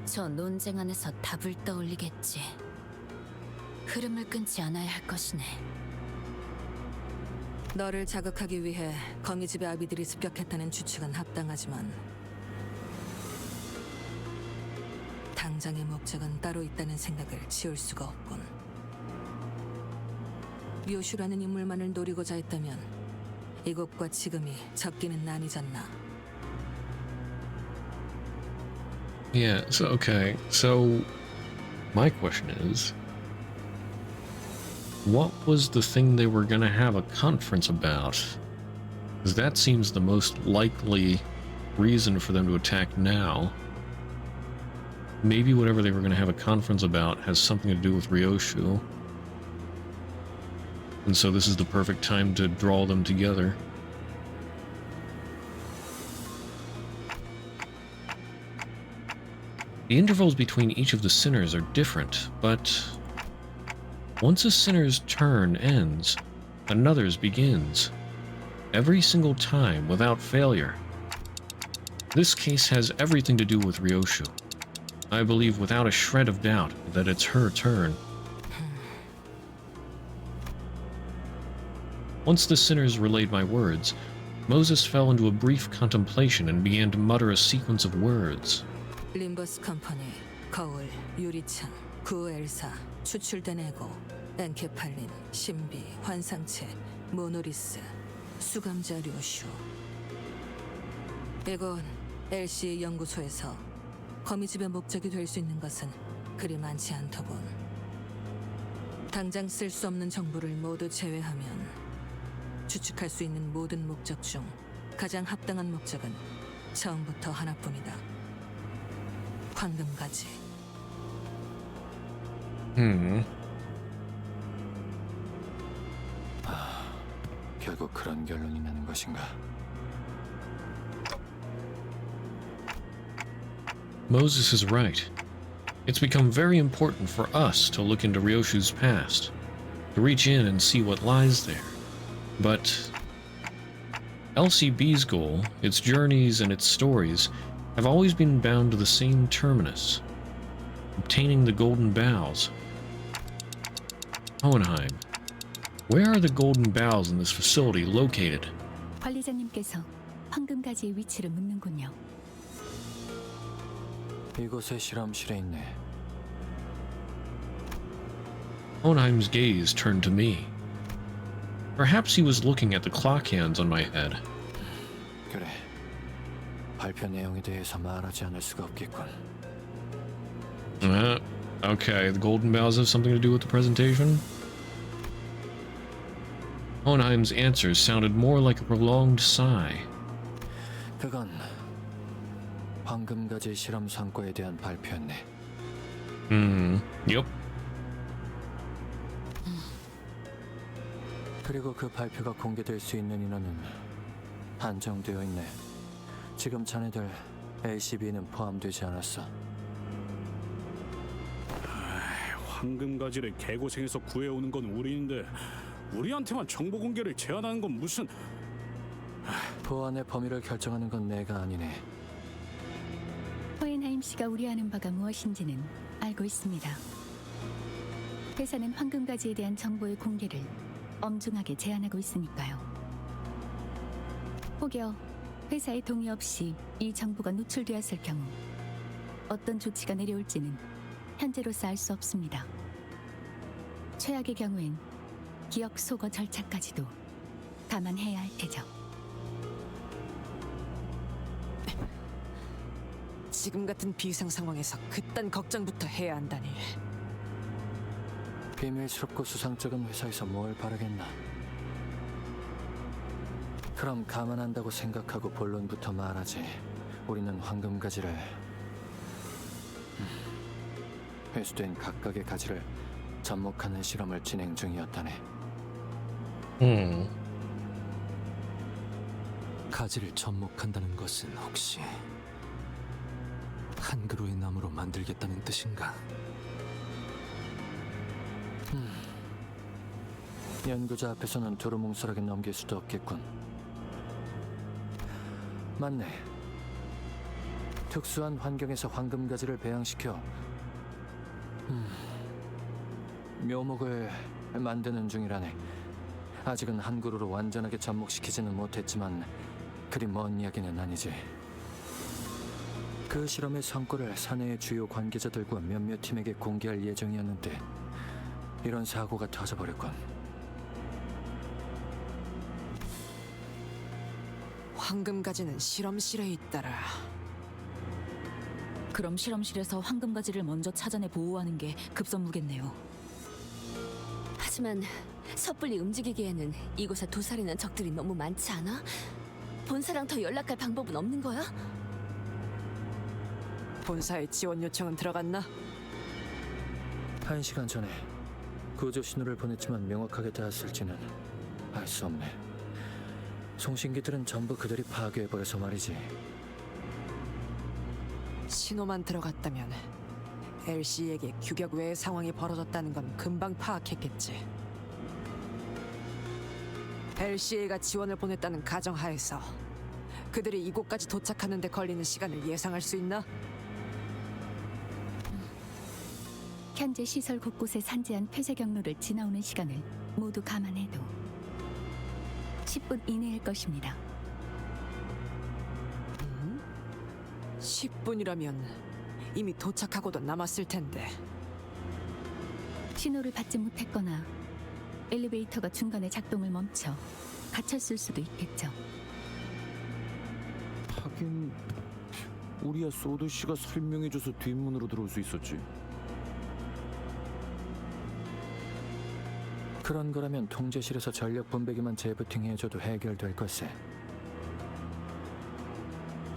[SPEAKER 4] 저 논쟁 안에서 답을 떠올리겠지. 흐름을 끊지 않아야 할 것이네.
[SPEAKER 2] 너를 자극하기 위해 거미집의 아비들이 습격했다는 추측은 합당하지만 당장의 목적은 따로 있다는 생각을 지울 수가 없군. 요슈라는 인물만을 노리고자 했다면 이곳과 지금이 적기는 아니잖나.
[SPEAKER 1] Yeah, so okay. So my question is, what was the thing they were going to have a conference about? Because that seems the most likely reason for them to attack now. Maybe whatever they were going to have a conference about has something to do with Ryoshu. And so this is the perfect time to draw them together. The intervals between each of the sinners are different, but once a sinner's turn ends, another's begins. Every single time, without failure. This case has everything to do with Ryoshu. I believe without a shred of doubt that it's her turn. Once the sinners relayed my words, Moses fell into a brief contemplation and began to mutter a sequence of words.
[SPEAKER 2] Limbus Company, 거울, 유리창, 구엘사, 추출된 에고, 엔케팔린, 신비, 환상체, 모노리스, 수감자 류슈. 이건 LC 연구소에서 거미집의 목적이 될 수 있는 것은 그리 많지 않더군. 당장 쓸 수 없는 정보를 모두 제외하면 추측할 수 있는 모든 목적 중 가장 합당한 목적은 처음부터 하나뿐이다. 황금가지.
[SPEAKER 10] 결국 그런 결론이 나는 것인가?
[SPEAKER 1] Moses is right. It's become very important for us to look into Ryoshu's past, to reach in and see what lies there. But LCB's goal, its journeys and its stories, have always been bound to the same terminus, obtaining the golden boughs. Hohenheim, where are the golden boughs in this facility located?
[SPEAKER 14] 관리자님께서 황금가지의 위치를 묻는군요.
[SPEAKER 10] 이곳의 실험실에 있네.
[SPEAKER 1] Hohenheim's gaze turned to me. Perhaps he was looking at the clock hands on my head.
[SPEAKER 10] 그래. 발표 내용에 대해서 말하지 않을 수가 없겠군.
[SPEAKER 1] Okay, the golden boughs have something to do with the presentation? Hohenheim's answer sounded more like a prolonged sigh.
[SPEAKER 10] 그건 황금가지 실험 성과에 대한 발표였네.
[SPEAKER 1] Yep.
[SPEAKER 10] 그리고 그 발표가 공개될 수 있는 인원은 한정되어 있네. 지금 자네들 LCB는 포함되지 않았어.
[SPEAKER 5] 황금가지를 개고생해서 구해오는 건 우리인데 우리한테만 정보 공개를 제한하는 건 무슨...
[SPEAKER 10] 보안의 범위를 결정하는 건 내가 아니네.
[SPEAKER 14] 호엔하임 씨가 우려하는 바가 무엇인지는 알고 있습니다. 회사는 황금가지에 대한 정보의 공개를 엄중하게 제한하고 있으니까요. 혹여 회사의 동의 없이 이 정보가 노출되었을 경우 어떤 조치가 내려올지는 현재로서 알 수 없습니다. 최악의 경우엔 기억 소거 절차까지도 감안해야 할 테죠.
[SPEAKER 8] 지금 같은 비상 상황에서 그딴 걱정부터 해야 한다니.
[SPEAKER 10] 비밀스럽고 수상쩍은 회사에서 뭘 바라겠나. 그럼 감안한다고 생각하고 본론부터 말하지. 우리는 황금가지를 회수된 각각의 가지를 접목하는 실험을 진행 중이었다네.
[SPEAKER 16] 가지를 접목한다는 것은 혹시 한 그루의 나무로 만들겠다는 뜻인가?
[SPEAKER 10] 연구자 앞에서는 두루뭉술하게 넘길 수도 없겠군. 맞네. 특수한 환경에서 황금가지를 배양시켜 묘목을 만드는 중이라네. 아직은 한 그루로 완전하게 접목시키지는 못했지만 그리 먼 이야기는 아니지. 그 실험의 성과를 사내의 주요 관계자들과 몇몇 팀에게 공개할 예정이었는데 이런 사고가 터져버렸군.
[SPEAKER 8] 황금가지는 실험실에 있더라.
[SPEAKER 9] 그럼 실험실에서 황금가지를 먼저 찾아내 보호하는 게 급선무겠네요.
[SPEAKER 11] 하지만 섣불리 움직이기에는 이곳에 도살이는 적들이 너무 많지 않아? 본사랑 더 연락할 방법은 없는 거야?
[SPEAKER 8] 본사에 지원 요청은 들어갔나?
[SPEAKER 10] 1시간 전에 구조 신호를 보냈지만 명확하게 닿았을지는 알 수 없네. 송신기들은 전부 그들이 파괴해버려서 말이지.
[SPEAKER 8] 신호만 들어갔다면 LC에게 규격 외의 상황이 벌어졌다는 건 금방 파악했겠지. LCA가 지원을 보냈다는 가정하에서 그들이 이곳까지 도착하는 데 걸리는 시간을 예상할 수 있나?
[SPEAKER 14] 현재 시설 곳곳에 산재한 폐쇄 경로를 지나오는 시간을 모두 감안해도 10분 이내일 것입니다.
[SPEAKER 8] 10분이라면 이미 도착하고도 남았을 텐데.
[SPEAKER 14] 신호를 받지 못했거나 엘리베이터가 중간에 작동을 멈춰 갇혔을 수도 있겠죠.
[SPEAKER 19] 하긴 우리야 소드 씨가 설명해줘서 뒷문으로 들어올 수 있었지.
[SPEAKER 10] 그런 거라면 통제실에서 전력 분배기만 재부팅해줘도 해결될 걸세.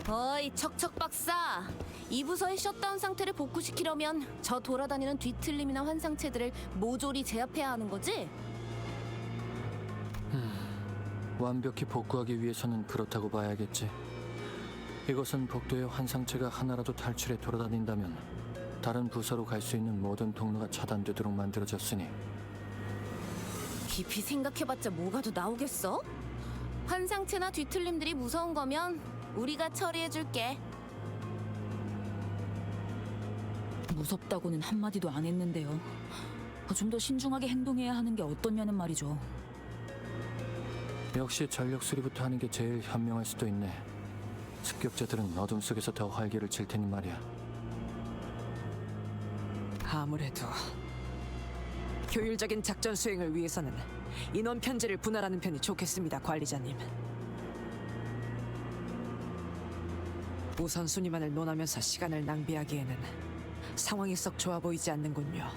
[SPEAKER 11] 어이 척척 박사, 이 부서의 셧다운 상태를 복구시키려면 저 돌아다니는 뒤틀림이나 환상체들을 모조리 제압해야 하는 거지?
[SPEAKER 10] 완벽히 복구하기 위해서는 그렇다고 봐야겠지. 이것은 복도의 환상체가 하나라도 탈출해 돌아다닌다면 다른 부서로 갈 수 있는 모든 통로가 차단되도록 만들어졌으니.
[SPEAKER 11] 깊이 생각해봤자 뭐가 더 나오겠어? 환상체나 뒤틀림들이 무서운 거면 우리가 처리해줄게.
[SPEAKER 9] 무섭다고는 한마디도 안 했는데요. 좀 더 신중하게 행동해야 하는 게 어떻냐는 말이죠.
[SPEAKER 10] 역시 전력 수리부터 하는 게 제일 현명할 수도 있네. 습격자들은 어둠 속에서 더 활기를 칠 테니 말이야.
[SPEAKER 8] 아무래도 효율적인 작전 수행을 위해서는 인원 편제를 분할하는 편이 좋겠습니다, 관리자님. 우선순위만을 논하면서 시간을 낭비하기에는 상황이 썩 좋아 보이지 않는군요.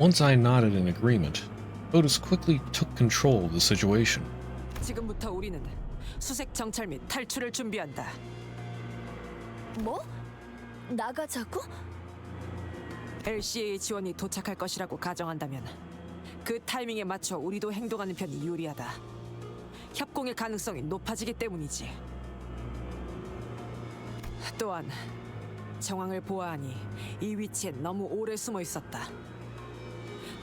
[SPEAKER 1] Once I nodded in agreement, Otis quickly took control of the situation.
[SPEAKER 8] 지금부터 우리는 수색 정찰 및 탈출을 준비한다.
[SPEAKER 11] 뭐? 나가자고?
[SPEAKER 8] LCA 지원이 도착할 것이라고 가정한다면 그 타이밍에 맞춰 우리도 행동하는 편이 유리하다. 협공의 가능성이 높아지기 때문이지. 또한 정황을 보아하니 이 위치에 너무 오래 숨어 있었다.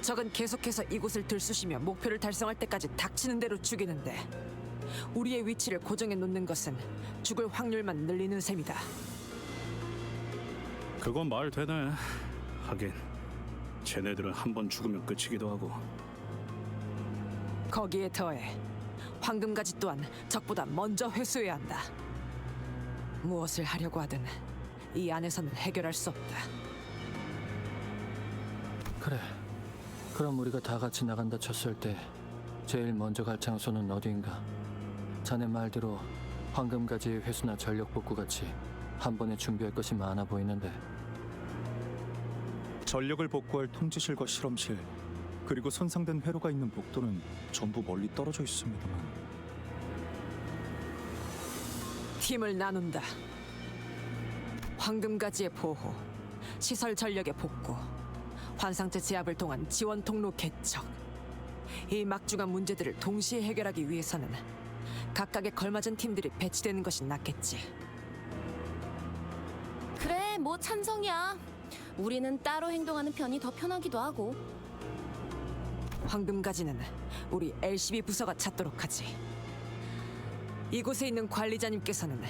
[SPEAKER 8] 적은 계속해서 이곳을 들쑤시며 목표를 달성할 때까지 닥치는 대로 죽이는데 우리의 위치를 고정해 놓는 것은 죽을 확률만 늘리는 셈이다.
[SPEAKER 5] 그건 말 되네. 하긴 쟤네들은 한 번 죽으면 끝이기도 하고.
[SPEAKER 8] 거기에 더해 황금가지 또한 적보다 먼저 회수해야 한다. 무엇을 하려고 하든 이 안에서는 해결할 수 없다.
[SPEAKER 10] 그래. 그럼 우리가 다 같이 나간다 쳤을 때 제일 먼저 갈 장소는 어디인가? 자네 말대로 황금가지의 회수나 전력 복구 같이 한 번에 준비할 것이 많아 보이는데.
[SPEAKER 19] 전력을 복구할 통제실과 실험실, 그리고 손상된 회로가 있는 복도는 전부 멀리 떨어져 있습니다만.
[SPEAKER 8] 팀을 나눈다. 황금가지의 보호, 시설 전력의 복구, 환상체 제압을 통한 지원 통로 개척. 이 막중한 문제들을 동시에 해결하기 위해서는 각각에 걸맞은 팀들이 배치되는 것이 낫겠지.
[SPEAKER 11] 그래, 뭐 찬성이야. 우리는 따로 행동하는 편이 더 편하기도 하고.
[SPEAKER 8] 황금가지는 우리 LCB 부서가 찾도록 하지. 이곳에 있는 관리자님께서는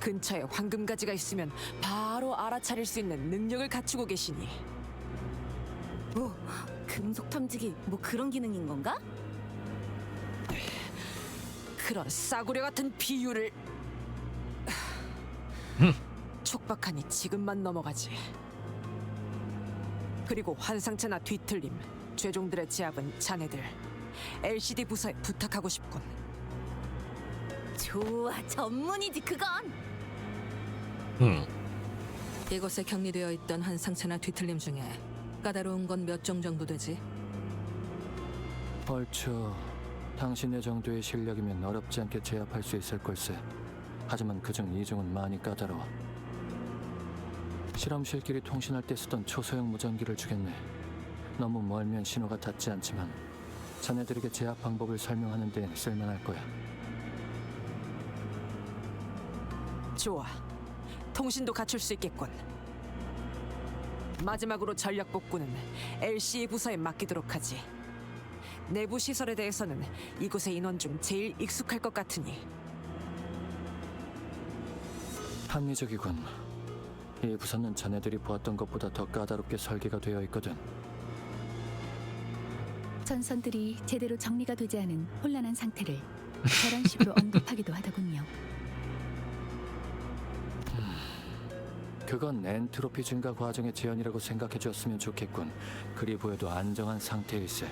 [SPEAKER 8] 근처에 황금가지가 있으면 바로 알아차릴 수 있는 능력을 갖추고 계시니.
[SPEAKER 11] 뭐, 금속 탐지기 뭐 그런 기능인 건가?
[SPEAKER 8] 그런 싸구려 같은 비유를. 촉박하니 지금만 넘어가지. 그리고 환상체나 뒤틀림, 죄종들의 제압은 자네들 LCD 부서에 부탁하고 싶군.
[SPEAKER 11] 좋아, 전문이지 그건.
[SPEAKER 18] 이곳에 격리되어 있던 환상체나 뒤틀림 중에 까다로운 건 몇 종 정도 되지?
[SPEAKER 10] 얼추 당신의 정도의 실력이면 어렵지 않게 제압할 수 있을 걸세. 하지만 그중 2종은 많이 까다로워. 실험실끼리 통신할 때 쓰던 초소형 무전기를 주겠네. 너무 멀면 신호가 닿지 않지만 자네들에게 제압 방법을 설명하는 데는 쓸만할 거야.
[SPEAKER 8] 좋아, 통신도 갖출 수 있겠군. 마지막으로 전력 복구는 LCE 부서에 맡기도록 하지. 내부 시설에 대해서는 이곳의 인원 중 제일 익숙할 것 같으니.
[SPEAKER 10] 합리적이군. 이 부서는 자네들이 보았던 것보다 더 까다롭게 설계가 되어 있거든.
[SPEAKER 14] 전선들이 제대로 정리가 되지 않은 혼란한 상태를 저런 식으로 언급하기도 하더군요.
[SPEAKER 10] 그건 엔트로피 증가 과정의 제한이라고 생각해 줬으면 좋겠군. 그리 보여도 안정한 상태일세.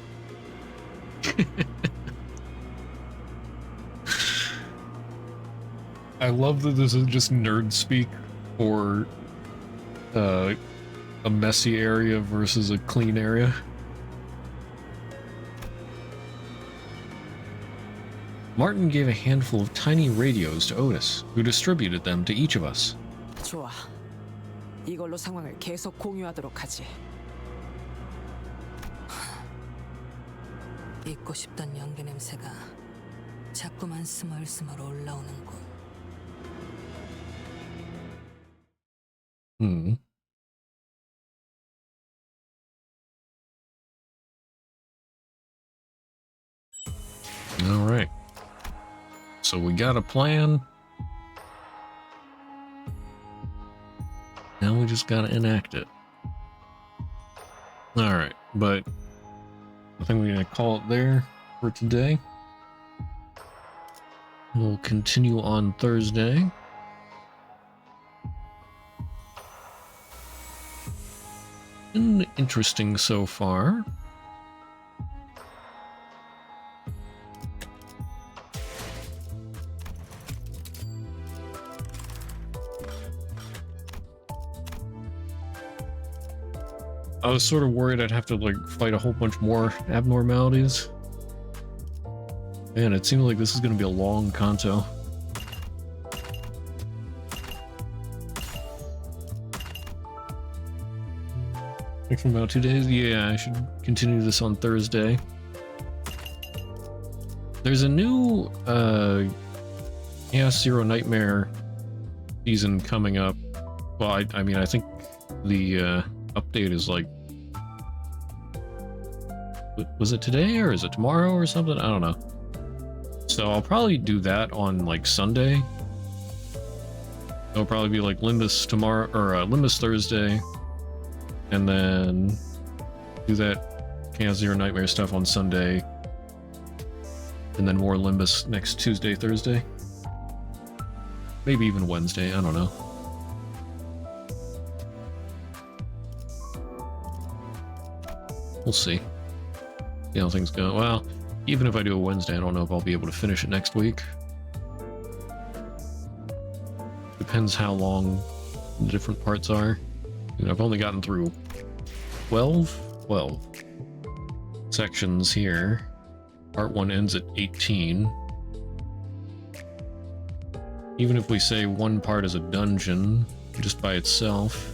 [SPEAKER 1] I love that this is just nerd speak for a messy area versus a clean area. Martin gave a handful of tiny radios to Otis, who distributed them to each of us.
[SPEAKER 8] 좋아, 이걸로 상황을 계속 공유하도록 하지.
[SPEAKER 18] 잊고 싶던 연기 냄새가 자꾸만 스멀스멀 올라오는군.
[SPEAKER 1] All right. So we got a plan. Now we just gotta enact it. All right, but I think we're gonna call it there for today. We'll continue on Thursday. Been interesting so far. I was sort of worried I'd have to like fight a whole bunch more abnormalities. Man, it seems like this is going to be a long Canto. Like from about 2 days? Yeah, I should continue this on Thursday. There's a new Chaos Zero Nightmare season coming up Well, I mean, I think the update is like, was it today or is it tomorrow or something? I don't know. So I'll probably do that on like Sunday. It'll probably be like Limbus tomorrow, or Limbus Thursday, and then do that Chaos Zero Nightmare stuff on Sunday, and then more Limbus next Tuesday, Thursday. Maybe even Wednesday, I don't know. We'll see. See how things go. Well, even if I do a Wednesday, I don't know if I'll be able to finish it next week. Depends how long the different parts are. You know, I've only gotten through 12 sections here. Part 1 ends at 18. Even if we say one part is a dungeon, just by itself,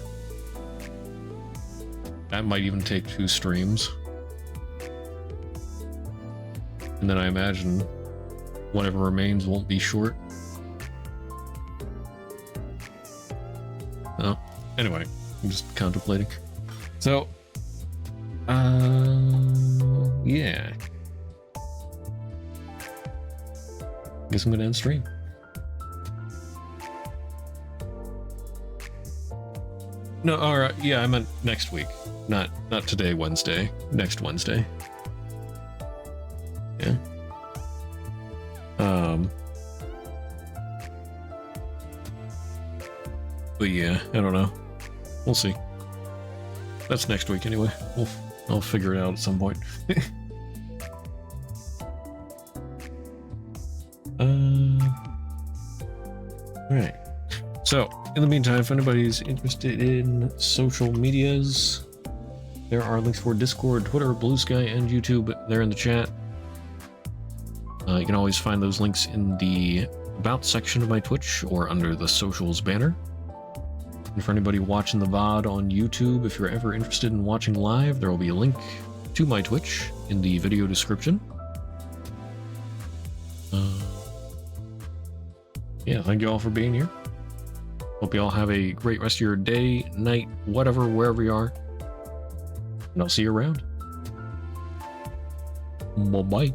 [SPEAKER 1] that might even take 2 streams. And then I imagine whatever remains won't be short. Oh, anyway, I'm just contemplating. So, yeah. Guess I'm gonna end stream. No, alright, yeah, I meant next week. Not today, Wednesday. Next Wednesday. Yeah. But yeah, I don't know. We'll see. That's next week anyway. I'll figure it out at some point. Alright. So, in the meantime, if anybody's interested in social medias, there are links for Discord, Twitter, Blue Sky, and YouTube there in the chat. You can always find those links in the About section of my Twitch or under the Socials banner. And for anybody watching the VOD on YouTube, if you're ever interested in watching live, there will be a link to my Twitch in the video description. Yeah, thank you all for being here. Hope you all have a great rest of your day, night, whatever, wherever you are. And I'll see you around. Bye-bye.